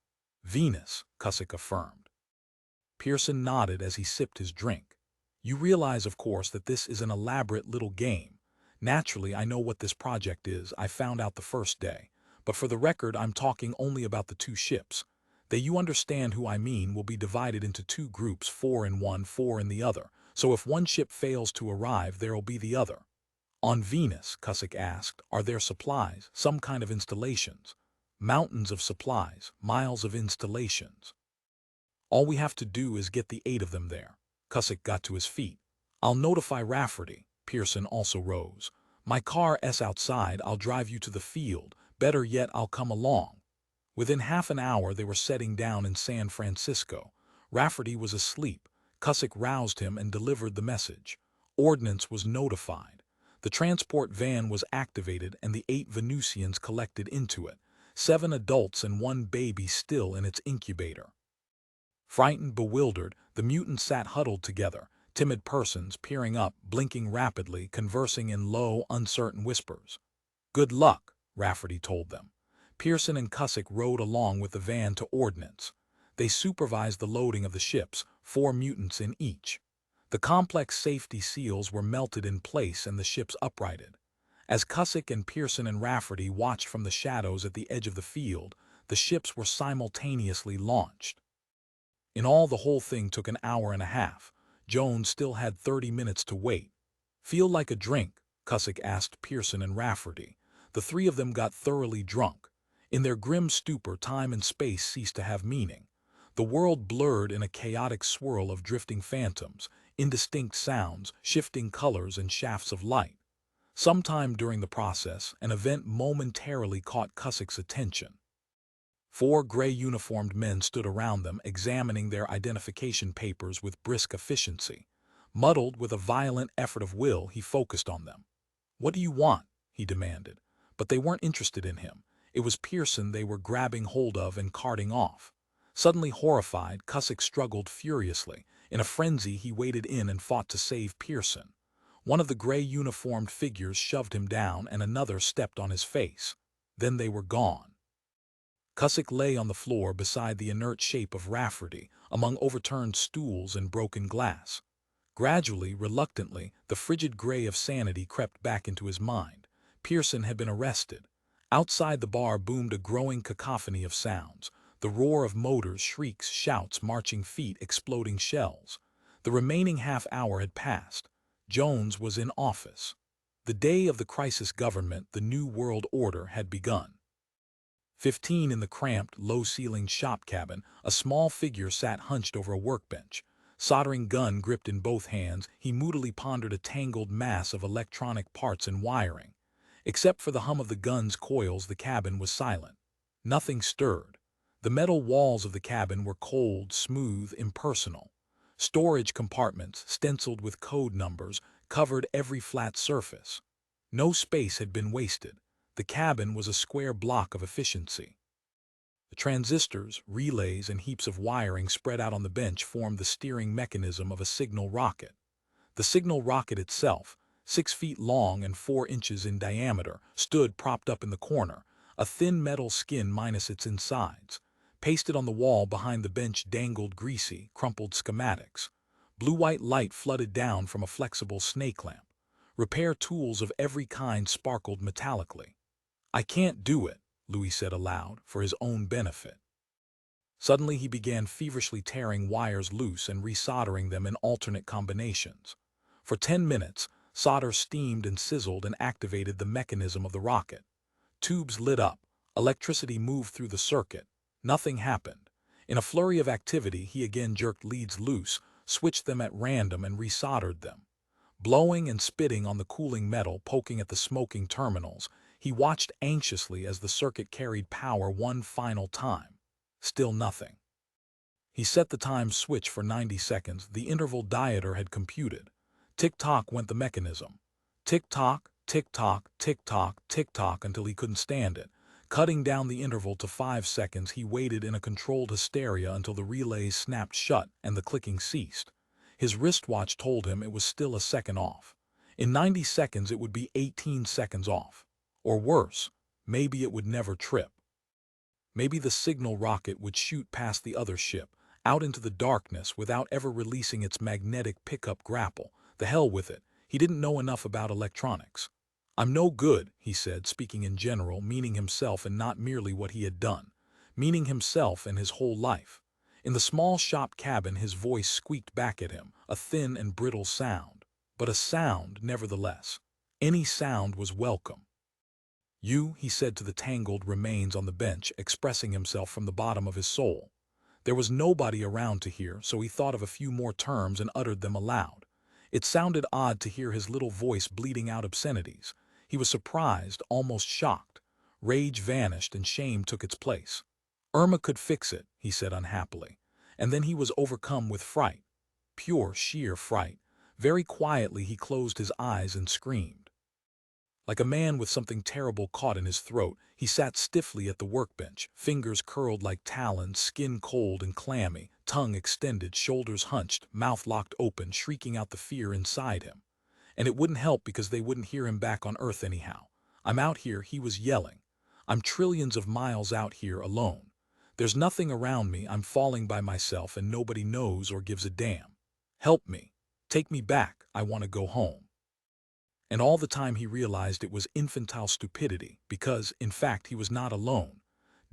"Venus," Cusick affirmed. Pearson nodded as he sipped his drink. "You realize, of course, that this is an elaborate little game. Naturally, I know what this project is. I found out the first day. But for the record, I'm talking only about the two ships. They, you understand who I mean, will be divided into two groups, 4 in one, 4 in the other. So if one ship fails to arrive, there'll be the other. On Venus, Cusick asked, are there supplies, some kind of installations? Mountains of supplies, miles of installations. All we have to do is get the 8 of them there. Cusick got to his feet. I'll notify Rafferty. Pearson also rose. My car's outside. I'll drive you to the field. Better yet, I'll come along. Within half an hour, they were setting down in San Francisco. Rafferty was asleep. Cusick roused him and delivered the message. Ordnance was notified. The transport van was activated and the 8 Venusians collected into it, 7 adults and 1 baby still in its incubator. Frightened, bewildered, the mutants sat huddled together, timid persons peering up, blinking rapidly, conversing in low, uncertain whispers. Good luck, Rafferty told them. Pearson and Cusick rode along with the van to Ordnance. They supervised the loading of the ships, 4 mutants in each. The complex safety seals were melted in place and the ships uprighted. As Cusick and Pearson and Rafferty watched from the shadows at the edge of the field, the ships were simultaneously launched. In all, the whole thing took an hour and a half. Jones still had 30 minutes to wait. Feel like a drink? Cusick asked Pearson and Rafferty. The 3 of them got thoroughly drunk. In their grim stupor, time and space ceased to have meaning. The world blurred in a chaotic swirl of drifting phantoms, indistinct sounds, shifting colors, and shafts of light. Sometime during the process, an event momentarily caught Cusick's attention. 4 gray-uniformed men stood around them, examining their identification papers with brisk efficiency. Muddled with a violent effort of will, he focused on them. "What do you want?" he demanded. But they weren't interested in him. It was Pearson they were grabbing hold of and carting off. Suddenly horrified, Cusick struggled furiously. In a frenzy, he waded in and fought to save Pearson. One of the gray-uniformed figures shoved him down and another stepped on his face. Then they were gone. Cusick lay on the floor beside the inert shape of Rafferty, among overturned stools and broken glass. Gradually, reluctantly, the frigid gray of sanity crept back into his mind. Pearson had been arrested. Outside the bar boomed a growing cacophony of sounds. The roar of motors, shrieks, shouts, marching feet, exploding shells. The remaining half-hour had passed. Jones was in office. The day of the crisis government, the New World Order, had begun. 15 in the cramped, low-ceilinged shop cabin, a small figure sat hunched over a workbench. Soldering gun gripped in both hands, he moodily pondered a tangled mass of electronic parts and wiring. Except for the hum of the gun's coils, the cabin was silent. Nothing stirred. The metal walls of the cabin were cold, smooth, impersonal. Storage compartments, stenciled with code numbers, covered every flat surface. No space had been wasted. The cabin was a square block of efficiency. The transistors, relays, and heaps of wiring spread out on the bench formed the steering mechanism of a signal rocket. The signal rocket itself, 6 feet long and 4 inches in diameter, stood propped up in the corner, a thin metal skin minus its insides. Pasted on the wall behind the bench dangled greasy, crumpled schematics. Blue-white light flooded down from a flexible snake lamp. Repair tools of every kind sparkled metallically. "I can't do it," Louis said aloud, for his own benefit. Suddenly he began feverishly tearing wires loose and resoldering them in alternate combinations. For 10 minutes, solder steamed and sizzled and activated the mechanism of the rocket. Tubes lit up. Electricity moved through the circuit. Nothing happened. In a flurry of activity, he again jerked leads loose, switched them at random, and resoldered them. Blowing and spitting on the cooling metal, poking at the smoking terminals, he watched anxiously as the circuit carried power one final time. Still nothing. He set the time switch for 90 seconds. The interval dieter had computed. Tick-tock went the mechanism. Tick-tock, tick-tock, tick-tock, tick-tock until he couldn't stand it. Cutting down the interval to 5 seconds, he waited in a controlled hysteria until the relays snapped shut and the clicking ceased. His wristwatch told him it was still a second off. In 90 seconds, it would be 18 seconds off. Or worse, maybe it would never trip. Maybe the signal rocket would shoot past the other ship, out into the darkness without ever releasing its magnetic pickup grapple. The hell with it. He didn't know enough about electronics. "I'm no good," he said, speaking in general, meaning himself and not merely what he had done, meaning himself and his whole life. In the small shop cabin his voice squeaked back at him, a thin and brittle sound, but a sound nevertheless. Any sound was welcome. "You," he said to the tangled remains on the bench, expressing himself from the bottom of his soul. There was nobody around to hear, so he thought of a few more terms and uttered them aloud. It sounded odd to hear his little voice bleating out obscenities. He was surprised, almost shocked. Rage vanished and shame took its place. "Irma could fix it," he said unhappily. And then he was overcome with fright. Pure, sheer fright. Very quietly he closed his eyes and screamed. Like a man with something terrible caught in his throat, he sat stiffly at the workbench, fingers curled like talons, skin cold and clammy, tongue extended, shoulders hunched, mouth locked open, shrieking out the fear inside him. And it wouldn't help because they wouldn't hear him back on Earth anyhow. "I'm out here," he was yelling. "I'm trillions of miles out here alone. There's nothing around me, I'm falling by myself and nobody knows or gives a damn. Help me. Take me back, I want to go home." And all the time he realized it was infantile stupidity, because, in fact, he was not alone.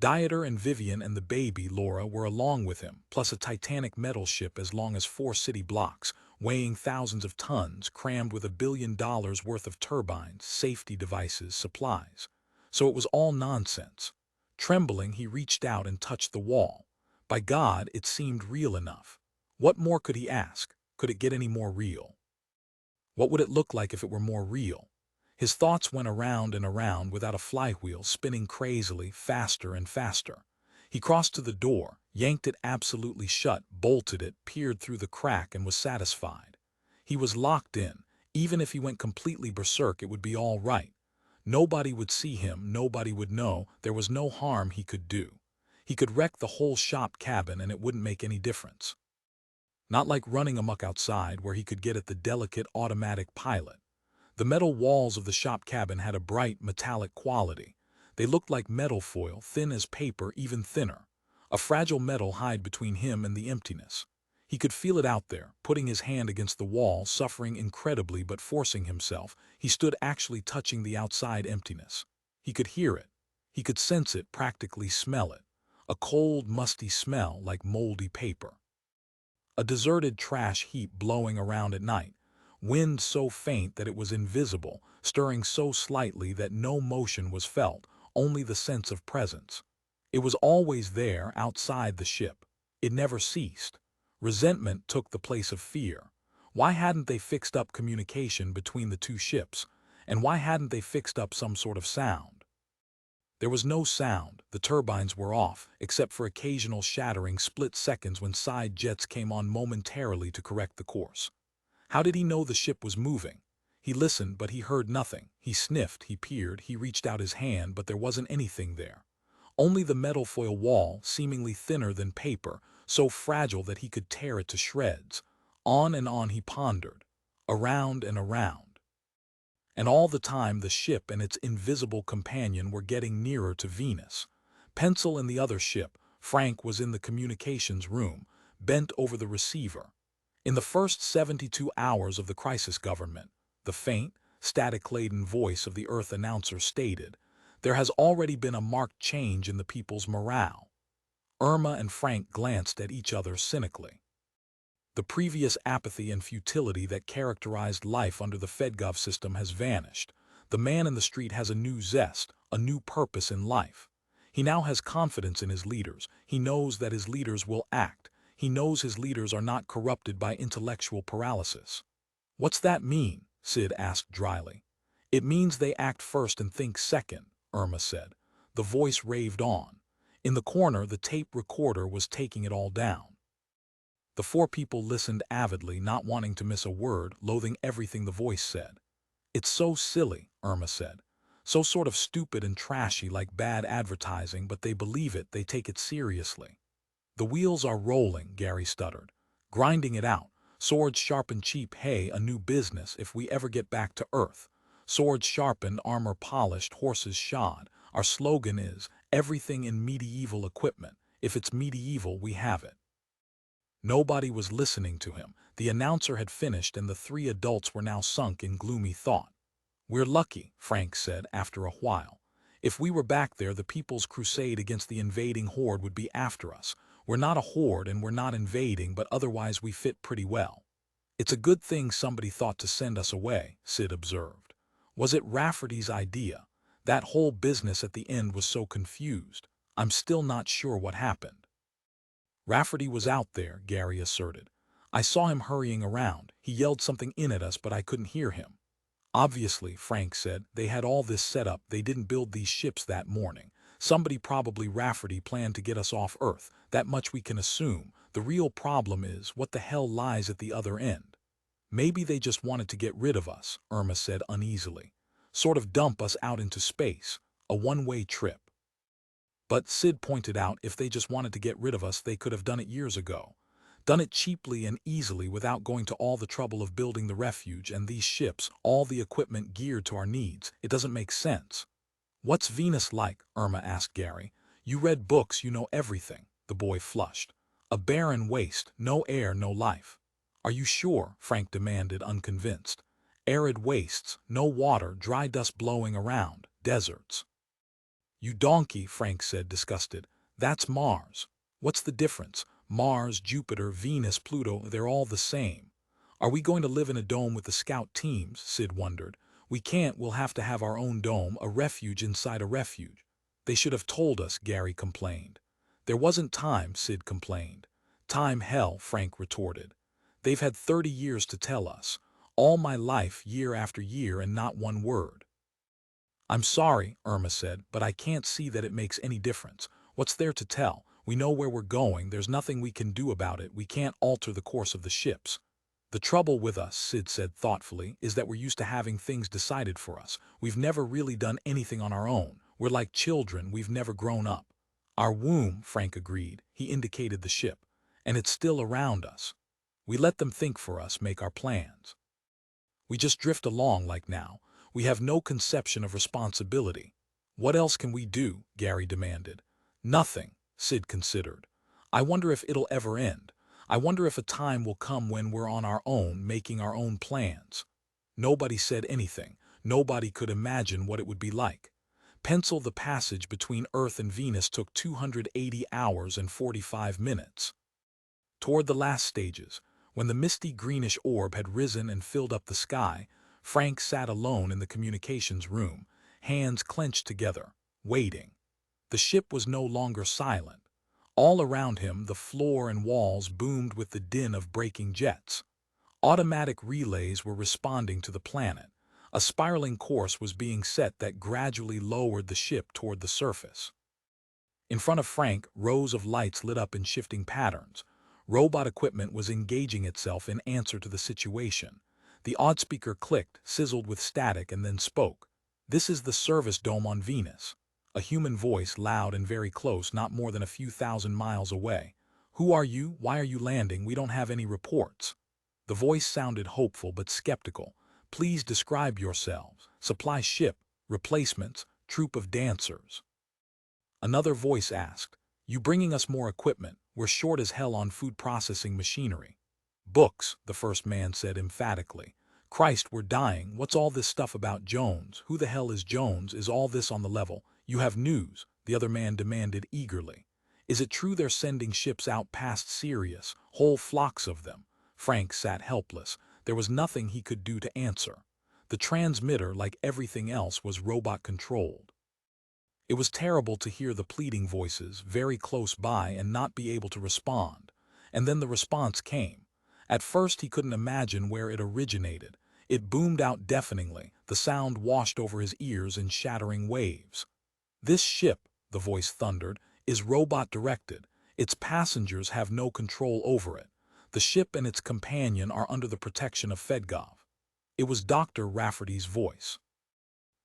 Dieter and Vivian and the baby, Laura, were along with him, plus a titanic metal ship as long as 4 city blocks, weighing thousands of tons, crammed with $1 billion worth of turbines, safety devices, supplies. So it was all nonsense. Trembling, he reached out and touched the wall. By God, it seemed real enough. What more could he ask? Could it get any more real? What would it look like if it were more real? His thoughts went around and around without a flywheel, spinning crazily, faster and faster. He crossed to the door, yanked it absolutely shut, bolted it, peered through the crack, and was satisfied. He was locked in. Even if he went completely berserk, it would be all right. Nobody would see him, nobody would know, there was no harm he could do. He could wreck the whole shop cabin and it wouldn't make any difference. Not like running amok outside, where he could get at the delicate automatic pilot. The metal walls of the shop cabin had a bright, metallic quality. They looked like metal foil, thin as paper, even thinner. A fragile metal hide between him and the emptiness. He could feel it out there, putting his hand against the wall, suffering incredibly but forcing himself. He stood actually touching the outside emptiness. He could hear it. He could sense it, practically smell it. A cold, musty smell like moldy paper. A deserted trash heap blowing around at night. Wind so faint that it was invisible, stirring so slightly that no motion was felt, only the sense of presence. It was always there, outside the ship. It never ceased. Resentment took the place of fear. Why hadn't they fixed up communication between the two ships? And why hadn't they fixed up some sort of sound? There was no sound. The turbines were off, except for occasional shattering split seconds when side jets came on momentarily to correct the course. How did he know the ship was moving? He listened, but he heard nothing. He sniffed, he peered, he reached out his hand, but there wasn't anything there. Only the metal foil wall, seemingly thinner than paper, so fragile that he could tear it to shreds. On and on he pondered, around and around. And all the time the ship and its invisible companion were getting nearer to Venus. Pencil and the other ship, Frank, was in the communications room, bent over the receiver. In the first 72 hours of the crisis government, the faint, static-laden voice of the Earth announcer stated, there has already been a marked change in the people's morale. Irma and Frank glanced at each other cynically. The previous apathy and futility that characterized life under the Fedgov system has vanished. The man in the street has a new zest, a new purpose in life. He now has confidence in his leaders. He knows that his leaders will act. He knows his leaders are not corrupted by intellectual paralysis. "What's that mean?" Sid asked dryly. "It means they act first and think second," Irma said. The voice raved on. In the corner, the tape recorder was taking it all down. The 4 people listened avidly, not wanting to miss a word, loathing everything the voice said. "It's so silly," Irma said. "So sort of stupid and trashy, like bad advertising, but they believe it, they take it seriously." "The wheels are rolling," Gary stuttered. "Grinding it out. Swords sharpened, cheap, hey, a new business if we ever get back to Earth. Swords sharpened, armor polished, horses shod. Our slogan is, everything in medieval equipment. If it's medieval, we have it." Nobody was listening to him. The announcer had finished and the 3 adults were now sunk in gloomy thought. We're lucky, Frank said after a while. If we were back there, the people's crusade against the invading horde would be after us. We're not a horde and we're not invading, but otherwise we fit pretty well. It's a good thing somebody thought to send us away, Sid observed. Was it Rafferty's idea? That whole business at the end was so confused. I'm still not sure what happened. Rafferty was out there, Gary asserted. I saw him hurrying around. He yelled something in at us, but I couldn't hear him. Obviously, Frank said, they had all this set up. They didn't build these ships that morning. Somebody, probably Rafferty, planned to get us off Earth. That much we can assume. The real problem is, what the hell lies at the other end? Maybe they just wanted to get rid of us, Irma said uneasily. Sort of dump us out into space. A one-way trip. But, Sid pointed out, if they just wanted to get rid of us, they could have done it years ago. Done it cheaply and easily without going to all the trouble of building the refuge and these ships, all the equipment geared to our needs. It doesn't make sense. What's Venus like? Irma asked Gary. You read books, you know everything. The boy flushed. A barren waste, no air, no life. Are you sure? Frank demanded, unconvinced. Arid wastes, no water, dry dust blowing around, deserts. You donkey, Frank said, disgusted. That's Mars. What's the difference? Mars, Jupiter, Venus, Pluto, they're all the same. Are we going to live in a dome with the scout teams? Sid wondered. We can't, we'll have to have our own dome, a refuge inside a refuge. They should have told us, Gary complained. There wasn't time, Sid complained. Time hell, Frank retorted. They've had 30 years to tell us. All my life, year after year, and not one word. I'm sorry, Irma said, but I can't see that it makes any difference. What's there to tell? We know where we're going, there's nothing we can do about it, we can't alter the course of the ships. The trouble with us, Sid said thoughtfully, is that we're used to having things decided for us. We've never really done anything on our own. We're like children, we've never grown up. Our womb, Frank agreed. He indicated the ship. And it's still around us. We let them think for us, make our plans. We just drift along like now. We have no conception of responsibility. What else can we do? Gary demanded. Nothing, Sid considered. I wonder if it'll ever end. I wonder if a time will come when we're on our own, making our own plans. Nobody said anything. Nobody could imagine what it would be like. Pencil the passage between Earth and Venus took 280 hours and 45 minutes. Toward the last stages, when the misty greenish orb had risen and filled up the sky, Frank sat alone in the communications room, hands clenched together, waiting. The ship was no longer silent. All around him, the floor and walls boomed with the din of braking jets. Automatic relays were responding to the planet. A spiraling course was being set that gradually lowered the ship toward the surface. In front of Frank, rows of lights lit up in shifting patterns. Robot equipment was engaging itself in answer to the situation. The oddspeaker clicked, sizzled with static, and then spoke. This is the service dome on Venus. A human voice, loud and very close, not more than a few thousand miles away. Who are you? Why are you landing? We don't have any reports. The voice sounded hopeful but skeptical. Please describe yourselves. Supply ship, replacements, troop of dancers. Another voice asked, You bringing us more equipment? We're short as hell on food processing machinery. Books, the first man said emphatically. Christ, we're dying. What's all this stuff about Jones? Who the hell is Jones? Is all this on the level? You have news, the other man demanded eagerly. Is it true they're sending ships out past Sirius, whole flocks of them? Frank sat helpless. There was nothing he could do to answer. The transmitter, like everything else, was robot-controlled. It was terrible to hear the pleading voices very close by and not be able to respond. And then the response came. At first he couldn't imagine where it originated. It boomed out deafeningly. The sound washed over his ears in shattering waves. This ship, the voice thundered, is robot-directed. Its passengers have no control over it. The ship and its companion are under the protection of Fedgov. It was Dr. Rafferty's voice.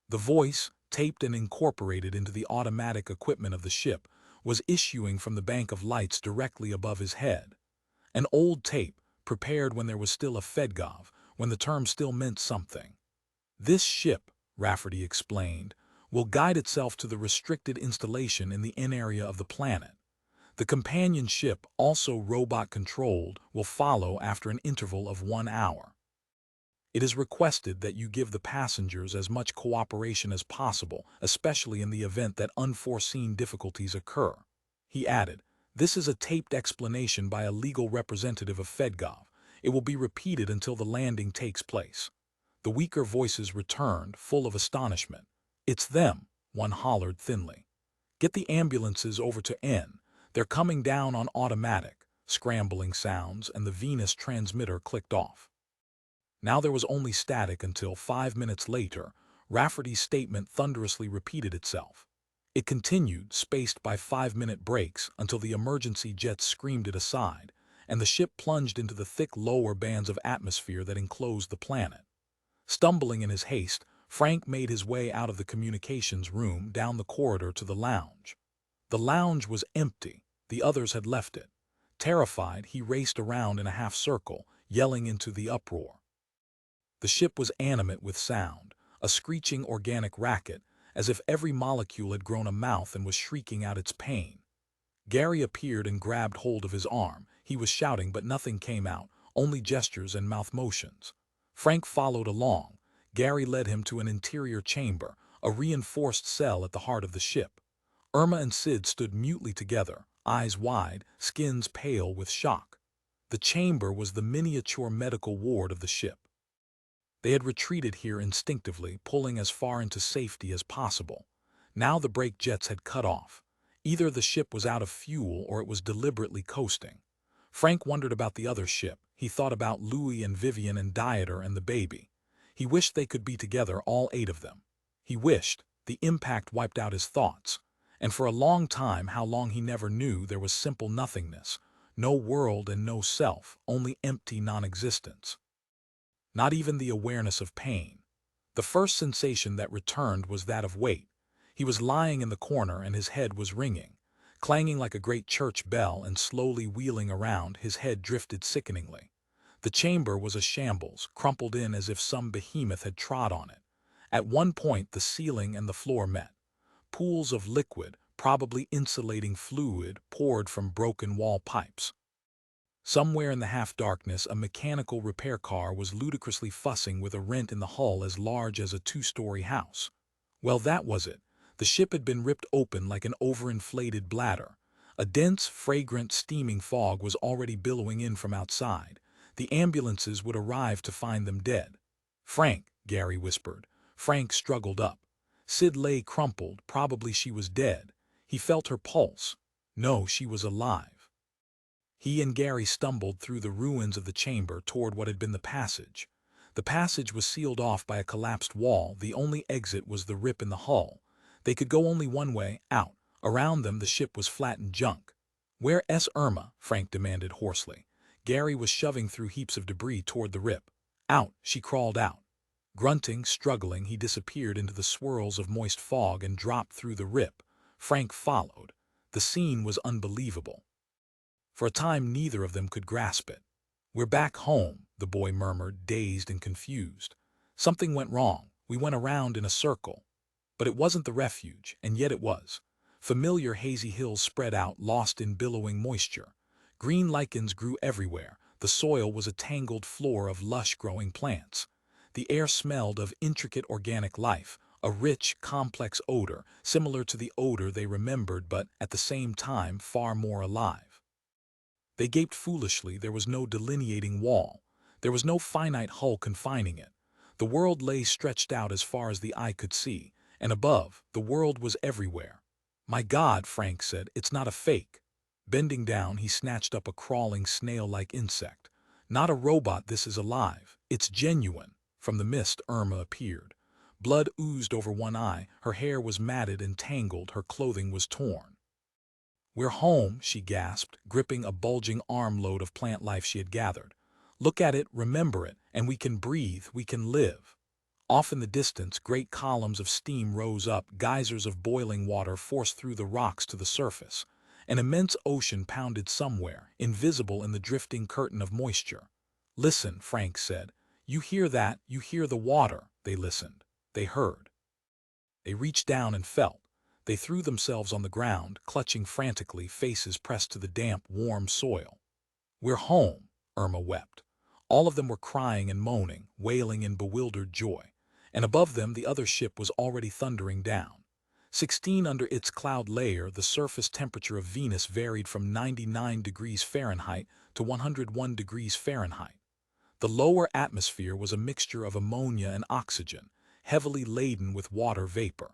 The voice, taped and incorporated into the automatic equipment of the ship, was issuing from the bank of lights directly above his head. An old tape, prepared when there was still a Fedgov, when the term still meant something. This ship, Rafferty explained, will guide itself to the restricted installation in the in area of the planet. The companion ship, also robot-controlled, will follow after an interval of 1 hour. It is requested that you give the passengers as much cooperation as possible, especially in the event that unforeseen difficulties occur." He added, "This is a taped explanation by a legal representative of Fedgov. It will be repeated until the landing takes place." The weaker voices returned, full of astonishment. "It's them," one hollered thinly. "Get the ambulances over to N. They're coming down on automatic." Scrambling sounds, and the Venus transmitter clicked off. Now there was only static until 5 minutes later, Rafferty's statement thunderously repeated itself. It continued, spaced by 5-minute breaks, until the emergency jets screamed it aside, and the ship plunged into the thick lower bands of atmosphere that enclosed the planet. Stumbling in his haste, Frank made his way out of the communications room down the corridor to the lounge. The lounge was empty. The others had left it. Terrified, he raced around in a half-circle, yelling into the uproar. The ship was animate with sound, a screeching organic racket, as if every molecule had grown a mouth and was shrieking out its pain. Gary appeared and grabbed hold of his arm. He was shouting, but nothing came out, only gestures and mouth motions. Frank followed along. Gary led him to an interior chamber, a reinforced cell at the heart of the ship. Irma and Sid stood mutely together, eyes wide, skins pale with shock. The chamber was the miniature medical ward of the ship. They had retreated here instinctively, pulling as far into safety as possible. Now the brake jets had cut off. Either the ship was out of fuel or it was deliberately coasting. Frank wondered about the other ship. He thought about Louis and Vivian and Dieter and the baby. He wished they could be together, all 8 of them. He wished. The impact wiped out his thoughts. And for a long time, how long he never knew, there was simple nothingness. No world and no self, only empty non-existence. Not even the awareness of pain. The first sensation that returned was that of weight. He was lying in the corner and his head was ringing. Clanging like a great church bell and slowly wheeling around, his head drifted sickeningly. The chamber was a shambles, crumpled in as if some behemoth had trod on it. At one point the ceiling and the floor met. Pools of liquid, probably insulating fluid, poured from broken wall pipes. Somewhere in the half-darkness, a mechanical repair car was ludicrously fussing with a rent in the hull as large as a 2-story house. Well, that was it. The ship had been ripped open like an overinflated bladder. A dense, fragrant, steaming fog was already billowing in from outside. The ambulances would arrive to find them dead. "Frank," Gary whispered. Frank struggled up. Sid lay crumpled. Probably she was dead. He felt her pulse. No, she was alive. He and Gary stumbled through the ruins of the chamber toward what had been the passage. The passage was sealed off by a collapsed wall. The only exit was the rip in the hull. They could go only one way, out. Around them the ship was flattened junk. "Where's Irma?" Frank demanded hoarsely. Gary was shoving through heaps of debris toward the rip. "Out," she crawled out. Grunting, struggling, he disappeared into the swirls of moist fog and dropped through the rip. Frank followed. The scene was unbelievable. For a time neither of them could grasp it. "We're back home," the boy murmured, dazed and confused. "Something went wrong. We went around in a circle." But it wasn't the refuge, and yet it was. Familiar hazy hills spread out, lost in billowing moisture. Green lichens grew everywhere. The soil was a tangled floor of lush-growing plants. The air smelled of intricate organic life, a rich, complex odor, similar to the odor they remembered but, at the same time, far more alive. They gaped foolishly. There was no delineating wall. There was no finite hull confining it. The world lay stretched out as far as the eye could see, and above, the world was everywhere. "My God," Frank said, "it's not a fake." Bending down, he snatched up a crawling, snail-like insect. "Not a robot, this is alive. It's genuine." From the mist, Irma appeared. Blood oozed over one eye, her hair was matted and tangled, her clothing was torn. "We're home," she gasped, gripping a bulging armload of plant life she had gathered. "Look at it, remember it, and we can breathe, we can live." Off in the distance, great columns of steam rose up, geysers of boiling water forced through the rocks to the surface. An immense ocean pounded somewhere, invisible in the drifting curtain of moisture. "Listen," Frank said. "You hear that? You hear the water?" They listened. They heard. They reached down and felt. They threw themselves on the ground, clutching frantically, faces pressed to the damp, warm soil. "We're home," Irma wept. All of them were crying and moaning, wailing in bewildered joy. And above them the other ship was already thundering down. 16 under its cloud layer, the surface temperature of Venus varied from 99 degrees Fahrenheit to 101 degrees Fahrenheit. The lower atmosphere was a mixture of ammonia and oxygen, heavily laden with water vapor.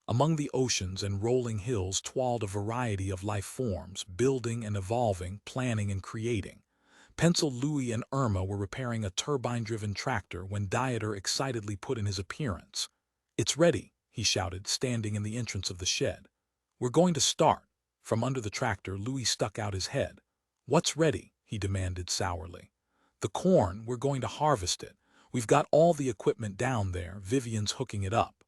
Among the oceans and rolling hills twirled a variety of life forms, building and evolving, planning and creating. Pencil Louis and Irma were repairing a turbine-driven tractor when Dieter excitedly put in his appearance. "It's ready," he shouted, standing in the entrance of the shed. "We're going to start." From under the tractor, Louis stuck out his head. "What's ready?" he demanded sourly. "The corn. We're going to harvest it. We've got all the equipment down there. Vivian's hooking it up."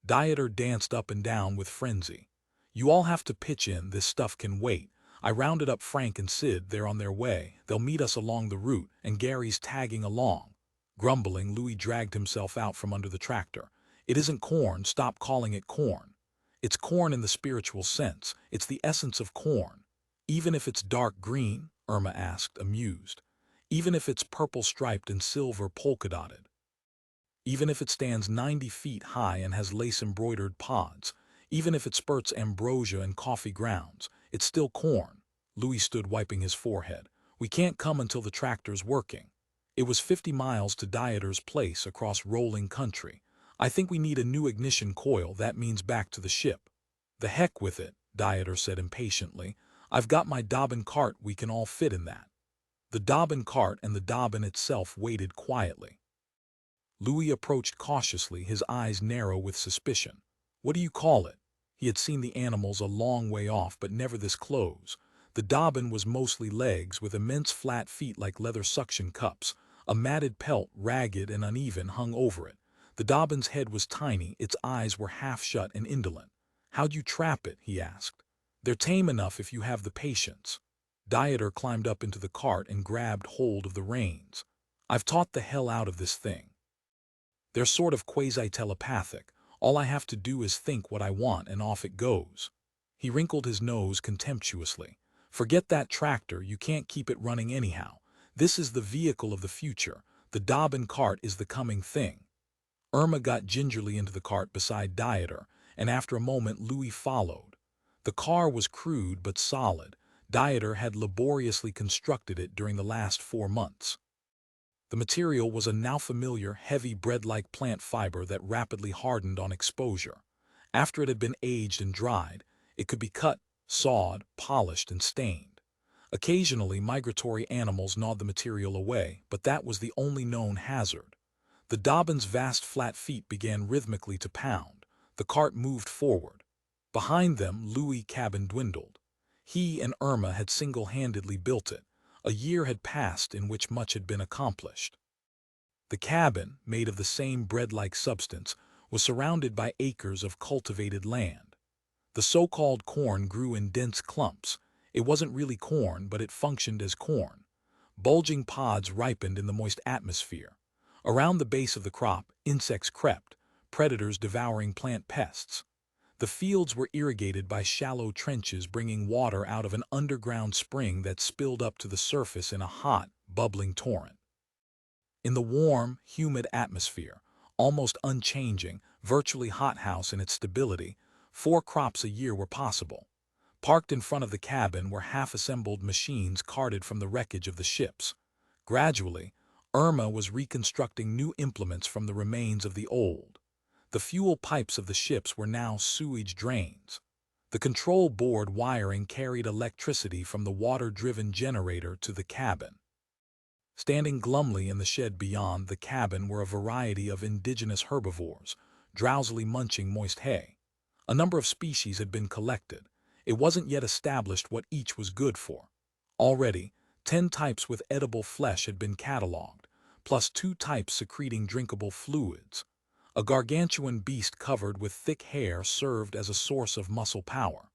Dieter danced up and down with frenzy. "You all have to pitch in. This stuff can wait. I rounded up Frank and Sid. They're on their way. They'll meet us along the route, and Gary's tagging along." Grumbling, Louis dragged himself out from under the tractor. "It isn't corn. Stop calling it corn. It's corn in the spiritual sense. It's the essence of corn." "Even if it's dark green?" Irma asked, amused. "Even if it's purple striped and silver polka-dotted? Even if it stands 90 feet high and has lace-embroidered pods? Even if it spurts ambrosia and coffee grounds? It's still corn." Louis stood wiping his forehead. "We can't come until the tractor's working." It was 50 miles to Dieter's place across rolling country. "I think we need a new ignition coil. That means back to the ship." "The heck with it," Dieter said impatiently. "I've got my Dobbin cart. We can all fit in that." The Dobbin cart and the Dobbin itself waited quietly. Louis approached cautiously, his eyes narrow with suspicion. "What do you call it?" He had seen the animals a long way off, but never this close. The Dobbin was mostly legs, with immense flat feet like leather suction cups. A matted pelt, ragged and uneven, hung over it. The Dobbin's head was tiny, its eyes were half shut and indolent. "How'd you trap it?" he asked. "They're tame enough if you have the patience." Dieter climbed up into the cart and grabbed hold of the reins. "I've taught the hell out of this thing. They're sort of quasi-telepathic. All I have to do is think what I want and off it goes." He wrinkled his nose contemptuously. "Forget that tractor. You can't keep it running anyhow. This is the vehicle of the future. The Dobbin cart is the coming thing." Irma got gingerly into the cart beside Dieter, and after a moment Louis followed. The car was crude but solid. Dieter had laboriously constructed it during the last 4 months. The material was a now familiar, heavy bread-like plant fiber that rapidly hardened on exposure. After it had been aged and dried, it could be cut, sawed, polished, and stained. Occasionally, migratory animals gnawed the material away, but that was the only known hazard. The Dobbin's vast flat feet began rhythmically to pound. The cart moved forward. Behind them, Louis' cabin dwindled. He and Irma had single-handedly built it. A year had passed in which much had been accomplished. The cabin, made of the same bread-like substance, was surrounded by acres of cultivated land. The so-called corn grew in dense clumps. It wasn't really corn, but it functioned as corn. Bulging pods ripened in the moist atmosphere. Around the base of the crop, insects crept, predators devouring plant pests. The fields were irrigated by shallow trenches bringing water out of an underground spring that spilled up to the surface in a hot, bubbling torrent. In the warm, humid atmosphere, almost unchanging, virtually hothouse in its stability, 4 crops a year were possible. Parked in front of the cabin were half-assembled machines carted from the wreckage of the ships. Gradually, Irma was reconstructing new implements from the remains of the old. The fuel pipes of the ships were now sewage drains. The control board wiring carried electricity from the water-driven generator to the cabin. Standing glumly in the shed beyond the cabin were a variety of indigenous herbivores, drowsily munching moist hay. A number of species had been collected. It wasn't yet established what each was good for. Already, 10 types with edible flesh had been catalogued, plus 2 types secreting drinkable fluids. A gargantuan beast covered with thick hair served as a source of muscle power.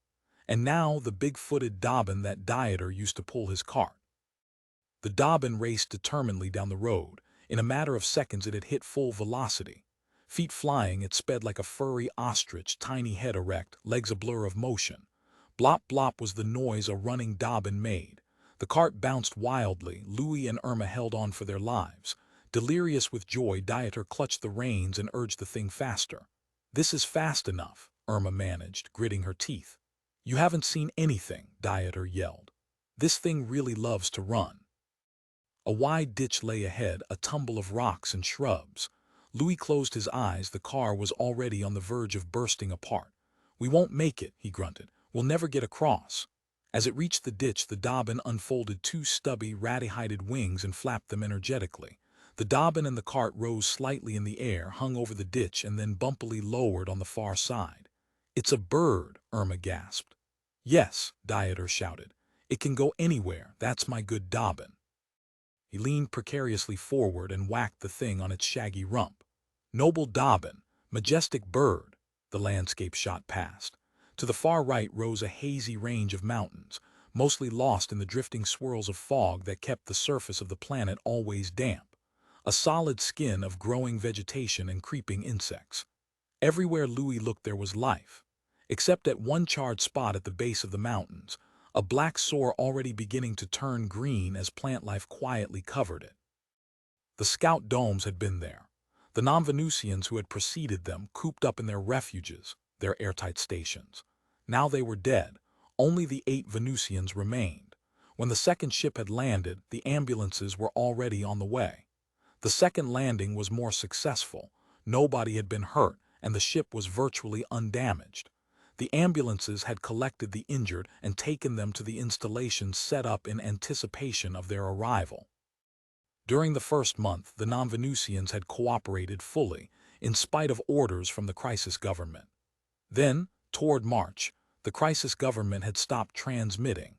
And now the big-footed Dobbin that Dieter used to pull his cart. The Dobbin raced determinedly down the road. In a matter of seconds it had hit full velocity. Feet flying, it sped like a furry ostrich, tiny head erect, legs a blur of motion. Blop blop was the noise a running Dobbin made. The cart bounced wildly. Louis and Irma held on for their lives. Delirious with joy, Dieter clutched the reins and urged the thing faster. "This is fast enough," Irma managed, gritting her teeth. "You haven't seen anything," Dieter yelled. "This thing really loves to run." A wide ditch lay ahead, a tumble of rocks and shrubs. Louis closed his eyes. The car was already on the verge of bursting apart. "We won't make it," he grunted. "We'll never get across." As it reached the ditch, the Dobbin unfolded two stubby, ratty-hided wings and flapped them energetically. The Dobbin and the cart rose slightly in the air, hung over the ditch, and then bumpily lowered on the far side. "It's a bird," Irma gasped. "Yes," Dieter shouted. "It can go anywhere. That's my good Dobbin." He leaned precariously forward and whacked the thing on its shaggy rump. "Noble Dobbin, majestic bird." The landscape shot past. To the far right rose a hazy range of mountains, mostly lost in the drifting swirls of fog that kept the surface of the planet always damp. A solid skin of growing vegetation and creeping insects. Everywhere Louis looked there was life, except at one charred spot at the base of the mountains, a black sore already beginning to turn green as plant life quietly covered it. The scout domes had been there. The non-Venusians who had preceded them, cooped up in their refuges, their airtight stations. Now they were dead. Only the 8 Venusians remained. When the second ship had landed, the ambulances were already on the way. The second landing was more successful. Nobody had been hurt, and the ship was virtually undamaged. The ambulances had collected the injured and taken them to the installations set up in anticipation of their arrival. During the first month, the non-Venusians had cooperated fully, in spite of orders from the crisis government. Then, toward March, the crisis government had stopped transmitting.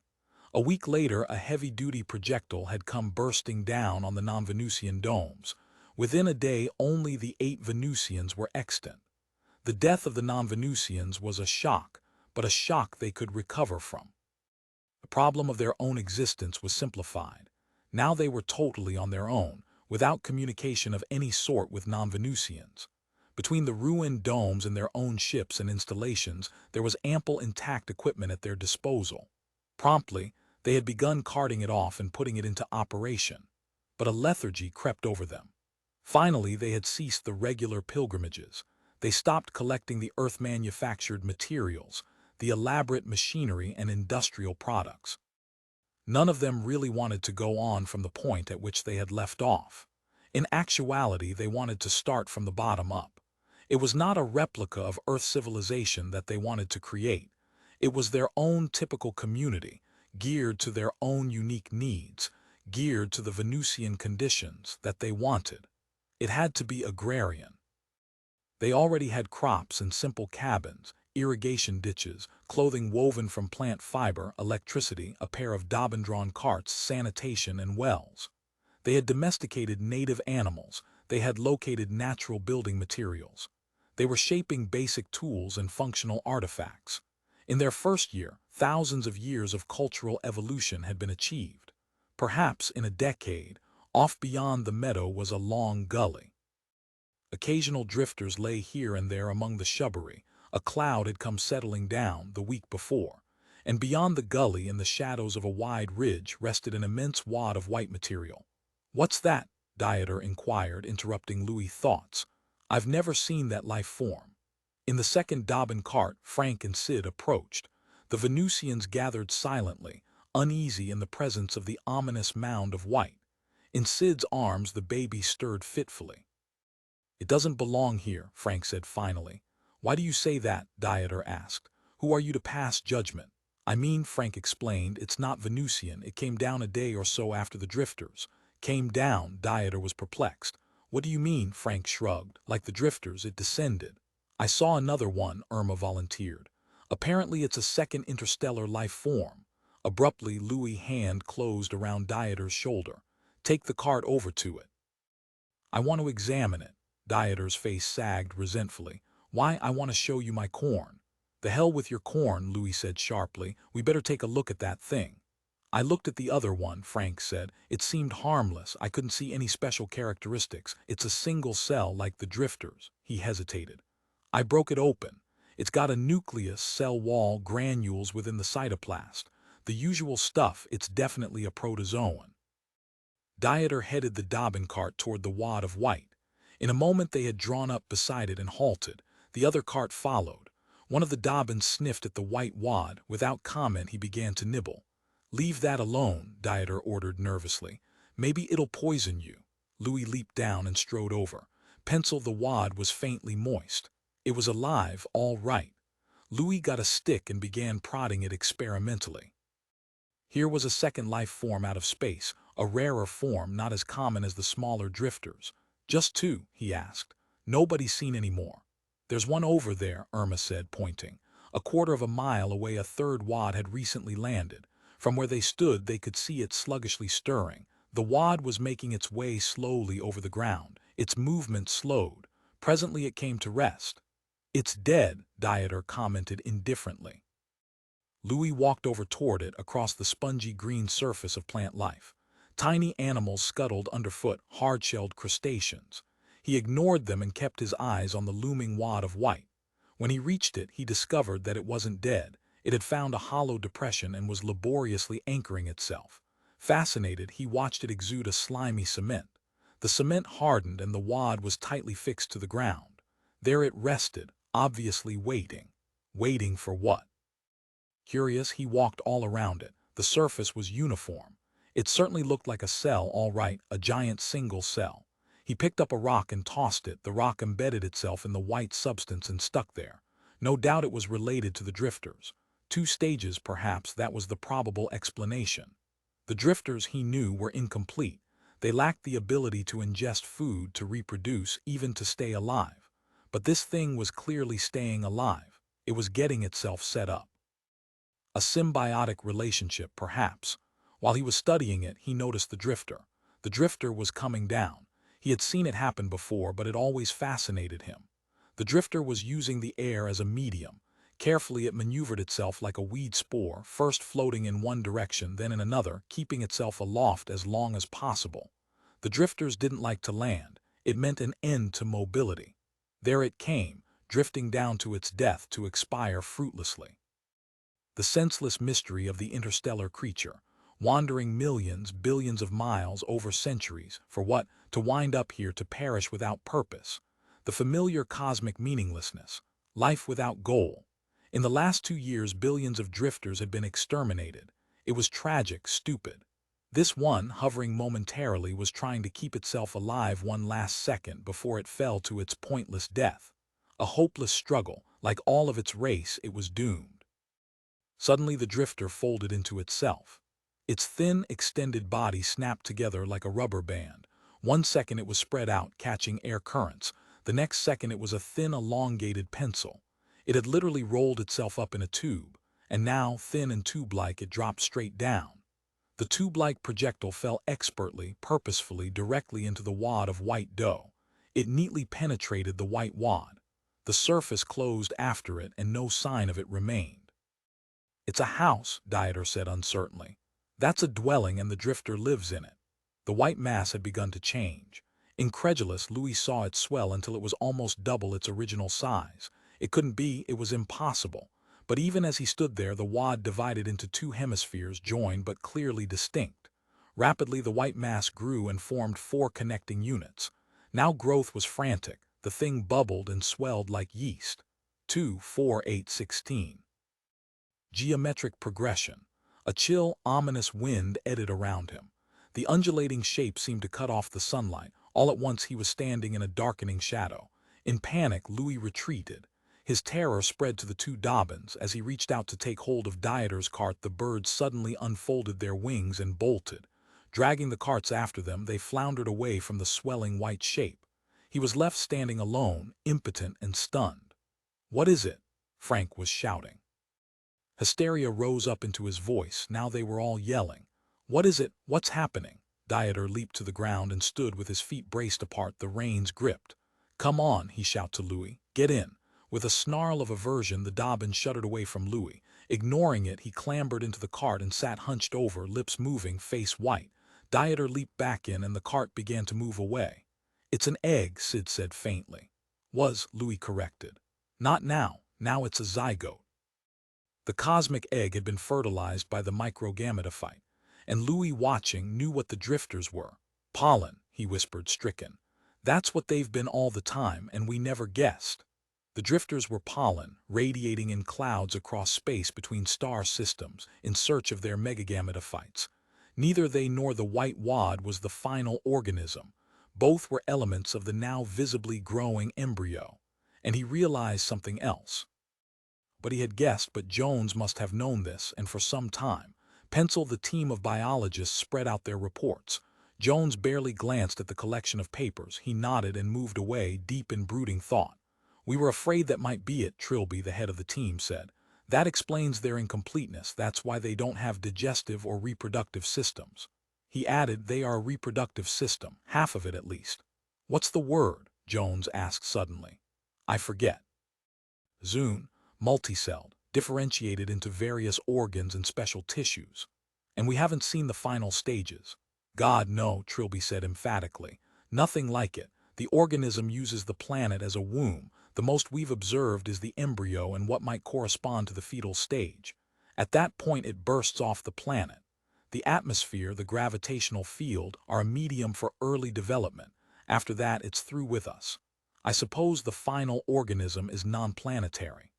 A week later, a heavy-duty projectile had come bursting down on the non-Venusian domes. Within a day, only the 8 Venusians were extant. The death of the non-Venusians was a shock, but a shock they could recover from. The problem of their own existence was simplified. Now they were totally on their own, without communication of any sort with non-Venusians. Between the ruined domes and their own ships and installations, there was ample intact equipment at their disposal. Promptly, they had begun carting it off and putting it into operation. But a lethargy crept over them. Finally, they had ceased the regular pilgrimages. They stopped collecting the Earth-manufactured materials, the elaborate machinery and industrial products. None of them really wanted to go on from the point at which they had left off. In actuality, they wanted to start from the bottom up. It was not a replica of Earth civilization that they wanted to create. It was their own typical community, geared to their own unique needs, geared to the Venusian conditions that they wanted. It had to be agrarian. They already had crops and simple cabins, irrigation ditches, clothing woven from plant fiber, electricity, a pair of Dobbin-drawn carts, sanitation, and wells. They had domesticated native animals. They had located natural building materials. They were shaping basic tools and functional artifacts. In their first year, thousands of years of cultural evolution had been achieved. Perhaps in a decade, off beyond the meadow was a long gully. Occasional drifters lay here and there among the shrubbery. A cloud had come settling down the week before, and beyond the gully, in the shadows of a wide ridge, rested an immense wad of white material. "What's that?" Dieter inquired, interrupting Louis' thoughts. "I've never seen that life form." In the second Dobbin cart, Frank and Sid approached. The Venusians gathered silently, uneasy in the presence of the ominous mound of white. In Sid's arms, the baby stirred fitfully. "It doesn't belong here," Frank said finally. "Why do you say that?" Dieter asked. "Who are you to pass judgment?" "I mean," Frank explained, "it's not Venusian. It came down a day or so after the drifters." "Came down?" Dieter was perplexed. "What do you mean?" Frank shrugged. "Like the drifters, it descended." "I saw another one," Irma volunteered. "Apparently it's a second interstellar life form." Abruptly, Louis' hand closed around Dieter's shoulder. "Take the cart over to it." "I want to examine it." Dieter's face sagged resentfully. "Why? I want to show you my corn." "The hell with your corn," Louis said sharply. "We better take a look at that thing." "I looked at the other one," Frank said. "It seemed harmless. I couldn't see any special characteristics. It's a single cell like the drifters." He hesitated. "I broke it open. It's got a nucleus, cell wall, granules within the cytoplast. The usual stuff, it's definitely a protozoan. Dieter headed the Dobbin cart toward the wad of white. In a moment they had drawn up beside it and halted. The other cart followed. One of the Dobbins sniffed at the white wad. Without comment, he began to nibble. "Leave that alone," Dieter ordered nervously. "Maybe it'll poison you." Louis leaped down and strode over. Pencil, the wad was faintly moist. It was alive, all right. Louis got a stick and began prodding it experimentally. Here was a second life form out of space, a rarer form, not as common as the smaller drifters. "Just two?" he asked. "Nobody's seen any more." "There's one over there," Irma said, pointing. A quarter of a mile away a third wad had recently landed. From where they stood they could see it sluggishly stirring. The wad was making its way slowly over the ground. Its movement slowed. Presently it came to rest. "It's dead," Dieter commented indifferently. Louis walked over toward it, across the spongy green surface of plant life. Tiny animals scuttled underfoot, hard-shelled crustaceans. He ignored them and kept his eyes on the looming wad of white. When he reached it, he discovered that it wasn't dead. It had found a hollow depression and was laboriously anchoring itself. Fascinated, he watched it exude a slimy cement. The cement hardened and the wad was tightly fixed to the ground. There it rested, obviously waiting. Waiting for what? Curious, he walked all around it. The surface was uniform. It certainly looked like a cell, all right, a giant single cell. He picked up a rock and tossed it. The rock embedded itself in the white substance and stuck there. No doubt it was related to the drifters. 2 stages, perhaps, that was the probable explanation. The drifters, he knew, were incomplete. They lacked the ability to ingest food, to reproduce, even to stay alive. But this thing was clearly staying alive. It was getting itself set up. A symbiotic relationship, perhaps. While he was studying it, he noticed the drifter. The drifter was coming down. He had seen it happen before, but it always fascinated him. The drifter was using the air as a medium. Carefully it maneuvered itself like a weed spore, first floating in one direction, then in another, keeping itself aloft as long as possible. The drifters didn't like to land. It meant an end to mobility. There it came, drifting down to its death, to expire fruitlessly. The senseless mystery of the interstellar creature, wandering millions, billions of miles over centuries. For what? To wind up here, to perish without purpose. The familiar cosmic meaninglessness. Life without goal. In the last 2 years, billions of drifters had been exterminated. It was tragic, stupid. This one, hovering momentarily, was trying to keep itself alive one last second before it fell to its pointless death. A hopeless struggle. Like all of its race, it was doomed. Suddenly the drifter folded into itself. Its thin, extended body snapped together like a rubber band. One second it was spread out, catching air currents. The next second it was a thin, elongated pencil. It had literally rolled itself up in a tube, and now, thin and tube-like, it dropped straight down. The tube-like projectile fell expertly, purposefully, directly into the wad of white dough. It neatly penetrated the white wad. The surface closed after it, and no sign of it remained. "It's a house," Dieter said uncertainly. "That's a dwelling, and the drifter lives in it." The white mass had begun to change. Incredulous, Louis saw it swell until it was almost double its original size. It couldn't be, it was impossible. But even as he stood there, the wad divided into 2 hemispheres, joined but clearly distinct. Rapidly the white mass grew and formed 4 connecting units. Now growth was frantic. The thing bubbled and swelled like yeast. 2, 4, 8, 16. Geometric progression. A chill, ominous wind eddied around him. The undulating shape seemed to cut off the sunlight. All at once he was standing in a darkening shadow. In panic, Louis retreated. His terror spread to the 2 Dobbins. As he reached out to take hold of Dieter's cart, the birds suddenly unfolded their wings and bolted. Dragging the carts after them, they floundered away from the swelling white shape. He was left standing alone, impotent and stunned. "What is it?" Frank was shouting. Hysteria rose up into his voice. Now they were all yelling. "What is it? What's happening?" Dieter leaped to the ground and stood with his feet braced apart, the reins gripped. "Come on," he shouted to Louis. "Get in." With a snarl of aversion, the Dobbin shuddered away from Louis. Ignoring it, he clambered into the cart and sat hunched over, lips moving, face white. Dieter leaped back in and the cart began to move away. "It's an egg," Sid said faintly. "Was," Louis corrected. "Not now. Now it's a zygote." The cosmic egg had been fertilized by the microgametophyte, and Louis, watching, knew what the drifters were. Pollen, he whispered, stricken. That's what they've been all the time, and we never guessed. The drifters were pollen, radiating in clouds across space between star systems in search of their megagametophytes. Neither they nor the white wad was the final organism. Both were elements of the now visibly growing embryo. And he realized something else. But he had guessed, but Jones must have known this, and for some time. Pencil, the team of biologists spread out their reports. Jones barely glanced at the collection of papers. He nodded and moved away, deep in brooding thought. We were afraid that might be it, Trilby, the head of the team, said. That explains their incompleteness. That's why they don't have digestive or reproductive systems. He added, they are a reproductive system, half of it at least. What's the word? Jones asked suddenly. I forget. Zune, multicelled, differentiated into various organs and special tissues. And we haven't seen the final stages. God, no, Trilby said emphatically. Nothing like it. The organism uses the planet as a womb. The most we've observed is the embryo and what might correspond to the fetal stage. At that point it bursts off the planet. The atmosphere, the gravitational field, are a medium for early development. After that it's through with us. I suppose the final organism is non-planetary.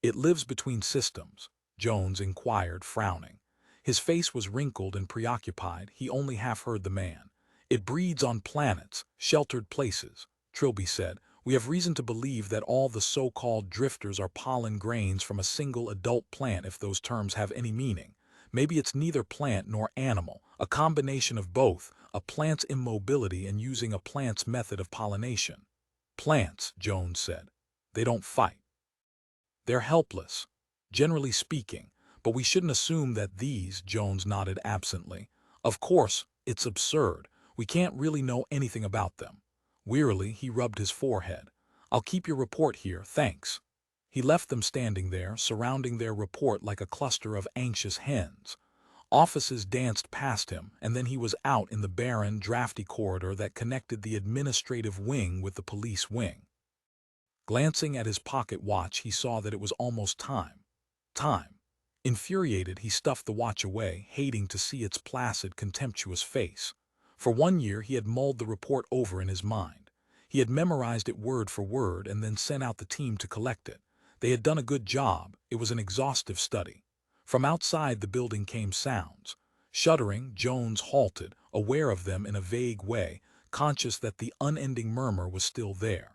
It lives between systems, Jones inquired, frowning. His face was wrinkled and preoccupied. He only half heard the man. It breeds on planets, sheltered places, Trilby said. We have reason to believe that all the so-called drifters are pollen grains from a single adult plant, if those terms have any meaning. Maybe it's neither plant nor animal, a combination of both, a plant's immobility and using a plant's method of pollination. Plants, Jones said. They don't fight. They're helpless, generally speaking, but we shouldn't assume that these, Jones nodded absently. Of course, it's absurd. We can't really know anything about them. Wearily, he rubbed his forehead. I'll keep your report here, thanks. He left them standing there, surrounding their report like a cluster of anxious hens. Offices danced past him, and then he was out in the barren, drafty corridor that connected the administrative wing with the police wing. Glancing at his pocket watch, he saw that it was almost time. Time. Infuriated, he stuffed the watch away, hating to see its placid, contemptuous face. For 1 year he had mulled the report over in his mind. He had memorized it word for word and then sent out the team to collect it. They had done a good job. It was an exhaustive study. From outside the building came sounds. Shuddering, Jones halted, aware of them in a vague way, conscious that the unending murmur was still there.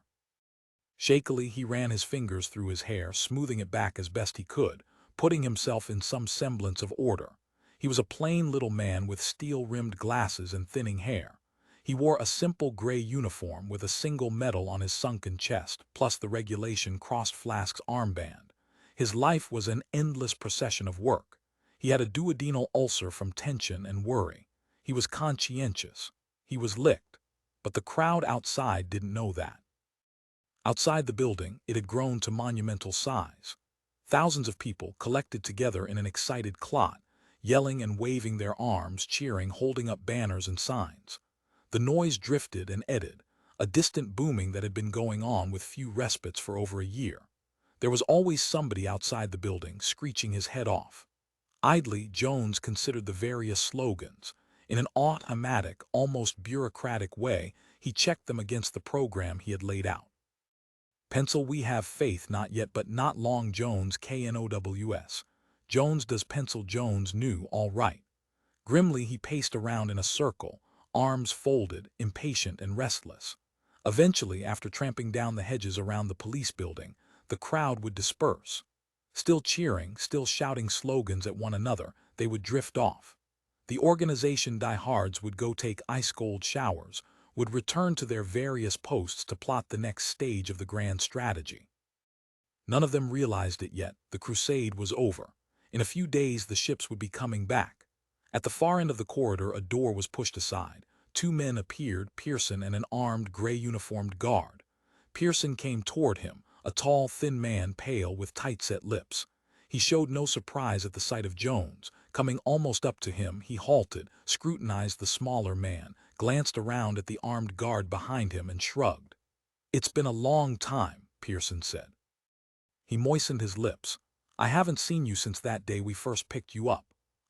Shakily he ran his fingers through his hair, smoothing it back as best he could, putting himself in some semblance of order. He was a plain little man with steel-rimmed glasses and thinning hair. He wore a simple gray uniform with a single medal on his sunken chest, plus the regulation crossed flask's armband. His life was an endless procession of work. He had a duodenal ulcer from tension and worry. He was conscientious. He was licked. But the crowd outside didn't know that. Outside the building, it had grown to monumental size. Thousands of people collected together in an excited clot, yelling and waving their arms, cheering, holding up banners and signs. The noise drifted and eddied, a distant booming that had been going on with few respites for over a year. There was always somebody outside the building, screeching his head off. Idly, Jones considered the various slogans. In an automatic, almost bureaucratic way, he checked them against the program he had laid out. Pencil, we have faith, not yet but not long. Jones, KNOWS. Jones does pencil. Jones knew, all right. Grimly he paced around in a circle, arms folded, impatient and restless. Eventually, after tramping down the hedges around the police building, the crowd would disperse. Still cheering, still shouting slogans at one another, they would drift off. The organization diehards would go take ice-cold showers, would return to their various posts to plot the next stage of the grand strategy. None of them realized it yet. The crusade was over. In a few days the ships would be coming back. At the far end of the corridor a door was pushed aside. 2 men appeared, Pearson and an armed, gray-uniformed guard. Pearson came toward him, a tall, thin man, pale, with tight-set lips. He showed no surprise at the sight of Jones. Coming almost up to him, he halted, scrutinized the smaller man, glanced around at the armed guard behind him and shrugged. "It's been a long time," Pearson said. He moistened his lips. I haven't seen you since that day we first picked you up.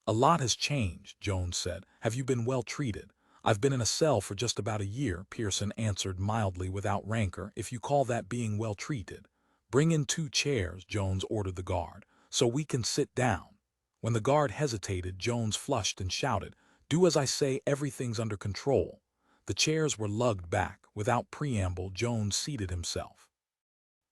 A lot has changed, Jones said. Have you been well treated? I've been in a cell for just about a year, Pearson answered mildly without rancor, if you call that being well treated. Bring in 2 chairs, Jones ordered the guard, so we can sit down. When the guard hesitated, Jones flushed and shouted, do as I say, everything's under control. The chairs were lugged back. Without preamble, Jones seated himself.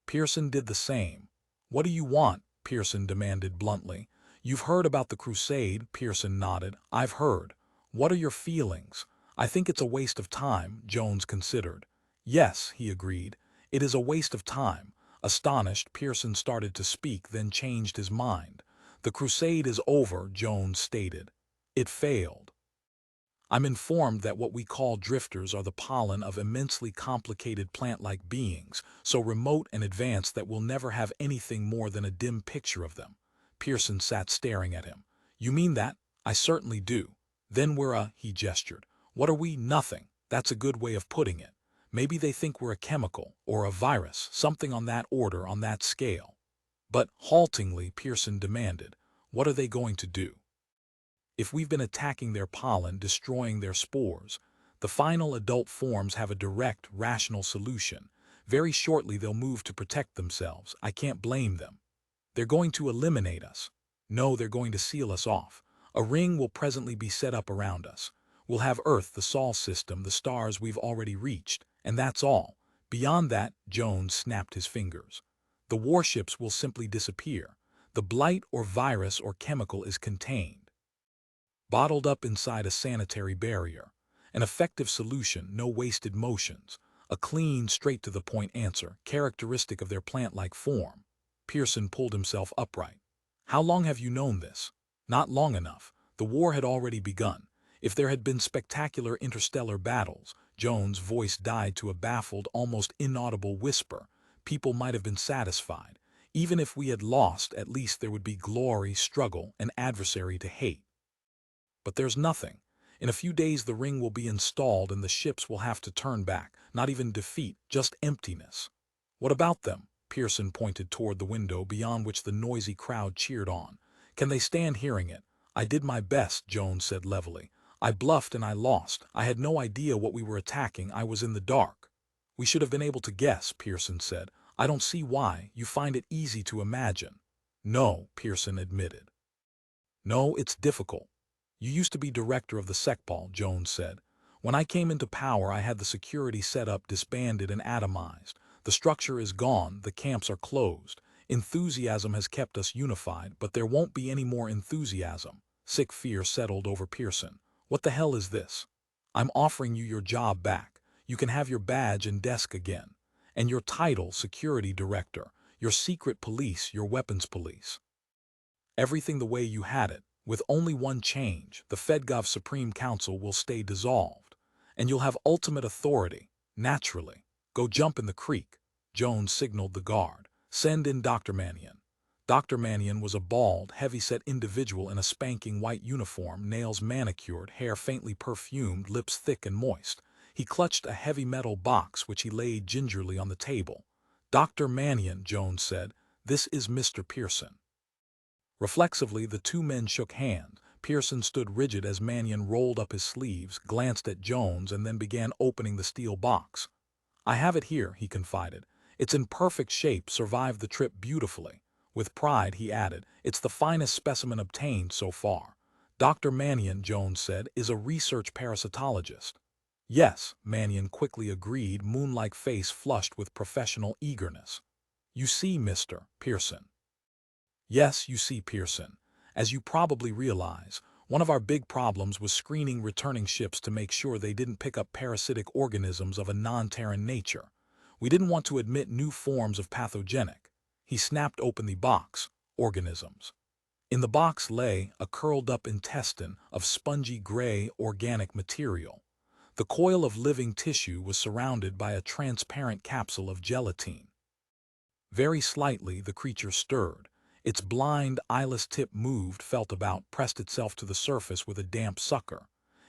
Pearson did the same. What do you want? Pearson demanded bluntly. You've heard about the crusade, Pearson nodded. I've heard. What are your feelings? I think it's a waste of time, Jones considered. Yes, he agreed. It is a waste of time. Astonished, Pearson started to speak, then changed his mind. The crusade is over, Jones stated. It failed. I'm informed that what we call drifters are the pollen of immensely complicated plant-like beings, so remote and advanced that we'll never have anything more than a dim picture of them. Pearson sat staring at him. You mean that? I certainly do. Then he gestured. What are we? Nothing. That's a good way of putting it. Maybe they think we're a chemical, or a virus, something on that order, on that scale. But, haltingly, Pearson demanded, what are they going to do? If we've been attacking their pollen, destroying their spores, the final adult forms have a direct, rational solution. Very shortly they'll move to protect themselves. I can't blame them. They're going to eliminate us. No, they're going to seal us off. A ring will presently be set up around us. We'll have Earth, the Sol system, the stars we've already reached, and that's all. Beyond that, Jones snapped his fingers. The warships will simply disappear. The blight or virus or chemical is contained, bottled up inside a sanitary barrier. An effective solution, no wasted motions. A clean, straight-to-the-point answer, characteristic of their plant-like form. Pearson pulled himself upright. How long have you known this? Not long enough. The war had already begun. If there had been spectacular interstellar battles, Jones' voice died to a baffled, almost inaudible whisper, people might have been satisfied. Even if we had lost, at least there would be glory, struggle, an adversary to hate. But there's nothing. In a few days the ring will be installed and the ships will have to turn back. Not even defeat, just emptiness. What about them? Pearson pointed toward the window beyond which the noisy crowd cheered on. Can they stand hearing it? I did my best, Jones said levelly. I bluffed and I lost. I had no idea what we were attacking. I was in the dark. We should have been able to guess, Pearson said. I don't see why. You find it easy to imagine. No, Pearson admitted. No, it's difficult. You used to be director of the Secpol, Jones said. When I came into power, I had the security set up, disbanded and atomized. The structure is gone, the camps are closed. Enthusiasm has kept us unified, but there won't be any more enthusiasm. Sick fear settled over Pearson. What the hell is this? I'm offering you your job back. You can have your badge and desk again. And your title, security director, your secret police, your weapons police. Everything the way you had it. With only one change, the Fedgov Supreme Council will stay dissolved, and you'll have ultimate authority, naturally. Go jump in the creek. Jones signaled the guard. Send in Dr. Mannion. Dr. Mannion was a bald, heavy-set individual in a spanking white uniform, nails manicured, hair faintly perfumed, lips thick and moist. He clutched a heavy metal box which he laid gingerly on the table. Dr. Mannion, Jones said, this is Mr. Pearson. Reflexively, the 2 men shook hands. Pearson stood rigid as Mannion rolled up his sleeves, glanced at Jones, and then began opening the steel box. I have it here, he confided. It's in perfect shape, survived the trip beautifully. With pride, he added, it's the finest specimen obtained so far. Dr. Mannion, Jones said, is a research parasitologist. Yes, Mannion quickly agreed, moon-like face flushed with professional eagerness. You see, Mr. Pearson. Yes, you see, Pearson. As you probably realize, one of our big problems was screening returning ships to make sure they didn't pick up parasitic organisms of a non-Terran nature. We didn't want to admit new forms of pathogenic. He snapped open the box, organisms. In the box lay a curled-up intestine of spongy gray organic material. The coil of living tissue was surrounded by a transparent capsule of gelatine. Very slightly, the creature stirred. Its blind, eyeless tip moved, felt about, pressed itself to the surface with a damp sucker.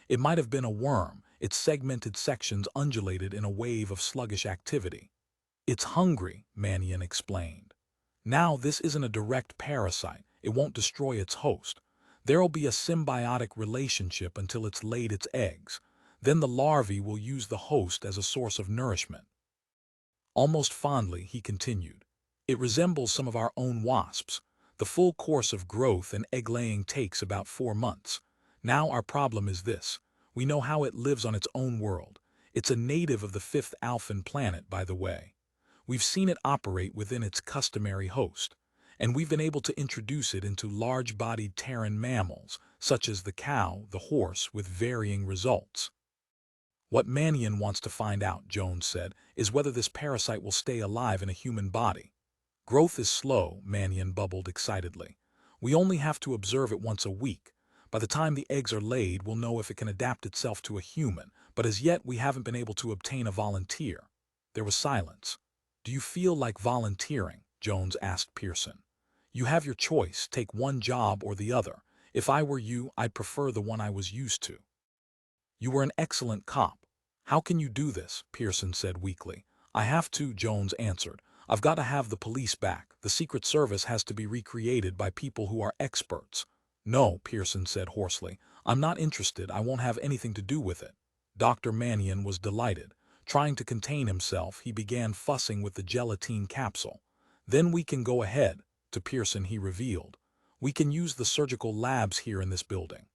It might have been a worm. Its segmented sections undulated in a wave of sluggish activity. It's hungry, Mannion explained. Now, this isn't a direct parasite. It won't destroy its host. There'll be a symbiotic relationship until it's laid its eggs. Then the larvae will use the host as a source of nourishment. Almost fondly, he continued, "It resembles some of our own wasps. The full course of growth and egg-laying takes about 4 months. Now our problem is this. We know how it lives on its own world. It's a native of the fifth Alphan planet, by the way. We've seen it operate within its customary host, and we've been able to introduce it into large-bodied Terran mammals, such as the cow, the horse, with varying results." "What Mannion wants to find out," Jones said, "is whether this parasite will stay alive in a human body." "Growth is slow," Mannion bubbled excitedly. "We only have to observe it once a week. By the time the eggs are laid, we'll know if it can adapt itself to a human, but as yet we haven't been able to obtain a volunteer." There was silence. "Do you feel like volunteering?" Jones asked Pearson. "You have your choice, take one job or the other. If I were you, I'd prefer the one I was used to." "You were an excellent cop. How can you do this?" Pearson said weakly. "I have to," Jones answered. "I've got to have the police back. The Secret Service has to be recreated by people who are experts." "No," Pearson said hoarsely. "I'm not interested. I won't have anything to do with it." Dr. Mannion was delighted. Trying to contain himself, he began fussing with the gelatine capsule. "Then we can go ahead." To Pearson he revealed, "We can use the surgical labs here in this building.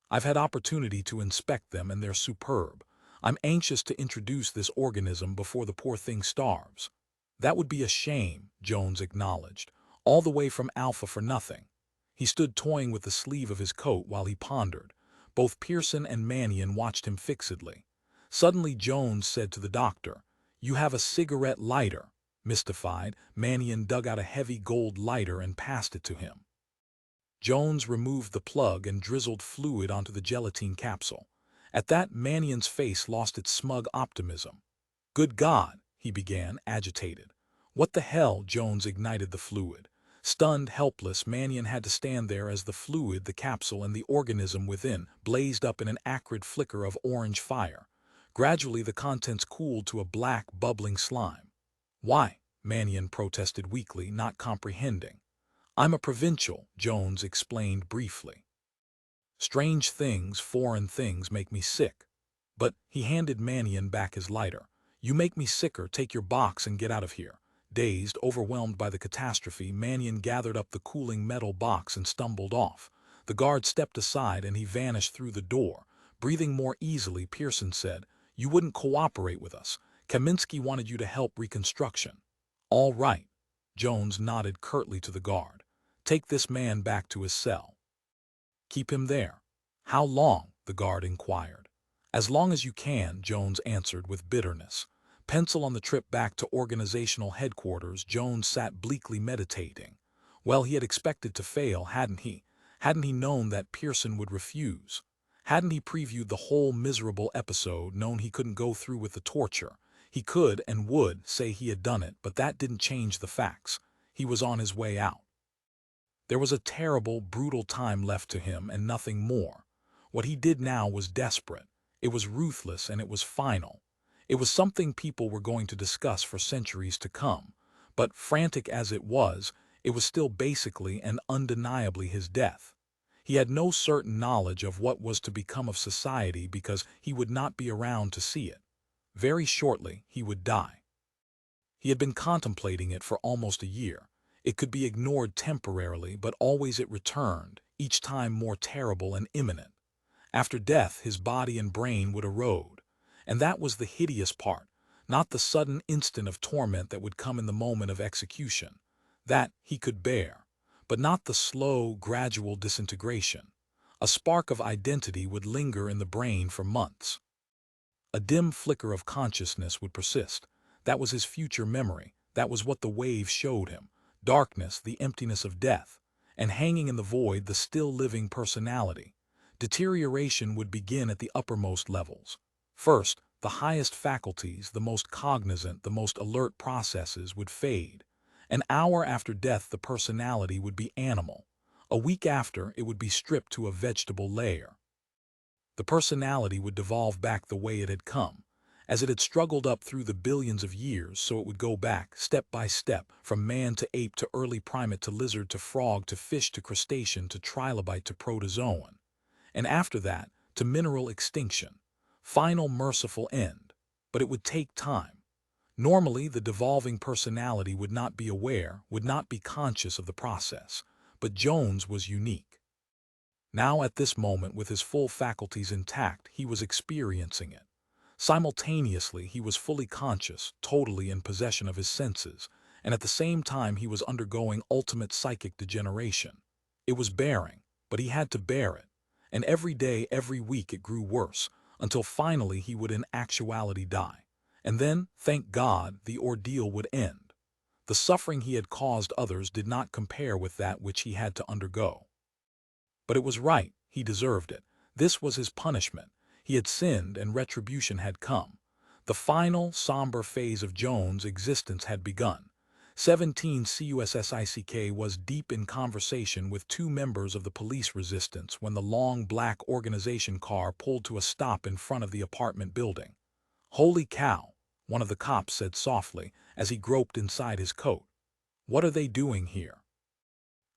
I've had opportunity to inspect them and they're superb. I'm anxious to introduce this organism before the poor thing starves." "That would be a shame," Jones acknowledged. "All the way from Alpha for nothing." He stood toying with the sleeve of his coat while he pondered. Both Pearson and Mannion watched him fixedly. Suddenly Jones said to the doctor, "You have a cigarette lighter." Mystified, Mannion dug out a heavy gold lighter and passed it to him. Jones removed the plug and drizzled fluid onto the gelatine capsule. At that, Mannion's face lost its smug optimism. "Good God," he began, agitated. "What the hell?" Jones ignited the fluid. Stunned, helpless, Mannion had to stand there as the fluid, the capsule, and the organism within blazed up in an acrid flicker of orange fire. Gradually the contents cooled to a black, bubbling slime. "Why?" Mannion protested weakly, not comprehending. "I'm a provincial," Jones explained briefly. "Strange things, foreign things make me sick." "But," he handed Mannion back his lighter, "you make me sicker. Take your box and get out of here." Dazed, overwhelmed by the catastrophe, Mannion gathered up the cooling metal box and stumbled off. The guard stepped aside and he vanished through the door. Breathing more easily, Pearson said, "You wouldn't cooperate with us. Kaminsky wanted you to help reconstruction." "All right." Jones nodded curtly to the guard. "Take this man back to his cell." "Keep him there." "How long?" the guard inquired. "As long as you can," Jones answered with bitterness. Pencil on the trip back to organizational headquarters, Jones sat bleakly meditating. Well, he had expected to fail, hadn't he? Hadn't he known that Pearson would refuse? Hadn't he previewed the whole miserable episode, known he couldn't go through with the torture? He could and would say he had done it, but that didn't change the facts. He was on his way out. There was a terrible, brutal time left to him and nothing more. What he did now was desperate. It was ruthless and it was final. It was something people were going to discuss for centuries to come. But frantic as it was still basically and undeniably his death. He had no certain knowledge of what was to become of society because he would not be around to see it. Very shortly, he would die. He had been contemplating it for almost a year. It could be ignored temporarily, but always it returned, each time more terrible and imminent. After death, his body and brain would erode. And that was the hideous part, not the sudden instant of torment that would come in the moment of execution. That he could bear, but not the slow, gradual disintegration. A spark of identity would linger in the brain for months. A dim flicker of consciousness would persist. That was his future memory. That was what the waves showed him. Darkness, the emptiness of death. And hanging in the void, the still living personality. Deterioration would begin at the uppermost levels. First, the highest faculties, the most cognizant, the most alert processes would fade. An hour after death, the personality would be animal. A week after, it would be stripped to a vegetable layer. The personality would devolve back the way it had come. As it had struggled up through the billions of years, so it would go back, step by step, from man to ape to early primate to lizard to frog to fish to crustacean to trilobite to protozoan. And after that, to mineral extinction. Final merciful end. But it would take time. Normally, the devolving personality would not be aware, would not be conscious of the process. But Jones was unique. Now at this moment, with his full faculties intact, he was experiencing it. Simultaneously, he was fully conscious, totally in possession of his senses, and at the same time he was undergoing ultimate psychic degeneration. It was bearing, but he had to bear it, and every day, every week it grew worse, until finally he would in actuality die. And then, thank God, the ordeal would end. The suffering he had caused others did not compare with that which he had to undergo. But it was right, he deserved it. This was his punishment. He had sinned and retribution had come. The final, somber phase of Jones' existence had begun. 17 CUSSICK was deep in conversation with two members of the police resistance when the long black organization car pulled to a stop in front of the apartment building. "Holy cow," one of the cops said softly as he groped inside his coat. "What are they doing here?"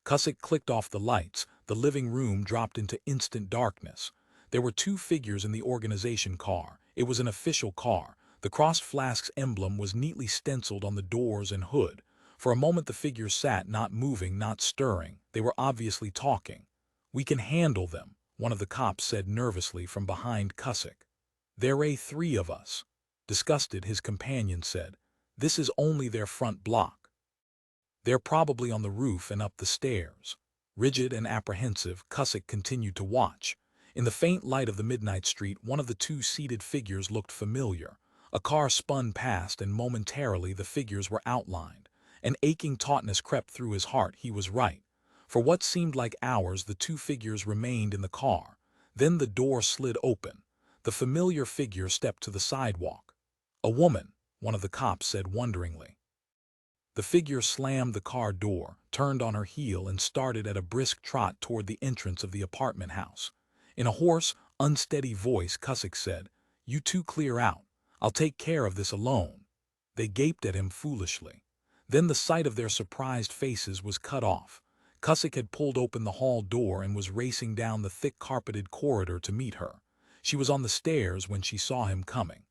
Cussick clicked off the lights. The living room dropped into instant darkness. There were two figures in the organization car. It was an official car. The Crossed Flasks emblem was neatly stenciled on the doors and hood. For a moment the figures sat, not moving, not stirring. They were obviously talking. "We can handle them," one of the cops said nervously from behind Cussick. "There are 3 of us." Disgusted, his companion said, "This is only their front block. They're probably on the roof and up the stairs." Rigid and apprehensive, Cussick continued to watch. In the faint light of the midnight street, one of the two seated figures looked familiar. A car spun past, and momentarily the figures were outlined. An aching tautness crept through his heart. He was right. For what seemed like hours, the two figures remained in the car. Then the door slid open. The familiar figure stepped to the sidewalk. "A woman," one of the cops said wonderingly. The figure slammed the car door, turned on her heel, and started at a brisk trot toward the entrance of the apartment house. In a hoarse, unsteady voice, Cussick said, "You two clear out. I'll take care of this alone." They gaped at him foolishly. Then the sight of their surprised faces was cut off. Cussick had pulled open the hall door and was racing down the thick carpeted corridor to meet her. She was on the stairs when she saw him coming.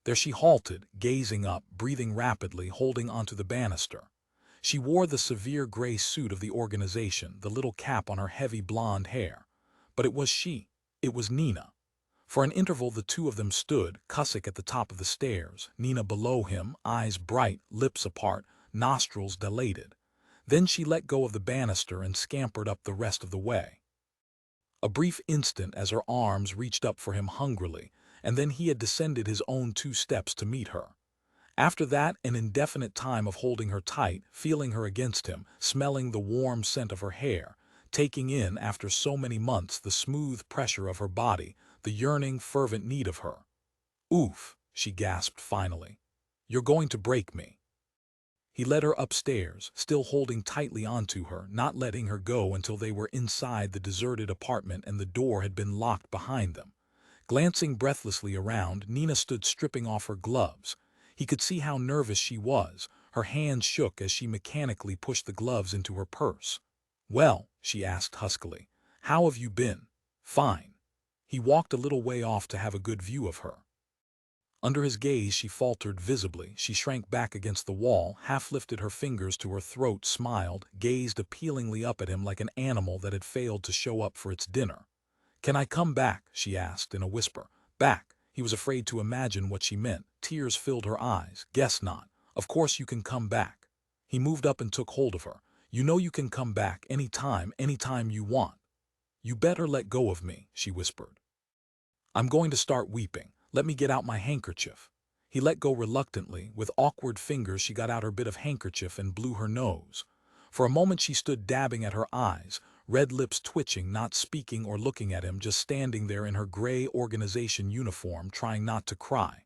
There she halted, gazing up, breathing rapidly, holding onto the banister. She wore the severe gray suit of the organization, the little cap on her heavy blonde hair. But it was she. It was Nina. For an interval the two of them stood, Cussick at the top of the stairs, Nina below him, eyes bright, lips apart, nostrils dilated. Then she let go of the banister and scampered up the rest of the way. A brief instant as her arms reached up for him hungrily, and then he had descended his own 2 steps to meet her. After that, an indefinite time of holding her tight, feeling her against him, smelling the warm scent of her hair, taking in, after so many months, the smooth pressure of her body, the yearning, fervent need of her. "Oof," she gasped finally. "You're going to break me." He led her upstairs, still holding tightly onto her, not letting her go until they were inside the deserted apartment and the door had been locked behind them. Glancing breathlessly around, Nina stood stripping off her gloves. He could see how nervous she was. Her hands shook as she mechanically pushed the gloves into her purse. "Well," she asked huskily, "how have you been?" "Fine." He walked a little way off to have a good view of her. Under his gaze she faltered visibly. She shrank back against the wall, half lifted her fingers to her throat, smiled, gazed appealingly up at him like an animal that had failed to show up for its dinner. "Can I come back?" she asked in a whisper. "Back?" He was afraid to imagine what she meant. Tears filled her eyes. "Guess not. Of course you can come back." He moved up and took hold of her. "You know you can come back anytime you want." "You better let go of me," she whispered. "I'm going to start weeping. Let me get out my handkerchief." He let go reluctantly. With awkward fingers she got out her bit of handkerchief and blew her nose. For a moment she stood dabbing at her eyes, red lips twitching, not speaking or looking at him, just standing there in her gray organization uniform, trying not to cry.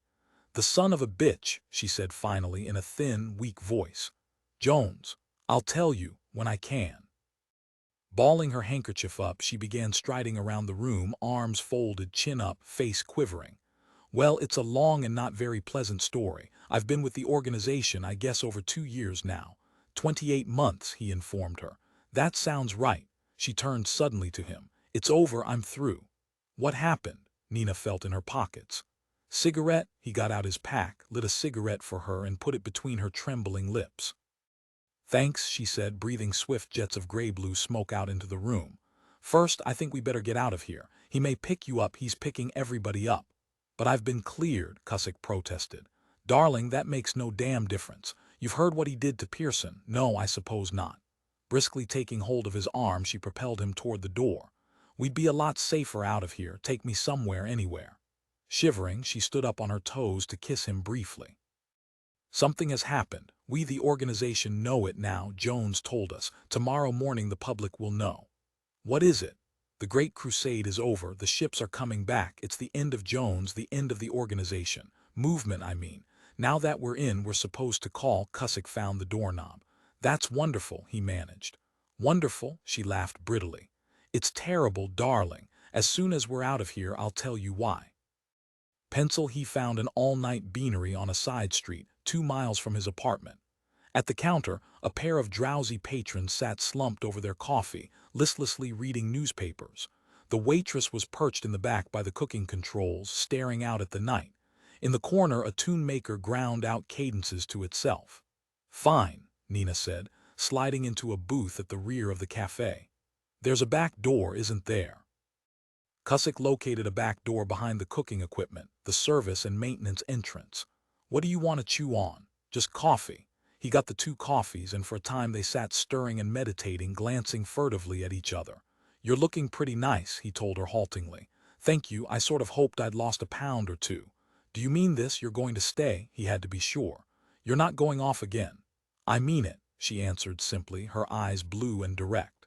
"The son of a bitch," she said finally in a thin, weak voice. "Jones, I'll tell you when I can." Balling her handkerchief up, she began striding around the room, arms folded, chin up, face quivering. Well, it's a long and not very pleasant story. I've been with the organization, I guess, over 2 years now. 28 months, he informed her. That sounds right. She turned suddenly to him. It's over, I'm through. What happened? Nina felt in her pockets. Cigarette? He got out his pack, lit a cigarette for her and put it between her trembling lips. Thanks, she said, breathing swift jets of gray-blue smoke out into the room. First, I think we better get out of here. He may pick you up, he's picking everybody up. But I've been cleared, Cusick protested. Darling, that makes no damn difference. You've heard what he did to Pearson. No, I suppose not. Briskly taking hold of his arm, she propelled him toward the door. We'd be a lot safer out of here. Take me somewhere, anywhere. Shivering, she stood up on her toes to kiss him briefly. Something has happened. We, the organization, know it now, Jones told us. Tomorrow morning the public will know. What is it? The Great Crusade is over. The ships are coming back. It's the end of Jones, the end of the organization. Movement, I mean. Now that we're in, we're supposed to call. Cusick found the doorknob. That's wonderful, he managed. Wonderful, she laughed brittly. It's terrible, darling. As soon as we're out of here, I'll tell you why. Pencil, he found an all-night beanery on a side street, 2 miles from his apartment. At the counter, a pair of drowsy patrons sat slumped over their coffee, listlessly reading newspapers. The waitress was perched in the back by the cooking controls, staring out at the night. In the corner, a tune-maker ground out cadences to itself. Fine, Nina said, sliding into a booth at the rear of the cafe. There's a back door, isn't there? Cusick located a back door behind the cooking equipment, the service and maintenance entrance. What do you want to chew on? Just coffee. He got the 2 coffees, and for a time they sat stirring and meditating, glancing furtively at each other. You're looking pretty nice, he told her haltingly. Thank you, I sort of hoped I'd lost a pound or 2. Do you mean this? You're going to stay? He had to be sure. You're not going off again. I mean it, she answered simply, her eyes blue and direct.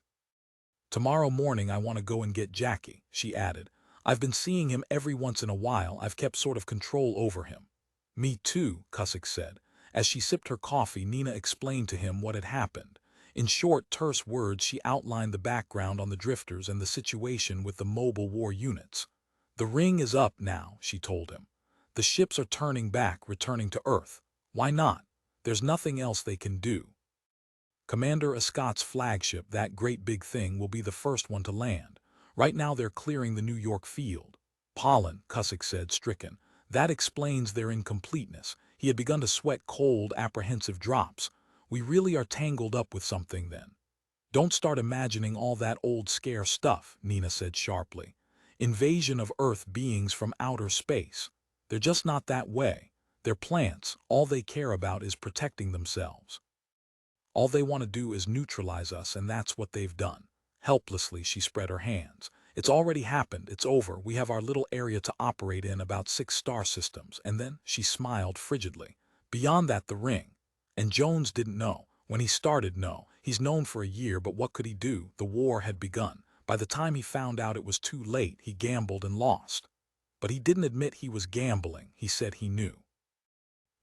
Tomorrow morning I want to go and get Jackie, she added. I've been seeing him every once in a while. I've kept sort of control over him. Me too, Cusick said. As she sipped her coffee, Nina explained to him what had happened. In short, terse words, she outlined the background on the drifters and the situation with the mobile war units. The ring is up now, she told him. The ships are turning back, returning to Earth. Why not? There's nothing else they can do. Commander Ascot's flagship, that great big thing, will be the first one to land. Right now they're clearing the New York field. Pollen, Cusick said, stricken. That explains their incompleteness. He had begun to sweat cold, apprehensive drops. We really are tangled up with something then. Don't start imagining all that old scare stuff, Nina said sharply. Invasion of Earth beings from outer space. They're just not that way. They're plants. All they care about is protecting themselves. All they want to do is neutralize us, and that's what they've done. Helplessly, she spread her hands. It's already happened. It's over. We have our little area to operate in, about 6 star systems. And then she smiled frigidly. Beyond that, the ring. And Jones didn't know. When he started, no. He's known for a year, but what could he do? The war had begun. By the time he found out it was too late, he gambled and lost. But he didn't admit he was gambling. He said he knew.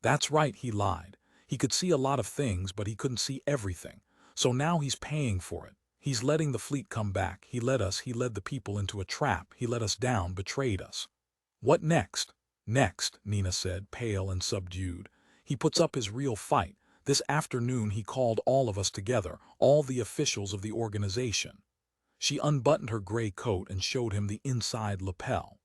That's right, he lied. He could see a lot of things, but he couldn't see everything. So now he's paying for it. He's letting the fleet come back. He led the people into a trap. He let us down, betrayed us. What next? Next, Nina said, pale and subdued. He puts up his real fight. This afternoon he called all of us together, all the officials of the organization. She unbuttoned her gray coat and showed him the inside lapel.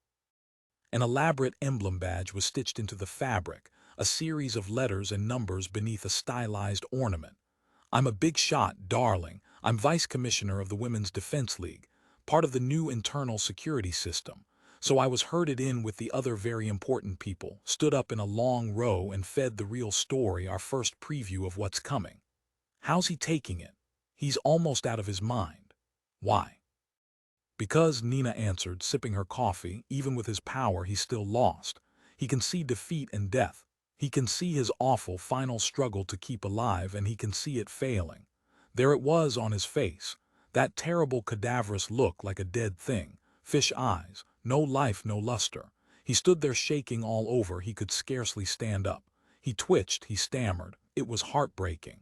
An elaborate emblem badge was stitched into the fabric, a series of letters and numbers beneath a stylized ornament. I'm a big shot, darling. I'm vice commissioner of the Women's Defense League, part of the new internal security system. So I was herded in with the other very important people, stood up in a long row and fed the real story, our first preview of what's coming. How's he taking it? He's almost out of his mind. Why? Because, Nina answered, sipping her coffee, even with his power he's still lost. He can see defeat and death. He can see his awful final struggle to keep alive, and he can see it failing. There it was on his face, that terrible cadaverous look like a dead thing, fish eyes, no life, no luster. He stood there shaking all over. He could scarcely stand up. He twitched, he stammered. It was heartbreaking.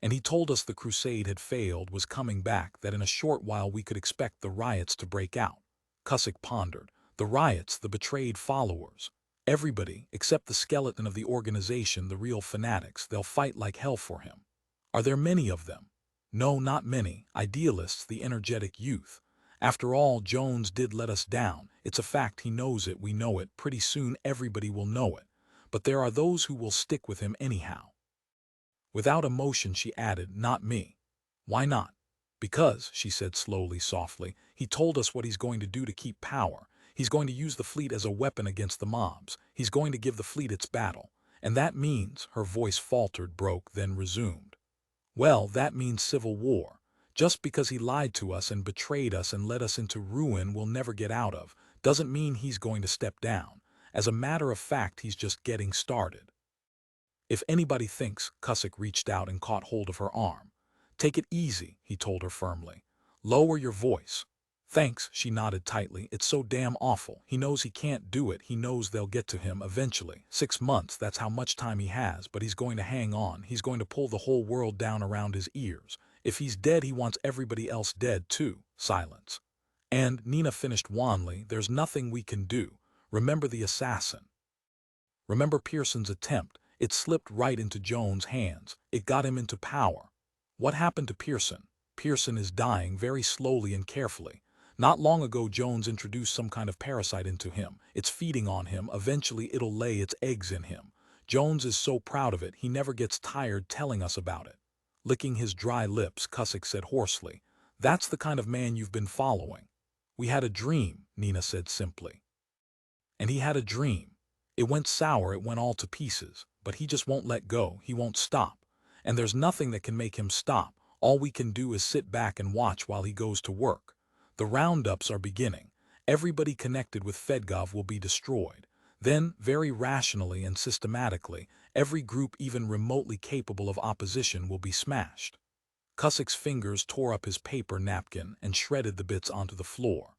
And he told us the crusade had failed, was coming back, that in a short while we could expect the riots to break out. Cusick pondered. The riots, the betrayed followers. Everybody, except the skeleton of the organization, the real fanatics, they'll fight like hell for him. Are there many of them? No, not many. Idealists, the energetic youth. After all, Jones did let us down. It's a fact, he knows it, we know it, pretty soon everybody will know it. But there are those who will stick with him anyhow. Without emotion, she added, not me. Why not? Because, she said slowly, softly, he told us what he's going to do to keep power. He's going to use the fleet as a weapon against the mobs. He's going to give the fleet its battle. And that means, her voice faltered, broke, then resumed. Well, that means civil war. Just because he lied to us and betrayed us and led us into ruin we'll never get out of, doesn't mean he's going to step down. As a matter of fact, he's just getting started. If anybody thinks, Cusick reached out and caught hold of her arm. Take it easy, he told her firmly. Lower your voice. Thanks, she nodded tightly. It's so damn awful. He knows he can't do it. He knows they'll get to him eventually. 6 months, that's how much time he has, but he's going to hang on. He's going to pull the whole world down around his ears. If he's dead, he wants everybody else dead too. Silence. And, Nina finished wanly, there's nothing we can do. Remember the assassin. Remember Pearson's attempt. It slipped right into Jones' hands. It got him into power. What happened to Pearson? Pearson is dying very slowly and carefully. Not long ago, Jones introduced some kind of parasite into him. It's feeding on him. Eventually, it'll lay its eggs in him. Jones is so proud of it, he never gets tired telling us about it. Licking his dry lips, Cusick said hoarsely, that's the kind of man you've been following. We had a dream, Nina said simply. And he had a dream. It went sour, it went all to pieces. But he just won't let go, he won't stop. And there's nothing that can make him stop. All we can do is sit back and watch while he goes to work. The roundups are beginning. Everybody connected with Fedgov will be destroyed. Then, very rationally and systematically, every group even remotely capable of opposition will be smashed. Cusick's fingers tore up his paper napkin and shredded the bits onto the floor.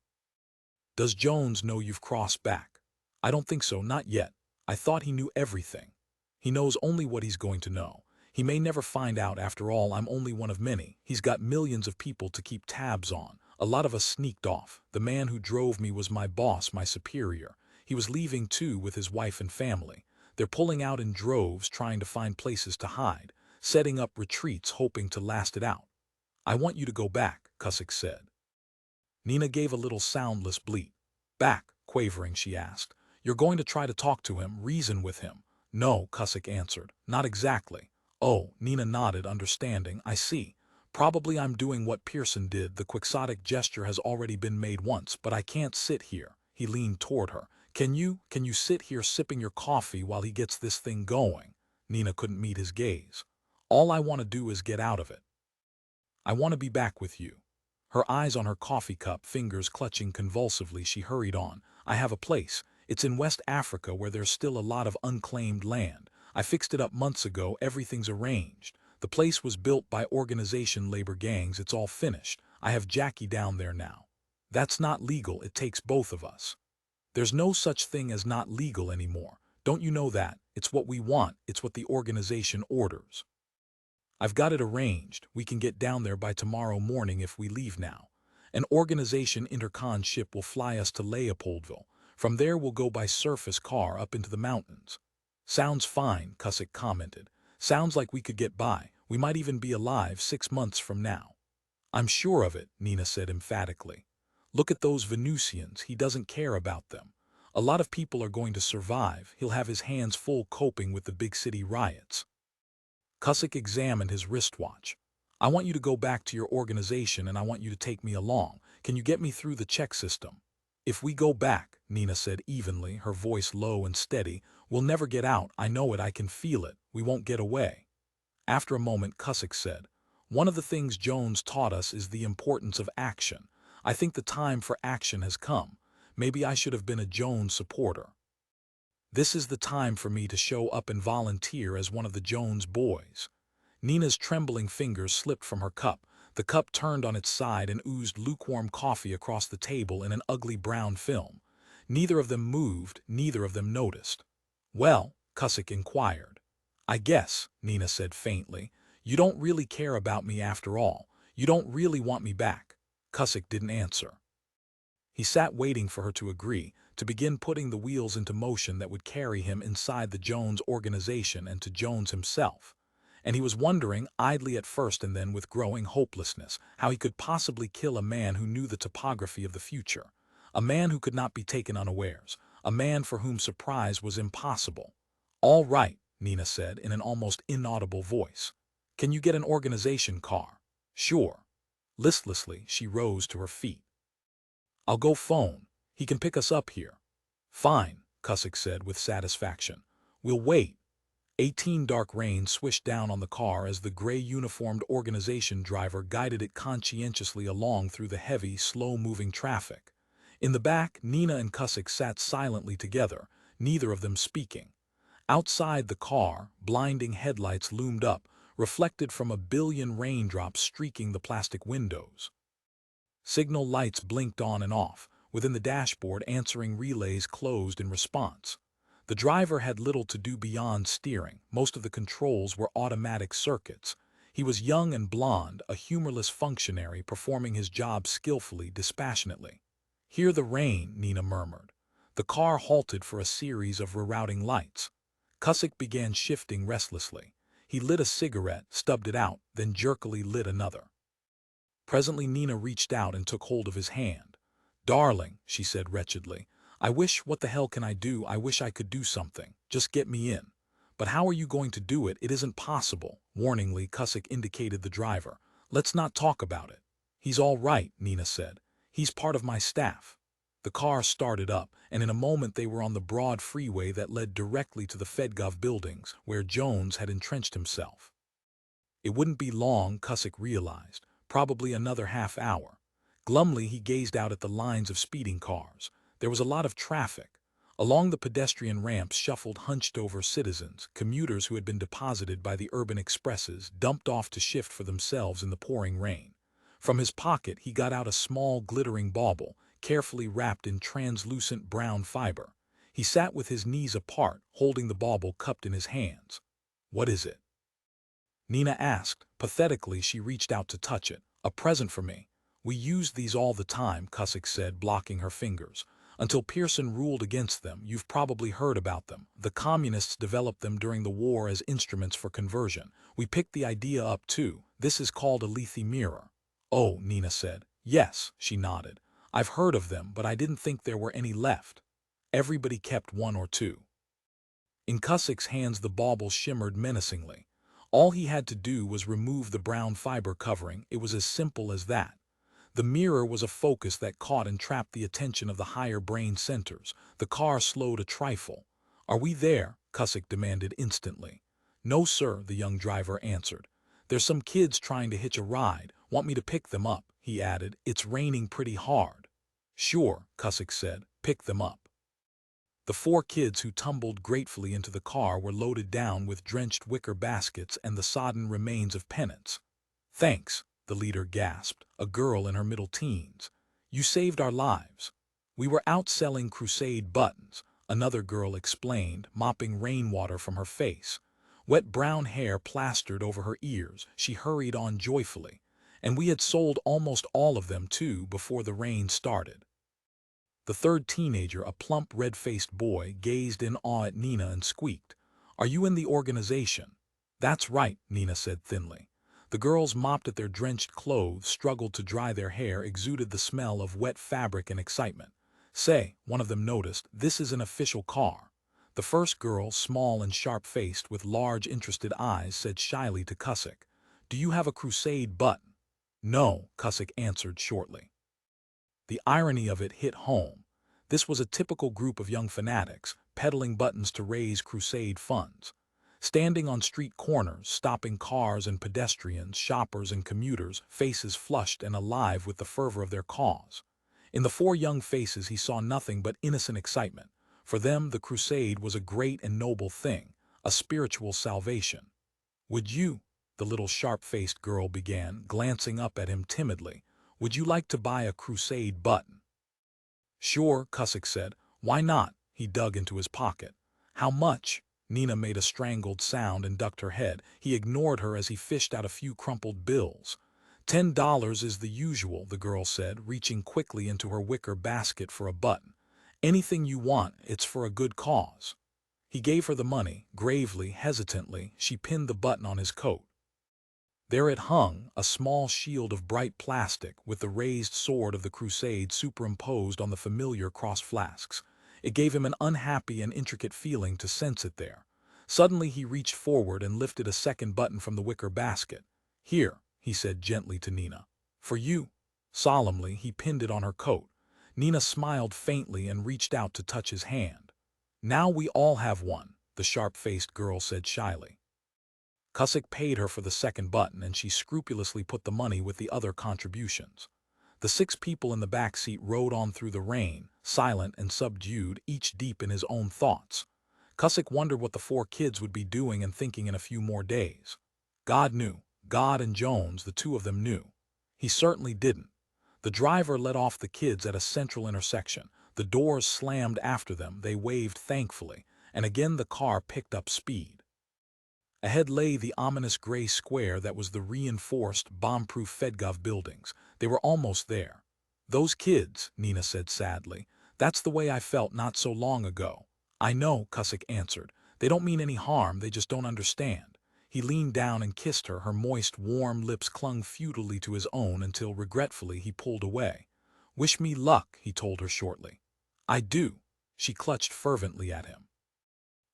Does Jones know you've crossed back? I don't think so, not yet. I thought he knew everything. He knows only what he's going to know. He may never find out. After all, I'm only one of many. He's got millions of people to keep tabs on. A lot of us sneaked off. The man who drove me was my boss, my superior. He was leaving too with his wife and family. They're pulling out in droves, trying to find places to hide, setting up retreats, hoping to last it out. I want you to go back, Cusick said. Nina gave a little soundless bleat. Back, quavering, she asked. You're going to try to talk to him, reason with him. No, Cusick answered. Not exactly. Oh, Nina nodded, understanding. I see. Probably I'm doing what Pearson did. The quixotic gesture has already been made once, but I can't sit here. He leaned toward her. Can you sit here sipping your coffee while he gets this thing going? Nina couldn't meet his gaze. All I want to do is get out of it. I want to be back with you. Her eyes on her coffee cup, fingers clutching convulsively, she hurried on. I have a place. It's in West Africa where there's still a lot of unclaimed land. I fixed it up months ago, everything's arranged. The place was built by organization labor gangs, it's all finished. I have Jackie down there now. That's not legal, it takes both of us. There's no such thing as not legal anymore. Don't you know that? It's what we want, it's what the organization orders. I've got it arranged, we can get down there by tomorrow morning if we leave now. An organization intercon ship will fly us to Leopoldville. From there we'll go by surface car up into the mountains. Sounds fine, Cusick commented. Sounds like we could get by. We might even be alive 6 months from now. I'm sure of it, Nina said emphatically. Look at those Venusians, he doesn't care about them. A lot of people are going to survive. He'll have his hands full coping with the big city riots. Cusick examined his wristwatch. I want you to go back to your organization and I want you to take me along. Can you get me through the check system? If we go back, Nina said evenly, her voice low and steady, we'll never get out. I know it, I can feel it. We won't get away. After a moment, Cusick said, one of the things Jones taught us is the importance of action. I think the time for action has come. Maybe I should have been a Jones supporter. This is the time for me to show up and volunteer as one of the Jones boys. Nina's trembling fingers slipped from her cup. The cup turned on its side and oozed lukewarm coffee across the table in an ugly brown film. Neither of them moved, neither of them noticed. Well, Cusick inquired. I guess, Nina said faintly, you don't really care about me after all. You don't really want me back. Cusick didn't answer. He sat waiting for her to agree, to begin putting the wheels into motion that would carry him inside the Jones organization and to Jones himself. And he was wondering, idly at first and then with growing hopelessness, how he could possibly kill a man who knew the topography of the future, a man who could not be taken unawares, a man for whom surprise was impossible. "All right," Nina said in an almost inaudible voice. "Can you get an organization car?" "Sure." Listlessly, she rose to her feet. "I'll go phone. He can pick us up here." "Fine," Cusick said with satisfaction. "We'll wait." 18 dark rain swished down on the car as the gray-uniformed organization driver guided it conscientiously along through the heavy, slow-moving traffic. In the back, Nina and Cusick sat silently together, neither of them speaking. Outside the car, blinding headlights loomed up, reflected from a billion raindrops streaking the plastic windows. Signal lights blinked on and off, within the dashboard answering relays closed in response. The driver had little to do beyond steering. Most of the controls were automatic circuits. He was young and blond, a humorless functionary performing his job skillfully, dispassionately. "Hear the rain," Nina murmured. The car halted for a series of rerouting lights. Cusick began shifting restlessly. He lit a cigarette, stubbed it out, then jerkily lit another. Presently Nina reached out and took hold of his hand. "Darling," she said wretchedly, what the hell can I do? I wish I could do something. Just get me in." "But how are you going to do it? It isn't possible." Warningly, Cusick indicated the driver. "Let's not talk about it." "He's all right," Nina said. "He's part of my staff." The car started up, and in a moment they were on the broad freeway that led directly to the Fedgov buildings, where Jones had entrenched himself. It wouldn't be long, Cusick realized. Probably another half hour. Glumly, he gazed out at the lines of speeding cars. There was a lot of traffic. Along the pedestrian ramps shuffled hunched-over citizens, commuters who had been deposited by the urban expresses, dumped off to shift for themselves in the pouring rain. From his pocket he got out a small, glittering bauble, carefully wrapped in translucent brown fiber. He sat with his knees apart, holding the bauble cupped in his hands. "What is it?" Nina asked. Pathetically, she reached out to touch it. "A present for me." "We used these all the time," Cusick said, blocking her fingers. "Until Pearson ruled against them. You've probably heard about them. The communists developed them during the war as instruments for conversion. We picked the idea up too. This is called a Lethe mirror." "Oh," Nina said. "Yes," she nodded. "I've heard of them, but I didn't think there were any left." "Everybody kept one or two." In Cusick's hands the bauble shimmered menacingly. All he had to do was remove the brown fiber covering. It was as simple as that. The mirror was a focus that caught and trapped the attention of the higher brain centers. The car slowed a trifle. "Are we there?" Cusick demanded instantly. "No, sir," the young driver answered. "There's some kids trying to hitch a ride. Want me to pick them up," he added. "It's raining pretty hard." "Sure," Cusick said. "Pick them up." The 4 kids who tumbled gratefully into the car were loaded down with drenched wicker baskets and the sodden remains of pennants. "Thanks," the leader gasped, a girl in her middle teens. "You saved our lives." "We were out selling crusade buttons," another girl explained, mopping rainwater from her face. Wet brown hair plastered over her ears, she hurried on joyfully. "And we had sold almost all of them, too, before the rain started." The third teenager, a plump, red-faced boy, gazed in awe at Nina and squeaked. "Are you in the organization?" "That's right," Nina said thinly. The girls mopped at their drenched clothes, struggled to dry their hair, exuded the smell of wet fabric and excitement. "Say," one of them noticed, "this is an official car." The first girl, small and sharp-faced, with large, interested eyes, said shyly to Cusick, "Do you have a crusade button?" "No," Cusick answered shortly. The irony of it hit home. This was a typical group of young fanatics, peddling buttons to raise crusade funds. Standing on street corners, stopping cars and pedestrians, shoppers and commuters, faces flushed and alive with the fervor of their cause. In the 4 young faces he saw nothing but innocent excitement. For them the crusade was a great and noble thing, a spiritual salvation. "Would you," the little sharp-faced girl began, glancing up at him timidly, "would you like to buy a crusade button?" "Sure," Cusick said. "Why not?" He dug into his pocket. "How much?" Nina made a strangled sound and ducked her head. He ignored her as he fished out a few crumpled bills. $10 is the usual," the girl said, reaching quickly into her wicker basket for a button. Anything you want, it's for a good cause. He gave her the money. Gravely, hesitantly, she pinned the button on his coat. There it hung, a small shield of bright plastic with the raised sword of the Crusade superimposed on the familiar crossed flasks. It gave him an unhappy and intricate feeling to sense it there. Suddenly he reached forward and lifted a second button from the wicker basket. "Here," he said gently to Nina. "For you." Solemnly, he pinned it on her coat. Nina smiled faintly and reached out to touch his hand. "Now we all have one," the sharp-faced girl said shyly. Cusick paid her for the second button, and she scrupulously put the money with the other contributions. The 6 people in the back seat rode on through the rain, silent and subdued, each deep in his own thoughts. Cusick wondered what the 4 kids would be doing and thinking in a few more days. God knew. God and Jones, the 2 of them, knew. He certainly didn't. The driver let off the kids at a central intersection. The doors slammed after them. They waved thankfully, and again the car picked up speed. Ahead lay the ominous gray square that was the reinforced, bomb-proof Fedgov buildings. They were almost there. "Those kids," Nina said sadly. "That's the way I felt not so long ago." "I know," Cusick answered. "They don't mean any harm, they just don't understand." He leaned down and kissed her. Her moist, warm lips clung futilely to his own until, regretfully, he pulled away. "Wish me luck," he told her shortly. "I do." She clutched fervently at him.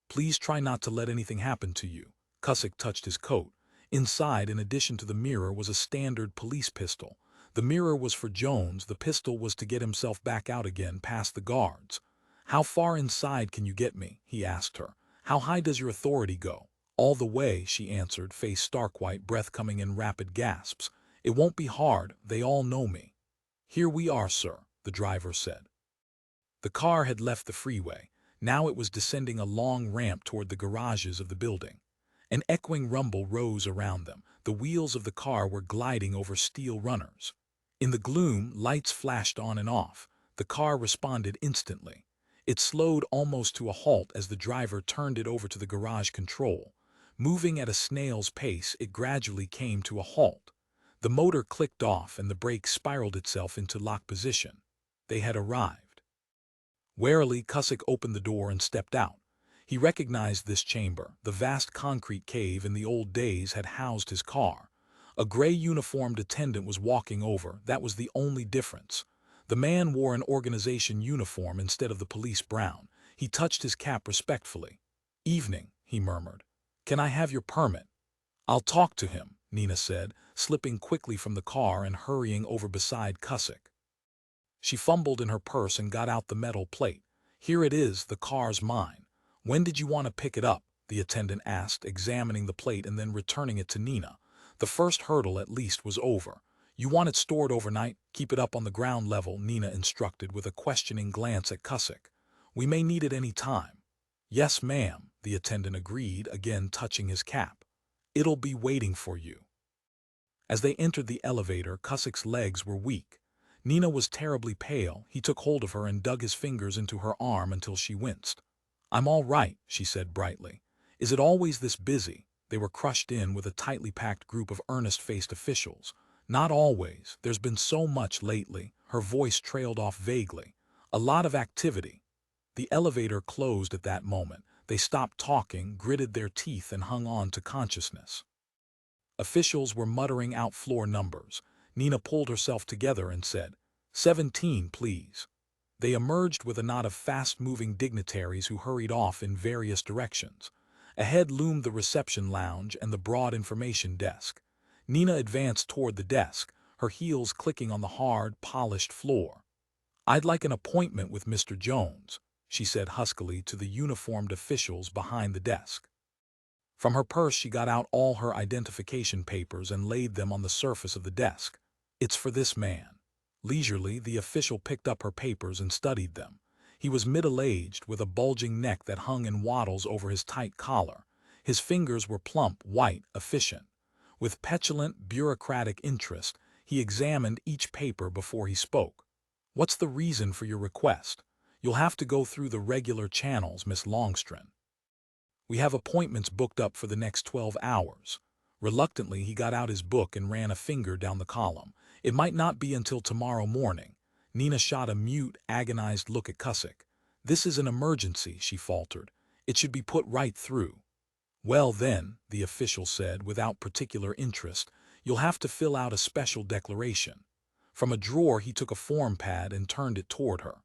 "Please try not to let anything happen to you." Cusick touched his coat. Inside, in addition to the mirror, was a standard police pistol. The mirror was for Jones, the pistol was to get himself back out again past the guards. "How far inside can you get me?" he asked her. "How high does your authority go?" "All the way," she answered, face stark white, breath coming in rapid gasps. "It won't be hard, they all know me." "Here we are, sir," the driver said. The car had left the freeway. Now it was descending a long ramp toward the garages of the building. An echoing rumble rose around them. The wheels of the car were gliding over steel runners. In the gloom, lights flashed on and off. The car responded instantly. It slowed almost to a halt as the driver turned it over to the garage control. Moving at a snail's pace, it gradually came to a halt. The motor clicked off and the brake spiraled itself into lock position. They had arrived. Warily, Cusick opened the door and stepped out. He recognized this chamber. The vast concrete cave in the old days had housed his car. A gray uniformed attendant was walking over. That was the only difference. The man wore an organization uniform instead of the police brown. He touched his cap respectfully. "Evening," he murmured. "Can I have your permit?" "I'll talk to him," Nina said, slipping quickly from the car and hurrying over beside Cusick. She fumbled in her purse and got out the metal plate. "Here it is, the car's mine." "When did you want to pick it up?" the attendant asked, examining the plate and then returning it to Nina. The first hurdle, at least, was over. "You want it stored overnight? Keep it up on the ground level," Nina instructed with a questioning glance at Cusick. "We may need it any time." "Yes, ma'am," the attendant agreed, again touching his cap. "It'll be waiting for you." As they entered the elevator, Cusick's legs were weak. Nina was terribly pale. He took hold of her and dug his fingers into her arm until she winced. "I'm all right," she said brightly. "Is it always this busy?" They were crushed in with a tightly packed group of earnest-faced officials. "Not always. There's been so much lately." Her voice trailed off vaguely. "A lot of activity." The elevator closed at that moment. They stopped talking, gritted their teeth, and hung on to consciousness. Officials were muttering out floor numbers. Nina pulled herself together and said, "17, please." They emerged with a knot of fast-moving dignitaries who hurried off in various directions. Ahead loomed the reception lounge and the broad information desk. Nina advanced toward the desk, her heels clicking on the hard, polished floor. "I'd like an appointment with Mr. Jones," she said huskily to the uniformed officials behind the desk. From her purse she got out all her identification papers and laid them on the surface of the desk. "It's for this man." Leisurely, the official picked up her papers and studied them. He was middle-aged, with a bulging neck that hung in wattles over his tight collar. His fingers were plump, white, efficient. With petulant, bureaucratic interest, he examined each paper before he spoke. "What's the reason for your request?" "You'll have to go through the regular channels, Miss Longstreet. We have appointments booked up for the next 12 hours. Reluctantly, he got out his book and ran a finger down the column. "It might not be until tomorrow morning." Nina shot a mute, agonized look at Cusick. "This is an emergency," she faltered. "It should be put right through." "Well then," the official said without particular interest, "you'll have to fill out a special declaration." From a drawer he took a form pad and turned it toward her.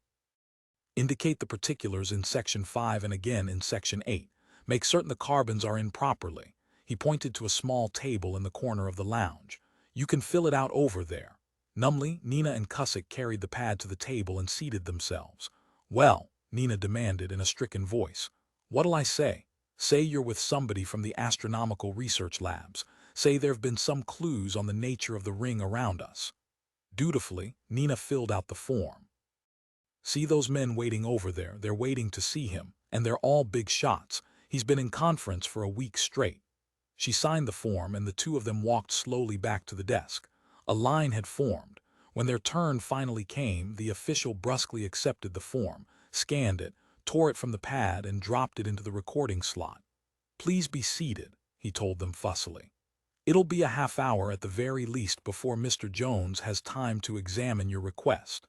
"Indicate the particulars in Section 5 and again in Section 8. Make certain the carbons are in properly." He pointed to a small table in the corner of the lounge. "You can fill it out over there." Numbly, Nina and Cusick carried the pad to the table and seated themselves. "Well," Nina demanded in a stricken voice, "what'll I say? Say you're with somebody from the astronomical research labs. Say there've been some clues on the nature of the ring around us." Dutifully, Nina filled out the form. "See those men waiting over there? They're waiting to see him, and they're all big shots. He's been in conference for a week straight." She signed the form, and the two of them walked slowly back to the desk. A line had formed. When their turn finally came, the official brusquely accepted the form, scanned it, tore it from the pad, and dropped it into the recording slot. "Please be seated," he told them fussily. "It'll be a half hour at the very least before Mr. Jones has time to examine your request."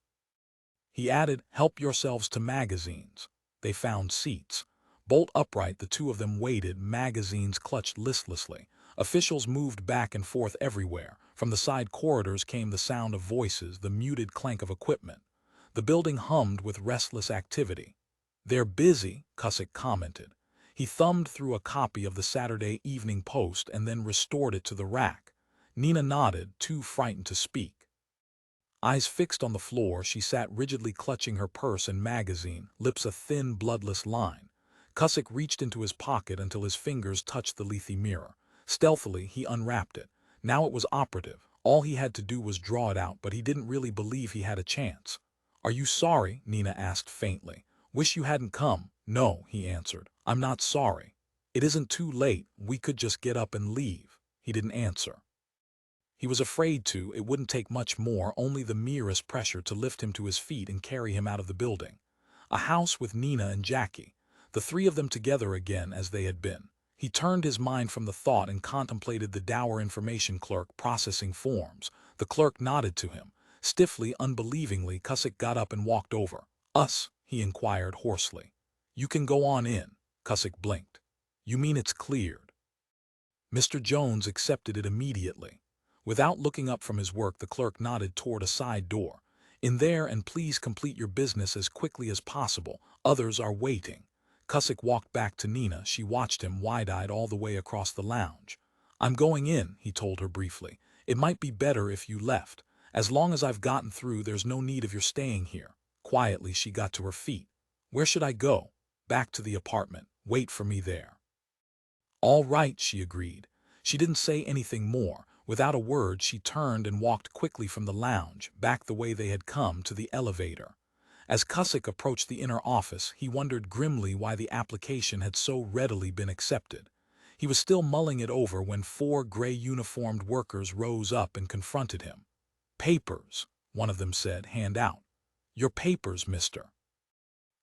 He added, "Help yourselves to magazines." They found seats. Bolt upright, the two of them waited, magazines clutched listlessly. Officials moved back and forth everywhere. From the side corridors came the sound of voices, the muted clank of equipment. The building hummed with restless activity. "They're busy," Cusick commented. He thumbed through a copy of the Saturday Evening Post and then restored it to the rack. Nina nodded, too frightened to speak. Eyes fixed on the floor, she sat rigidly clutching her purse and magazine, lips a thin, bloodless line. Cusick reached into his pocket until his fingers touched the Lethe mirror. Stealthily, he unwrapped it. Now it was operative. All he had to do was draw it out, but he didn't really believe he had a chance. "Are you sorry?" Nina asked faintly. "Wish you hadn't come." "No," he answered. "I'm not sorry. It isn't too late. We could just get up and leave." He didn't answer. He was afraid to. It wouldn't take much more, only the merest pressure to lift him to his feet and carry him out of the building. A house with Nina and Jackie. The three of them together again as they had been. He turned his mind from the thought and contemplated the dour information clerk processing forms. The clerk nodded to him. Stiffly, unbelievingly, Cusick got up and walked over. "Us?" he inquired hoarsely. "You can go on in." Cusick blinked. "You mean it's cleared?" Mr. Jones accepted it immediately. Without looking up from his work, the clerk nodded toward a side door. "In there, and please complete your business as quickly as possible. Others are waiting." Cusick walked back to Nina. She watched him wide-eyed all the way across the lounge. "I'm going in," he told her briefly. "It might be better if you left. As long as I've gotten through, there's no need of your staying here." Quietly, she got to her feet. "Where should I go?" "Back to the apartment. Wait for me there." "All right," she agreed. She didn't say anything more. Without a word, she turned and walked quickly from the lounge, back the way they had come, to the elevator. As Cusick approached the inner office, he wondered grimly why the application had so readily been accepted. He was still mulling it over when 4 gray-uniformed workers rose up and confronted him. "Papers," one of them said. "Hand out." "Your papers, mister."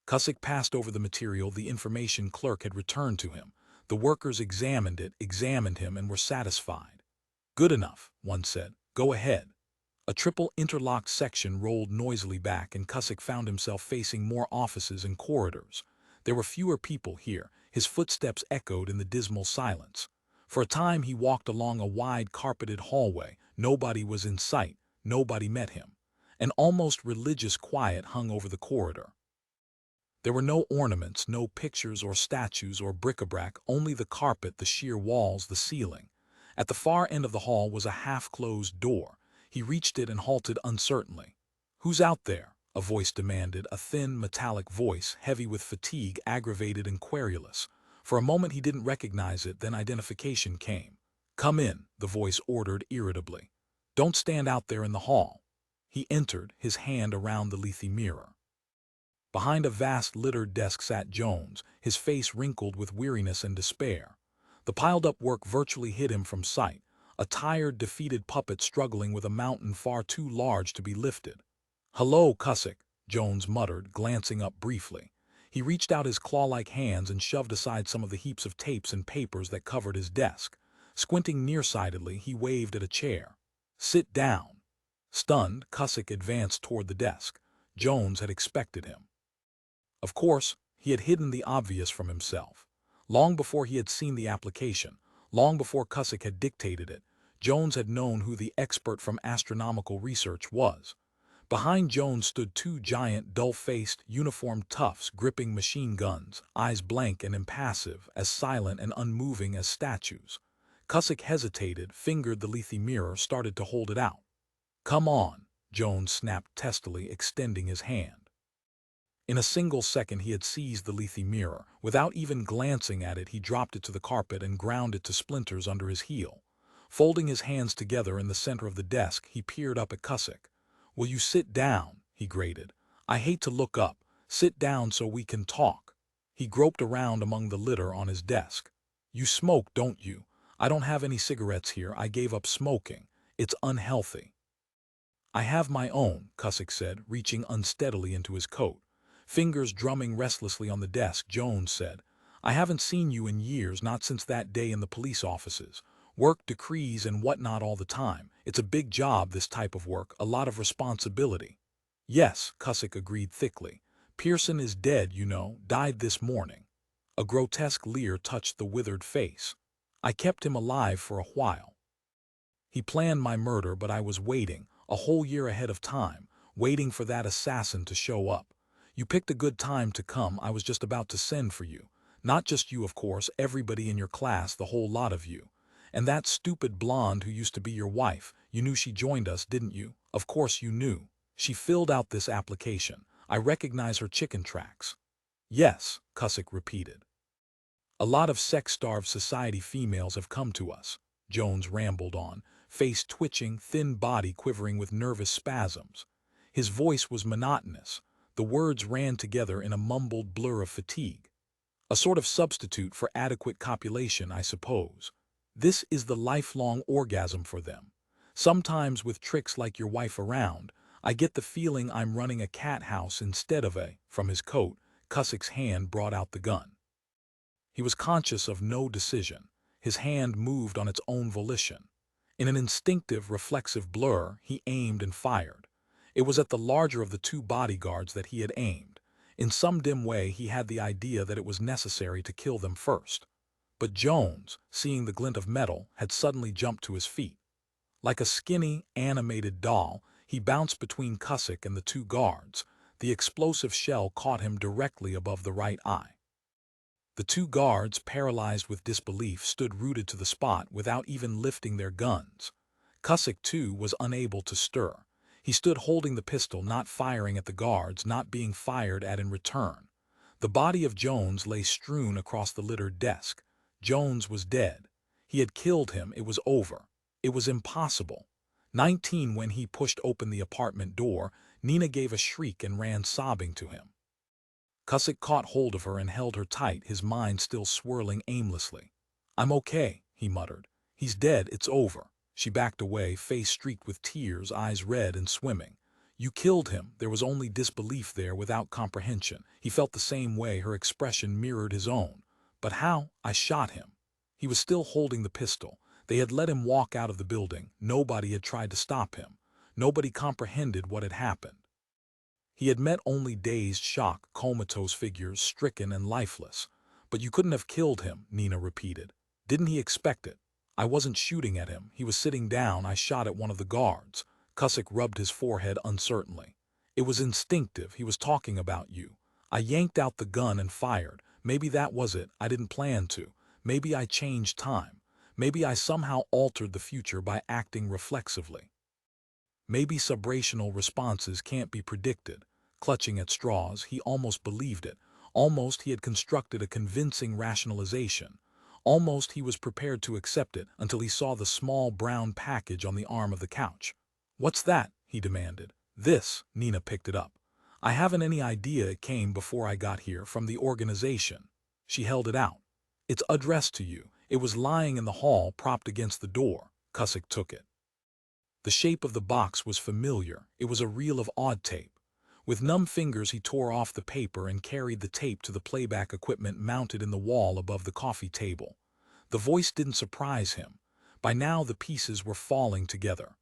Cusick passed over the material the information clerk had returned to him. The workers examined it, examined him, and were satisfied. "Good enough," one said. "Go ahead." A triple interlocked section rolled noisily back, and Cusick found himself facing more offices and corridors. There were fewer people here. His footsteps echoed in the dismal silence. For a time he walked along a wide carpeted hallway. Nobody was in sight. Nobody met him. An almost religious quiet hung over the corridor. There were no ornaments, no pictures or statues or bric-a-brac, only the carpet, the sheer walls, the ceiling. At the far end of the hall was a half-closed door. He reached it and halted uncertainly. "Who's out there?" a voice demanded, a thin, metallic voice, heavy with fatigue, aggravated and querulous. For a moment he didn't recognize it, then identification came. "Come in," the voice ordered irritably. "Don't stand out there in the hall." He entered, his hand around the Lethe mirror. Behind a vast littered desk sat Jones, his face wrinkled with weariness and despair. The piled-up work virtually hid him from sight, a tired, defeated puppet struggling with a mountain far too large to be lifted. "Hello, Cusick," Jones muttered, glancing up briefly. He reached out his claw-like hands and shoved aside some of the heaps of tapes and papers that covered his desk. Squinting nearsightedly, he waved at a chair. "Sit down." Stunned, Cusick advanced toward the desk. Jones had expected him. Of course, he had hidden the obvious from himself. Long before he had seen the application, long before Cusick had dictated it, Jones had known who the expert from astronomical research was. Behind Jones stood two giant, dull-faced, uniformed toughs gripping machine guns, eyes blank and impassive, as silent and unmoving as statues. Cusick hesitated, fingered the Lethe mirror, started to hold it out. "Come on," Jones snapped testily, extending his hand. In a single second he had seized the Lethe mirror. Without even glancing at it, he dropped it to the carpet and ground it to splinters under his heel. Folding his hands together in the center of the desk, he peered up at Cusick. "Will you sit down?" he grated. "I hate to look up. Sit down so we can talk." He groped around among the litter on his desk. "You smoke, don't you?" "I don't have any cigarettes here. I gave up smoking. It's unhealthy." "I have my own," Cusick said, reaching unsteadily into his coat. Fingers drumming restlessly on the desk, Jones said, "I haven't seen you in years, not since that day in the police offices. Work decrees and whatnot all the time. It's a big job, this type of work, a lot of responsibility." "Yes," Cusick agreed thickly. "Pearson is dead, you know, died this morning." A grotesque leer touched the withered face. "I kept him alive for a while. He planned my murder, but I was waiting, a whole year ahead of time, waiting for that assassin to show up. You picked a good time to come. I was just about to send for you. Not just you, of course, everybody in your class, the whole lot of you. And that stupid blonde who used to be your wife, you knew she joined us, didn't you? Of course you knew. She filled out this application. I recognize her chicken tracks." "Yes," Cusick repeated. "A lot of sex-starved society females have come to us," Jones rambled on, face twitching, thin body quivering with nervous spasms. His voice was monotonous. The words ran together in a mumbled blur of fatigue. "A sort of substitute for adequate copulation, I suppose. This is the lifelong orgasm for them. Sometimes with tricks like your wife around, I get the feeling I'm running a cat house instead of a—" From his coat, Cusick's hand brought out the gun. He was conscious of no decision. His hand moved on its own volition. In an instinctive, reflexive blur, he aimed and fired. It was at the larger of the two bodyguards that he had aimed. In some dim way he had the idea that it was necessary to kill them first. But Jones, seeing the glint of metal, had suddenly jumped to his feet. Like a skinny, animated doll, he bounced between Cusick and the two guards. The explosive shell caught him directly above the right eye. The two guards, paralyzed with disbelief, stood rooted to the spot without even lifting their guns. Cusick, too, was unable to stir. He stood holding the pistol, not firing at the guards, not being fired at in return. The body of Jones lay strewn across the littered desk. Jones was dead. He had killed him. It was over. It was impossible. 19 when he pushed open the apartment door, Nina gave a shriek and ran sobbing to him. Cusick caught hold of her and held her tight, his mind still swirling aimlessly. "I'm okay," he muttered. "He's dead. It's over." She backed away, face streaked with tears, eyes red and swimming. "You killed him." There was only disbelief there, without comprehension. He felt the same way. Her expression mirrored his own. "But how?" "I shot him." He was still holding the pistol. They had let him walk out of the building. Nobody had tried to stop him. Nobody comprehended what had happened. He had met only dazed shock, comatose figures, stricken and lifeless. "But you couldn't have killed him," Nina repeated. "Didn't he expect it?" "I wasn't shooting at him. He was sitting down. I shot at one of the guards." Cusick rubbed his forehead uncertainly. "It was instinctive. He was talking about you. I yanked out the gun and fired. Maybe that was it. I didn't plan to. Maybe I changed time. Maybe I somehow altered the future by acting reflexively. Maybe subrational responses can't be predicted." Clutching at straws, he almost believed it. Almost he had constructed a convincing rationalization. Almost he was prepared to accept it until he saw the small brown package on the arm of the couch. "What's that?" he demanded. "This." Nina picked it up. "I haven't any idea. It came before I got here, from the organization." She held it out. "It's addressed to you." It was lying in the hall, propped against the door. Cusick took it. The shape of the box was familiar. It was a reel of odd tape. With numb fingers he tore off the paper and carried the tape to the playback equipment mounted in the wall above the coffee table. The voice didn't surprise him. By now the pieces were falling together.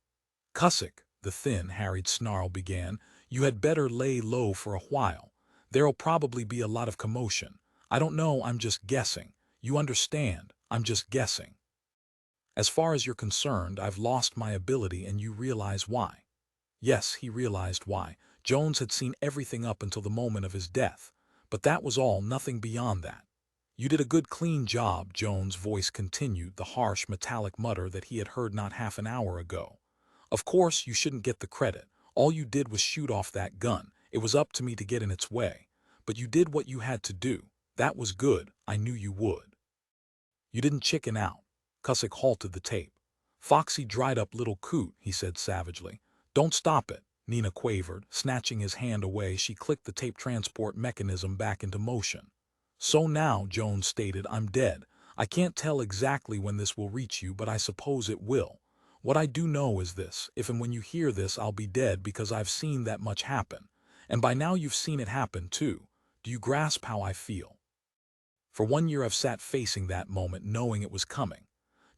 "Cusick," the thin, harried snarl began, "you had better lay low for a while. There'll probably be a lot of commotion. I don't know, I'm just guessing. You understand, I'm just guessing. As far as you're concerned, I've lost my ability and you realize why. Yes, he realized why. Jones had seen everything up until the moment of his death. But that was all, nothing beyond that. You did a good clean job, Jones' voice continued, the harsh metallic mutter that he had heard not half an hour ago. Of course, you shouldn't get the credit. All you did was shoot off that gun. It was up to me to get in its way. But you did what you had to do. That was good. I knew you would. You didn't chicken out. Cusick halted the tape. Foxy dried up little coot, he said savagely. Don't stop it, Nina quavered. Snatching his hand away, she clicked the tape transport mechanism back into motion. So now, Jones stated, I'm dead. I can't tell exactly when this will reach you, but I suppose it will. What I do know is this, if and when you hear this, I'll be dead because I've seen that much happen. And by now you've seen it happen too. Do you grasp how I feel? For 1 year I've sat facing that moment, knowing it was coming.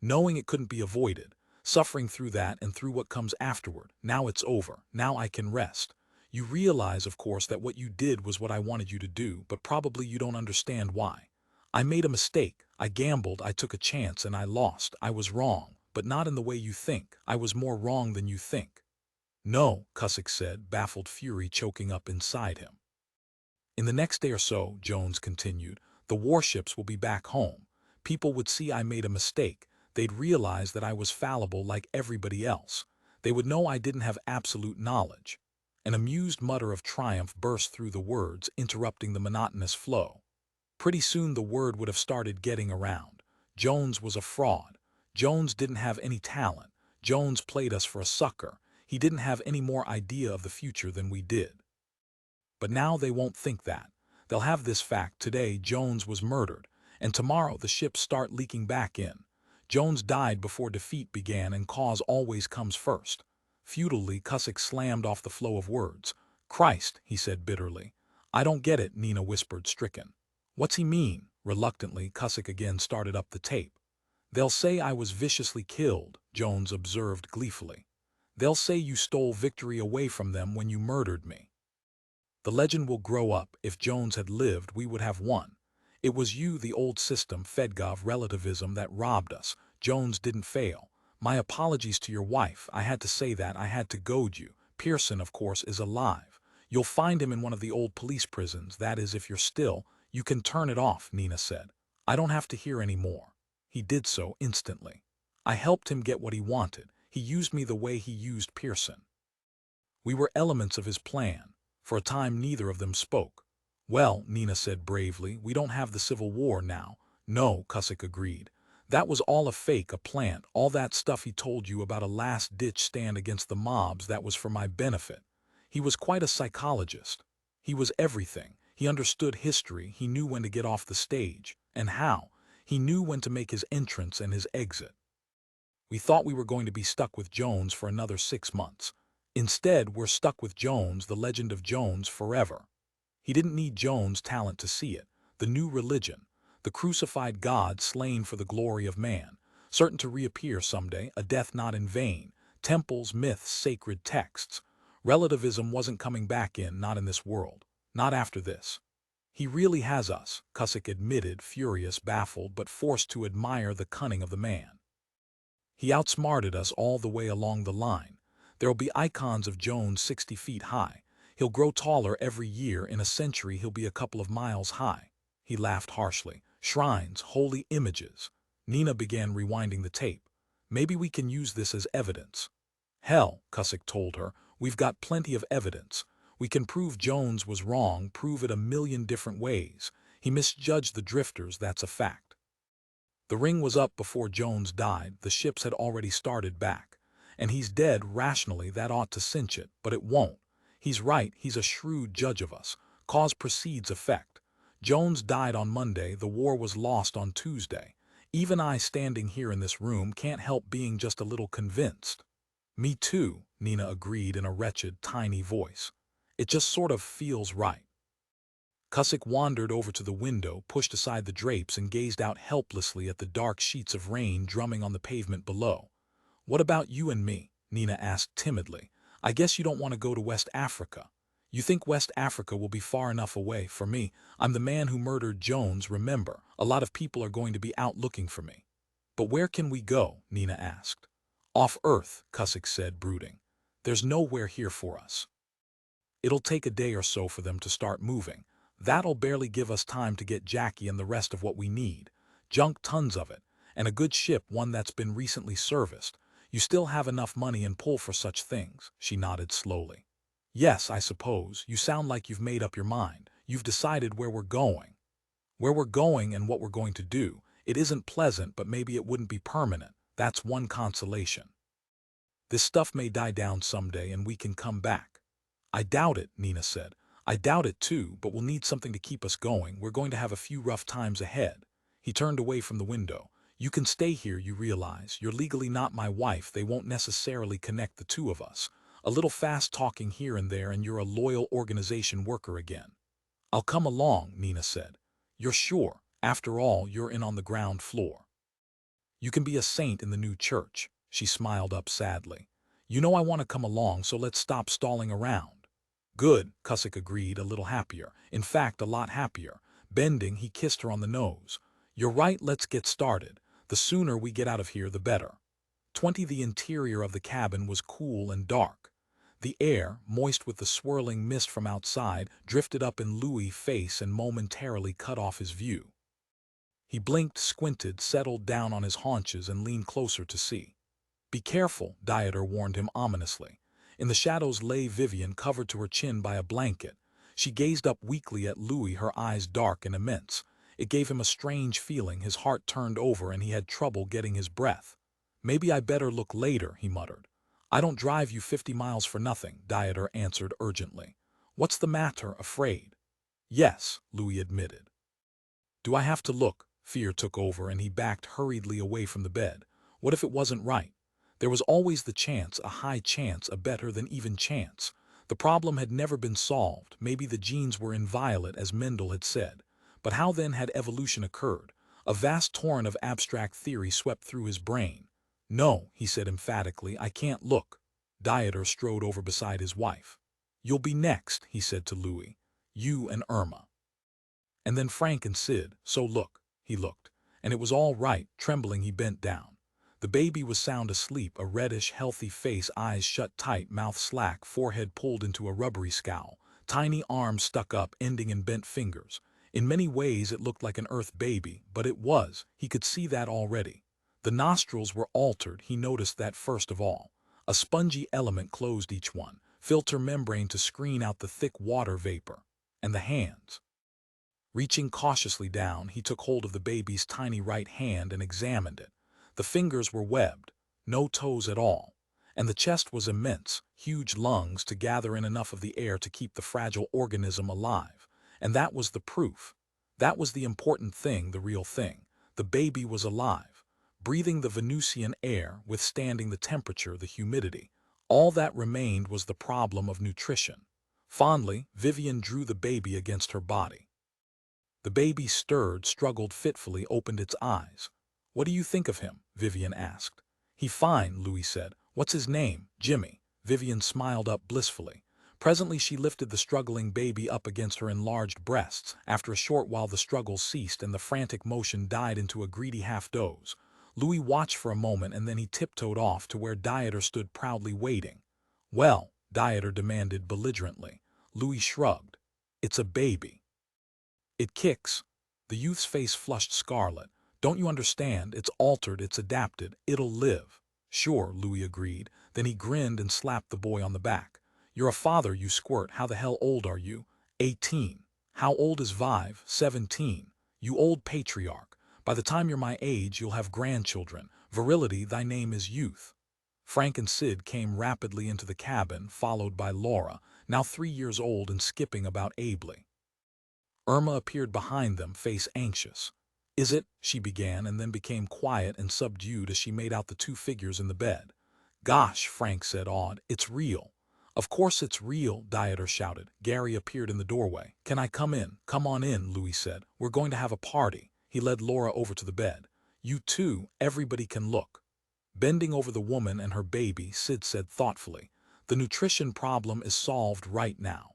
Knowing it couldn't be avoided. Suffering through that and through what comes afterward. Now it's over. Now I can rest. You realize, of course, that what you did was what I wanted you to do, but probably you don't understand why. I made a mistake. I gambled. I took a chance and I lost. I was wrong, but not in the way you think. I was more wrong than you think. No, Cusick said, baffled fury choking up inside him. In the next day or so, Jones continued, the warships will be back home. People would see I made a mistake. They'd realize that I was fallible like everybody else. They would know I didn't have absolute knowledge. An amused mutter of triumph burst through the words, interrupting the monotonous flow. Pretty soon the word would have started getting around. Jones was a fraud. Jones didn't have any talent. Jones played us for a sucker. He didn't have any more idea of the future than we did. But now they won't think that. They'll have this fact: today Jones was murdered, and tomorrow the ships start leaking back in. Jones died before defeat began, and cause always comes first. Futilely, Cusick slammed off the flow of words. Christ, he said bitterly. I don't get it, Nina whispered, stricken. What's he mean? Reluctantly, Cusick again started up the tape. They'll say I was viciously killed, Jones observed gleefully. They'll say you stole victory away from them when you murdered me. The legend will grow up. If Jones had lived, we would have won. It was you, the old system, Fedgov relativism, that robbed us. Jones didn't fail. My apologies to your wife. I had to say that. I had to goad you. Pearson, of course, is alive. You'll find him in one of the old police prisons. That is, if you're still. You can turn it off, Nina said. I don't have to hear any more. He did so instantly. I helped him get what he wanted. He used me the way he used Pearson. We were elements of his plan. For a time neither of them spoke. Well, Nina said bravely, we don't have the Civil War now. No, Cusick agreed. That was all a fake, a plant. All that stuff he told you about a last-ditch stand against the mobs, that was for my benefit. He was quite a psychologist. He was everything. He understood history. He knew when to get off the stage. And how. He knew when to make his entrance and his exit. We thought we were going to be stuck with Jones for another 6 months. Instead, we're stuck with Jones, the legend of Jones, forever. He didn't need Jones' talent to see it. The new religion, the crucified God slain for the glory of man, certain to reappear someday, a death not in vain, temples, myths, sacred texts. Relativism wasn't coming back not in this world, not after this. He really has us, Cusick admitted, furious, baffled, but forced to admire the cunning of the man. He outsmarted us all the way along the line. There'll be icons of Jones 60 feet high. He'll grow taller every year. In a century he'll be a couple of miles high. He laughed harshly. Shrines, holy images. Nina began rewinding the tape. Maybe we can use this as evidence. Hell, Cusick told her, we've got plenty of evidence. We can prove Jones was wrong, prove it a million different ways. He misjudged the drifters, that's a fact. The ring was up before Jones died. The ships had already started back. And he's dead. Rationally, that ought to cinch it, but it won't. He's right. He's a shrewd judge of us. Cause precedes effect. Jones died on Monday. The war was lost on Tuesday. Even I, standing here in this room, can't help being just a little convinced. Me too, Nina agreed in a wretched, tiny voice. It just sort of feels right. Cusick wandered over to the window, pushed aside the drapes, and gazed out helplessly at the dark sheets of rain drumming on the pavement below. What about you and me? Nina asked timidly. I guess you don't want to go to West Africa. You think West Africa will be far enough away for me? I'm the man who murdered Jones, remember. A lot of people are going to be out looking for me. But where can we go? Nina asked. Off Earth, Cusick said, brooding. There's nowhere here for us. It'll take a day or so for them to start moving. That'll barely give us time to get Jackie and the rest of what we need. Junk, tons of it. And a good ship, one that's been recently serviced. You still have enough money and pull for such things, she nodded slowly. Yes, I suppose. You sound like you've made up your mind. You've decided where we're going. Where we're going and what we're going to do. It isn't pleasant, but maybe it wouldn't be permanent. That's one consolation. This stuff may die down someday and we can come back. I doubt it, Nina said. I doubt it too, but we'll need something to keep us going. We're going to have a few rough times ahead. He turned away from the window. You can stay here, you realize. You're legally not my wife. They won't necessarily connect the two of us. A little fast talking here and there and you're a loyal organization worker again. I'll come along, Nina said. You're sure? After all, you're in on the ground floor. You can be a saint in the new church. She smiled up sadly. You know I want to come along, so let's stop stalling around. Good, Cusick agreed, a little happier. In fact, a lot happier. Bending, he kissed her on the nose. You're right, let's get started. The sooner we get out of here, the better. The interior of the cabin was cool and dark. The air, moist with the swirling mist from outside, drifted up in Louis' face and momentarily cut off his view. He blinked, squinted, settled down on his haunches and leaned closer to see. Be careful, Dieter warned him ominously. In the shadows lay Vivian, covered to her chin by a blanket. She gazed up weakly at Louis, her eyes dark and immense. It gave him a strange feeling. His heart turned over and he had trouble getting his breath. Maybe I better look later, he muttered. I don't drive you 50 miles for nothing, Dieter answered urgently. What's the matter, afraid? Yes, Louis admitted. Do I have to look? Fear took over and he backed hurriedly away from the bed. What if it wasn't right? There was always the chance, a high chance, a better than even chance. The problem had never been solved. Maybe the genes were inviolate, as Mendel had said. But how then had evolution occurred? A vast torrent of abstract theory swept through his brain. No, he said emphatically, I can't look. Dieter strode over beside his wife. You'll be next, he said to Louis. You and Irma. And then Frank and Sid, so look. He looked. And it was all right. Trembling, he bent down. The baby was sound asleep, a reddish, healthy face, eyes shut tight, mouth slack, forehead pulled into a rubbery scowl, tiny arms stuck up, ending in bent fingers. In many ways it looked like an Earth baby, but it was. He could see that already. The nostrils were altered, he noticed that first of all. A spongy element closed each one, filter membrane to screen out the thick water vapor. And the hands. Reaching cautiously down, he took hold of the baby's tiny right hand and examined it. The fingers were webbed, no toes at all, and the chest was immense, huge lungs to gather in enough of the air to keep the fragile organism alive. And that was the proof. That was the important thing, the real thing. The baby was alive, breathing the Venusian air, withstanding the temperature, the humidity. All that remained was the problem of nutrition. Fondly, Vivian drew the baby against her body. The baby stirred, struggled fitfully, opened its eyes. What do you think of him? Vivian asked. He fine, Louis said. What's his name? Jimmy. Vivian smiled up blissfully. Presently she lifted the struggling baby up against her enlarged breasts. After a short while the struggle ceased and the frantic motion died into a greedy half-doze. Louis watched for a moment and then he tiptoed off to where Dieter stood proudly waiting. Well, Dieter demanded belligerently. Louis shrugged. It's a baby. It kicks. The youth's face flushed scarlet. Don't you understand? It's altered, it's adapted, it'll live. Sure, Louis agreed. Then he grinned and slapped the boy on the back. You're a father, you squirt. How the hell old are you? 18. How old is Vive? 17. You old patriarch. By the time you're my age, you'll have grandchildren. Virility, thy name is youth. Frank and Sid came rapidly into the cabin, followed by Laura, now 3 years old and skipping about ably. Irma appeared behind them, face anxious. Is it? She began and then became quiet and subdued as she made out the two figures in the bed. Gosh, Frank said, awed. It's real. Of course it's real, Dieter shouted. Gary appeared in the doorway. Can I come in? Come on in, Louis said. We're going to have a party. He led Laura over to the bed. You too, everybody can look. Bending over the woman and her baby, Sid said thoughtfully, the nutrition problem is solved right now.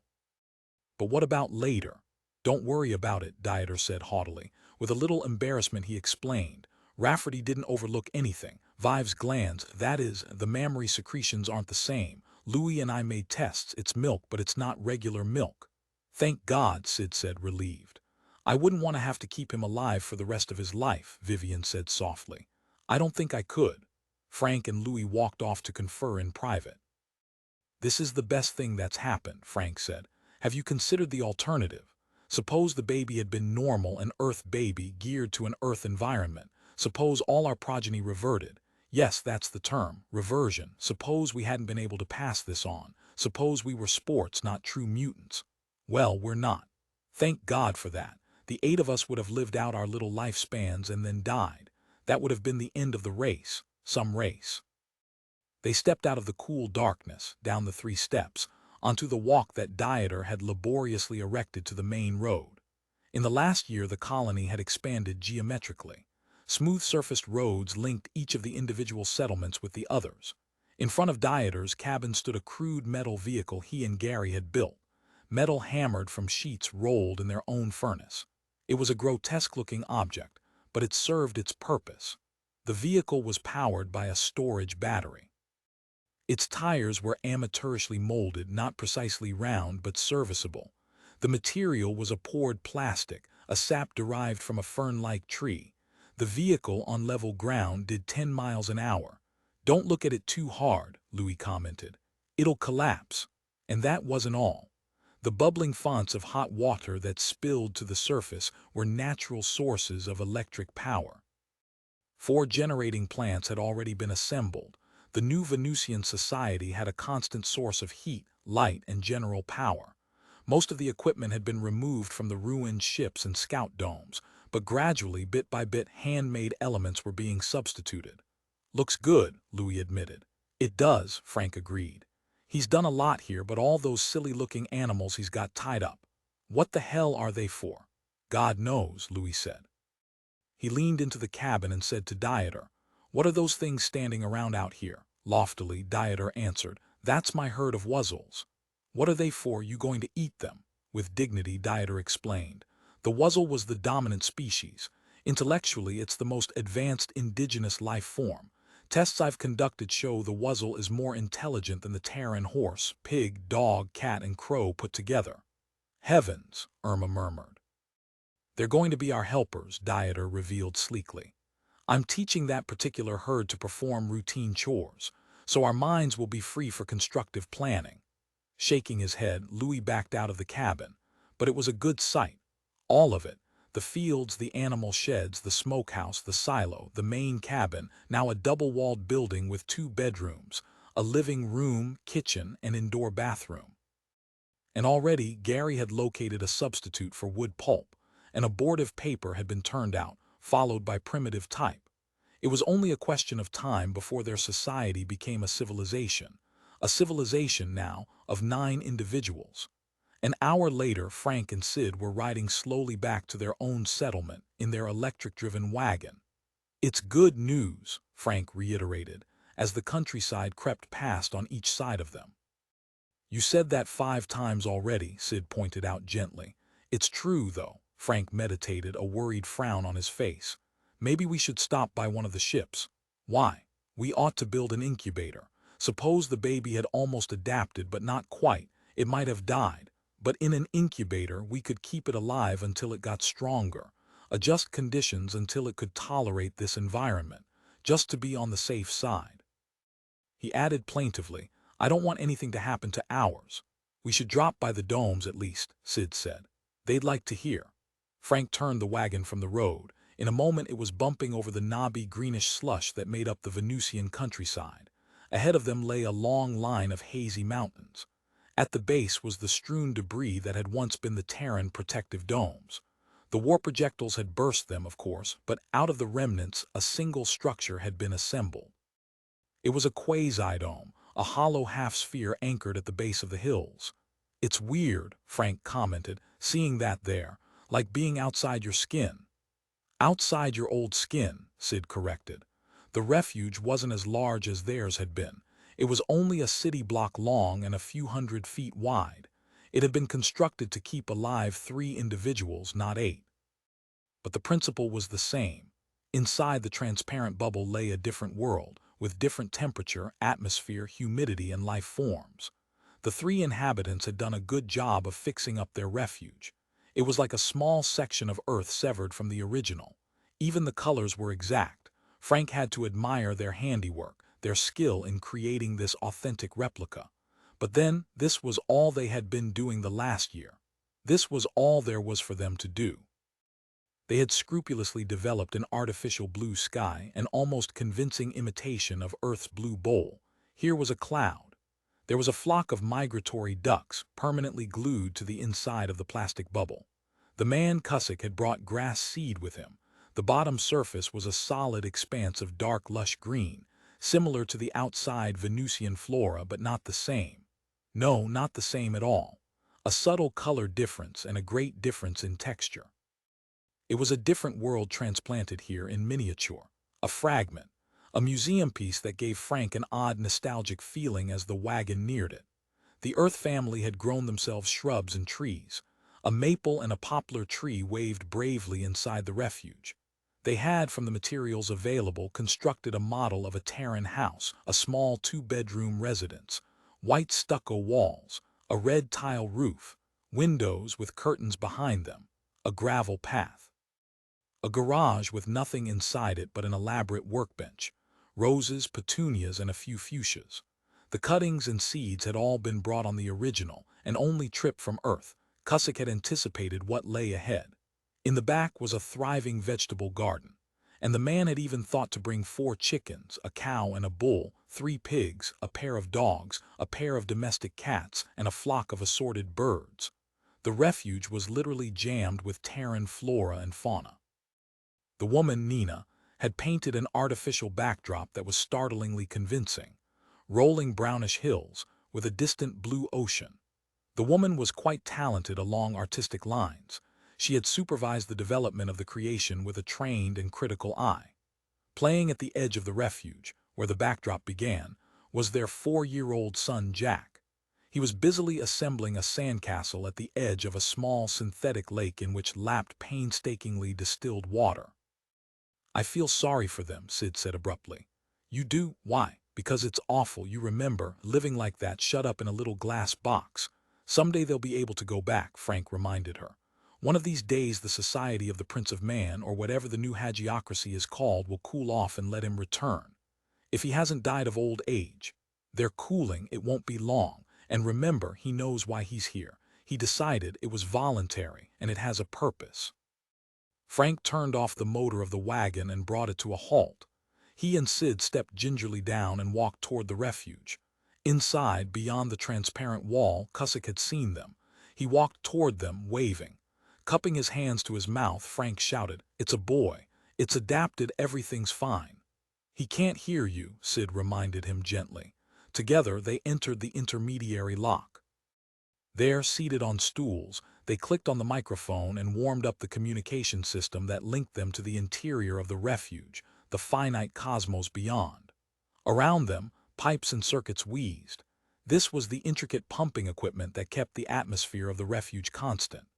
But what about later? Don't worry about it, Dieter said haughtily. With a little embarrassment he explained. Rafferty didn't overlook anything. Vive's glands, that is, the mammary secretions aren't the same. Louis and I made tests. It's milk, but it's not regular milk. Thank God, Sid said, relieved. I wouldn't want to have to keep him alive for the rest of his life, Vivian said softly. I don't think I could. Frank and Louis walked off to confer in private. This is the best thing that's happened, Frank said. Have you considered the alternative? Suppose the baby had been normal, an Earth baby geared to an Earth environment. Suppose all our progeny reverted. Yes, that's the term, reversion. Suppose we hadn't been able to pass this on. Suppose we were sports, not true mutants. Well, we're not. Thank God for that. The 8 of us would have lived out our little lifespans and then died. That would have been the end of the race, some race. They stepped out of the cool darkness, down the 3 steps, onto the walk that Dieter had laboriously erected to the main road. In the last year the colony had expanded geometrically. Smooth-surfaced roads linked each of the individual settlements with the others. In front of Dieter's cabin stood a crude metal vehicle he and Gary had built. Metal hammered from sheets rolled in their own furnace. It was a grotesque-looking object, but it served its purpose. The vehicle was powered by a storage battery. Its tires were amateurishly molded, not precisely round but serviceable. The material was a poured plastic, a sap derived from a fern-like tree. The vehicle on level ground did 10 miles an hour. Don't look at it too hard, Louis commented. It'll collapse. And that wasn't all. The bubbling fonts of hot water that spilled to the surface were natural sources of electric power. 4 generating plants had already been assembled. The new Venusian society had a constant source of heat, light, and general power. Most of the equipment had been removed from the ruined ships and scout domes, but gradually, bit by bit, handmade elements were being substituted. Looks good, Louis admitted. It does, Frank agreed. He's done a lot here, but all those silly-looking animals he's got tied up. What the hell are they for? God knows, Louis said. He leaned into the cabin and said to Dieter, What are those things standing around out here? Loftily, Dieter answered, That's my herd of wuzzles. What are they for? You going to eat them? With dignity, Dieter explained. The wuzzle was the dominant species. Intellectually, it's the most advanced indigenous life form. Tests I've conducted show the wuzzle is more intelligent than the Terran horse, pig, dog, cat, and crow put together. Heavens, Irma murmured. They're going to be our helpers, Dieter revealed sleekly. I'm teaching that particular herd to perform routine chores, so our minds will be free for constructive planning. Shaking his head, Louis backed out of the cabin. But it was a good sight. All of it. The fields, the animal sheds, the smokehouse, the silo, the main cabin, now a double-walled building with 2 bedrooms, a living room, kitchen, and indoor bathroom. And already Gary had located a substitute for wood pulp. An abortive paper had been turned out, followed by primitive type. It was only a question of time before their society became a civilization now of 9 individuals. An hour later, Frank and Sid were riding slowly back to their own settlement in their electric-driven wagon. It's good news, Frank reiterated, as the countryside crept past on each side of them. You said that 5 times already, Sid pointed out gently. It's true, though. Frank meditated, a worried frown on his face. Maybe we should stop by one of the ships. Why? We ought to build an incubator. Suppose the baby had almost adapted, but not quite. It might have died. But in an incubator, we could keep it alive until it got stronger. Adjust conditions until it could tolerate this environment, just to be on the safe side. He added plaintively, I don't want anything to happen to ours. We should drop by the domes at least, Sid said. They'd like to hear. Frank turned the wagon from the road. In a moment it was bumping over the knobby greenish slush that made up the Venusian countryside. Ahead of them lay a long line of hazy mountains. At the base was the strewn debris that had once been the Terran protective domes. The war projectiles had burst them, of course, but out of the remnants a single structure had been assembled. It was a quasi-dome, a hollow half-sphere anchored at the base of the hills. It's weird, Frank commented, seeing that there, like being outside your skin. Outside your old skin, Sid corrected. The refuge wasn't as large as theirs had been. It was only a city block long and a few hundred feet wide. It had been constructed to keep alive 3 individuals, not 8. But the principle was the same. Inside the transparent bubble lay a different world, with different temperature, atmosphere, humidity, and life forms. The 3 inhabitants had done a good job of fixing up their refuge. It was like a small section of Earth severed from the original. Even the colors were exact. Frank had to admire their handiwork, their skill in creating this authentic replica. But then, this was all they had been doing the last year. This was all there was for them to do. They had scrupulously developed an artificial blue sky, an almost convincing imitation of Earth's blue bowl. Here was a cloud. There was a flock of migratory ducks, permanently glued to the inside of the plastic bubble. The man Cusick had brought grass seed with him. The bottom surface was a solid expanse of dark, lush green, similar to the outside Venusian flora, but not the same. No, not the same at all. A subtle color difference and a great difference in texture. It was a different world transplanted here in miniature, a fragment, a museum piece that gave Frank an odd nostalgic feeling as the wagon neared it. The Earth family had grown themselves shrubs and trees. A maple and a poplar tree waved bravely inside the refuge. They had, from the materials available, constructed a model of a Terran house, a small 2-bedroom residence, white stucco walls, a red tile roof, windows with curtains behind them, a gravel path. A garage with nothing inside it but an elaborate workbench, roses, petunias, and a few fuchsias. The cuttings and seeds had all been brought on the original, and only trip from Earth. Cusick had anticipated what lay ahead. In the back was a thriving vegetable garden, and the man had even thought to bring 4 chickens, a cow and a bull, 3 pigs, a pair of dogs, a pair of domestic cats, and a flock of assorted birds. The refuge was literally jammed with Terran flora and fauna. The woman, Nina, had painted an artificial backdrop that was startlingly convincing. Rolling brownish hills with a distant blue ocean. The woman was quite talented along artistic lines. She had supervised the development of the creation with a trained and critical eye. Playing at the edge of the refuge, where the backdrop began, was their 4-year-old son, Jack. He was busily assembling a sandcastle at the edge of a small synthetic lake in which lapped painstakingly distilled water. "I feel sorry for them," Sid said abruptly. "You do? Why?" "Because it's awful, you remember, living like that, shut up in a little glass box. Someday they'll be able to go back," Frank reminded her. "One of these days the Society of the Prince of Man, or whatever the new hagiocracy is called, will cool off and let him return. If he hasn't died of old age. They're cooling, it won't be long. And remember, he knows why he's here. He decided it was voluntary, and it has a purpose." Frank turned off the motor of the wagon and brought it to a halt. He and Sid stepped gingerly down and walked toward the refuge. Inside, beyond the transparent wall, Cusick had seen them. He walked toward them, waving. Cupping his hands to his mouth, Frank shouted, "It's a boy. It's adapted, everything's fine." "He can't hear you," Sid reminded him gently. Together, they entered the intermediary lock. There, seated on stools, they clicked on the microphone and warmed up the communication system that linked them to the interior of the refuge, the finite cosmos beyond. Around them, pipes and circuits wheezed. This was the intricate pumping equipment that kept the atmosphere of the refuge constant.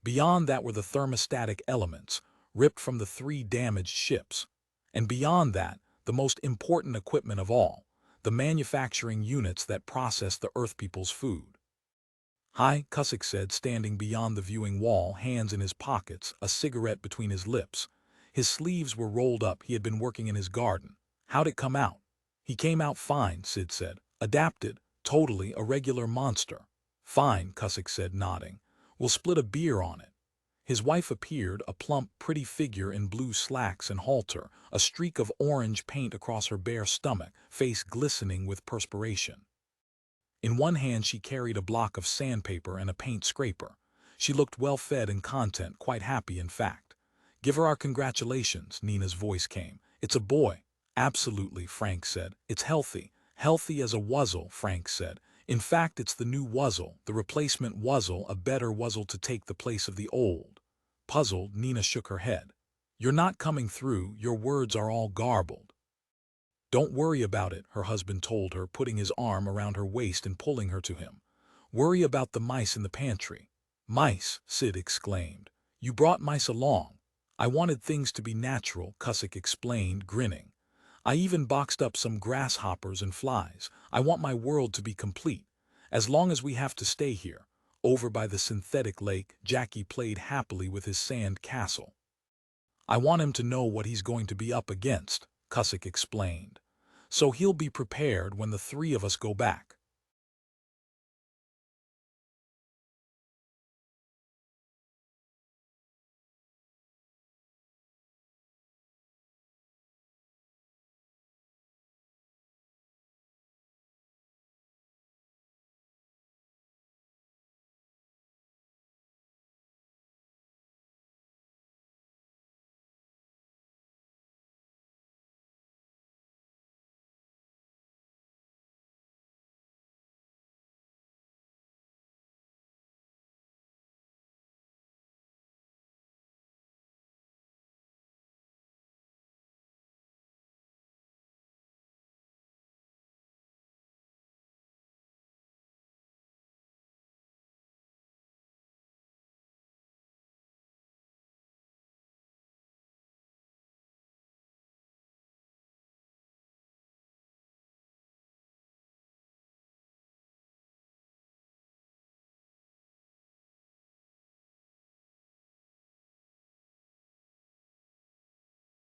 Beyond that were the thermostatic elements, ripped from the 3 damaged ships. And beyond that, the most important equipment of all, the manufacturing units that processed the Earth people's food. "Hi," Cusick said, standing beyond the viewing wall, hands in his pockets, a cigarette between his lips. His sleeves were rolled up. He had been working in his garden. "How'd it come out?" "He came out fine," Sid said. "Adapted. Totally a regular monster." "Fine," Cusick said, nodding. "We'll split a beer on it." His wife appeared, a plump, pretty figure in blue slacks and halter, a streak of orange paint across her bare stomach, face glistening with perspiration. In one hand she carried a block of sandpaper and a paint scraper. She looked well-fed and content, quite happy in fact. "Give her our congratulations," Nina's voice came. "It's a boy." "Absolutely," Frank said. "It's healthy. Healthy as a wuzzle," Frank said. "In fact, it's the new wuzzle, the replacement wuzzle, a better wuzzle to take the place of the old." Puzzled, Nina shook her head. "You're not coming through, your words are all garbled." "Don't worry about it," her husband told her, putting his arm around her waist and pulling her to him. Worry about the mice in the pantry. Mice, Sid exclaimed. You brought mice along. I wanted things to be natural, Cusick explained, grinning. I even boxed up some grasshoppers and flies. I want my world to be complete. As long as we have to stay here. Over by the synthetic lake, Jackie played happily with his sand castle. I want him to know what he's going to be up against, Cusick explained. So he'll be prepared when the three of us go back.